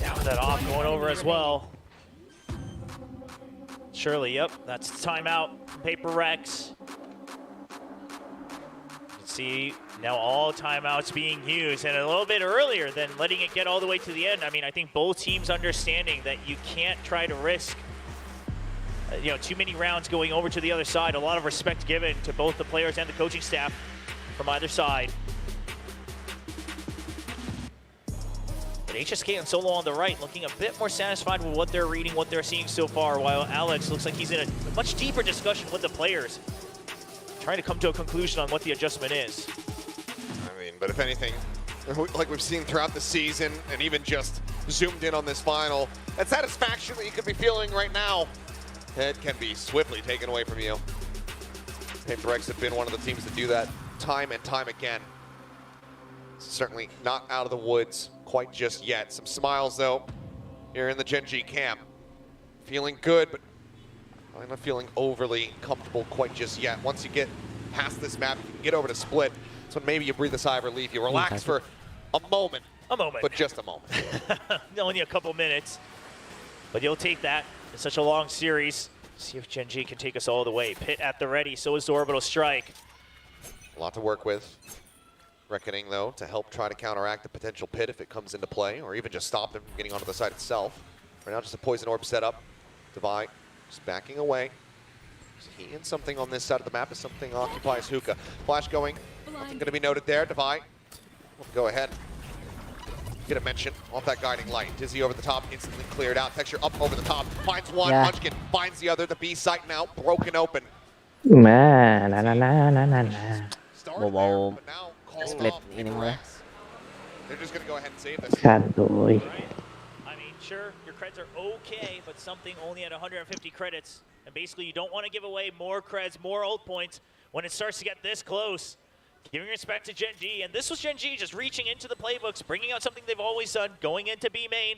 Now with that off going over as well. Surely, yep, that's timeout from Paper Rex. You can see now all timeouts being used, and a little bit earlier than letting it get all the way to the end. I mean, I think both teams understanding that you can't try to risk too many rounds going over to the other side. A lot of respect given to both the players and the coaching staff from either side. But HSK and Solo on the right looking a bit more satisfied with what they're reading, what they're seeing so far, while Alex looks like he's in a much deeper discussion with the players, trying to come to a conclusion on what the adjustment is. I mean, but if anything, like we've seen throughout the season and even just zoomed in on this final, that satisfaction that you could be feeling right now, it can be swiftly taken away from you. Paper Rex have been one of the teams to do that time and time again. Certainly not out of the woods quite just yet. Some smiles, though, here in the Gen G camp. Feeling good, but I'm not feeling overly comfortable quite just yet. Once you get past this map, you can get over to split. So maybe you breathe a sigh of relief. You relax for a moment. A moment. But just a moment. Only a couple minutes. but you'll take that in such a long series. See if Gen G can take us all the way. Pit at the ready, so is the Orbital Strike. A lot to work with. Reckoning, though, to help try to counteract the potential Pit if it comes into play, or even just stop him from getting onto the site itself. Right now, just a Poison Orb setup. Devi just backing away. He in something on this side of the map as something occupies Hookah. Flash going. Nothing going to be noted there. Devi will go ahead. Get a mention off that guiding light. Dizzy over the top, instantly cleared out. Texture up over the top, finds one. Yeah. Munchkin finds the other. The B site now broken open. Nah, nah, nah, nah, nah, nah, nah. Wow. Split ini mah. They're just going to go ahead and save this. Santuy. I mean, sure, your creds are okay, but something only at 150 credits. And basically, you don't want to give away more creds, more ult points when it starts to get this close. Giving respect to Gen G, and this was Gen G just reaching into the playbooks, bringing out something they've always done, going into B main,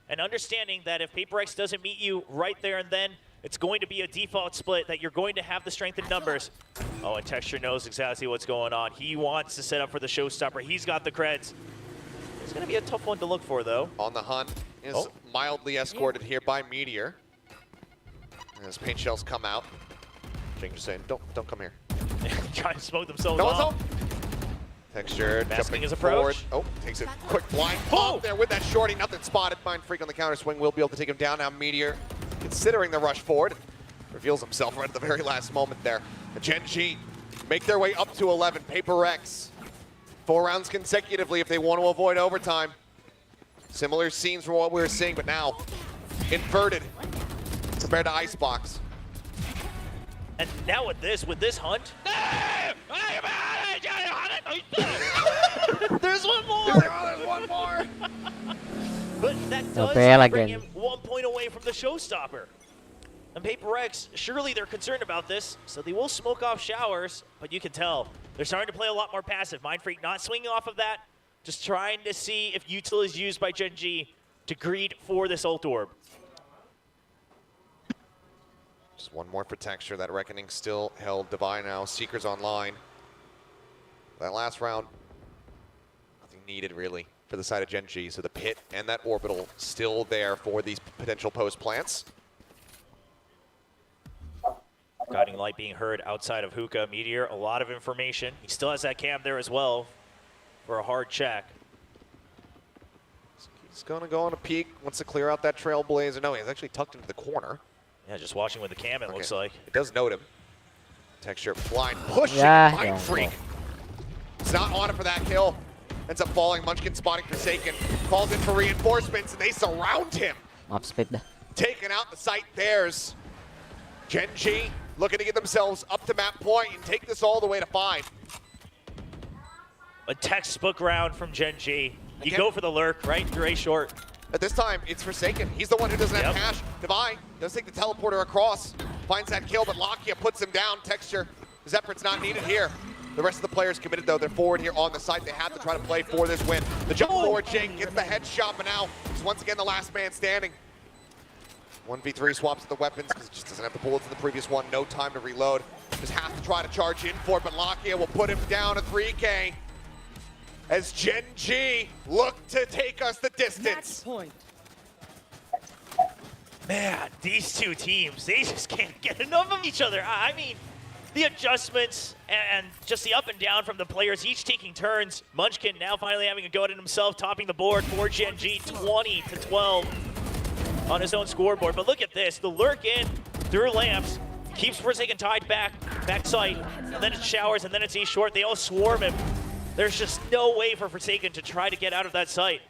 and understanding that if Paper X doesn't meet you right there and then, it's going to be a default split, that you're going to have the strength in numbers. Oh, and Texture knows exactly what's going on. He wants to set up for the showstopper. He's got the creds. It's going to be a tough one to look for, though. On the hunt is mildly escorted here by Meteor. As paint shells come out. Jing just saying, don't come here. Trying to smoke themselves No one's off. home. Texture Masking jumping his forward. approach. Oh, takes a quick blind pop there with that shorty. Nothing spotted. Mind Freak on the counter swing will be able to take him down. Now Meteor considering the rush forward. Reveals himself right at the very last moment there. The Gen G make their way up to 11. Paper X 4 rounds consecutively if they want to avoid overtime. Similar scenes from what we were seeing, but now inverted compared to Icebox. And now with this hunt, there's one more! There's one more! But that No, does pela bring again. him 1 point away from the showstopper. And Paper X, surely they're concerned about this, so they will smoke off showers, but you can tell they're starting to play a lot more passive. Mind Freak not swinging off of that, just trying to see if util is used by Gen G to greed for this ult orb. Just one more for Texture. That Reckoning still held. Devi now. Seeker's online. That last round, nothing needed really for the side of Gen G. So the Pit and that Orbital still there for these potential post plants. Guiding light being heard outside of Hookah. Meteor, a lot of information. He still has that cam there as well for a hard check. He's going to go on a peek. Wants to clear out that Trailblazer. No, he's actually tucked into the corner. Yeah, just watching with the cam, it looks like. It does note him. Texture blind pushing. Yeah, Mind yeah, Freak. It's not on it for that kill. Ends up falling. Munchkin spotting Forsaken. Falls in for reinforcements, and they surround him. Maaf speed dah. Taking out the site theirs. Gen G looking to get themselves up to map point and take this all the way to 5. A textbook round from Gen G. You go for the lurk, right? You're A short. At this time, it's Forsaken. He's the one who doesn't have cash. Devi does take the teleporter across. Finds that kill, but Lakia puts him down. Texture. Zephyr's not needed here. The rest of the players committed, though. They're forward here on the site. They have to try to play for this win. The jump forward, Jake gets the headshot, but now he's once again the last man standing. 1v3 swaps the weapons because he just doesn't have the bullets in the previous one. No time to reload. Just has to try to charge in for it, but Lakia will put him down to 3K. As Gen G look to take us the distance. Man, these two teams, they just can't get enough of each other. I mean, the adjustments and just the up and down from the players, each taking turns. Munchkin now finally having a go at it himself, topping the board for Gen G, 20-12 on his own scoreboard. But look at this, the lurk in through lamps, keeps Forsaken tied back sight, and then it's showers, and then it's E short. They all swarm him. There's just no way for Forsaken to try to get out of that site.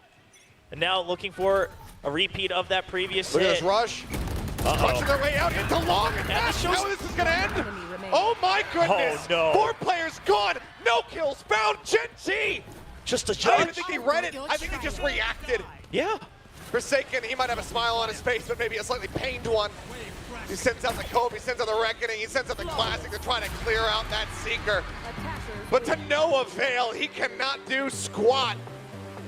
And now looking for a repeat of that previous Look hit. at this rush. Punching their way out into long and that's how this is going to end. Oh my goodness. Oh, no. 4 players gone. No kills found. Gen G. Just a I judge. don't even think they read it. I think they just reacted. Yeah. Forsaken, he might have a smile on his face, but maybe a slightly pained one. He sends out the Kobe, he sends out the Reckoning, he sends out the Classic to try to clear out that Seeker. But to no avail, he cannot do squat.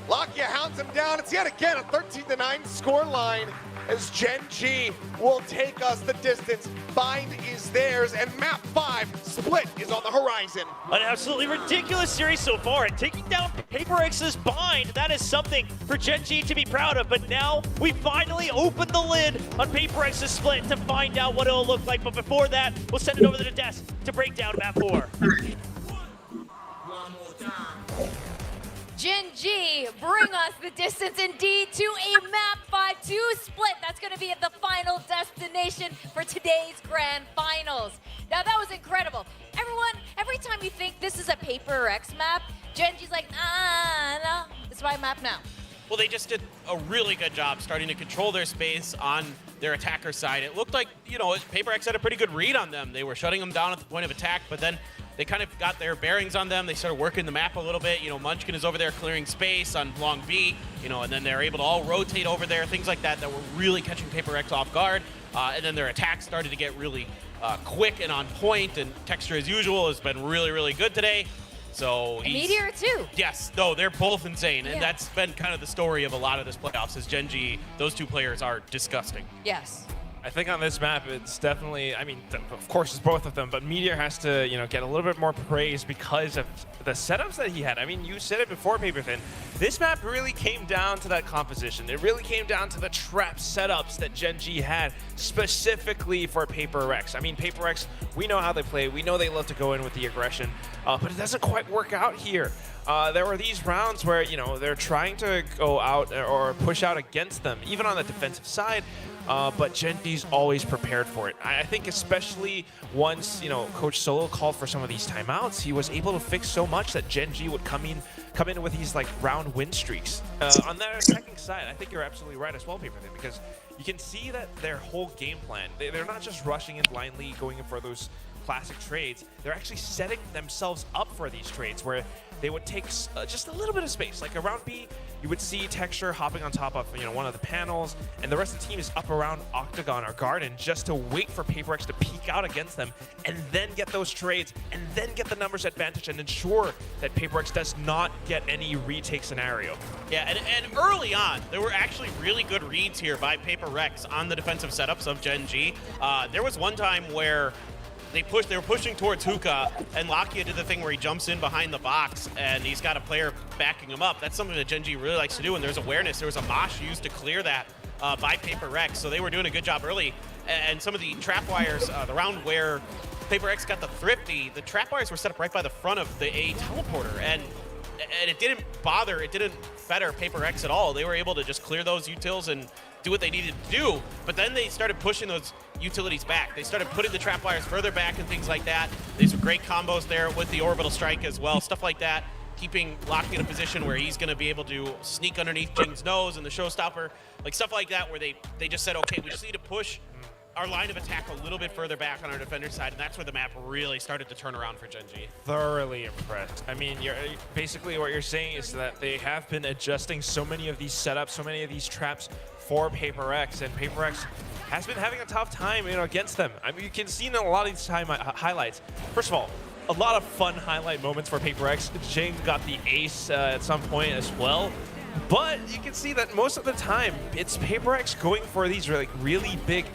Lakia hounds him down. It's yet again a 13-9 score line. as Gen G will take us the distance. Bind is theirs, and map 5, Split, is on the horizon. An absolutely ridiculous series so far, and taking down PaperX's Bind, that is something for Gen G to be proud of. But now we finally opened the lid on PaperX's Split to find out what it'll look like. But before that, we'll send it over to the desk to break down map 4. Gen G bring us the distance indeed to a map 5-2 split. That's going to be the final destination for today's grand finals. Now that was incredible. Everyone, every time you think this is a Paper X map, Gen G's like, no, it's my map now. Well, they just did a really good job starting to control their space on their attacker side. It looked like, Paper X had a pretty good read on them. They were shutting them down at the point of attack, but then they kind of got their bearings on them. They started working the map a little bit. Munchkin is over there clearing space on long B, and then they're able to all rotate over there, things like that were really catching Paper X off guard. And then their attacks started to get really quick and on point, and Texture, as usual, has been really, really good today. So and Meteor too. Yes, no, they're both insane, and that's been kind of the story of a lot of this playoffs. Is Gen G, those two players are disgusting. Yes. I think on this map, it's definitely, of course it's both of them, but Meteor has to, get a little bit more praise because of the setups that he had. You said it before, Paperfin. This map really came down to that composition. It really came down to the trap setups that Gen G had specifically for Paper X. Paper X, we know how they play. We know they love to go in with the aggression, but it doesn't quite work out here. There were these rounds where, they're trying to go out or push out against them, even on the defensive side. But Gen G's always prepared for it. I think especially once, Coach Solo called for some of these timeouts, he was able to fix so much that Gen G would come in with these round win streaks. On their attacking side, I think you're absolutely right as well, Paperfin, because you can see that their whole game plan, they're not just rushing in blindly, going in for those classic trades. They're actually setting themselves up for these trades where they would take just a little bit of space. Like around B, you would see Texture hopping on top of one of the panels, and the rest of the team is up around Octagon or Garden just to wait for Paper X to peek out against them, and then get those trades, and then get the numbers advantage, and ensure that Paper X does not get any retake scenario. Yeah, and early on, there were actually really good reads here by Paper X on the defensive setups of Gen G. There was one time where they were pushing towards Hookah, and Lakia did the thing where he jumps in behind the box, and he's got a player backing him up. That's something that Gen G really likes to do, and there's awareness. There was a mosh used to clear that by Paper X, so they were doing a good job early. And some of the trap wires, the round where Paper X got the Thrifty, the trap wires were set up right by the front of the A teleporter, and it didn't fetter Paper X at all. They were able to just clear those utils and do what they needed to do, but then they started pushing those utilities back. They started putting the trap wires further back and things like that. There's some great combos there with the orbital strike as well, stuff like that, keeping Locky in a position where he's going to be able to sneak underneath Jing's nose and the showstopper, like stuff like that, where they just said, okay, we just need to push our line of attack a little bit further back on our defender side, and that's where the map really started to turn around for Gen G. Thoroughly impressed. Basically what you're saying is that they have been adjusting so many of these setups, so many of these traps for Paper X, and Paper X has been having a tough time, against them. You can see in a lot of these highlights. First of all, a lot of fun highlight moments for Paper X. Jing got the ace at some point as well. But you can see that most of the time, it's Paper X going for these really big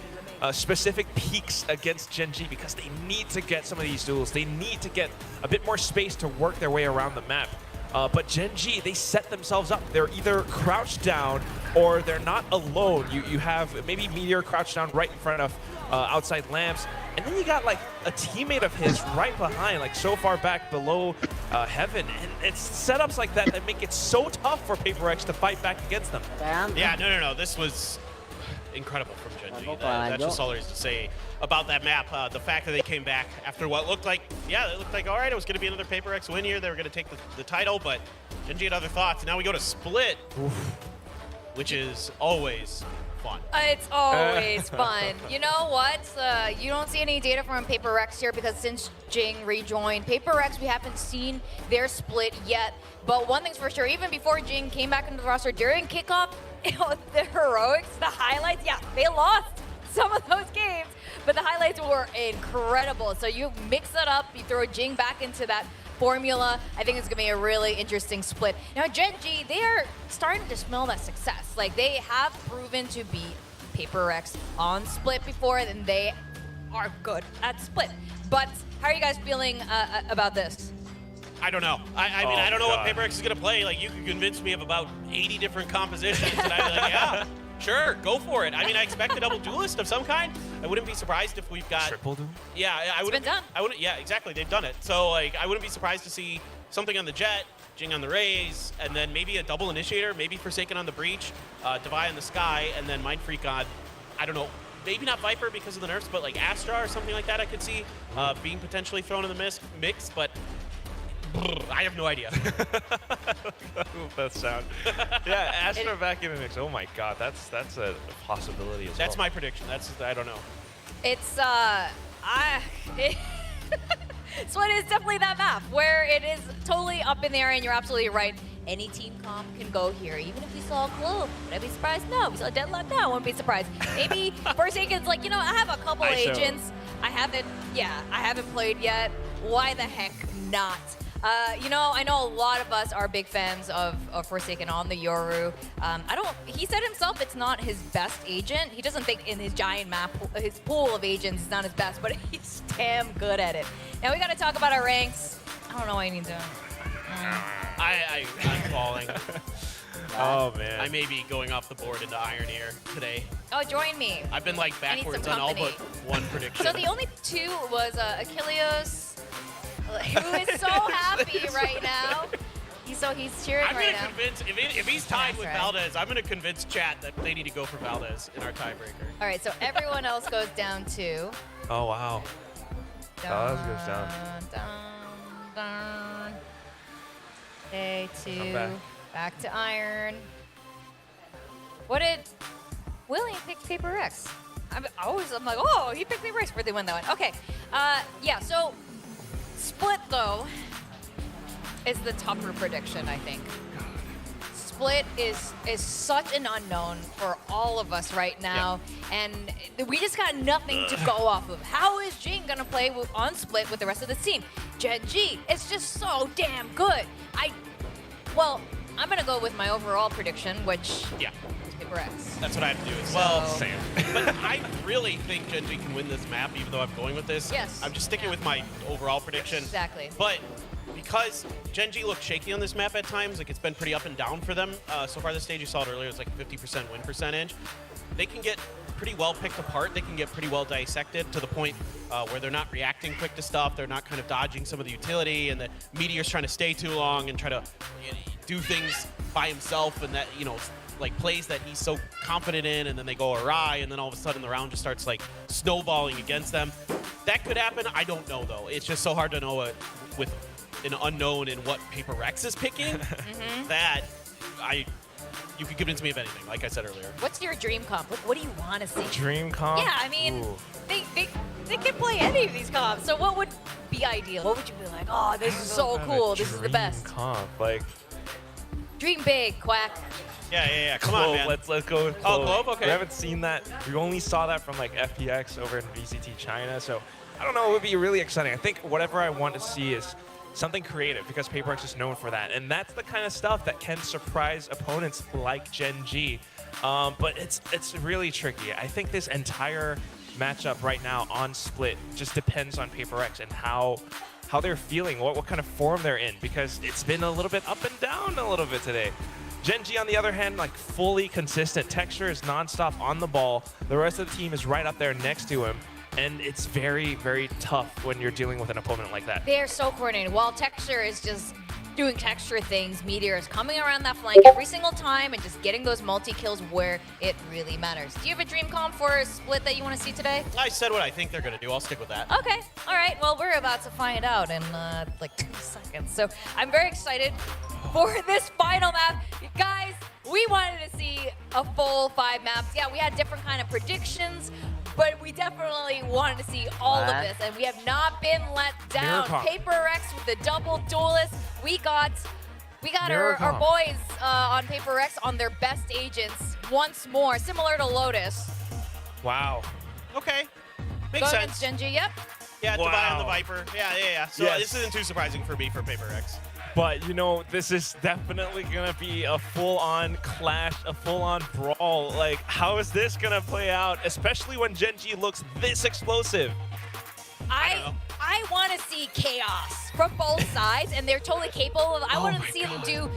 specific peaks against Gen G because they need to get some of these duels. They need to get a bit more space to work their way around the map. But Gen G, they set themselves up. They're either crouched down or they're not alone. You have maybe Meteor crouched down right in front of outside lamps. And then you got a teammate of his right behind, so far back below Heaven. And it's setups like that that make it so tough for Paper X to fight back against them. Yeah, no. This was incredible from Gen G. That's just all there is to say about that map. The fact that they came back after what looked like, it looked like, all right, it was going to be another Paper X win here. They were going to take the title, but Gen G had other thoughts. And now we go to Split, which is always fun. It's always fun. You know what? You don't see any data from Paper X here because since Jing rejoined Paper X, we haven't seen their Split yet. But one thing's for sure, even before Jing came back into the roster during kickoff, the heroics, the highlights, they lost some of those games, but the highlights were incredible. So you mix it up, you throw Jing back into that formula. I think it's gonna be a really interesting split. Now Gen G, they are starting to smell that success. They have proven to be Paper Rex on Split before, and they are good at Split. But how are you guys feeling about this? I don't know. I mean, I don't know what Paper X is going to play. Like, you could convince me of about 80 different compositions, and I'd be like, yeah, sure, go for it. I mean, I expect a double duelist of some kind. I wouldn't be surprised if we've got... Triple duel? Yeah, I It's wouldn't... been done. I wouldn't, yeah, exactly. They've done it. So, like, I wouldn't be surprised to see something on the Jet, Jing on the Raze, and then maybe a double Initiator, maybe Forsaken on the Breach, Devi in the Sky, and then Mind Freak on, I don't know, maybe not Viper because of the nerfs, but like Astra or something like that I could see being potentially thrown in the mix, but I have no idea. That sound. Yeah, Astra back in the mix. Oh my god, that's a possibility as well. That's my prediction. I don't know. It's Split is definitely that map where it is totally up in the air, and you're absolutely right. Any team comp can go here, even if we saw a Clove. Would I be surprised? No. We saw a Deadlock? No, I wouldn't be surprised. Maybe Forsaken's like, you know, I have a couple agents. I haven't played yet. Why the heck not? You know, I know a lot of us are big fans of Forsaken on the Yoru. He said himself it's not his best agent. He doesn't think in his giant map, his pool of agents is not his best, but he's damn good at it. Now we gotta talk about our ranks. I don't know why you need to. I'm falling. Oh man. I may be going off the board into Iron Ear today. Oh, join me. I've been like I need some backwards on all but company. one prediction. So the only two was Achilleos, who is so happy right now. He's cheering I'm right gonna now. convince if he's tied That's with right. Valdez, I'm gonna convince chat that they need to go for Valdez in our tiebreaker. All right, so everyone else goes down to. Oh wow. Valdez goes down. Down. Okay, I'm back to Iron. What did William pick? Paper X. I'm like, oh, he picked Paper X. Really win that one. Okay, yeah. So Split though is the tougher prediction, I think. Split is such an unknown for all of us right now, and we just got nothing to go off of. How is Jing gonna play on Split with the rest of the team? Gen G, it's just so damn good. I'm gonna go with my overall prediction, which is Paper X. That's what I have to do as well. Same. But I really think Gen G can win this map, even though I'm going with this. Yes. I'm just sticking with my overall prediction. Exactly. But because Gen G looks shaky on this map at times, like it's been pretty up and down for them so far this stage. You saw it earlier, it's like a 50% win percentage. They can get pretty well picked apart. They can get pretty well dissected to the point where they're not reacting quick to stuff. They're not kind of dodging some of the utility, and the Meteor's trying to stay too long and try to do things by himself, and that, you know, like plays that he's so confident in, and then they go awry, and then all of a sudden the round just starts like snowballing against them. That could happen. I don't know though. It's just so hard to know with an unknown in what Paper Rex is picking that you could convince me of anything, like I said earlier. What's your dream comp? What do you want to see? Dream comp? Yeah, I mean, Ooh. they can play any of these comps. So what would be ideal? What would you be like, oh, this is so cool, this is the best? Comp, like Dream big, Quack. Yeah. Come Clove, on, man. Let's go with Oh, Clove. Clove? Okay. We haven't seen that. We only saw that from like FPX over in VCT China. So I don't know. It would be really exciting. I think whatever I want to see is something creative, because Paper X is known for that. And that's the kind of stuff that can surprise opponents like Gen G. But it's really tricky. I think this entire matchup right now on Split just depends on Paper X and how they're feeling, what kind of form they're in, because it's been a little bit up and down a little bit today. Gen G, on the other hand, like fully consistent. Texture is nonstop on the ball. The rest of the team is right up there next to him. And it's very, very tough when you're dealing with an opponent like that. They're so coordinated. While Texture is just doing Texture things, Meteor is coming around that flank every single time and just getting those multi-kills where it really matters. Do you have a dream comp for Split that you want to see today? I said what I think they're going to do. I'll stick with that. Okay. All right. Well, we're about to find out in like 2 seconds. So I'm very excited for this final map. Guys, we wanted to see a full 5 maps. Yeah, we had different kind of predictions, but we definitely wanted to see all of this, and we have not been let down. Paper X with the double duelist. We got our boys on Paper X on their best agents once more, similar to Lotus. Wow. Okay. Makes Go sense. against Gen G, yep. Yeah, Wow. Devi on the Viper. Yeah. So Yes. this isn't too surprising for me for Paper X. But, you know, this is definitely going to be a full-on clash, a full-on brawl. Like, how is this going to play out, especially when Gen.G looks this explosive? I want to see chaos from both sides, and they're totally capable of. I want to see them do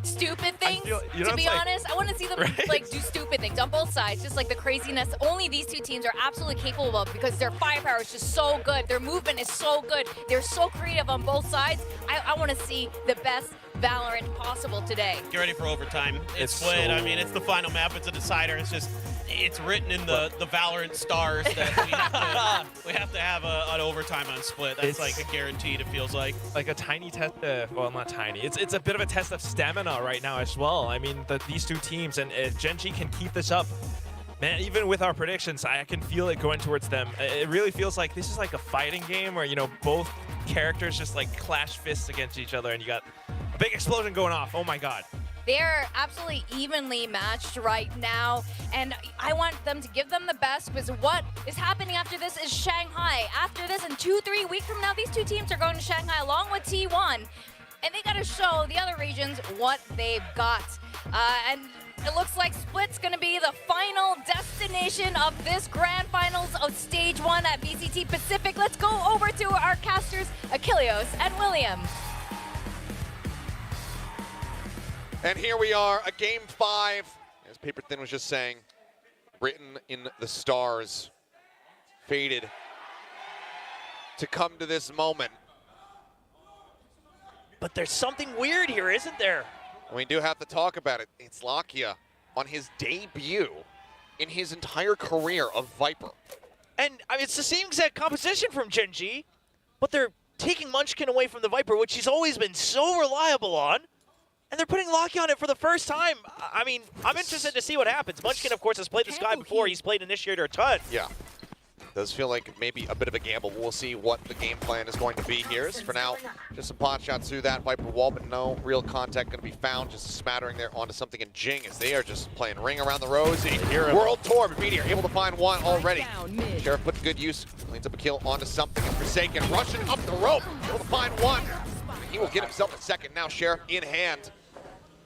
stupid things. To be honest, I want to see them like do stupid things on both sides, just like the craziness. Only these two teams are absolutely capable of, because their firepower is just so good. Their movement is so good. They're so creative on both sides. I want to see the best Valorant possible today. Get ready for overtime. It's split. I mean, it's the final map. It's a decider. It's just, it's written in the Valorant stars that we have to have an overtime on split. That's like a guaranteed, it feels like. Like a tiny test, well, not tiny. It's a bit of a test of stamina right now as well. I mean, these two teams, and Gen.G can keep this up. Man, even with our predictions, I can feel it going towards them. It really feels like this is like a fighting game where, you know, both characters just like clash fists against each other, and you got a big explosion going off. Oh my god. They're absolutely evenly matched right now, and I want them to give them the best, because what is happening after this is Shanghai. After this, in 2-3 weeks from now, these two teams are going to Shanghai along with T1, and they got to show the other regions what they've got. And it looks like Split's going to be the final destination of this grand finals of Stage 1 at VCT Pacific. Let's go over to our casters, Achilleos and William. And here we are, a game 5, as Paper Thin was just saying, written in the stars, fated to come to this moment. But there's something weird here, isn't there? We do have to talk about it. It's Lakia on his debut in his entire career of Viper. And I mean, it's the same exact composition from Gen.G, but they're taking Munchkin away from the Viper, which he's always been so reliable on. And they're putting Lakia on it for the first time. I mean, I'm interested to see what happens. Munchkin, of course, has played this guy before. He's played Initiator a ton. Yeah. Does feel like maybe a bit of a gamble. We'll see what the game plan is going to be here. As for now, just some pot shots through that Viper wall, but no real contact going to be found. Just a smattering there onto something in Jing, as they are just playing Ring Around the Rosie. World Tour, but Meteor able to find one already. Sheriff put good use, cleans up a kill onto something. And Forsaken rushing up the rope, able to find one. He will get himself a second. Now Sheriff in hand.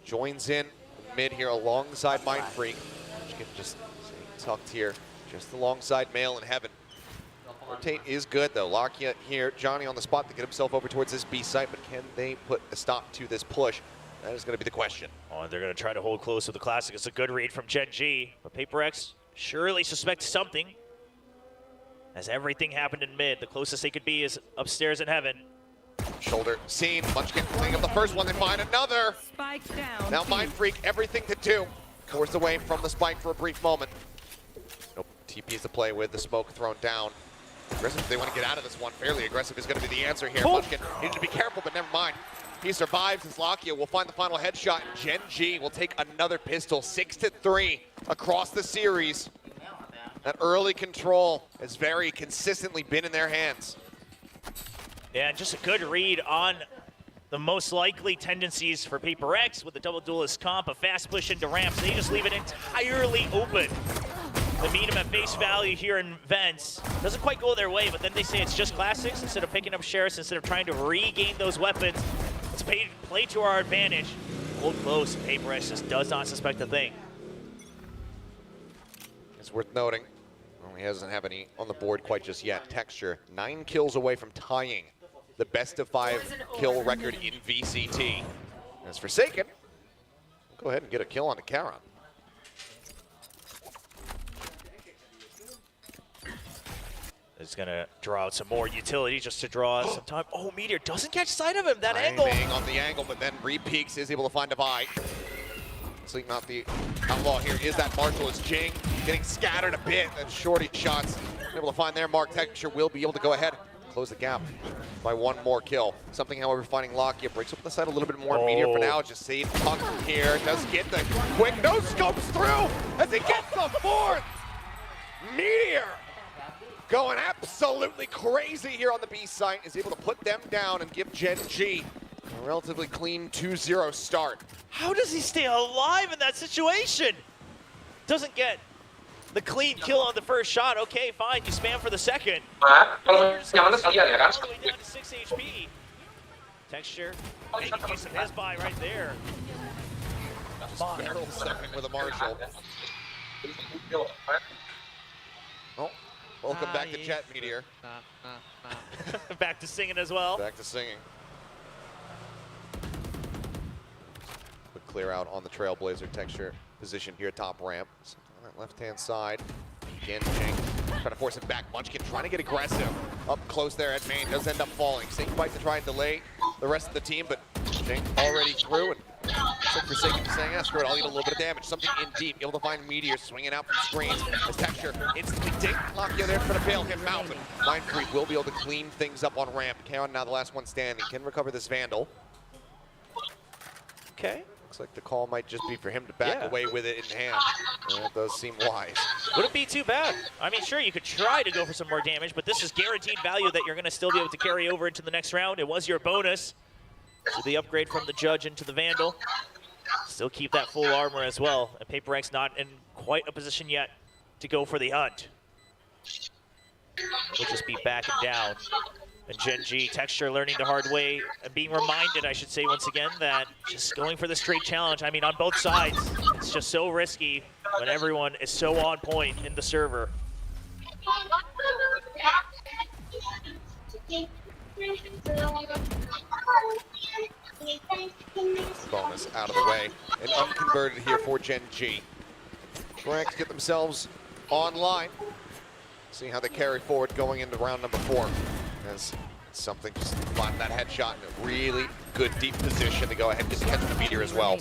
Joins in mid here alongside Mind Freak. Munchkin just tucked here, just alongside Male in Heaven. Rotate is good though. Lakia here, Johnny on the spot to get himself over towards this B site, but can they put a stop to this push? That is going to be the question. Oh, they're going to try to hold close with the Classic. It's a good read from Gen.G, but Paper X surely suspects something. As everything happened in mid, the closest they could be is upstairs in Heaven. Shoulder seen, Munchkin cleaning up the first one, they find another. Spike down. Now Mind Freak, everything to do. Forced away from the spike for a brief moment. Nope, TP is to play with, the smoke thrown down. Aggressive if they want to get out of this one. Fairly aggressive is going to be the answer here. Munchkin needed to be careful, but never mind. He survives as Lakia will find the final headshot. Gen.G will take another pistol, 6-3 across the series. That early control has very consistently been in their hands. Yeah, just a good read on the most likely tendencies for Paper X with the double duelist comp, a fast push into ramps. They just leave it entirely open. They meet him at face value here in Vents. Doesn't quite go their way, but then they say it's just Classics. Instead of picking up Sheriffs, instead of trying to regain those weapons, let's play to our advantage. Hold close, Paper X just does not suspect a thing. It's worth noting, well, he doesn't have any on the board quite just yet. Texture, 9 kills away from tying the best of 5 kill record in VCT. As Forsaken, go ahead and get a kill on the Charon. It's gonna draw out some more utility just to draw some time. Oh, Meteor doesn't catch sight of him, that angle. On the angle, but then re-peeks, is able to find a buy. Sleep not the outlaw here is that Marshall is Jing getting scattered a bit, and shorty shots able to find their mark. Texture will be able to go ahead, close the gap by 1 more kill. Something, however, finding Lakia breaks up the side a little bit more. Meteor for now, just see Puck here, does get the quick no scopes through as he gets the 4th. Meteor going absolutely crazy here on the B site, is able to put them down and give Gen.G a relatively clean 2-0 start. How does he stay alive in that situation? Doesn't get the clean kill on the first shot. Okay, fine, you spam for the second. All the way down to 6 HP. Texture making use of his buy right there. Just barrel stuffing with a Marshall. Oh, welcome back to Jet, Meteor. Back to singing as well. Back to singing. Quick clear out on the Trailblazer. Texture position here, top ramp. So on that left-hand side. Again, Jing trying to force it back. Munchkin trying to get aggressive. Up close there at main, does end up falling. Snake fight to try and delay the rest of the team, but Jing already through. And looks like Forsaken saying, yeah, screw it, I'll eat a little bit of damage. Something in deep, able to find Meteor swinging out from screens. As Texture instantly dink. Lakia there trying to bail him out, but Mind Freak will be able to clean things up on ramp. Kaon now the last one standing, can recover this Vandal. Okay. Looks like the call might just be for him to back away with it in hand. That does seem wise. Wouldn't be too bad. I mean, sure, you could try to go for some more damage, but this is guaranteed value that you're going to still be able to carry over into the next round. It was your bonus. So the upgrade from the Judge into the Vandal. Still keep that full armor as well. And Paper X not in quite a position yet to go for the hunt. We'll just be backing down. And Gen G, Texture learning the hard way, and being reminded, I should say once again, that just going for the straight challenge, I mean, on both sides, it's just so risky when everyone is so on point in the server. Bonus out of the way. And unconverted here for Gen G. Rex get themselves online. See how they carry forward going into round number 4. As something just find that headshot in a really good deep position to go ahead and get the catch the Meteor as well.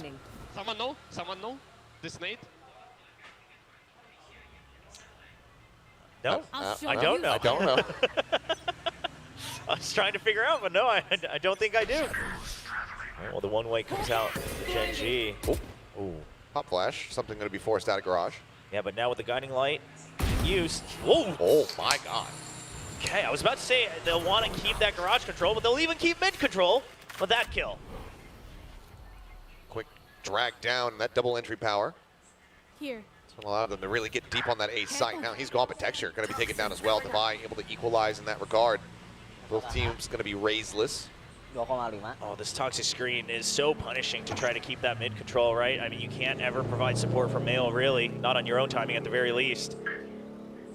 Someone know? Someone know? This nade? No, I don't know. I don't know. I was trying to figure out, but no, I don't think I do. Right, well, the one-way comes out for Gen G. Ooh. Pop flash, something going to be forced out of garage. Yeah, but now with the guiding light used. Whoa! Oh my God. Okay, I was about to say they'll want to keep that garage control, but they'll even keep mid control with that kill. Quick drag down that double entry power. Here. It's going to allow them to really get deep on that A site. Now he's gone, but Texture going to be taken down as well. Devi able to equalize in that regard. Both teams going to be raiseless. 2,5. Oh, this toxic screen is so punishing to try to keep that mid control, right? I mean, you can't ever provide support from Mail, really. Not on your own timing at the very least.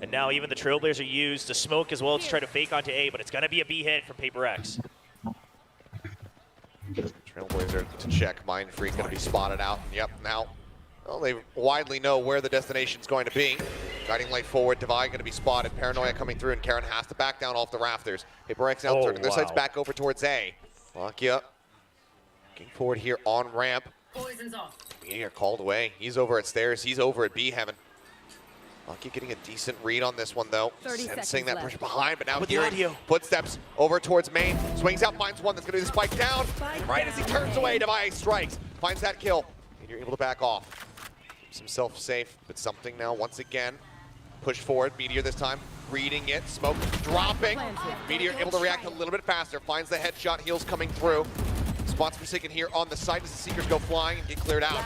And now even the Trailblazer used the smoke as well to try to fake onto A, but it's going to be a B hit from Paper X. Trailblazer to check. Mind Freak going to be spotted out. And yep, now well, they widely know where the destination's going to be. Guiding light forward, Devi going to be spotted. Paranoia coming through, and Karen has to back down off the rafters. Paper X now turning their sights back over towards A. Lakia looking forward here on ramp. Poison's off. Meteor called away. He's over at stairs. He's over at B heaven. Lucky getting a decent read on this one, though. Sensing that pressure behind, but now hearing footsteps over towards main. Swings out, finds one that's going to be the spike down. Right as he turns away, Devi strikes. Finds that kill. And you're able to back off. Keeps himself safe, but something now, once again, push forward. Meteor this time, reading it. Smoke dropping. Meteor able to react a little bit faster. Finds the headshot, heals coming through. Spots Forsaken here on the side as the Seekers go flying and get cleared out.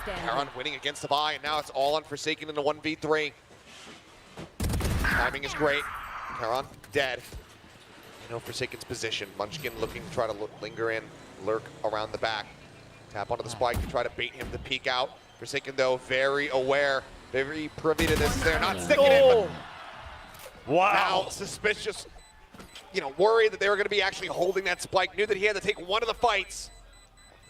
Heron winning against the buy, and now it's all on Forsaken in a 1v3. Timing is great. Heron dead. You know Forsaken's position. Munchkin looking to try to linger in, lurk around the back. Tap onto the spike to try to bait him to peek out. Forsaken, though, very aware, very privy to this. They're not sticking it. Wow. Now suspicious. You know, worried that they were going to be actually holding that spike, knew that he had to take one of the fights.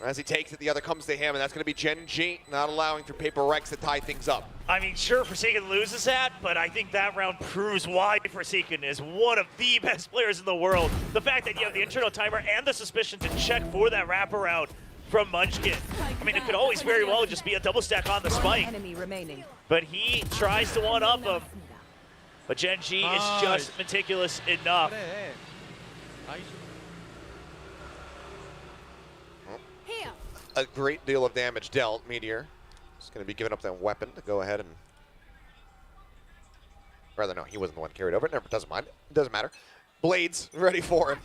As he takes it, the other comes to him, and that's going to be Gen G, not allowing for Paper Rex to tie things up. I mean, sure, Forsaken loses that, but I think that round proves why Forsaken is one of the best players in the world. The fact that you have the internal timer and the suspicion to check for that wraparound from Munchkin. I mean, it could always very well just be a double stack on the spike. But he tries to one-up him. But Gen G is just meticulous enough. A great deal of damage dealt. Meteor is going to be giving up that weapon to go ahead and... Rather, no, he wasn't the one carried over. Never, doesn't mind. It doesn't matter. Blades ready for him.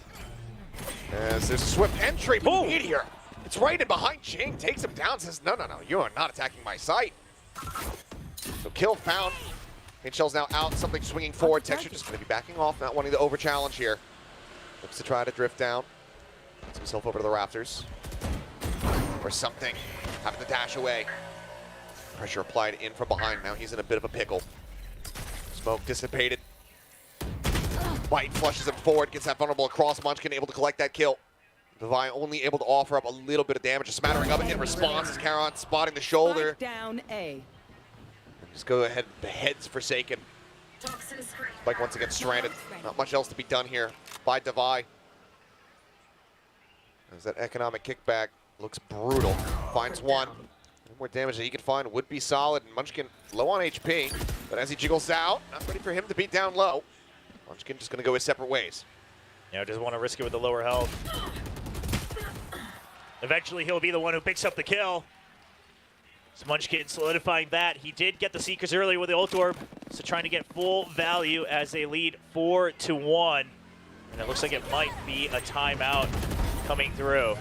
As there's a swift entry, but Meteor, it's right in behind Ching, takes him down, says, no, no, no, you are not attacking my site. So kill found. Shell's now out, something swinging forward. Texture just going to be backing off, not wanting to over-challenge here. Looks to try to drift down. Gets himself over to the rafters. Or something. Having to dash away. Pressure applied in from behind. Now he's in a bit of a pickle. Smoke dissipated. Bite flushes him forward, gets that vulnerable across. Munchkin able to collect that kill. Devi only able to offer up a little bit of damage, a smattering of it in response as Karon spotting the shoulder. Spike down A. Just go ahead, the heads Forsaken. Spike once again stranded. Not much else to be done here by Devi. As that economic kickback looks brutal. Finds one. No more damage that he could find would be solid. And Munchkin low on HP, but as he jiggles out, not ready for him to be down low. Munchkin just gonna go his separate ways. Yeah, doesn't want to risk it with the lower health. Eventually, he'll be the one who picks up the kill. So Munchkin solidifying that. He did get the Seekers earlier with the ult orb, so trying to get full value as they lead 4-1. And it looks like it might be a timeout coming through.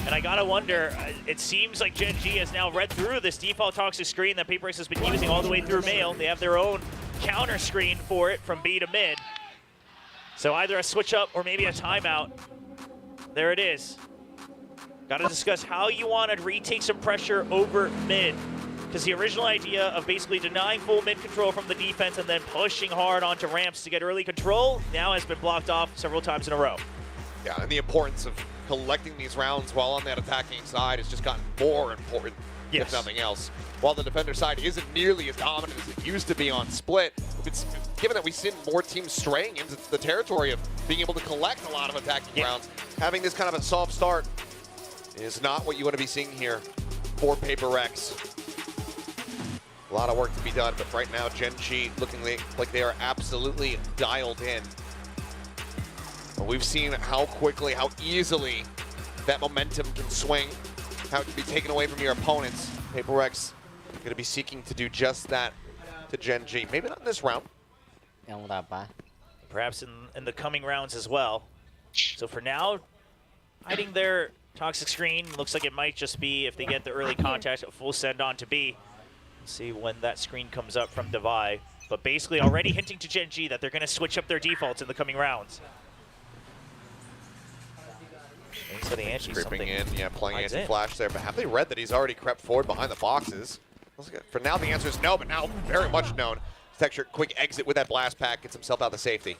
And I gotta wonder, it seems like Gen G has now read through this default toxic screen that Paper Rex has been using all the way through male. They have their own counter screen for it from B to mid. So either a switch up or maybe a timeout. There it is. Got to discuss how you want to retake some pressure over mid. Because the original idea of basically denying full mid control from the defense and then pushing hard onto ramps to get early control now has been blocked off several times in a row. Yeah, and the importance of collecting these rounds while on that attacking side has just gotten more important, if nothing else. While the defender side isn't nearly as dominant as it used to be on split, it's given that we've seen more teams straying into the territory of being able to collect a lot of attacking rounds, having this kind of a soft start is not what you want to be seeing here for Paper Rex. A lot of work to be done, but right now Gen G looking like they are absolutely dialed in. But we've seen how quickly, how easily that momentum can swing, how it can be taken away from your opponents. Paper Rex going to be seeking to do just that to Gen G. Maybe not in this round. Perhaps in the coming rounds as well. So for now, hiding their toxic screen. Looks like it might just be, if they get the early contact, a full send on to B. Let's see when that screen comes up from Devi. But basically already hinting to Gen G that they're going to switch up their defaults in the coming rounds. So the creeping in, yeah, playing anti-flash there. But have they read that he's already crept forward behind the boxes? For now, the answer is no, but now very much known. Texture, quick exit with that blast pack, gets himself out of safety.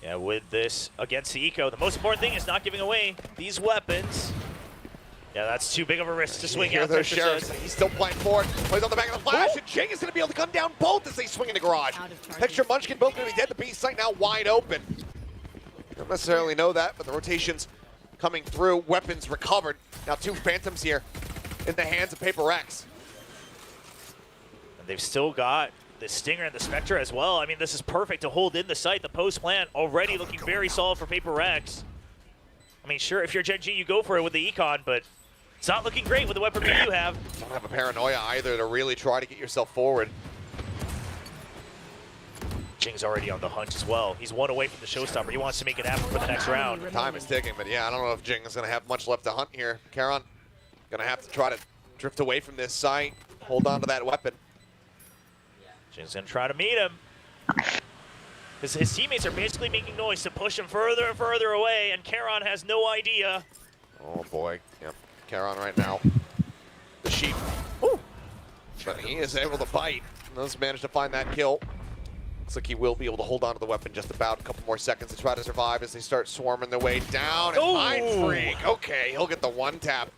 Yeah, with this against the eco, the most important thing is not giving away these weapons. Yeah, that's too big of a risk to swing out there. Sheriffs. He's still playing forward. Plays on the back of the flash, and Jing is going to be able to gun down both as they swing in the garage. Texture, Munchkin, both going to be dead. The B site now wide open. Don't necessarily know that, but the rotations coming through. Weapons recovered. Now 2 Phantoms here in the hands of Paper Rex. And they've still got the Stinger and the Spectre as well. I mean, this is perfect to hold in the site. The post plant already looking very solid for Paper Rex. I mean, sure, if you're Gen G, you go for it with the Econ, but it's not looking great with the weaponry you have. Don't have a paranoia either to really try to get yourself forward. Jing's already on the hunt as well. He's 1 away from the showstopper. He wants to make it happen for the next round. Time is ticking, but yeah, I don't know if Jing is going to have much left to hunt here. Karon going to have to try to drift away from this site, hold on to that weapon. Jing's going to try to meet him. Because his teammates are basically making noise to push him further and further away, and Karon has no idea. Oh boy, yep. Karon right now. The sheep. Ooh. But he is able to bite. Does manage to find that kill. Looks like he will be able to hold on to the weapon just about. A couple more seconds to try to survive as they start swarming their way down. And Mind Freak. Okay, he'll get the 1 tap.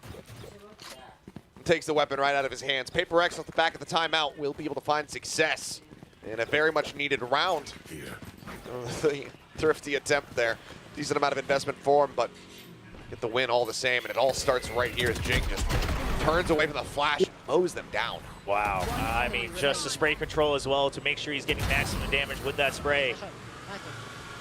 Takes the weapon right out of his hands. Paper Rex off the back of the timeout will be able to find success in a very much needed round. The thrifty attempt there. Decent amount of investment for him, but get the win all the same. And it all starts right here as Jing just turns away from the flash and mows them down. Wow. I mean, just the spray control as well to make sure he's getting maximum damage with that spray.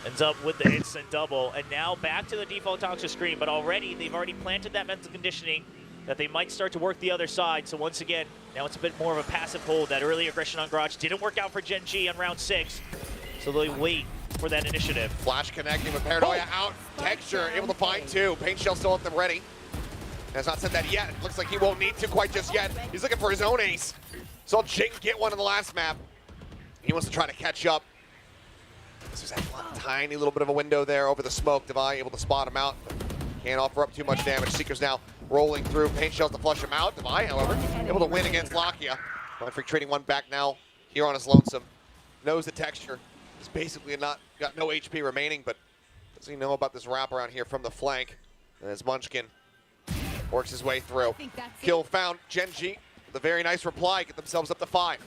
Ends up with the instant double. And now back to the default toxic screen, but they've already planted that mental conditioning that they might start to work the other side. So once again, now it's a bit more of a passive hold. That early aggression on Garage didn't work out for Gen G on round 6. So they wait for that initiative. Flash connecting with Paranoia out. Texture able to find 2. Paint Shell still at them ready. Has not said that yet. Looks like he won't need to quite just yet. He's looking for his own ace. Saw Jing get one in the last map. He wants to try to catch up. This was a tiny little bit of a window there over the smoke. Devi able to spot him out. Can't offer up too much damage. Seeker's now rolling through. Paint shells to flush him out. Devi, however, able to win against Lakia. Mindfreak trading one back now here on his lonesome. Knows the texture. He's basically got no HP remaining, but does he know about this wraparound here from the flank? As Munchkin works his way through. Kill found. Gen.G with a very nice reply. Get themselves up to 5.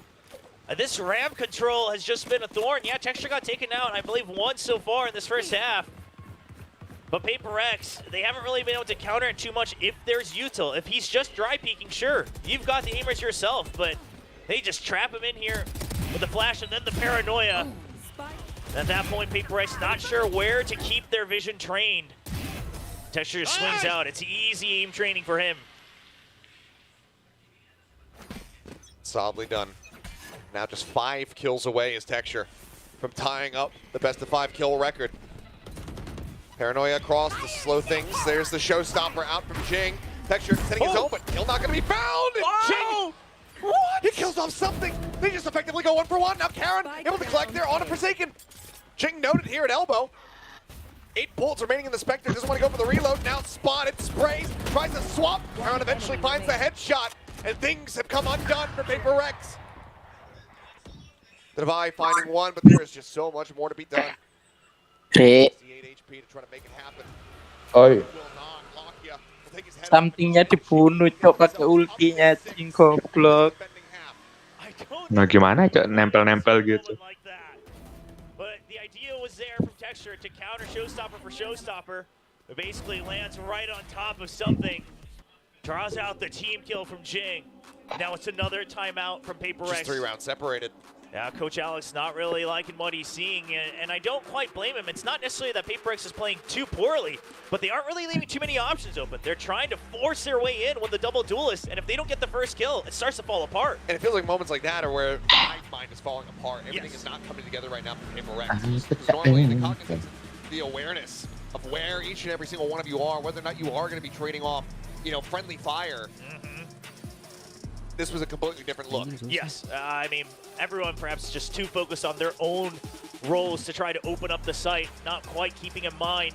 This ram control has just been a thorn. Yeah, Texture got taken out, I believe, once so far in this first half. But Paper X, they haven't really been able to counter it too much if there's util. If he's just dry peeking, sure, you've got the aimers yourself, but they just trap him in here with the flash and then the paranoia. At that point, Paper X not sure where to keep their vision trained. Texture just swings out. It's easy aim training for him. Solidly done. Now just 5 kills away is Texture from tying up the best of 5 kill record. Paranoia across to slow things. There's the showstopper out from Jing. Texture sending his own, but kill not going to be found. And Jing, what? He kills off something. They just effectively go 1 for 1. Now Karen able to collect there on a Forsaken. Jing noted here at elbow. 8 bullets remaining in the Spectre. Doesn't want to go for the reload. Now spotted, sprays, tries to swap. Karen eventually finds the headshot, and things have come undone for Paper Rex. The Devi finding 1, but there is just so much more to be done. 8 HP to try to make it happen. Oi. Somethingnya dibunuh cok pakai ultinya cing goblok. Nah gimana cok nempel-nempel gitu. But the idea was there from Texture to counter Showstopper for Showstopper. It basically lands right on top of something. Draws out the team kill from Jing. Now it's another timeout from Paper Rex. Just 3 rounds separated. Yeah, Coach Alex not really liking what he's seeing, and I don't quite blame him. It's not necessarily that Paper Rex is playing too poorly, but they aren't really leaving too many options open. They're trying to force their way in with the double duelist, and if they don't get the first kill, it starts to fall apart. And it feels like moments like that are where the hive mind is falling apart. Everything is not coming together right now for Paper Rex. Because normally the cognizance, the awareness of where each and every single one of you are, whether or not you are going to be trading off, you know, friendly fire. This was a completely different look. Yes, I mean, everyone perhaps just too focused on their own roles to try to open up the site, not quite keeping in mind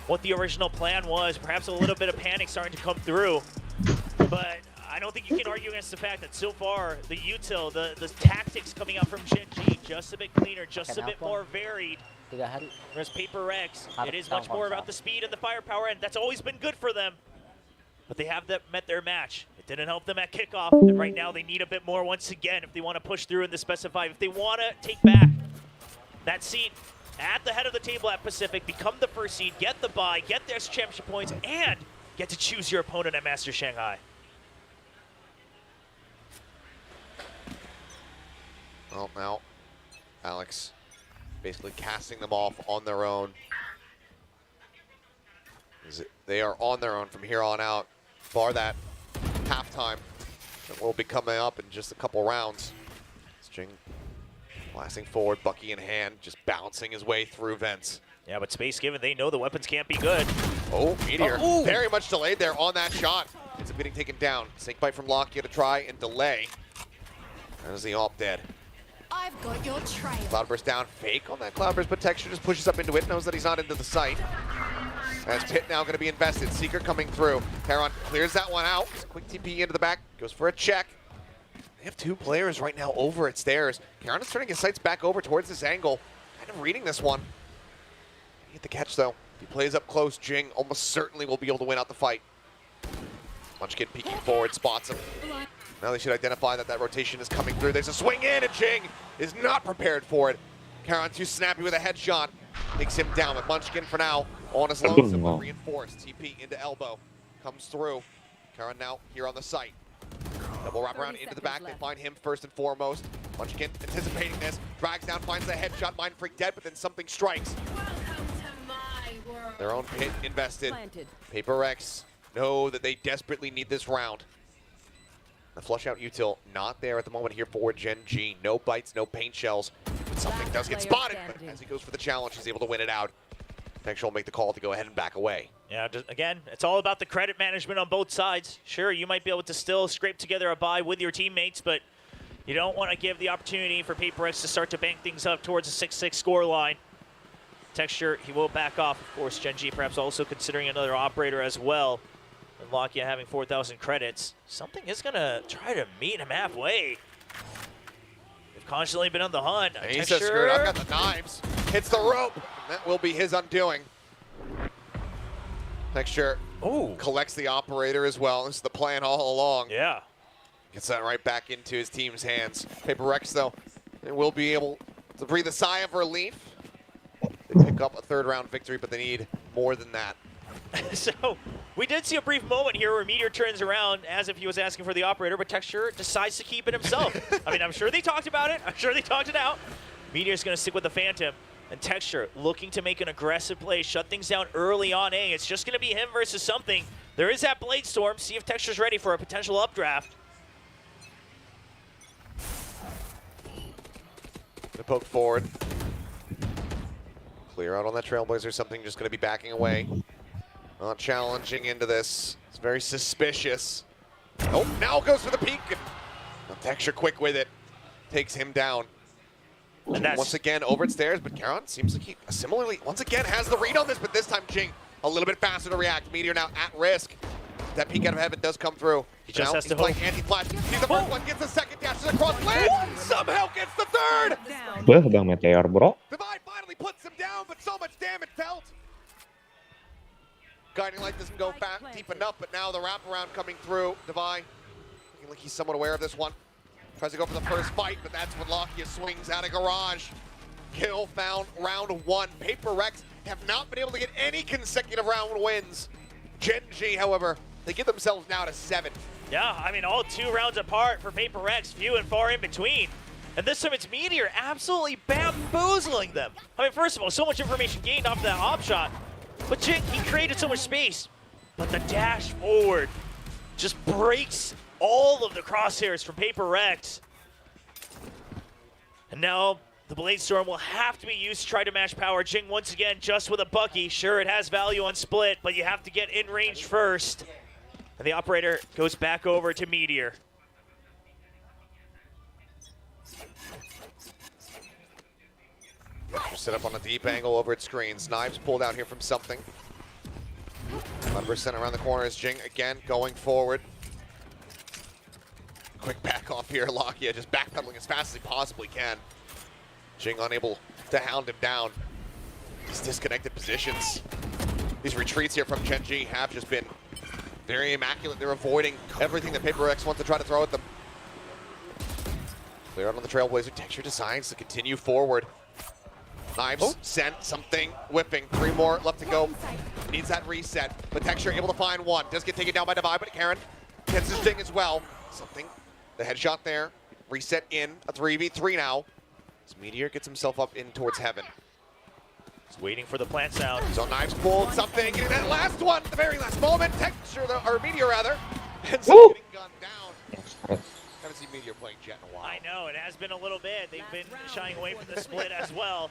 what the original plan was. Perhaps a little bit of panic starting to come through. But I don't think you can argue against the fact that so far, the util, the tactics coming out from Gen.G, just a bit cleaner, just a bit more varied. Whereas Paper Rex, it is much more about the speed and the firepower, and that's always been good for them. But they have met their match. It didn't help them at kickoff, and right now they need a bit more once again if they want to push through in the specified. If they want to take back that seat at the head of the table at Pacific, become the first seed, get the bye, get their championship points, and get to choose your opponent at Master Shanghai. Well, now Alex basically casting them off on their own. They are on their own from here on out, bar that halftime that will be coming up in just a couple rounds. Jing blasting forward, Bucky in hand, just bouncing his way through vents. Yeah, but space given, they know the weapons can't be good. Oh, Meteor, very much delayed there on that shot. Ends up getting taken down. Snake bite from Lakia to try and delay. There's the AWP dead. I've got your trail. Cloudburst down, fake on that Cloudburst, but Texture just pushes up into it, knows that he's not into the site. As Pit now going to be invested. Seeker coming through. Heron clears that one out. Quick TP into the back. Goes for a check. They have 2 players right now over at stairs. Heron is turning his sights back over towards this angle. Kind of reading this one. Get the catch though. If he plays up close, Jing almost certainly will be able to win out the fight. Munchkin peeking forward, spots him. Now they should identify that rotation is coming through. There's a swing in, and Jing is not prepared for it. Heron too snappy with a headshot. Takes him down with Munchkin for now. On his lonesome, but reinforced. TP into elbow. Comes through. Karen now here on the site. Double wrap around into the back. They find him first and foremost. Munchkin anticipating this. Drags down, finds the headshot. Mindfreak dead, but then something strikes. Their own pit invested. Paper Rex know that they desperately need this round. The flush out util not there at the moment here for Gen.G. No bites, no paint shells. But something does get spotted. But as he goes for the challenge, he's able to win it out. Texture will make the call to go ahead and back away. Yeah, again, it's all about the credit management on both sides. Sure, you might be able to still scrape together a bye with your teammates, but you don't want to give the opportunity for Paper X to start to bank things up towards a 6-6 score line. Texture, he will back off, of course. Gen G perhaps also considering another operator as well. And Lakia having 4,000 credits. Something is going to try to meet him halfway. They've constantly been on the hunt. And he says, screw it, I've got the knives. Hits the rope. And that will be his undoing. Texture collects the operator as well. This is the plan all along. Yeah. Gets that right back into his team's hands. Paper Rex, though, they will be able to breathe a sigh of relief. They pick up a third-round victory, but they need more than that. So, we did see a brief moment here where Meteor turns around as if he was asking for the operator, but Texture decides to keep it himself. I mean, I'm sure they talked about it. I'm sure they talked it out. Meteor's going to stick with the Phantom. And Texture looking to make an aggressive play, shut things down early on A. It's just going to be him versus something. There is that Blade Storm. See if Texture's ready for a potential updraft. Gonna poke forward. Clear out on that Trailblazer. Something just going to be backing away. Not challenging into this. It's very suspicious. Oh, now goes for the peek. And Texture quick with it. Takes him down. And once again over at stairs, but Karon seems like he similarly once again has the read on this, but this time Jing a little bit faster to react. Meteor now at risk. That peek out of heaven does come through. He just now has to playing anti-flash. He's the first one, gets the second, dashes across land. Somehow gets the third. Bang Meteor, bro. Divide finally puts him down, but so much damage felt. Guiding Light doesn't go deep enough, but now the wraparound coming through. Divide looking like he's somewhat aware of this one. Tries to go for the first fight, but that's when Lakia swings out of garage. Kill found round one. Paper Rex have not been able to get any consecutive round wins. Gen G, however, they get themselves now to 7. Yeah, I mean, all 2 rounds apart for Paper Rex, few and far in between. And this time it's Meteor absolutely bamboozling them. I mean, first of all, so much information gained off that op shot. But Jing, he created so much space. But the dash forward just breaks all of the crosshairs from Paper Rex. And now the Blade Storm will have to be used to try to match power. Jing once again just with a Bucky. Sure, it has value on split, but you have to get in range first. And the operator goes back over to Meteor. Set up on a deep angle over at screens. Knives pulled out here from something. 100% around the corner is Jing again going forward. Quick back off here, Lakia just backpedaling as fast as he possibly can. Jing unable to hound him down. These disconnected positions. These retreats here from Gen G have just been very immaculate. They're avoiding everything that Paper Rex wants to try to throw at them. Clear out on the Trailblazer. Texture decides to continue forward. Knives sent, something whipping. 3 more left to go. Needs that reset, but Texture able to find one. Does get taken down by Divide, but Karon gets his Jing as well. Something. The headshot there. Reset in. A 3v3 now. As Meteor gets himself up in towards heaven. He's waiting for the plant sound. So Knives pulled something. Getting that last one at the very last moment. Texture, or Meteor rather. Ends up getting gunned down. Haven't seen Meteor playing Jet in a while. I know, it has been a little bit. They've been shying away from the split as well.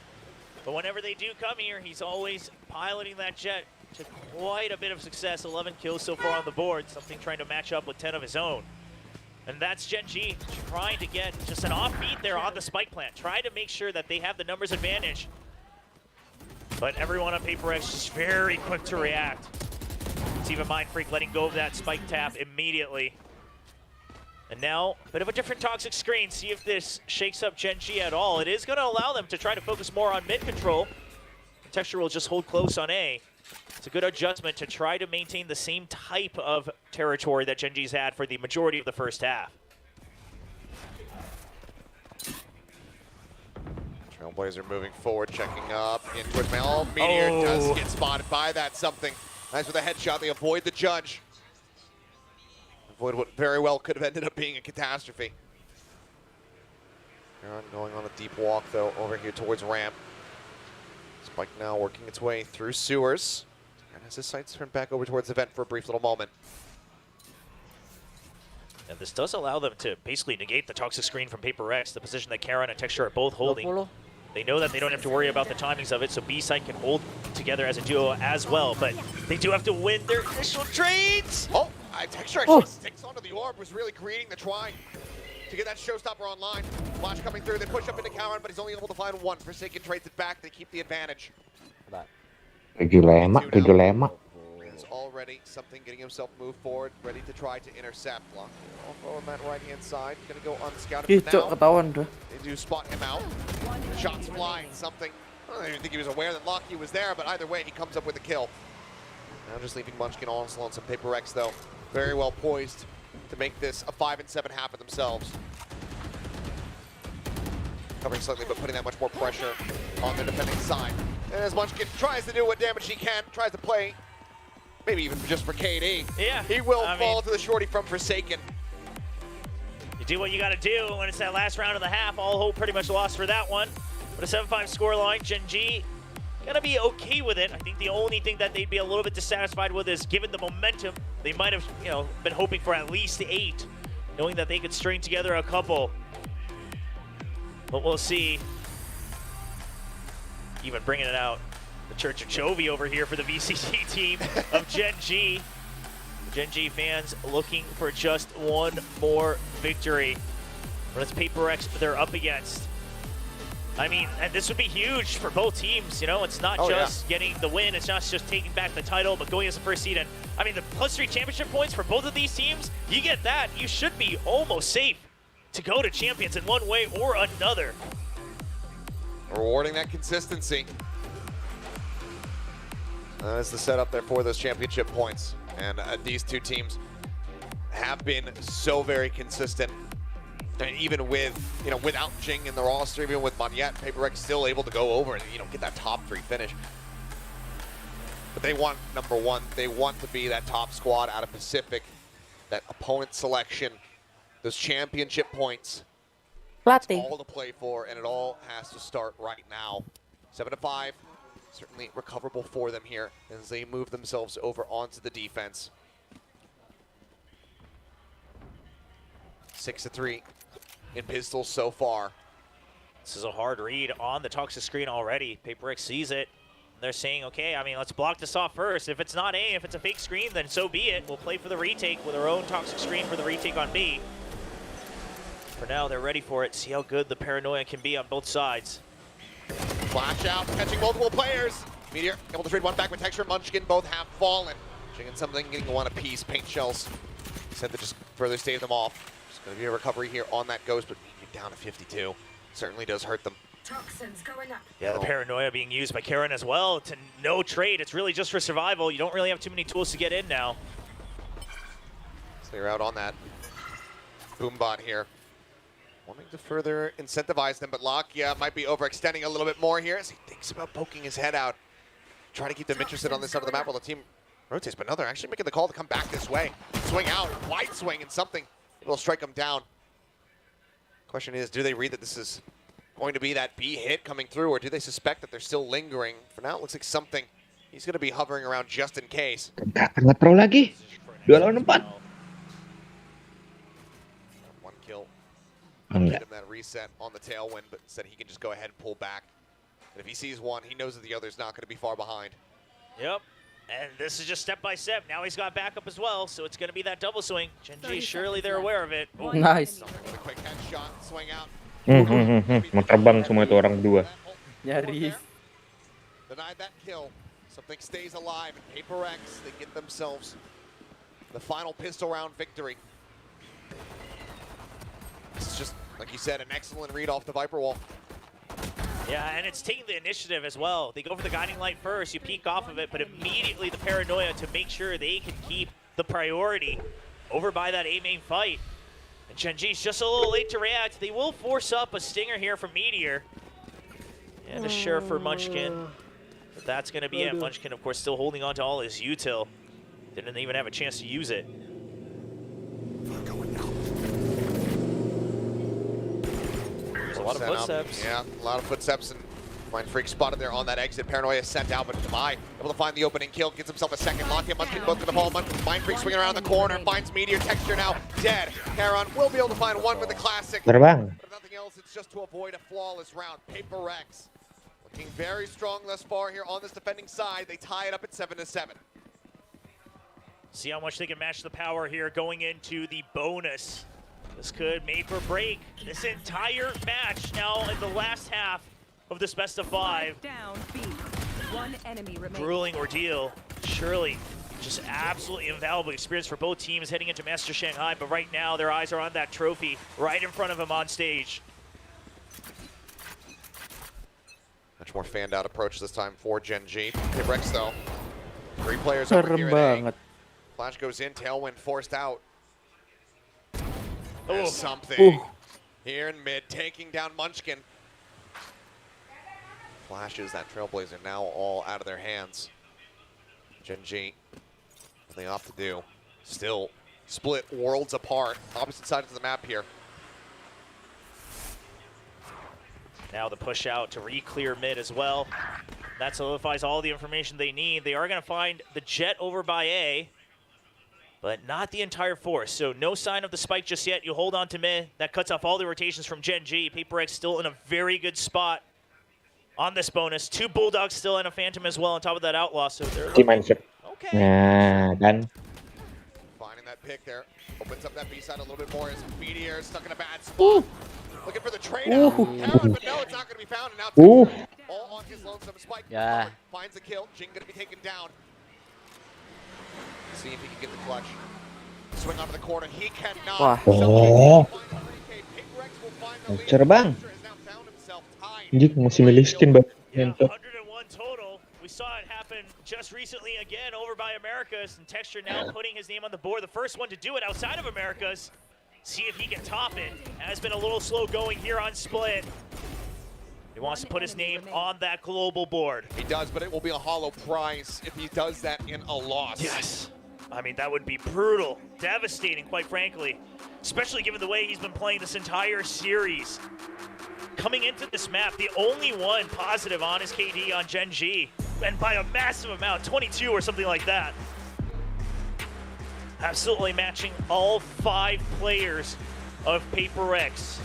But whenever they do come here, he's always piloting that Jet to quite a bit of success. 11 kills so far on the board. Something trying to match up with 10 of his own. And that's Gen G trying to get just an offbeat there on the spike plant. Try to make sure that they have the numbers advantage. But everyone on Paper Rex is very quick to react. It's even Mind Freak letting go of that spike tap immediately. And now, a bit of a different toxic screen. See if this shakes up Gen G at all. It is going to allow them to try to focus more on mid control. Texture will just hold close on A. It's a good adjustment to try to maintain the same type of territory that Gen G's had for the majority of the first half. Trailblazer moving forward, checking up in towards Mel. Meteor does get spotted by that something. Nice with a headshot. They avoid the judge. Avoid what very well could have ended up being a catastrophe. Karon going on a deep walk though over here towards ramp. Spike now working its way through sewers. And has his sights turned back over towards the vent for a brief little moment. And this does allow them to basically negate the toxic screen from Paper Rex, the position that Karon and Texture are both holding. They know that they don't have to worry about the timings of it, so B-side can hold together as a duo as well, but they do have to win their initial trades! Oh, Texture actually sticks onto the orb, was really creating the try to get that showstopper online. Flash coming through, they push up into Karon, but he's only able to find one. Forsaken trades it back, they keep the advantage. 7 lemak. Is already something getting himself moved forward, ready to try to intercept. Lock also on that right hand side, gonna go unscouted for Itu now. ketahuan tuh. They do spot him out. Shots flying, something. I don't even think he was aware that Lockheed was there, but either way, he comes up with a kill. Now just leaving Munchkin all on some Paper X though. Very well poised to make this a 5 and 7 half of themselves. Covering slightly, but putting that much more pressure on their defending side. And as Munchkin tries to do what damage he can, tries to play, maybe even just for KD. Yeah. He will fall to the shorty from Forsaken. You do what you got to do when it's that last round of the half. All hope pretty much lost for that one. But a 7-5 scoreline, Gen G gonna be okay with it. I think the only thing that they'd be a little bit dissatisfied with is, given the momentum, they might have, been hoping for at least 8, knowing that they could string together a couple. But we'll see. Even bringing it out, the Church of Chovy over here for the VCT team of Gen G. Gen G fans looking for just one more victory. But it's Paper X they're up against. I mean, and this would be huge for both teams. It's not just getting the win, it's not just taking back the title, but going as the first seed. And I mean, the +3 championship points for both of these teams, you get that, you should be almost safe to go to champions in one way or another. Rewarding that consistency. That's the setup there for those championship points. And these two teams have been so very consistent. And even with, without Jing in the roster, even with Monyet, Paper X still able to go over and, get that top 3 finish. But they want number 1. They want to be that top squad out of Pacific. That opponent selection, those championship points. That's all to play for, and it all has to start right now. 7-5, certainly recoverable for them here as they move themselves over onto the defense. 6-3 in pistols so far. This is a hard read on the toxic screen already. Paper X sees it. They're saying, okay, let's block this off first. If it's not A, if it's a fake screen, then so be it. We'll play for the retake with our own toxic screen for the retake on B. For now, they're ready for it. See how good the paranoia can be on both sides. Flash out, catching multiple players. Meteor able to trade one back with Texture. Munchkin both have fallen. Chicken something getting one apiece. Paint shells said to just further stave them off. There's going to be a recovery here on that Ghost, but you're down to 52. Certainly does hurt them. Toxins going up. Yeah, the paranoia being used by Karen as well to no trade. It's really just for survival. You don't really have too many tools to get in now. So you're out on that Boombot here. Wanting to further incentivize them, but Lakia might be overextending a little bit more here as he thinks about poking his head out. Try to keep them interested on this side of the map while the team rotates, but no, they're actually making the call to come back this way. Swing out, wide swing, and something will strike them down. Question is, do they read that this is going to be that B hit coming through, or do they suspect that they're still lingering? For now, it looks like something. He's going to be hovering around just in case. Kena pro lagi. 2 lawan 4. One kill. Enggak. Him that reset on the tailwind, but instead he can just go ahead and pull back. And if he sees one, he knows that the other's not going to be far behind. Yep. And this is just step by step. Now he's got backup as well, so it's going to be that double swing. Gen G, surely they're aware of it. Ooh. Nice. With a quick headshot, swing out. Mau terbang semua itu orang 2. Nyaris. Denied that kill. Something stays alive. And Paper X, they get themselves the final pistol round victory. This is just, like you said, an excellent read off the Viper wall. Yeah, and it's taking the initiative as well. They go for the guiding light first, you peek off of it, but immediately the paranoia to make sure they can keep the priority over by that A main fight. And Gen G's just a little late to react. They will force up a stinger here from Meteor. And a share for Munchkin. But that's going to be it. Munchkin, of course, still holding on to all his util. Didn't even have a chance to use it. There's a lot of footsteps. Yeah, a lot of footsteps, and Mind Freak spotted there on that exit. Paranoia sent out, but Demai able to find the opening kill, gets himself a second lock. Munchkin both to the ball. Mind Freak swinging around the corner, finds Meteor. Texture now dead. Charon will be able to find one with the classic. Terbang. But if nothing else, it's just to avoid a flawless round. Paper X looking very strong thus far here on this defending side. They tie it up at 7-7. See how much they can match the power here going into the bonus. This could make or break this entire match now in the last half of this best of 5. Down B. One enemy remaining. grueling ordeal. Surely, just absolutely invaluable experience for both teams heading into Master Shanghai, but right now their eyes are on that trophy right in front of them on stage. Much more fanned out approach this time for Gen G. Rex though. 3 players over here in A. Flash goes in, Tailwind forced out. There's something here in mid, taking down Munchkin. Flashes that Trailblazer now all out of their hands. Gen G, what they opt to do, still split worlds apart, opposite sides of the map here. Now the push out to re-clear mid as well. That solidifies all the information they need. They are going to find the Jet over by A, but not the entire force. So no sign of the spike just yet. You hold on to mid. That cuts off all the rotations from Gen G. Paper X still in a very good spot on this bonus. 2 Bulldogs still and a Phantom as well on top of that Outlaw. So they're Mindset. Nah, kan. Finding that pick there. Opens up that B side a little bit more as Meteor is stuck in a bad spot. Looking for the trade out. But no, it's not going to be found. And now all on his lonesome. Spike finds the kill. Jing going to be taken down. See if he can get the clutch. Swing onto the corner. He cannot. Wah. Bocor bang. Anjing masih milih skin bang. 101 total. We saw it happen just recently again over by Americas, and Texture now putting his name on the board. The first one to do it outside of Americas. See if he can top it. Has been a little slow going here on Split. He wants to put his name on that global board. He does, but it will be a hollow prize if he does that in a loss. Yes. I mean, that would be brutal, devastating, quite frankly, especially given the way he's been playing this entire series. Coming into this map, the only one positive on his KD on Gen G, and by a massive amount, 22 or something like that. Absolutely matching all 5 players of Paper X,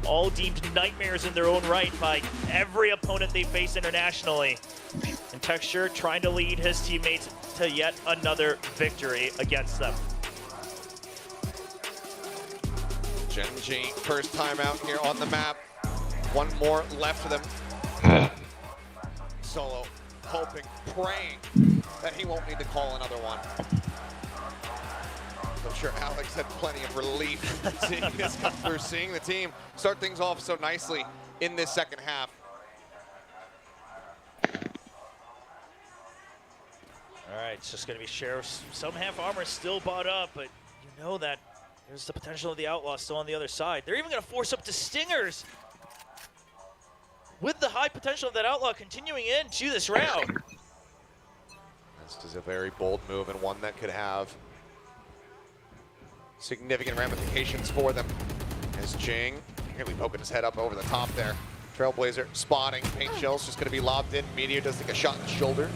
all deemed nightmares in their own right by every opponent they face internationally. And Texture trying to lead his teammates to yet another victory against them. Gen G, first time out here on the map. One more left for them. Solo, hoping, praying that he won't need to call another one. I'm sure Alex had plenty of relief seeing this come through, seeing the team start things off so nicely in this second half. All right, it's just going to be Sheriff's. Some half armor still bought up, but you know that there's the potential of the Outlaw still on the other side. They're even going to force up the Stingers with the high potential of that Outlaw continuing into this round. This is a very bold move and one that could have significant ramifications for them. As Jing nearly poking his head up over the top there. Trailblazer spotting, paint shell's just going to be lobbed in. Meteor does take a shot in the shoulder.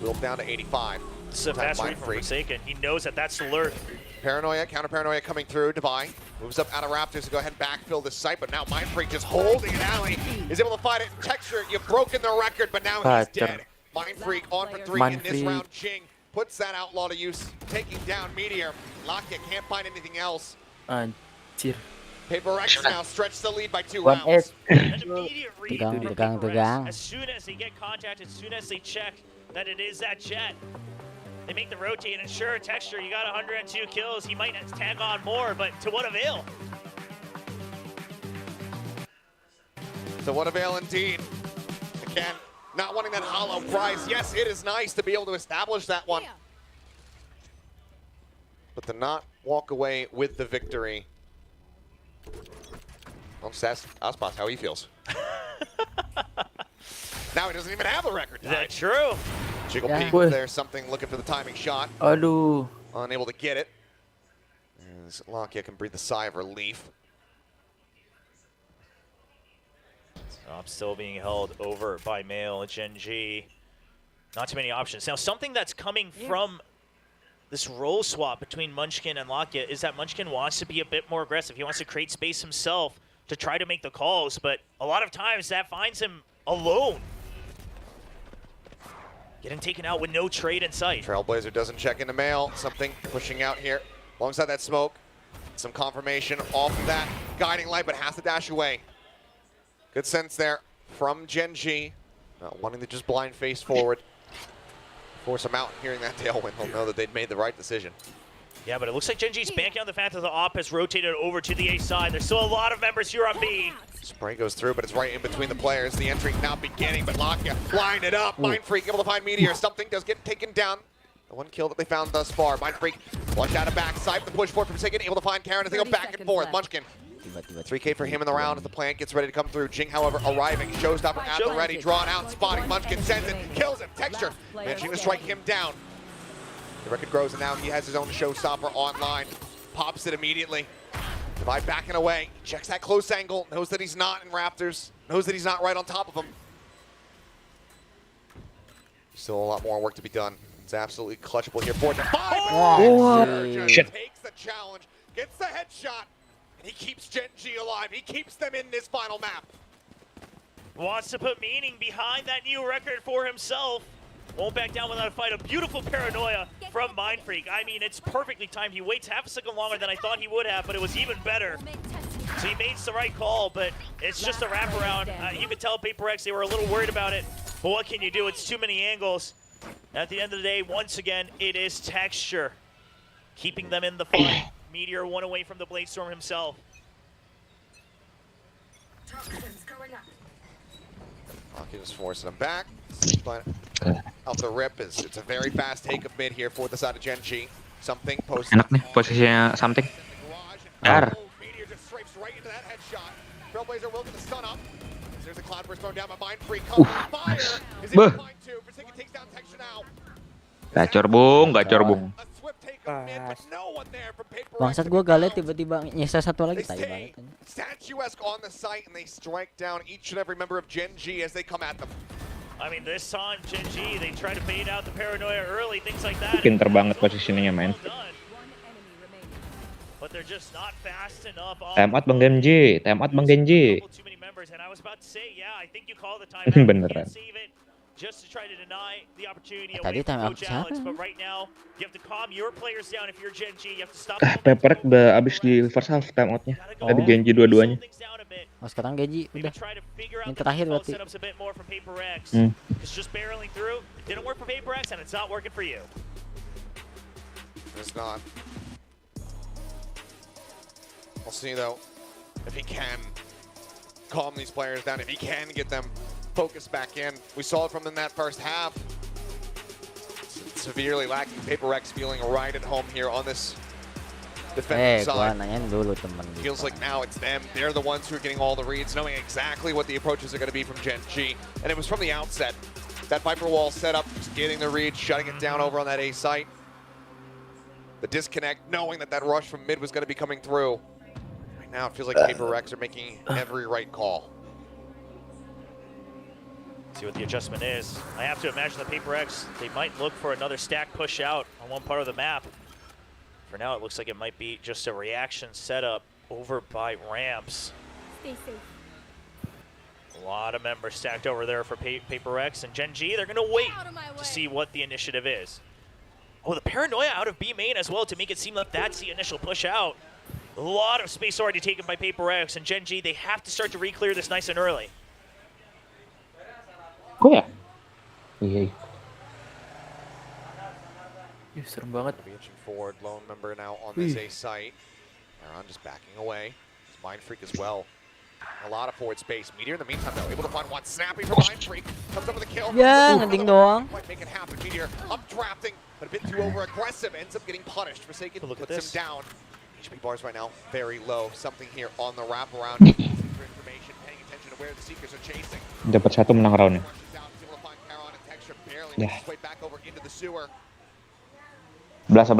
Wheeled down to 85. This is a fast read from Forsaken. He knows that that's the lurk. Paranoia, counter Paranoia coming through. Divine moves up out of Raptors to go ahead and backfill this site, but now Mind Freak just holding it. Alley is able to fight it. Texture, you've broken the record, but now he's dead. Mind Freak on for 3 in this round. Jing puts that Outlaw to use, taking down Meteor. Lockett can't find anything else. Anjir. Paper X now stretch the lead by 2 rounds. An immediate read from Tegang. Paper X. As soon as they get contact, as soon as they check that it is that Jet, they make the rotate, and sure, Texture, you got 102 kills. He might tag on more, but to what avail? To what avail indeed. Again, not wanting that hollow prize. Yes, it is nice to be able to establish that one. But to not walk away with the victory. I'll just ask Aspas how he feels. Now he doesn't even have a record tie. Is that true? Jiggle peek there, something looking for the timing shot. Aduh. Unable to get it. As Lakia can breathe a sigh of relief. I'm still being held over by male Gen G. Not too many options. Now, something that's coming from this role swap between Munchkin and Lakia is that Munchkin wants to be a bit more aggressive. He wants to create space himself to try to make the calls, but a lot of times that finds him alone. Getting taken out with no trade in sight. Trailblazer doesn't check into mail. Something pushing out here alongside that smoke. Some confirmation off of that guiding light, but has to dash away. Good sense there from Gen G. Not wanting to just blind face forward. Force him out, hearing that tailwind, he'll know that they'd made the right decision. Yeah, but it looks like Gen G's banking on the fact that the op has rotated over to the A side. There's still a lot of members here on B. Spray goes through, but it's right in between the players. The entry now beginning, but Lakia line it up. Mind Freak able to find Meteor. Something does get taken down. The one kill that they found thus far. Mind Freak flushed out of backside. The push forward from Forsaken, able to find Karen as they go back and forth. Munchkin. 3K for him in the round as the plant gets ready to come through. Jing, however, arriving. Showstopper at the ready. Drawn out, spotting. Munchkin sends it, kills him. Texture managing to strike him down. The record grows, and now he has his own Showstopper online. Pops it immediately. Divide backing away. Checks that close angle. Knows that he's not in Raptors. Knows that he's not right on top of him. Still a lot more work to be done. It's absolutely clutchable here. 4-5. Shit. Takes the challenge. Gets the headshot. And he keeps Gen G alive. He keeps them in this final map. Wants to put meaning behind that new record for himself. Won't back down without a fight. A beautiful paranoia from Mind Freak. I mean, it's perfectly timed. He waits half a second longer than I thought he would have, but it was even better. So he made the right call, but it's just a wraparound. You could tell Paper X, they were a little worried about it. But what can you do? It's too many angles. At the end of the day, once again, it is Texture keeping them in the fight. Meteor one away from the Bladestorm himself. Rocky just forcing him back. But out the rip is it's a very fast take of mid here for the side of Gen G. Something posted. Enak nih posisinya something. Dar. Meteor just strafes right into that headshot. Trailblazer will get the stun up. There's a cloudburst thrown down by Mind Freak. Fire is able to find two. Forsaken takes down Texture now. Gacor bung, gacor bung. Bangsat gua galet tiba-tiba nyisa satu lagi tai banget. Statuesque on the site and they strike down each and every member of Gen G as they come at them. I mean, this time, Gen G, they try to bait out the paranoia early, things like that. Pinter banget posisinya, men. But they're just not fast enough. Time out Bang Genji, time out Bang Genji. Too many members, and I was about to say, yeah, I think you call the time out. Beneran. Just to try to deny the opportunity Tadi away from time out Coach siapa? Alex, but right now, you have to calm your players down if you're Gen G. You have to stop. Paper udah abis di first half time outnya. Tadi Genji dua-duanya. Oh sekarang Genji udah. Yang terakhir berarti. It's just barreling through. It didn't work for Paper X, and it's not working for you. It's not. We'll see though if he can calm these players down, if he can get them focused back in. We saw it from in that first half. Severely lacking. Paper X feeling right at home here on this defensive Gua side. nanyain dulu temen. Feels like now it's them. They're the ones who are getting all the reads, knowing exactly what the approaches are going to be from Gen G. And it was from the outset. That Viper wall set up, just getting the read, shutting it down over on that A site. The disconnect, knowing that that rush from mid was going to be coming through. Right now, it feels like Paper X are making every right call. See what the adjustment is. I have to imagine the Paper X, they might look for another stack push out on one part of the map. For now, it looks like it might be just a reaction setup over by Ramps. Stay safe. A lot of members stacked over there for Paper X and Gen G. They're going to wait to see what the initiative is. Oh, the paranoia out of B main as well to make it seem like that's the initial push out. A lot of space already taken by Paper X and Gen G. They have to start to re-clear this nice and early. Kok ya? Iya. Serem banget. Reaching forward, lone member now on this A site. Aaron just backing away. It's Mind Freak as well. A lot of forward space. Meteor in the meantime though, able to find one snappy from Mind Freak. Comes up with a kill. Ya, ngending doang. Might make it happen. Meteor updrafting, but a bit too over aggressive. Ends up getting punished. Forsaken puts him down. HP bars right now very low. Something here on the wraparound. Information, paying attention to where the Seekers are chasing. Dapat satu menang roundnya. Ya. 11.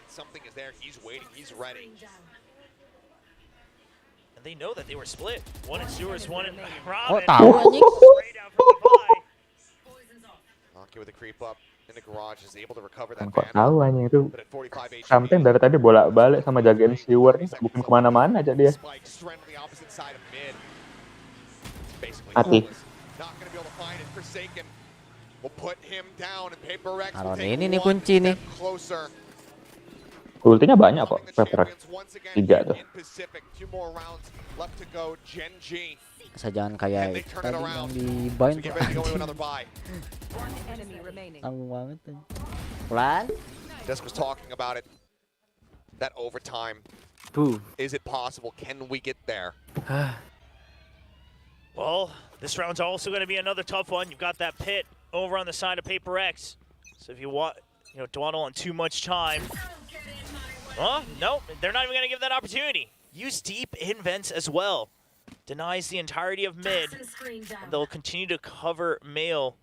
Something is there. He's waiting. He's ready. And they know that they were split. One in sewers, one in Oh, Robin. tahu anjing. Rocky with a creep up in the garage is able to recover Kan that kok van. tahu anjing itu. But at 45 HP, Something dari tadi bolak-balik sama jagain sewer nih, bukan kemana-mana aja dia. Spike straight on the opposite side of mid. Basically, Mati. not going to be able to find it. Forsaken will put him down, and Paper X will Taruh take ini nih one kunci nih. step closer. Ultinya banyak kok, Pepper. 3 tuh. Saya jangan kayak tadi yang di bind tuh. Tanggung banget tuh. Pelan. Desk was talking about it. That overtime. Is it possible? Can we get there? Well, this round's also going to be another tough one. You've got that pit over on the side of Paper X. So if you want, dawdle on too much time. Oh, no, they're not even going to give that opportunity. Use deep invents as well. Denies the entirety of mid. And they'll continue to cover male.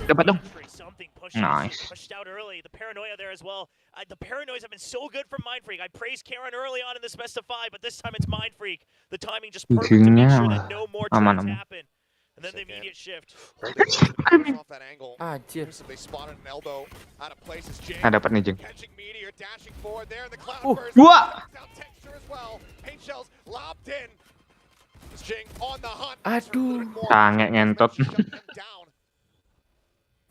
Dapat dong. Something Nice. pushed out early. The paranoia there as well. The paranoias have been so good from Mindfreak. I praised Karen early on in this best of 5, but this time it's Mindfreak. The timing just perfect to make sure that no more trades happen. And then the immediate shift. Off that angle. Anjir. They spotted an elbow out of place as Jing. Dapat nih, Jing. Catching Meteor, dashing forward there in the cloudburst. Dua. Out texture as well. Paint shells lobbed in. Jing on the hunt. Aduh. Sange ngentot.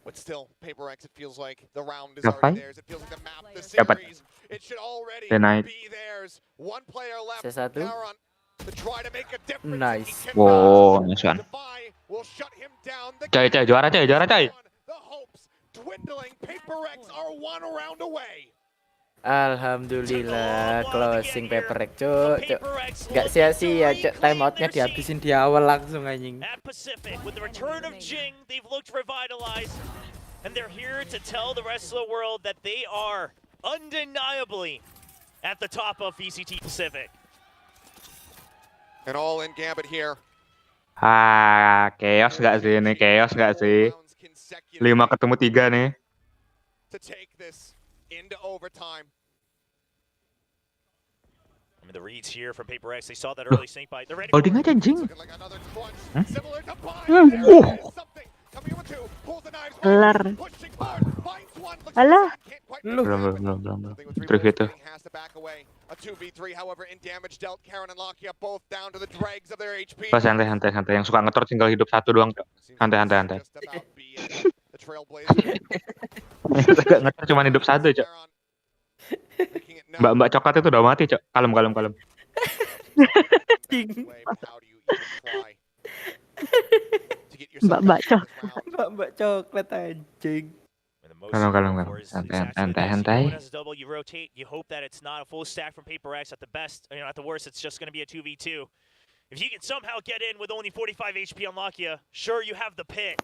But still, Paper X, it feels like the round is Dapat. already theirs. It feels like the map, the Dapat. series, it should already Denied. be theirs. One player left. C1. Karan to try to make a difference. Nice. Wow, nice one. Will shut him down. The Coy, juara coy. The hopes dwindling. Paper X are one round away. Alhamdulillah closing Paper X, cuk. Gak sia-sia, cuk. Timeoutnya dihabisin di awal langsung anjing. At Pacific, with the return of Jing, they've looked revitalized. And they're here to tell the rest of the world that they are undeniably at the top of VCT Pacific. An all-in Gambit here. Chaos gak sih ini? Chaos gak sih? 5 ketemu 3 nih. To take this into overtime. I mean, the reads here from Paper X, they saw that early snake bite. They're ready. Holding aja anjing. Kelar. Alah. Belum. Preview tuh. A 2v3, however, in damage dealt, Karen and Lakia both down to the dregs of their HP. Pas santai. Yang suka ngetor tinggal hidup 1 doang. Santai. The trailblazer. Ngetor cuma hidup 1, Cok. Mbak coklat itu udah mati, Cok. Kalem. Mbak coklat. Mbak coklat anjing. Kalem. Santai. You rotate, you hope that it's not a full stack from Paper X. At the best, at the worst, it's just going to be a 2v2. If you can somehow get in with only 45 HP on Lakia, sure, you have the pit.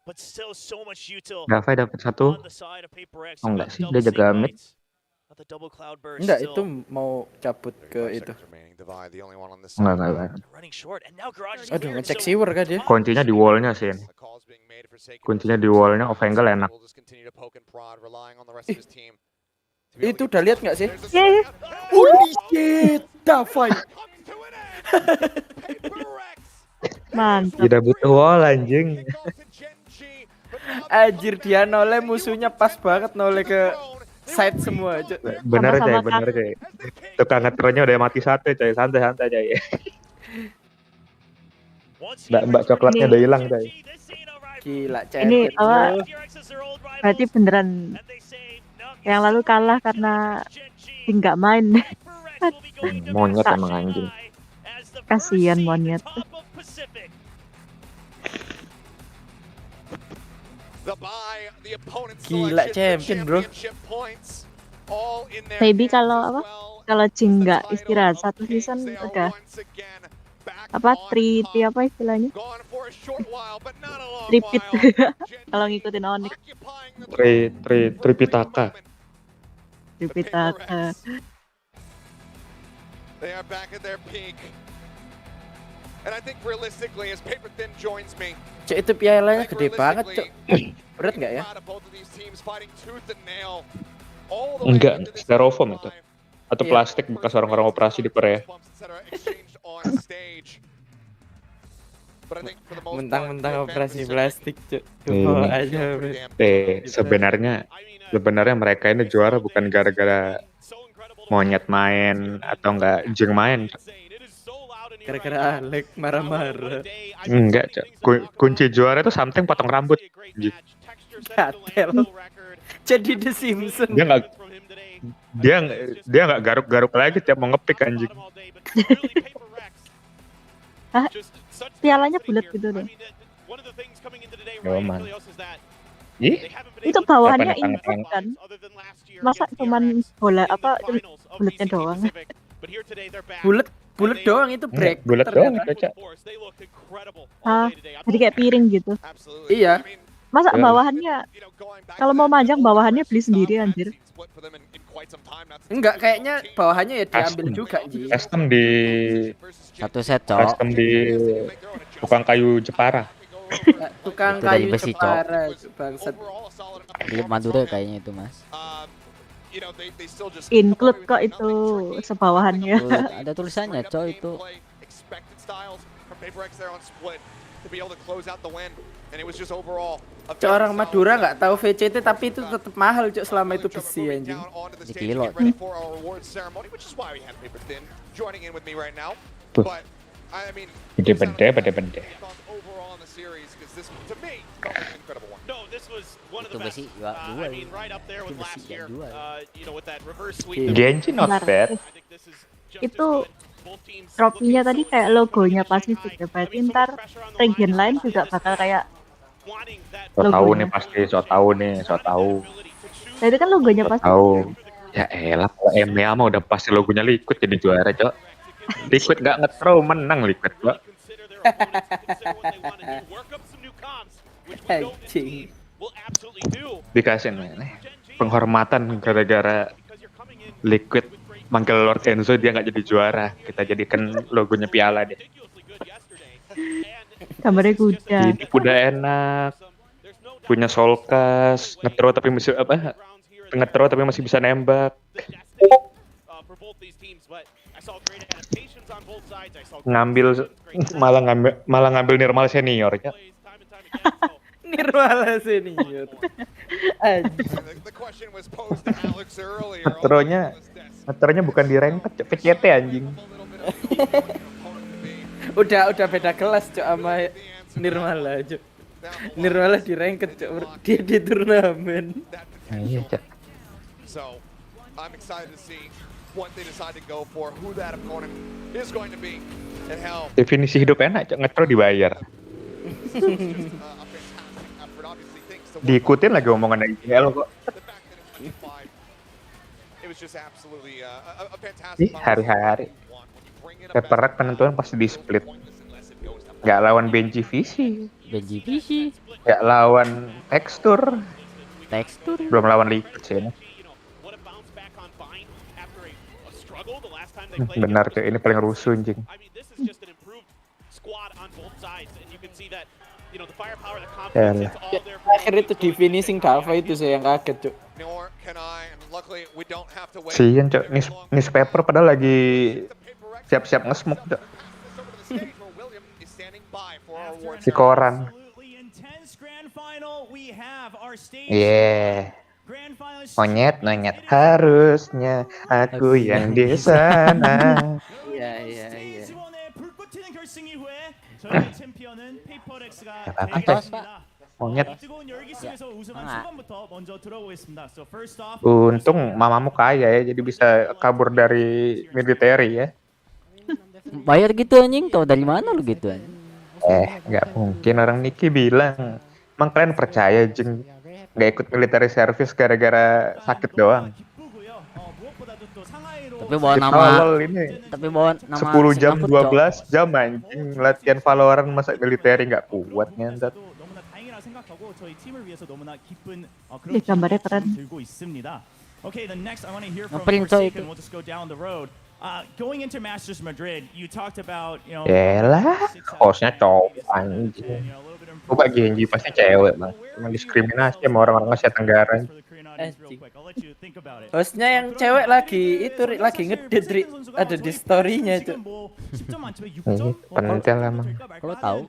But still so much util Davai dapat 1. on the side of Paper X. Oh enggak sih, dia jaga mid. Enggak, itu mau cabut ke itu. Enggak. Aduh, ngecek siwer kan dia. Kuncinya di wallnya sih. Kuncinya di wallnya, off angle enak. Itu udah lihat nggak sih? Holy shit, Davai. Mantap. Tidak butuh wall anjing. Anjir, dia noleh musuhnya pas banget noleh ke side semua aja. Bener coy. Tukang ngetronya udah mati 1 coy. Santai coy. Mbak coklatnya udah hilang coy. Gila, ini apa? Berarti beneran yang lalu kalah karena nggak main. Monyet emang anjing. Kasihan monyet. Gila champion bro. Maybe kalau Jing nggak istirahat 1 season udah apa istilahnya? Repeat kalau ngikutin Onyx. Tripitaka. They are back at their peak. And I think realistically as Paper Thin joins me. Cuk, itu pialanya gede banget, Cuk. Berat nggak ya? Enggak, styrofoam itu. Atau plastik bekas orang-orang operasi di Korea. Mentang-mentang operasi plastik, Cuk. Sebenarnya mereka ini juara bukan gara-gara monyet main atau enggak Jing main. Gara-gara Alek marah-marah. Enggak, Cok. Kunci juara itu something potong rambut. Gatel. Jadi The Simpsons. Dia dia nggak garuk-garuk lagi tiap mau ngepick anjing. Hah? Pialanya bulat gitu deh. Yoman. Ih, Itu bawahannya apa nih, include kan? Masa cuman bola apa bulatnya doang? Bulat doang itu break. bulat doang itu, Cak. Ah, jadi kayak piring gitu. Iya. Masa Ya. bawahannya kalau mau manjang bawahannya beli sendiri anjir. Enggak, kayaknya bawahannya ya diambil juga, Ji. Custom di Satu set, Cok. custom di tukang kayu Jepara. Tukang Itu dari kayu besi, Cok. Jepara, bangsat. Di Madura kayaknya itu, Mas. Include kok itu sebawahannya. Tuh, ada tulisannya, Cok, itu. Cok, orang Madura nggak tahu VCT tapi itu tetap mahal, Cok, selama itu besi anjing. Di kilo. Tuh. Bede-bede. Itu besi dua. Itu besi yang dua. Genji not bad. Itu tropinya tadi kayak logonya Pasifik ya. Berarti ntar region lain juga bakal kayak So tahu logonya. nih pasti, so tahu. Nah, itu kan logonya Pasifik. Tahu. Ya elah, kalau EMEA mah udah pasti logonya Liquid jadi juara, Cok. Liquid nggak nge-throw, menang Liquid, Cok. Anjing. Dikasih nih penghormatan gara-gara Liquid manggil Lord Enzo dia nggak jadi juara, kita jadikan logonya piala deh. Gambarnya kuda. Hidup udah enak, punya solkas, nge-throw tapi masih bisa nembak. malah ngambil normal senior ya. Nirwala senior. Anjing. Nge-throw-nya bukan di ranked, PCT anjing. Udah beda kelas, Cok, sama Nirwala, Cok. Nirwala di ranked, Cok. Dia di turnamen. Nah, iya, Cak. So, I'm excited to see what they decide to go for, who that opponent is going to be, and how. Definisi hidup enak, Cak, nge-throw dibayar. Diikutin lagi omongan IGL kok. It was just absolutely a Ih, fantastic. hari-hari. Peperak penentuan pasti di split. Gak lawan Benji Visi. Gak lawan tekstur. Belum lawan Liquid sih ini. Benar cuy, ini paling rusuh anjing. Yalah. Akhir itu di finishing Dava itu saya yang kaget, Cok. Sian cok, newspaper padahal lagi siap-siap nge-smoke cok. Si koran. Yeah. Monyet harusnya aku yang di sana. Iya. Apa coy? Monyet. Untung mamamu kaya ya, jadi bisa kabur dari militer ya. Bayar gitu anjing, kau dari mana lu gitu anjing? Nggak mungkin, orang Niki bilang. Emang kalian percaya jeng nggak ikut military service gara-gara sakit doang? Tapi bawa nama. Tapi bawa nama 10 jam, Singapura, 12 jam anjing latihan Valorant masa militer nggak kuat ngentot. Ih, gambarnya keren. Ngeprint coy itu. Going into Masters Madrid, you talked about, Yalah, hostnya cowok anjing. Coba Genji pasti cewek bang. Cuma diskriminasi sama orang-orang Asia Tenggara. Hostnya yang cewek lagi ngedit, Ri. Ada di story-nya itu. Pentil emang. Kalau tahu.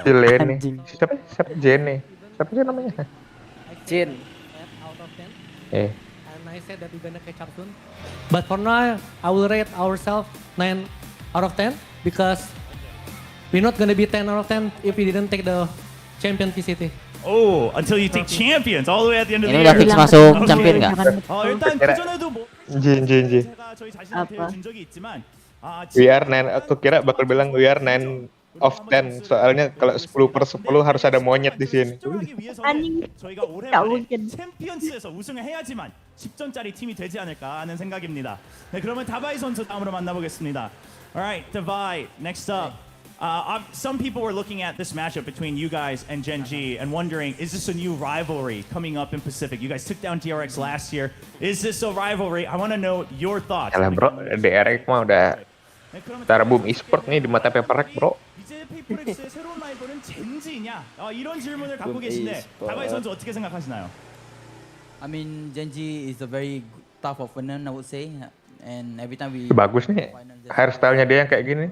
Jelene. Siapa Jene? Siapa sih namanya? Jin. And I said that we're gonna catch up soon. But for now, I will rate ourselves 9 out of 10 because we're not gonna be 10 out of 10 if we didn't take the champion VCT. Oh, until you take champions all the way at the end of the Ini year. udah fix masuk champion nggak? 일단 그전에도 뭐 Jin. 제가 저희 자신한테 Apa? 준 적이 있지만 We are 9, aku kira bakal bilang we are 9 of 10. Soalnya kalau 10/10 harus ada monyet di sini. 측정하기 위해서는 아니, 저희가 야, 올해만에 오긴. 챔피언스에서 우승을 해야지만 10전짜리 팀이 되지 않을까 하는 생각입니다. 네, 그러면 다바이 선수 다음으로 만나보겠습니다. Alright, Davai, next up. Some people were looking at this matchup between you guys and Gen G and wondering, is this a new rivalry coming up in Pacific? You guys took down DRX last year. Is this a rivalry? I want to know your thoughts. Yalah bro, DRX mah udah Tara boom e-sport nih di mata Paperrec bro. 이제 페이퍼렉스의 새로운 라이벌은 젠지냐? 이런 질문을 갖고 계신데 다바이 선수 어떻게 생각하시나요? I mean, Genji is a very tough opponent, I would say, and every time we Bagus nih, hairstyle-nya dia yang kayak gini.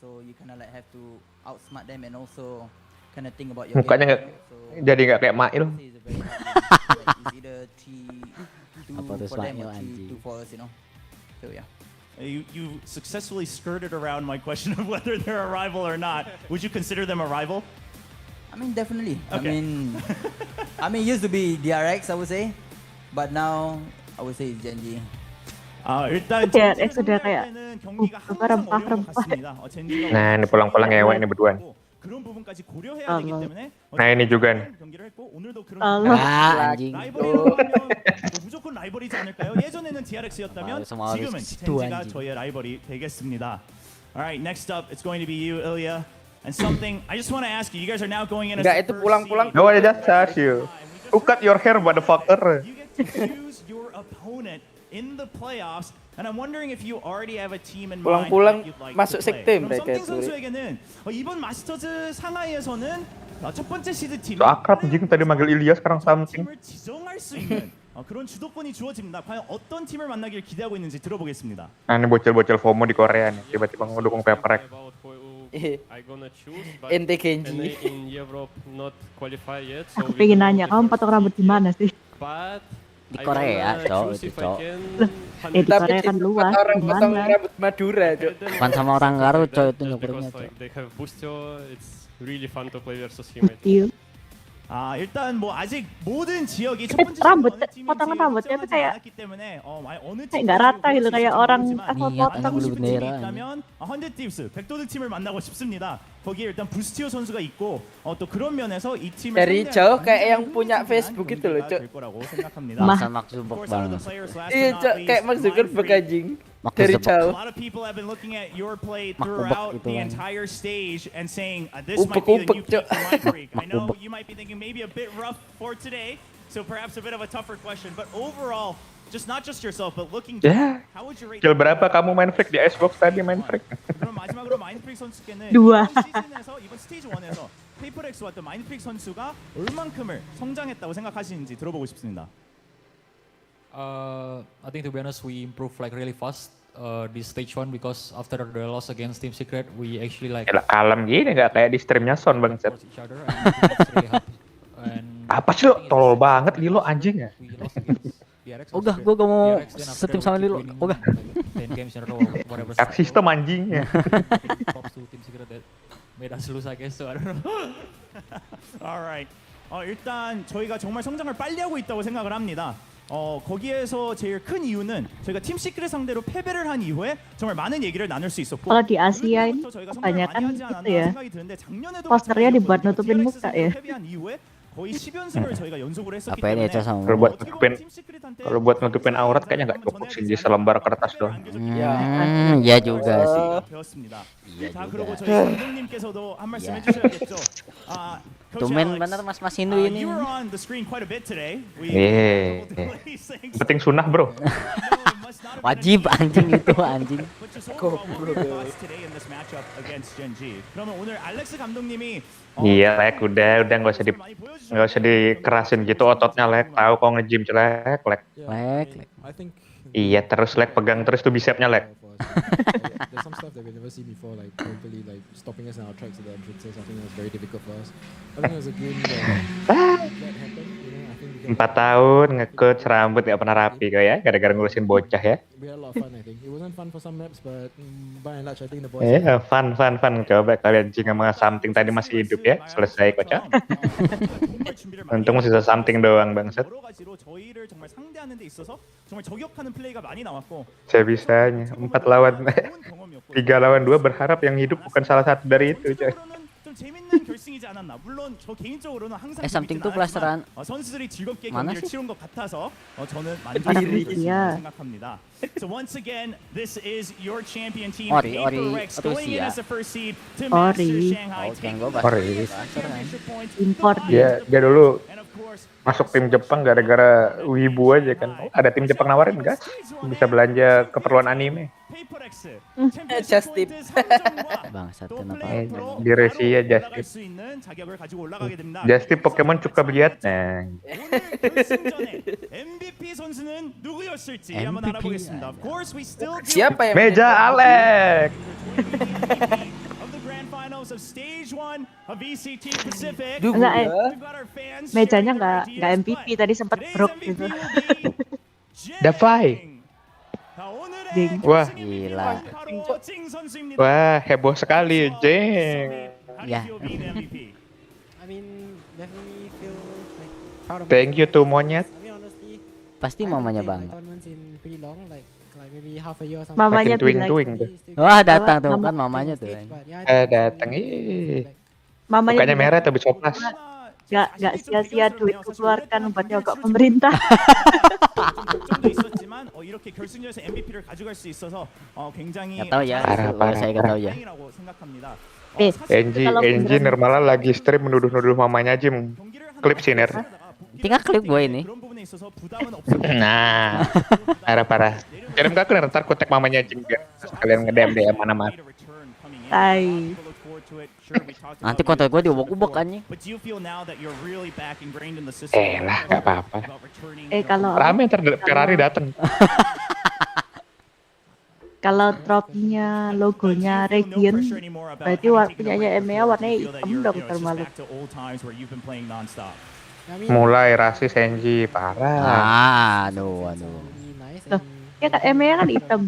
so you kind of like have to outsmart them and also kind of think about your Mukanya nggak jadi nggak kayak Mail. it's either 3-2 Apa tuh for them or Ismail, anjing? 3-2 for us, you know. So yeah. You successfully skirted around my question of whether they're a rival or not. Would you consider them a rival? I mean, definitely. Okay. I mean, it used to be DRX, I would say, but now I would say it's Genji. 일단 DRX udah kayak rempah-rempah. Nah ini pulang-pulang ngewek ini berdua. 그런 부분까지 고려해야 되기 때문에 Nah ini juga nih. 경기를 했고 오늘도 그런 anjing. 라이벌이라고 하면 무조건 라이벌이지 않을까요? 예전에는 DRX였다면 semua harus 지금은 situ, 젠지가 anjing. 저의 라이벌이 되겠습니다. Alright, next up it's going to be you, Ilya. And something I just want to ask you. You guys are now going in as Enggak, the itu first pulang-pulang. seed. No, I just ask you. Who cut your hair, motherfucker? You get to choose your opponent in the playoffs. And I'm wondering if you already have a team in mind Pulang-pulang that you'd like masuk to play. sekte 그럼 mereka 썸띵 itu. 선수에게는 이번 마스터즈 상하이에서는 첫 번째 시드 팀이 So akrab anjing tadi manggil Ilya sekarang something. 팀을 지정할 수 있는 그런 주도권이 주어집니다. 과연 어떤 팀을 만나길 기대하고 있는지 들어보겠습니다. Nah ini bocil-bocil FOMO di Korea nih, tiba-tiba ngedukung Paperec. I gonna choose, but Ente Kenji. in Europe not qualify yet. So Aku pengen nanya, kamu potong rambut di mana sih? But Di Korea, cowok itu cowok. Di Korea kan luas, orang potong gimana? rambut Madura, Cok. Bukan sama orang Garut cowok itu nyukurnya because cowok. like they have Bustio, it's really fun to play versus him. Iya. 일단 뭐 아직 모든 지역이 첫 번째 rambut, 어느 팀인지 potongan rambutnya tuh 결정하지 kayak 않았기 때문에 어느 kayak nggak rata gitu, kayak orang asal Niat potong. anak bulu 싶은 팀이 bendera. 있다면 헌데티브스 백도드 팀을 만나고 싶습니다. 거기에 일단 부스티오 선수가 있고 또 그런 면에서 이 팀을 Dari 상대하는 jauh kayak 굉장히 yang punya 흥미진진한 Facebook itu loh, 경기가 Cok. 될 거라고 생각합니다. Masa Mark Of Zuckerberg course, out of the banget. players, last Iya, but not Cok, kayak least, Mark Zuckerberg Mindfreak. anjing. Mark Dari Zuckerberg. jauh. A lot of people have been looking at your play Makubak throughout itu the kan. entire stage and saying this might be the Upek-upek, new pick for Mindfreak. I know Makubak. you might be thinking maybe a bit rough for today, so perhaps a bit of a tougher question. But overall, not just yourself, but looking Ya, back, how would you rate? skill berapa kamu main freak di Xbox tadi main freak? 그럼 마지막으로 마인드프릭 선수께는 Dua. 이번 시즌에서 이번 스테이지 1에서 페이퍼렉스와 또 마인드프릭 선수가 얼만큼을 성장했다고 생각하시는지 들어보고 싶습니다. I think to be honest, we improved like really fast this stage 1 because after the loss against Team Secret, we actually like Gila kalem gini nggak kayak di streamnya Son bangsat. support each other and it's really hard. And Apa sih lo tolol banget Lilo anjing ya? we lost against DRX. Ogah, gua gak mau DRX, then after setim that sama we keep Lilo. winning, Ogah. like 10 games in a row or whatever. Dark system anjingnya. Props to Team Secret that made us lose, I guess. So I don't know. Alright. 일단 저희가 정말 성장을 빨리 하고 있다고 생각을 합니다. 거기에서 제일 큰 이유는 저희가 팀 시크릿 상대로 패배를 한 이후에 정말 많은 얘기를 나눌 수 있었고 Kalau di Asia ini 저희가 성장을 많이 kebanyakan 하지 않았나 gitu ya, 생각이 드는데 작년에도 posternya dibuat nutupin DRX muka 상대로 ya. 패배한 이후에 거의 10연승을 저희가 연속으로 했었기 Apa ini 때문에 Eca sama Kalau buat nutupin kalau buat nutupin aurat kayaknya nggak cukup sih di selembar kertas doang. Iya juga sih. 배웠습니다. Iya 자 그리고 juga. 저희 감독님께서도 한 말씀 해주셔야겠죠. Coach Tumben Alex, bener Mas Hindu ini. You were on the screen quite a bit today. We Penting sunnah bro. Wajib anjing itu anjing. But just overall, what were your thoughts today in this matchup against Gen G? 그러면 오늘 알렉스 감독님이 Iya lek udah nggak usah dikerasin gitu ototnya lek tahu kok nge-gym lek. Lek. Iya terus lek pegang terus tuh bicepnya lek. There's some stuff that we've never seen before, like totally like stopping us in our tracks at the entrances. I think it was very difficult for us. I think it was a game that happened. You know, I think we 4 tahun nge-coach rambut gak pernah rapi kok ya, gara-gara ngurusin bocah ya. We had a lot of fun, I think. It wasn't fun for some maps, but by and large, I think the boys. Iya, fun. Coba kalian jika sama something tadi masih hidup ya, selesai kocak. Untung sisa something doang bangsat. 여러 가지로 저희를 정말 상대하는 데 있어서 정말 저격하는 플레이가 많이 나왔고 Saya bisanya 3 lawan 2 berharap yang hidup bukan salah satu dari itu, coy. 좀 재밌는 결승이지 않았나. 물론 저 개인적으로는 항상 something 재밌진 tuh plasteran. 않았지만 선수들이 즐겁게 Mana 경기를 sih? 치른 것 같아서 저는 Ada 만족스러운 Rusia. 결승이라고 생각합니다. So once again, this is your champion team, Ori, PaperX, going in Rusia. as the first seed to Ori. master Shanghai. Yang gue Ori. Import. Dia dulu masuk tim Jepang gara-gara wibu aja kan. Ada tim Jepang nawarin gas, bisa belanja keperluan anime. Just tip. Bangsat kenapa? Di Rusia Just Tip. Just Tip Pokemon cukup lihat. Nah. MVP 선수는 누구였을지 한번 알아보겠습니다. Of course, we still do Siapa yang Meja Alex. of the grand finals of stage 1 of VCT Pacific. Enggak, We've got our fans mejanya sharing their nggak ideas, MVP but tadi sempat broke gitu. Davai. Ding. Wah, Gila. wah heboh sekali, Jeng. Ya. I mean, definitely feel like proud of Thank you to monyet. I mean, honestly, Pasti I haven't mamanya played bang. in tournaments in pretty long, like maybe half a year or something. Mamanya Makin twing-twing bilang. tuh. Wah datang tuh kan mamanya tuh. But yeah, I think Datang ih. Mamanya Mukanya bilang, merah tapi soplas. nggak sia-sia duit keluarkan buat nyogok pemerintah. 도 있었지만 이렇게 결승전에서 MVP를 가져갈 수 있어서 굉장히 Nggak tahu ya. Parah, parah, Saya nggak tahu ya. 다행이라고 생각합니다. NG normal lagi stream menuduh-nuduh mamanya Jim. Klip siner. Tinggal klip gue ini. 그런 부분에 있어서 부담은 없을 Nah, parah. Kirim ke aku ntar kontak mamanya Jim biar kalian nge-DM mana-mana. Tai. Nanti kontak gue diubek-ubek anjing. But do you feel now that you're really back ingrained in the system? Lah, gak apa-apa. Kalau Rame ntar Ferrari dateng. kalau tropinya logonya Region, berarti punyanya EMEA warnanya hitam dong termalu. Mulai rasis NG parah. Aduh. Loh, ya kan EMEA kan hitam.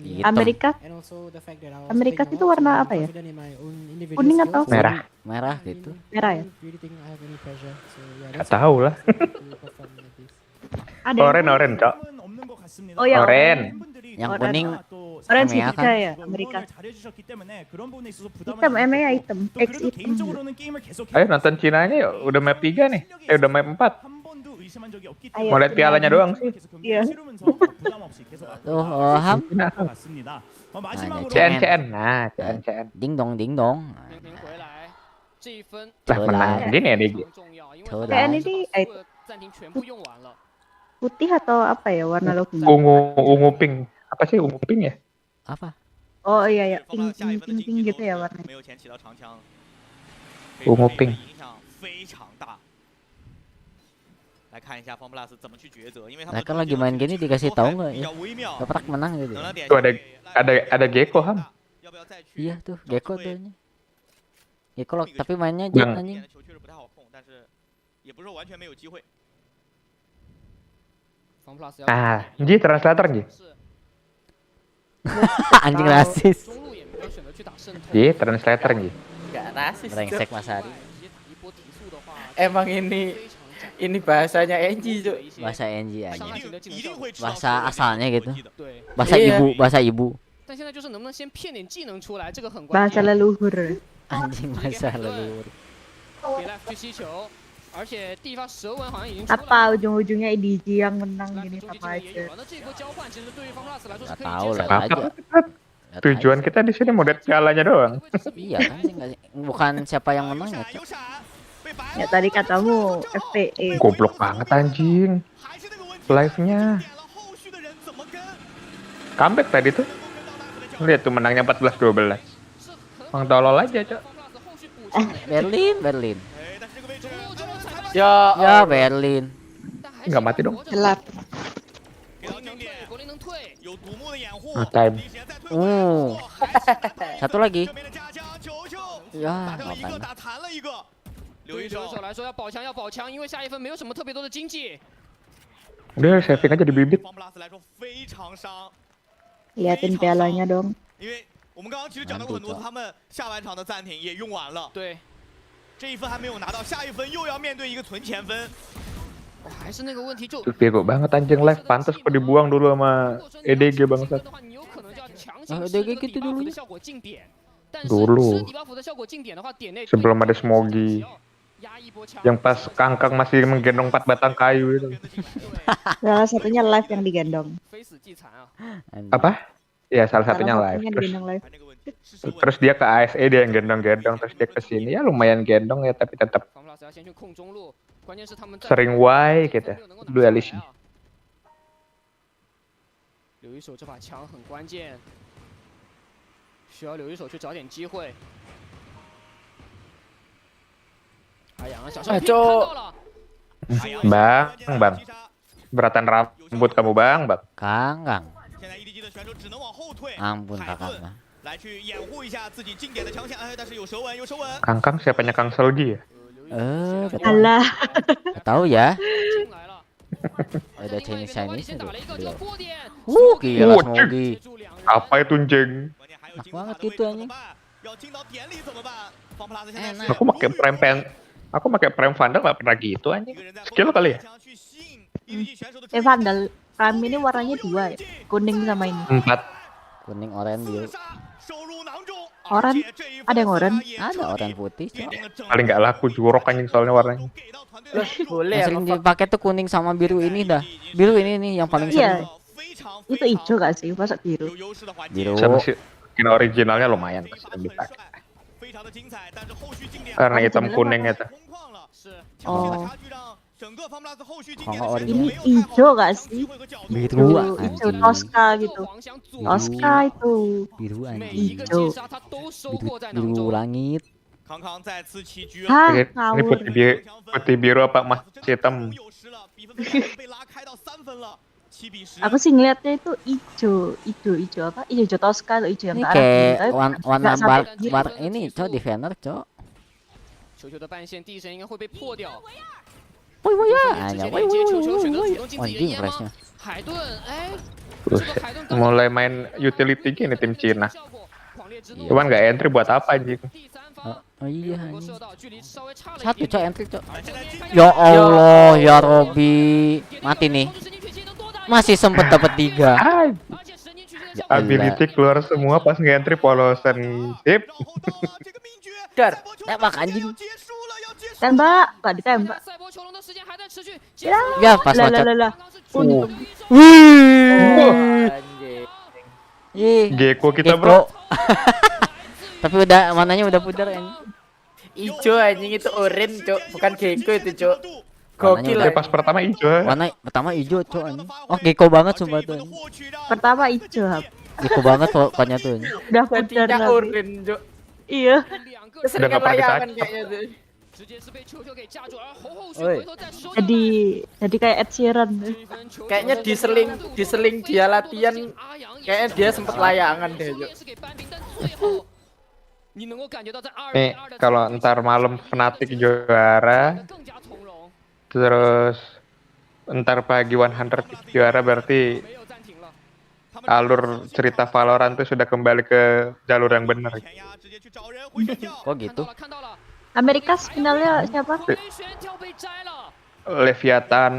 Hitam. Amerika itu warna apa ya? Kuning atau Merah. Merah gitu. merah ya? Gak tahu lah. Ada Oren, Cok. Oh ya, Oren. Yang kuning orange EMEA juga ya Amerika. Hitam EMEA hitam, X hitam. Ayo nonton Cinanya yuk. Udah map 3 nih. Udah map 4. Ayo, Mau lihat pialanya doang sih. Iya. tuh Ham. CN. Nah, CN. Ding dong. Lah menang gini ya Digi. Kayak ini putih atau apa ya warna logonya? Ungu pink. Apa sih ungu pink ya? Apa? Oh iya ya, pink gitu ya warnanya. Ungu pink. Nah kan lagi main gini dikasih tahu nggak ya? Keprak menang gitu. Tuh ada Gecko Ham. Iya tuh Gecko tuh. Gecko tapi mainnya Jet anjing. Ah, Ji translator Ji. Anjing rasis. Ji translator Ji. Gak rasis. Brengsek Mas Hari. Emang ini bahasanya NG, Cuk. Bahasa NG aja. Bahasa asalnya gitu. Bahasa ibu. Bahasa leluhur. Anjing bahasa leluhur. Apa ujung-ujungnya IDG yang menang gini apa aja? Gak tahu lah aja. Tujuan kita di sini mau lihat pialanya doang. Iya kan bukan siapa yang menang ya. Ya tadi katamu FPE. Goblok banget anjing. Live-nya. Comeback tadi tuh. Lihat tuh menangnya 14-12. Mang tolol aja, Cok. Berlin. Ya Berlin. Enggak mati dong. Gelap. No time. Satu lagi. Ya, makanya. 对于刘一手来说要保强要保强，因为下一分没有什么特别多的经济。 Udah saving aja di bibit. 方 plus 来说非常伤， Liatin pialanya dong. 因为我们刚刚其实讲到过很多次，他们下半场的暂停也用完了。对，这一分还没有拿到，下一分又要面对一个存钱分。还是那个问题就。 Bego banget anjing live, pantas kok dibuang dulu sama EDG bangsat. EDG gitu dulu. Dulu. Sebelum ada Smogy. Yang pas Kangkang masih menggendong 4 batang kayu itu. Salah satunya live yang digendong. Apa? Ya salah satunya live. Terus dia ke ASE dia yang gendong-gendong, terus dia ke sini ya lumayan gendong ya tapi tetap sering Y gitu. Dualisnya. 留一手这把枪很关键，需要留一手去找点机会。哎呀，小少看到了。 Bang. Beratan rambut kamu bang. Kang. Ampun kakak mah. 来去掩护一下自己经典的强项，但是有舌吻，有舌吻。 Kangkang siapanya Kang Selgi ya? Alah. Tahu ya. Ada Chinese itu. Gila Smogy. Apa itu anjing? Enak banget gitu anjing. Aku pakai prime Vandal nggak pernah gitu anjing. Skill kali ya? Vandal prime ini warnanya 2 ya, kuning sama ini. 4. Kuning, oranye, biru. Oranye? Ada yang oranye? Ada oranye putih. Paling nggak laku jorok anjing soalnya warnanya. Boleh yang sering dipakai tuh kuning sama biru ini dah. Biru ini nih yang paling sering. Itu hijau gak sih? Masa biru? Biru. Sama sih. Skin originalnya lumayan sering dipakai. Karena hitam kuning itu. Oh. Ini hijau gak sih? Biru. Hijau Tosca gitu. Tosca itu. Biru anjing. Hijau. Biru langit. Hah, ini putih biru apa emas hitam? Aku sih ngeliatnya itu hijau apa? Hijau Tosca atau hijau yang ini ke arah kayak kiri. warna bar ini cok defender cok. Woi ya, hanya woi. Anjing flashnya. Mulai main utility gini tim Cina. Cuman nggak entry buat apa anjing? Oh iya anjing. Satu cok entry cok. Ya Allah ya Robi. Mati nih. Masih sempet dapat 3. Ya, ability keluar semua pas nge-entry polosan. Sip. Dar. Tembak anjing. Tembak, gak ditembak. Ya pas loncat. Wih. Gecko kita bro. Tapi udah mananya udah pudar anjing. Ijo anjing itu orange cok, bukan gecko itu cok. Gokil lah. Pas pertama hijau. Warna pertama hijau cok anjing. Oh gecko banget sumpah tuh anjing. Pertama hijau. Gecko banget pokoknya tuh anjing. Udah pudar lah. Orange cok. Iya. Keseringan layangan kayaknya tuh. Jadi kayak Ed Sheeran. Kayaknya diseling dia latihan, kayaknya dia sempet layangan deh. Nih kalau ntar malam Fnatic juara, terus ntar pagi 100 juara berarti alur cerita Valorant tuh sudah kembali ke jalur yang benar. Kok gitu? Amerika finalnya siapa? Leviathan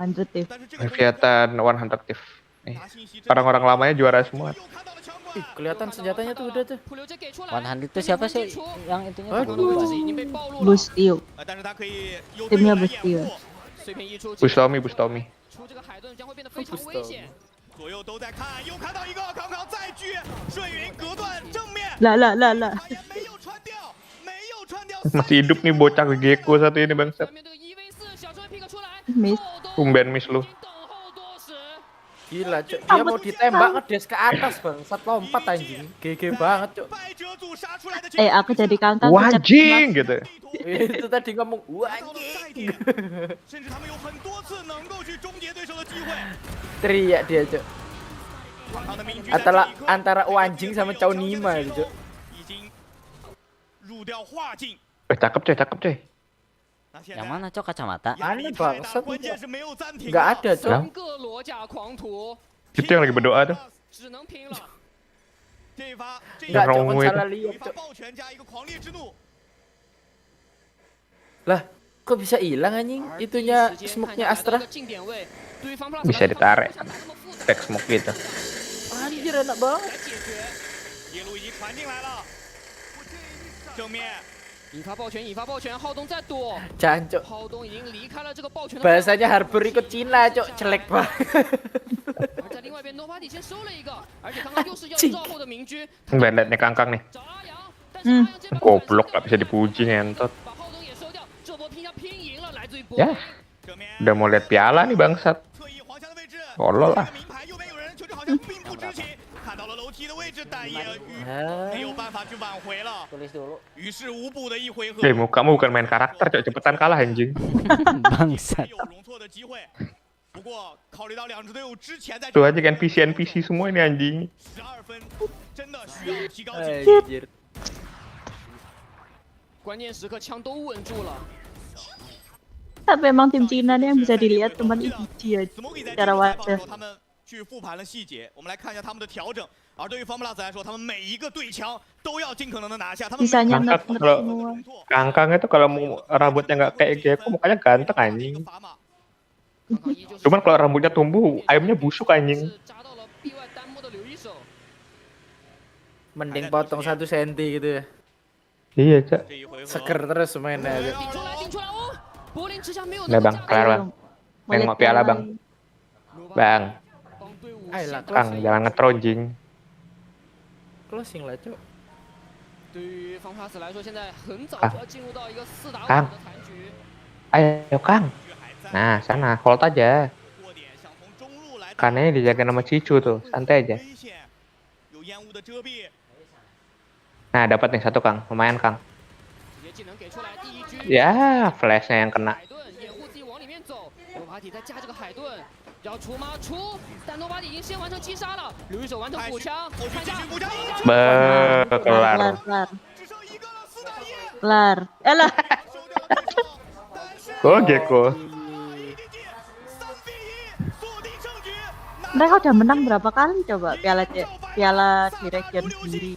100. Leviathan 100. Orang-orang lamanya juara semua. Kelihatan senjatanya tuh udah tuh. 100 itu siapa sih yang itunya? Bustio. Timnya Bustio. Bustomi. 左右都在看，又看到一个，康康再聚，顺云隔断正面。Lah. Masih hidup nih bocah Gecko satu ini bangsat. Miss lu. Gila cok, dia mau ditembak ngedes ke atas bangsat, lompat anjing. GG banget cok. Aku jadi Kangkang. Wajing gitu. Itu tadi ngomong wajing. Teriak dia cok. Antara Wanjing sama Chow Nima gitu cok. Cakep coy. Yang mana cok kacamata? Mana bangsat? Nggak ada cok. Yang? Itu yang lagi berdoa tuh. Nggak cok, Yang kan salah lihat cok. Lah, kok bisa hilang anjing? Itunya smoke-nya Astra. Bisa ditarik. Back smoke gitu. Anjir enak banget. 野路已经传进来了，正面。 引发爆拳，引发爆拳，浩东在躲。 Jancuk. 浩东已经离开了这个爆拳的。 Bahasanya Harbor ikut Cina cok, jelek banget. 而在另外一边 ，Nobody 先收了一个，而且刚刚又是要照后的明居。 Bandit nih kangkang nih. Goblok gak bisa dipuji ngentot. Ya, udah mau lihat piala nih bangsat. Tolol lah. 看到了楼梯的位置，但也没有办法去挽回了，于事无补的一回合。 Kamu bukan main karakter cok, cepetan kalah anjing. Bangsat. 有容错的机会，不过考虑到两支队伍之前在 Tuh aja kan NPC semua ini anjing. 12分，真的需要提高警 Anjir. 关键时刻枪都稳住了。 Tapi emang tim Cina nih yang bisa dilihat cuman IDG ya secara wajah. 去复盘了细节，我们来看一下他们的调整。而对于方 plus 来说，他们每一个对枪都要尽可能的拿下。他们 Sisanya kalau kangkang itu kalau rambutnya nggak kayak Gecko mukanya ganteng anjing. Cuman kalau rambutnya tumbuh, ayamnya busuk anjing. Mending potong 1 senti gitu ya. Iya cak. Seger terus mainnya. Udah bang, kelar bang. Main mau piala bang. Bang. Ayolah, Kang, jangan ngetronjing. Closing lah cok. 对于方 plus 来说，现在很早就要进入到一个4打5 Kang. 的残局。 Ayo Kang. Nah, sana hold aja. Kannya dijaga sama Cicu tuh, santai aja. Nah, dapat nih 1 Kang, lumayan Kang. Ya, flashnya yang kena. 再加这个海盾，要出吗？出，但诺巴底已经先完成击杀了，刘一手完成补枪，看一下，Kelar. Kelar. Elah. Kok Gecko? Mereka udah menang berapa kali coba piala di region sendiri.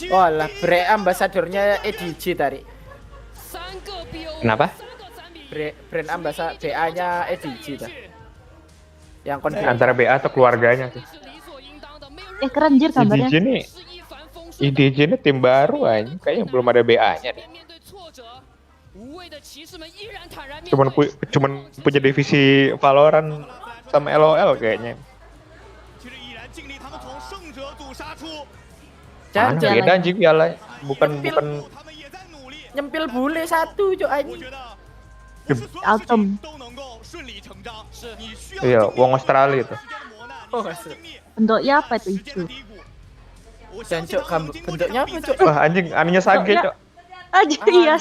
Wah lah, brand ambasadornya EDG tadi. Kenapa? Brand ambasador BA-nya EDG tadi. Yang Antara BA atau keluarganya tuh. Keren jir gambarnya. IDJ ini tim baru aja, kayaknya belum ada BA-nya nih. Cuman punya divisi Valorant sama LOL kayaknya. Mana beda anjing piala, bukan nyempil bule 1 cok anjing. Autumn. Iya, wong Australia itu. Bentuknya apa itu hijau? Jancuk, bentuknya apa cok? Wah anjing, anehnya Sage cok. Aja iya,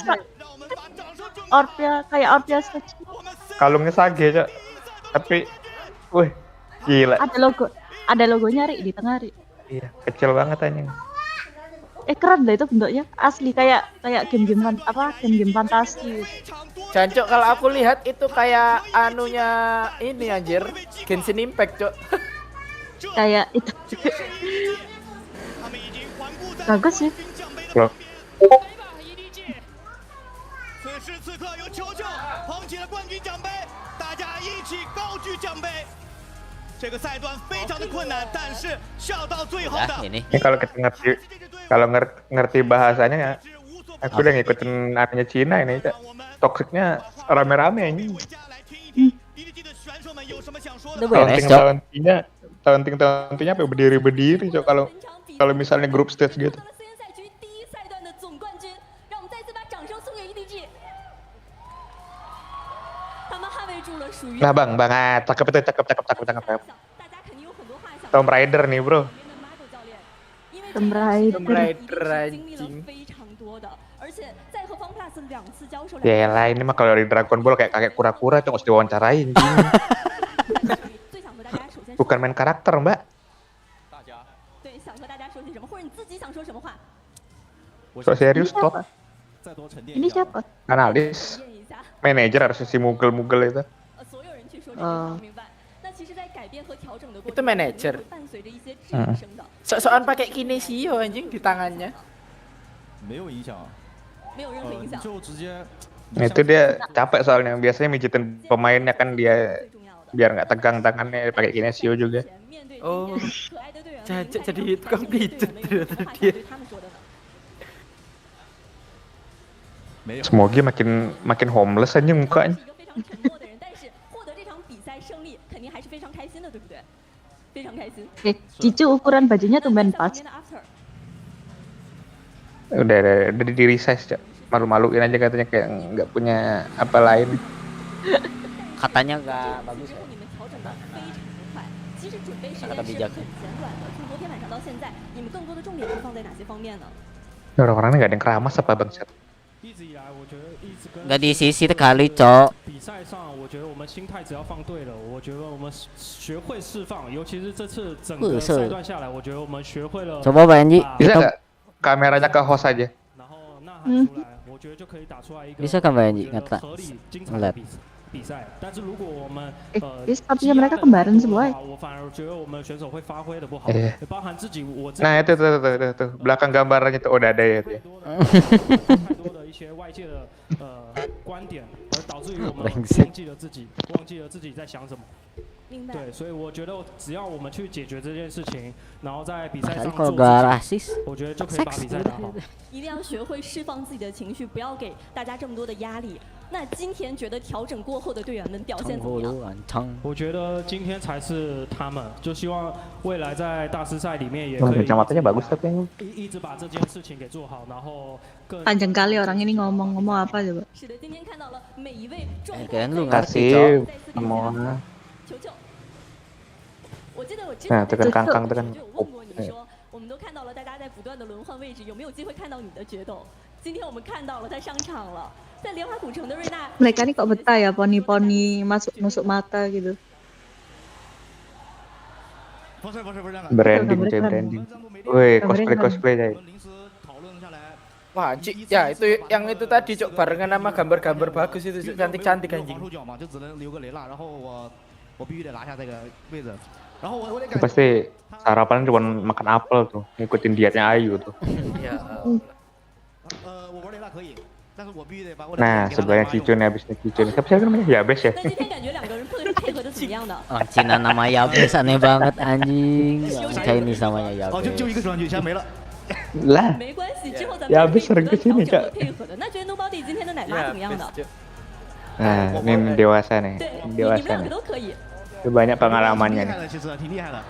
Orpia kayak Orpia Sage. Kalungnya Sage cok. Tapi, wih, gila. Ada logonya Ri di tengah Ri. Iya, kecil banget anjing. Keren deh itu bentuknya, asli kayak game-game game-game fantasi. Jancuk, kalau aku lihat itu kayak anunya ini anjir, Genshin Impact cok. Kayak itu. Bagus sih. Loh. 此时此刻有球球捧起了冠军奖杯，大家一起高举奖杯。这个赛段非常的困难，但是笑到最后的。Ini kalau kita ngerti bahasanya ya, aku udah ngikutin anime Cina ini, toksiknya rame-rame ini. Taunting-tauntingnya sampai berdiri-berdiri cok kalau misalnya grup stage gitu. Nah bang, cakep. Tomb Raider nih bro. Tomb Raider anjing. Yalah ini mah kalau di Dragon Ball kayak kakek kura-kura tuh harus diwawancarain. Bukan main karakter mbak. So serius tot. Ini siapa? Analis. Manajer harusnya si mugel-mugel itu. Oh. Itu manajer. Sok-sokan pakai kinesio anjing di tangannya. Nah, itu dia capek soalnya. Biasanya mijitin pemainnya kan dia biar nggak tegang tangannya pakai kinesio juga. Oh. Jadi tukang pijat ternyata dia. Semoga makin homeless aja mukanya. Cicu ukuran bajunya tumben pas. Udah di resize, Cak. Malu-maluin aja katanya kayak nggak punya apa lain. Katanya nggak bagus ya. Kata bijak. Orang-orangnya nggak ada yang keramas apa bangsat. Nggak di sisi kali, Cok. Coba Pak Anji. Bisa nggak kameranya ke host aja? Bisa kan Pak Anji ngata ngeliat. Sepatunya mereka kembaran semua. Nah itu belakang gambarannya tuh udah ada ya. 些外界的观点，而导致于我们忘记了自己在想什么。对，所以我觉得只要我们去解决这件事情，然后在比赛上做自己，我觉得就可以把比赛打好。一定要学会释放自己的情绪，不要给大家这么多的压力。那今天觉得调整过后的队员们表现怎么样？我觉得今天才是他们，就希望未来在大师赛里面也可以 Kacamatanya bagus tapi 一直把这件事情给做好，然后更 Panjang kali orang ini ngomong apa coba? kasih semua. Nah, tekan kangkang tekan. 我们都看到了大家在不断的轮换位置，有没有机会看到你的决斗？今天我们看到了他上场了，在莲花古城的瑞娜。Mereka ini kok betah ya poni-poni masuk mata gitu. Branding. Woi, cosplay deh. Wah, Cik, ya itu yang itu tadi Cok barengan sama gambar-gambar bagus itu Cok, cantik-cantik anjing. Pasti sarapan cuma makan apel tuh, ngikutin dietnya Ayu tuh. Nah, sebelahnya Cicun habis nih Cicun. Siapa namanya? Yabes ya. Cina nama Yabes aneh banget anjing. Chinese namanya Yabes. Lah. Yabes sering kesini Cak. Nah, ini dewasa nih. Dewasa nih. Banyak pengalamannya nih.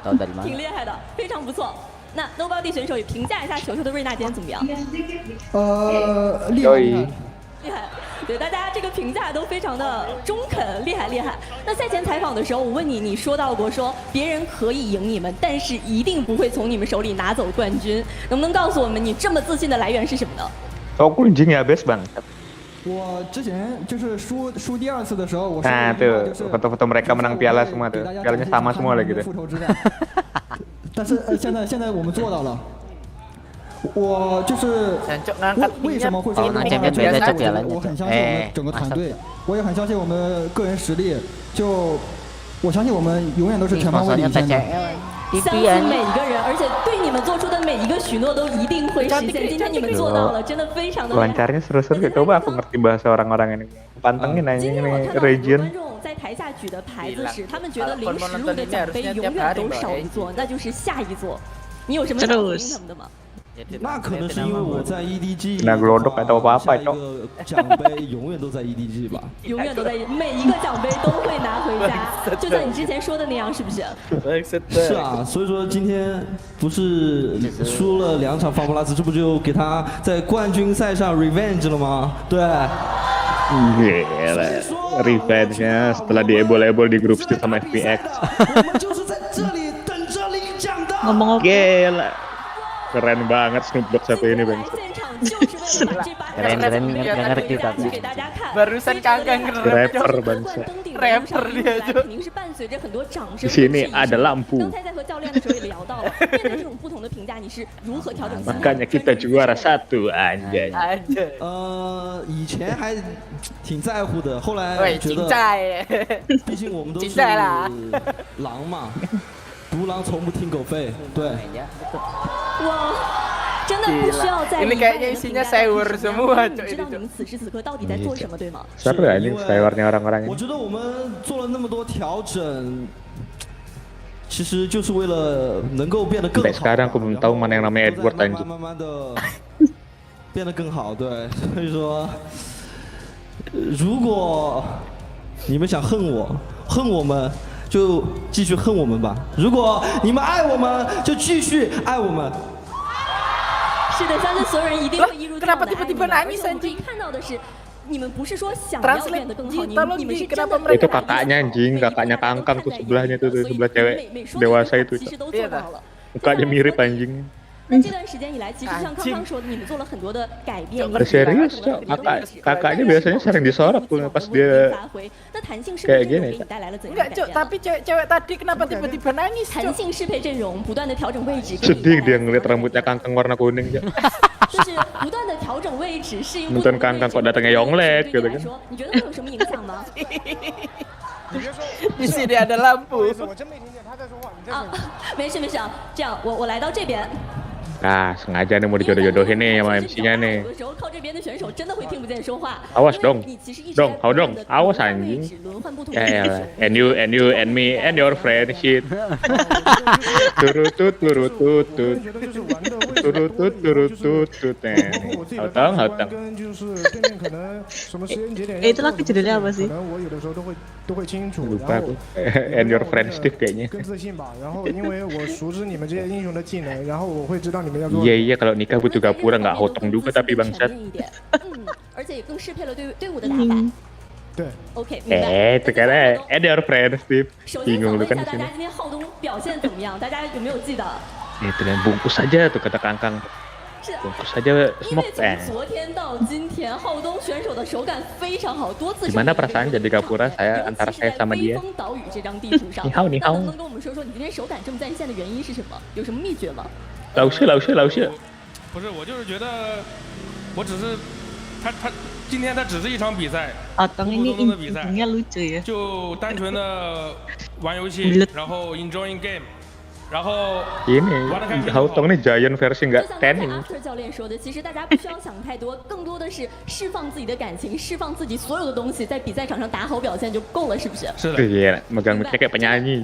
Tahu dari mana? 挺厉害的，非常不错。那 Nobody 选手也评价一下球球的瑞娜今天怎么样？厉害。厉害，对大家这个评价都非常的中肯，厉害厉害。那赛前采访的时候，我问你，你说到过说别人可以赢你们，但是一定不会从你们手里拿走冠军，能不能告诉我们你这么自信的来源是什么呢？ Oh, kunjing Yabes banget. 我之前就是输第二次的时候，我 Nah tuh foto-foto mereka menang piala semua tuh, pialanya sama semua lagi tuh. 但是现在我们做到了。我就是为什么会说我很相信我们整个团队，我也很相信我们个人实力。就我相信我们永远都是全方位领先的。相信每一个人，而且对你们做出的每一个许诺都一定会实现。今天你们做到了，真的非常的厉害。 Lancarnya seru-seru. Coba aku ngerti bahasa orang-orang ini. Pantengin aja ini region. 在台下举的牌子时，他们觉得零食路的奖杯永远都少一座，那就是下一座。你有什么想回应他们的吗？ 那可能是因为我在 EDG， Nah glodok atau apa-apa Cok。 奖杯永远都在 EDG 吧？永远都在，每一个奖杯都会拿回家，就像你之前说的那样，是不是？是啊，所以说今天不是输了2场法布拉斯，这不就给他在冠军赛上 revenge 了吗？对。 Gila, revenge-nya setelah diebol-ebol di grup stage sama FPX. Ngomong Gila, keren banget Snoop Dogg satu ini bang. 就是为了把这把 Keren ngerti tapi. 给大家看。 Barusan kagak nge-rap Rapper bangsa. Rapper dia 肯定是伴随着很多掌声。 Di sini ada lampu. 刚才在和教练的时候也聊到了，面对这种不同的评价，你是如何调整心态？ Makanya kita juara 1 anjay. 以前还挺在乎的，后来喂，觉紧在，毕竟我们都是紧在啦。狼嘛，独狼从不听狗吠，对。哇，真的不需要在意。 Ini kayaknya isinya sewur semua, 你知道你们此时此刻到底在做什么，对吗？ Seru anjing skywarnya orang-orang 我 ini. 觉得我们做了那么多调整，其实就是为了能够变得更好。 Sampai sekarang aku belum tahu mana yang namanya Edward anjing. 慢慢的变得更好，对，所以说，如果你们想恨我们，就继续恨我们吧；如果你们爱我们，就继续爱我们。 是的，相信所有人一定会一如既往的爱你们。而且我们可以看到的是，你们不是说想要变得更好，你们是真的。 Itu kakaknya anjing, kakaknya kangkang tuh sebelahnya tuh sebelah cewek dewasa itu. 其实都做到了。 Mukanya mirip anjing. 那这段时间以来，其实像康康说的，你们做了很多的改变。 Serius, Cok. Kakaknya biasanya sering disorot tuh pas dia kayak gini. Enggak, Cok, tapi cewek tadi kenapa tiba-tiba nangis, Cok? 弹性适配阵容，不断的调整位置。 Sedih dia ngeliat rambutnya kangkang warna kuning, Cok. 就是不断的调整位置，适应不 Nonton 同的位 kangkang 置。 kok datangnya Yonglek 对 gitu 你来 kan. 说，你觉得会有什么影响吗？ Di sini ada lampu. 啊，没事没事啊，这样我来到这边。 Nah, sengaja nih mau dijodoh-jodohin nih sama MC-nya nih. 有的时候靠这边的选手真的会听不见说话。 Awas dong, 你其实一直在 dong, hau dong, awas anjing. 轮换不同 Ya 的 elah, and you and me and your friend shit. Turutut turutut turutut turutut Hautang hautang. Itu lagu judulnya apa sih? Lupa aku. And your friend Steve kayaknya. 更自信吧，然后因为我熟知你们这些英雄的技能，然后我会知道你们要做。 Iya kalau nikah butuh gapura nggak hotong juga tapi bangsat. 而且也更适配了队伍的打法。对 ，OK， 明白。 Itu kan and your friend Steve. 首先想 Bingung 问 lu 一 kan 下 di 大 sini. 家今天浩东表现怎么样？大家有没有记得？ Itu kan bungkus aja tuh kata kangkang. 是 Bungkus aja 因为 smoke 从昨天到今天，浩东选手的手感非常好，多次 Gimana perasaan jadi gapura saya antara saya sama 微 dia? 风岛屿这张地图上。你好，你好那能不能跟我们说说你今天手感这么在线的原因是什么？有什么秘诀吗？老师。不是，我就是觉得，我只是他今天他只是一场比赛， Otong 普 ini 通的比赛， ujungnya lucu ya. 就单纯的玩游戏，然后 enjoying game，然后 Ini Hautong nih Giant versi 就 nggak 像刚才 tanning. After 教练说的，其实大家不需要想太多，更多的是释放自己的感情，释放自己所有的东西，在比赛场上打好表现就够了，是不是？ Iya, megang mic kayak penyanyi.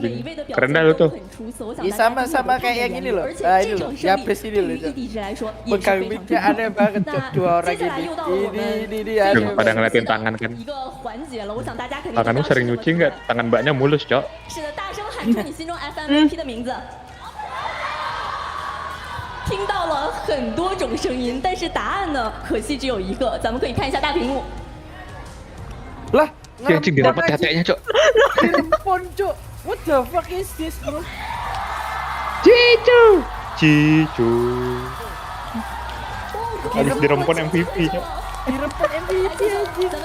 Keren dah lu tuh. 很出色，我想 Ya, sama kayak yang ini loh. 而且 Ah, 这 ini 场 loh. 胜 Yapres 利 ini 对 loh. 于异地之来说也是 Pegang 非常 mic-nya aneh banget, Cok. Dua 那 orang 接下来又到了我们 ini Yang pada ngeliatin tangan kan. 一个环节了，我想大家肯定 Tanganmu 知道是 sering 什么 nyuci nggak? Tangan mbaknya mulus, Cok. 是的，大声喊出你心中 FMVP 的名字。听到了很多种声音，但是答案呢，可惜只有一个。咱们可以看一下大屏幕。 Lah, Anjing dirempet HT-nya, Cok. Dirempon, Cok. What the fuck is this, bro? Cicu. Habis dirempon MVP, Cok. Dirempon MVP aja.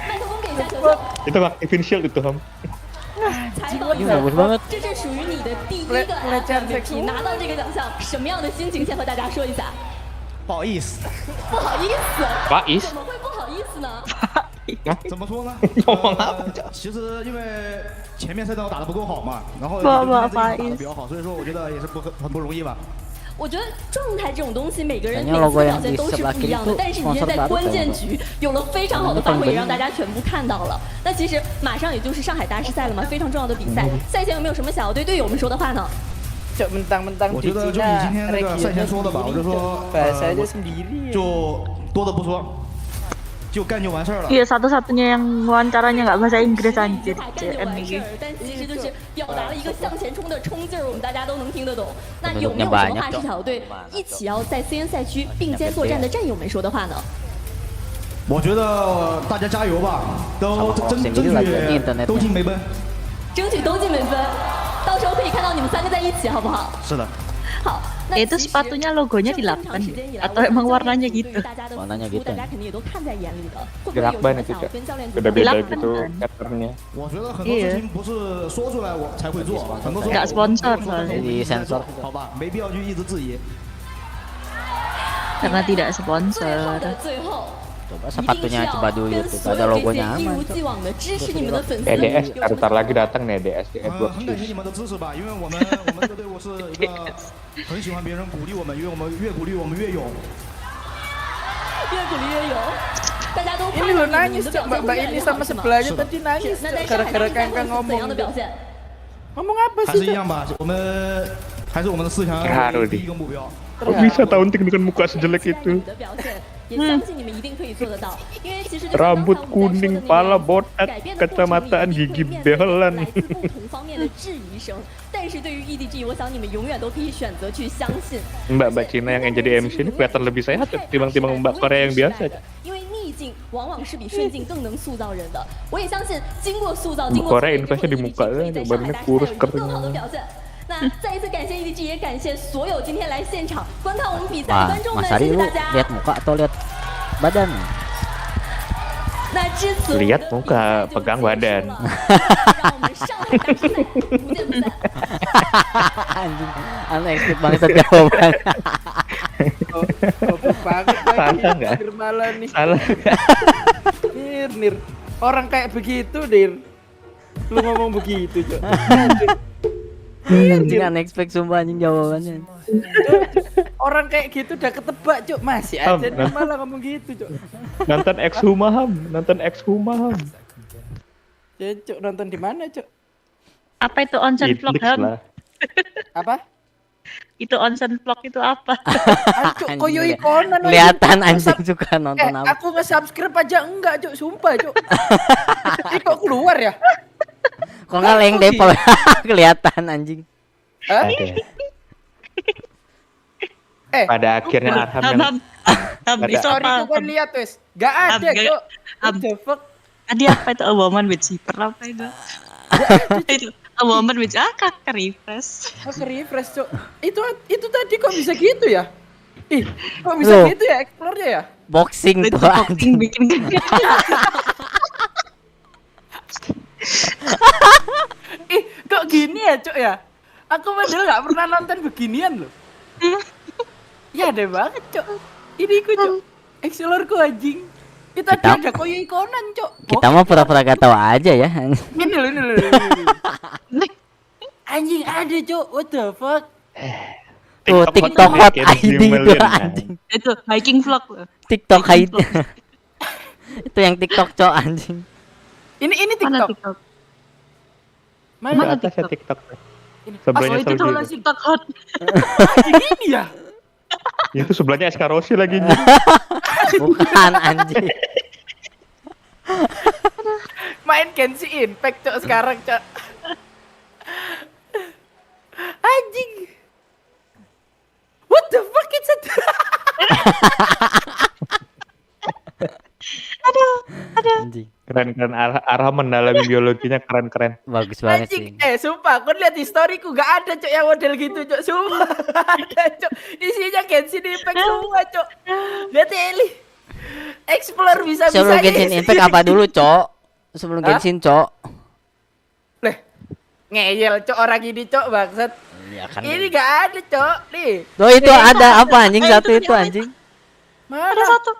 麦克风给一下球球。 Itu aktifin shield itu, Ham. 采访一下，这是属于你的第一个 MVP， 拿到这个奖项，什么样的心情？先和大家说一下。不好意思，不好意思。不好意思怎么会不好意思呢？怎么说呢？其实因为前面赛道打得不够好嘛，然后不好打意思得比较好，所以说我觉得也是很不容易吧。 我觉得状态这种东西，每个人每次表现都是不一样的。但是你今天在关键局有了非常好的发挥，也让大家全部看到了。那其实马上也就是上海大师赛了嘛，非常重要的比赛。赛前有没有什么想要对队友们说的话呢？ mentang-mentang 我觉得就你今天那个赛前说的吧，我就说就多的不说，就干就完事儿了。 Iya, satu-satunya yang wawancaranya nggak bahasa Inggris anjir. 干就完事儿，但其实就是表达了一个向前冲的冲劲儿，我们大家都能听得懂。那有没有什么话是想要对一起要在 CN 赛区并肩作战的战友们说的话呢？我觉得大家加油吧，都争取都进梅奔。争取都进梅奔，到时候可以看到你们3个在一起，好不好？是的。好，那 Itu 其实 sepatunya logonya 这么 dilakban 长时 ya? 间以来， Atau 我 emang 想教练 warnanya 组对 gitu? 于大家的付 Warnanya 出， gitu 大家肯定也都看在眼里的。会不会有什 Dilakban 么 itu 想要 Cok. 跟教练组 Udah 说 beda 的？ gitu patternnya. 我觉得很多事情不是说出来我才会做，很多时候 Nggak sponsor 我说 Jadi sensor. 好吧，没必要去一直质疑。 Karena tidak 最后 sponsor. 的最后， Coba 一定是 sepatunya 要 coba dulu 跟 tuh, 所 ada 有这 logonya 些一 aman. 如 Cok. 既往的支持你们的粉丝 EDS 有什么 ntar lagi datang nih EDS di 很 Xbox 感谢你们的支持吧，因为我们这个队伍是一个很喜欢别人鼓励我们，因为我们越鼓励我们越勇。越鼓励越勇。大家都 Ini lo nangis Cok, mbak ini sama sebelahnya tadi nangis 那 Cok, 在上海 gara-gara 大赛 Kangkang 会是怎 ngomong 样的表现？ Ngomong apa 还 sih 是一 Cok? 样吧，还是我们的四强 Terharu 第 nih. 一个目标。 Kok bisa taunting dengan muka sejelek itu? 你的表现，也相信你们一定可以做得到。因为其实就像刚才我 Rambut 们在说的 kuning, 那 pala 样， botak, 改变的过程里 kacamataan 一定 gigi 会面对 behelan. 来自不同方面的质疑声。但是对于 EDG，我想你们永远都可以选择去相信。 Mbak-mbak Cina yang jadi MC ini kelihatan lebih sehat timbang-timbang Mbak Korea yang biasa. 因为逆境往往是比顺境更能塑造人的。我也相信，经过塑造，经 Mbak 过 Korea 淬炼之后 investnya 的 di EDG muka 可以在 aja, 上海 badannya 大赛有 kurus 一个更好的 kering. 表现。那再一次感谢 EDG， 也感谢所有今天来现场观看我们比赛的 Wah, 观众们， Mas 谢 Ari 谢 lu 大家。 lihat muka atau lihat badan? 那至此， Lihat muka, pegang badan. 让我们上海大师赛不见不散。 Anjing, unexpected banget jawaban. Goblok banget Salah lagi nggak? Dir malah nih. Salah nggak? Nir. Orang kayak begitu, Dir. Lu ngomong begitu, Cok. Anjing unexpected sumpah anjing jawabannya. Orang kayak gitu udah ketebak, Cok. Masih aja dia malah ngomong gitu, Cok. Nonton Ex Humaham. Ya, Cok, nonton di mana, Cok? Apa itu onsen vlog Netflix Ham? lah. Apa? Itu onsen vlog itu apa? Cok, koyo ikonan. Kelihatan anjing suka nonton apa. Aku nge-subscribe aja enggak, Cok. Sumpah, Cok. Ini kok keluar ya? Kok nggak leng depol kelihatan anjing. Hah? Pada akhirnya Arham yang Di story ku kan lihat wes. Gak ada, Cok. What the fuck? Tadi apa itu a woman with zipper apa itu? Itu a woman with kakak refresh. Refresh, Cok. Itu tadi kok bisa gitu ya? Ih, kok bisa Loh. gitu ya explore-nya ya? Boxing Itu tuh boxing anjing. bikin Ih, kok gini ya, Cok ya? Aku padahal gak pernah nonton beginian loh. Ya ada banget, Cok. Ini ku, Cok. Explore ku anjing. Itu tadi ada koyo ikonan, Cok. Kita mah pura-pura gak tahu aja ya. Ini loh. Anjing ada, Cok. What the fuck? Tuh TikTok hot ID itu anjing. Itu hiking vlog loh. TikTok ID. Itu yang TikTok cok anjing. Ini Mana TikTok. TikTok? Mana atasnya TikTok. Oh Sebelahnya itu tuh Saudi. TikTok hot. Ini ya? Itu sebelahnya SK Rossi lagi. Bukan anjing. Main Genshin Impact, Cok, sekarang, Cok. Anjing. What the fuck is it? Aduh. Anjing. Keren Arham mendalami biologinya keren. Bagus banget sih. Anjing, sumpah, aku lihat historiku gak ada, Cok, yang model gitu, Cok. Sumpah, gak ada, Cok. Isinya Genshin Impact semua, Cok. Lihat Eli. Explore bisa-bisa. Sebelum Genshin Impact apa dulu cok? Sebelum Genshin cok? Leh, ngeyel, Cok, orang ini, Cok, bangsat. Ya kan. Ini gak ada, Cok. Nih. Tuh itu ada apa anjing satu itu anjing? Mana? Ada satu.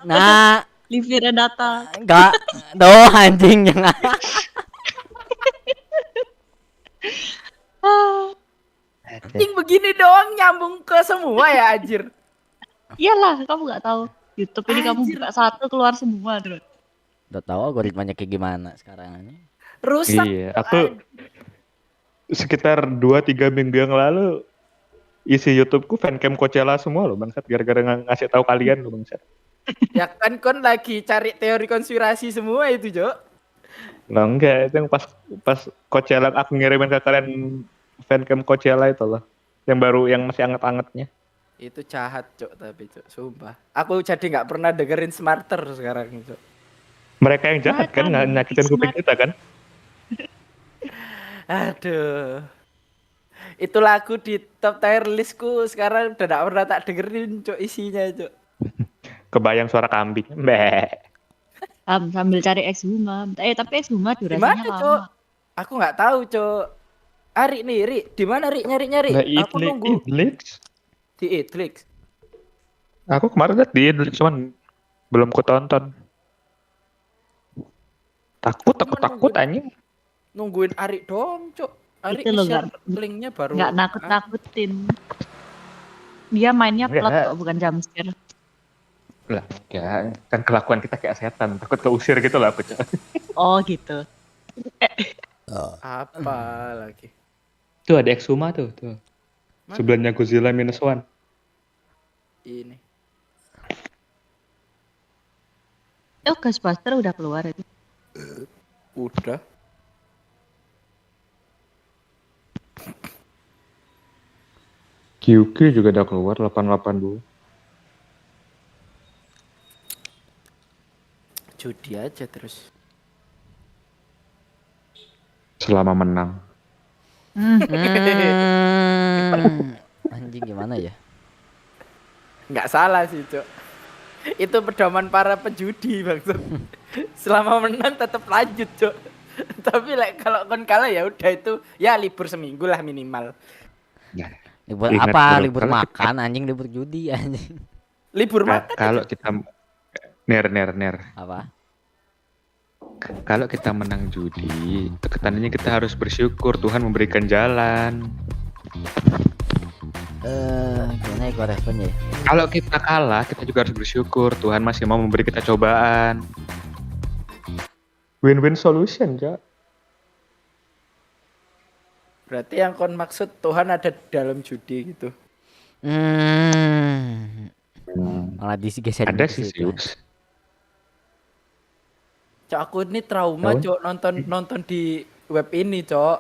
Nah, Livira data. enggak. Tuh anjing yang Anjing begini doang nyambung ke semua ya, anjir. Iyalah, kamu nggak tahu. YouTube ini kamu buka satu keluar semua terus. udah tahu algoritmanya kayak gimana sekarang ini. Rusak. Iya, aku sekitar 2-3 minggu yang lalu isi YouTubeku fancam Coachella semua loh bangsat gara-gara ngasih tahu kalian loh bangsat. Ya kan kon lagi cari teori konspirasi semua itu, Cok. Lah enggak, itu yang pas Coachella aku ngirimin ke kalian fancam Coachella itu loh. Yang baru yang masih anget-angetnya. Itu jahat, Cok, tapi, Cok, sumpah. Aku jadi nggak pernah dengerin Smarter sekarang, Cok. Mereka yang jahat kan nyakitin kuping kita kan? Aduh. Itu lagu di top tier listku sekarang udah gak pernah tak dengerin cok isinya cok. Kebayang suara kambing. Mbak. Sambil cari Exhuma. Tapi Exhuma Di durasinya mana cok? lama. Aku nggak tahu cok. Ari nih, Ri. Di mana Ri? Nyari. Nah, Aku nunggu. Idlix. Di Idlix. Aku kemarin lihat di Idlix cuman belum kutonton. Takut anjing. Nungguin Ari dong cok. Ari Itu loh share linknya baru. Nggak nakut-nakutin. Dia mainnya plot kok, bukan jumpscare. Lah, ya, kan kelakuan kita kayak setan, takut keusir gitu lah aku. Oh gitu. Apa lagi? Tuh ada Exhuma tuh. Sebelahnya Godzilla -1. Ini. Ghostbuster udah keluar itu. Udah. QQ juga udah keluar 882. Judi aja terus. Selama menang. Anjing gimana ya? Nggak salah sih cok. Itu pedoman para penjudi maksud. Selama menang tetap lanjut cok. Tapi kalau kon kalah ya udah itu ya libur seminggu lah minimal. Libur apa? Libur makan anjing, libur judi anjing. Libur makan. Kalau kita ner. Apa? Kalau kita menang judi, tandanya kita harus bersyukur Tuhan memberikan jalan. Gimana ya responnya? Kalau kita kalah, kita juga harus bersyukur Tuhan masih mau memberi kita cobaan. Win-win solution, Cak. Berarti yang kon maksud Tuhan ada dalam judi gitu. Malah digeser. Ada sih serius. Cok aku ini trauma cok nonton di web ini cok.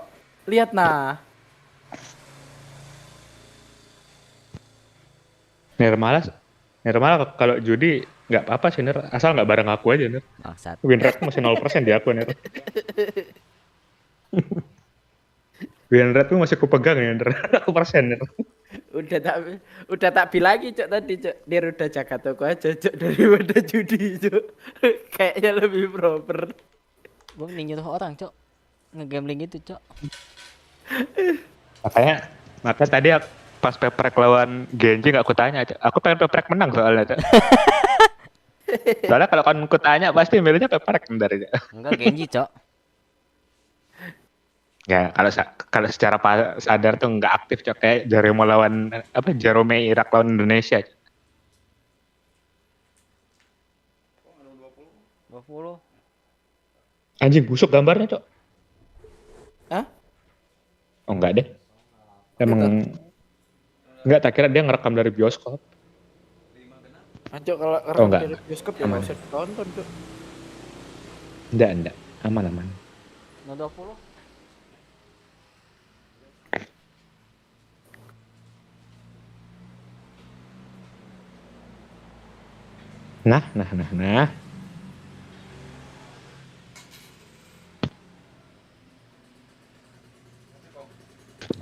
Lihat nah. Ner malah kalau judi nggak apa-apa sih Ner, asal nggak bareng aku aja Ner. Win rate masih 0% di aku Ner. Win rate masih aku pegang ya Ner, 0% Ner. Udah tak bilangin cok tadi cok, dia udah jaga toko aja cok daripada judi cok. Kayaknya lebih proper. Gue mending nyuruh orang cok ngegambling gitu cok. Makanya tadi pas peprek lawan Genji nggak aku tanya cok. Aku pengen peprek menang soalnya cok. Soalnya kalau kan aku tanya pasti milihnya peprek bentar aja. Enggak Genji cok. Ya kalau secara sadar tuh nggak aktif cok, kayak Jerome lawan Jerome Irak lawan Indonesia. 20. Anjing busuk gambarnya cok. Hah? Oh enggak deh. Emang enggak, tak kira dia ngerekam dari bioskop. Cok kalau rekam dari bioskop ya aman. bisa ditonton cok. Enggak. Aman. 20. Nah.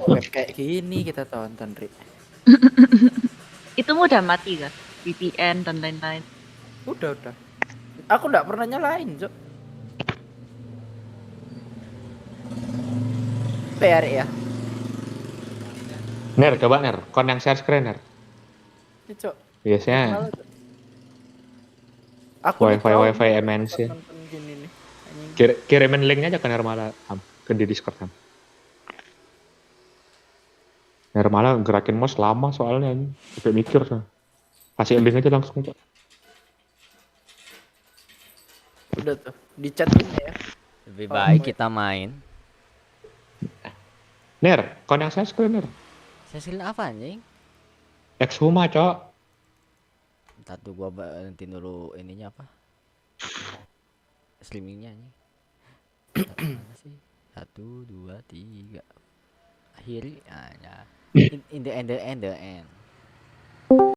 Web kayak gini kita tonton, Ri. Itu udah mati kan? VPN dan lain-lain. Udah. Aku nggak pernah nyalain, Cok. PR ya. Ner, coba Ner, kon yang share screen Ner. Ini, Cok. Biasanya Aku wifi MNC. Kirimin linknya aja ke Nermala ke di Discord Ham. Nermala gerakin mouse lama soalnya ini. Sampai mikir so. Kasih link aja langsung cok. Udah tuh, di chat ini ya. Lebih baik kita main. Ner, kon yang share screen Ner. Share screen apa anjing? Exhuma cok. Ntar tuh gua berhenti dulu ininya apa? Streamingnya nih. Mana sih? 1, 2, 3. Akhiri. In the end.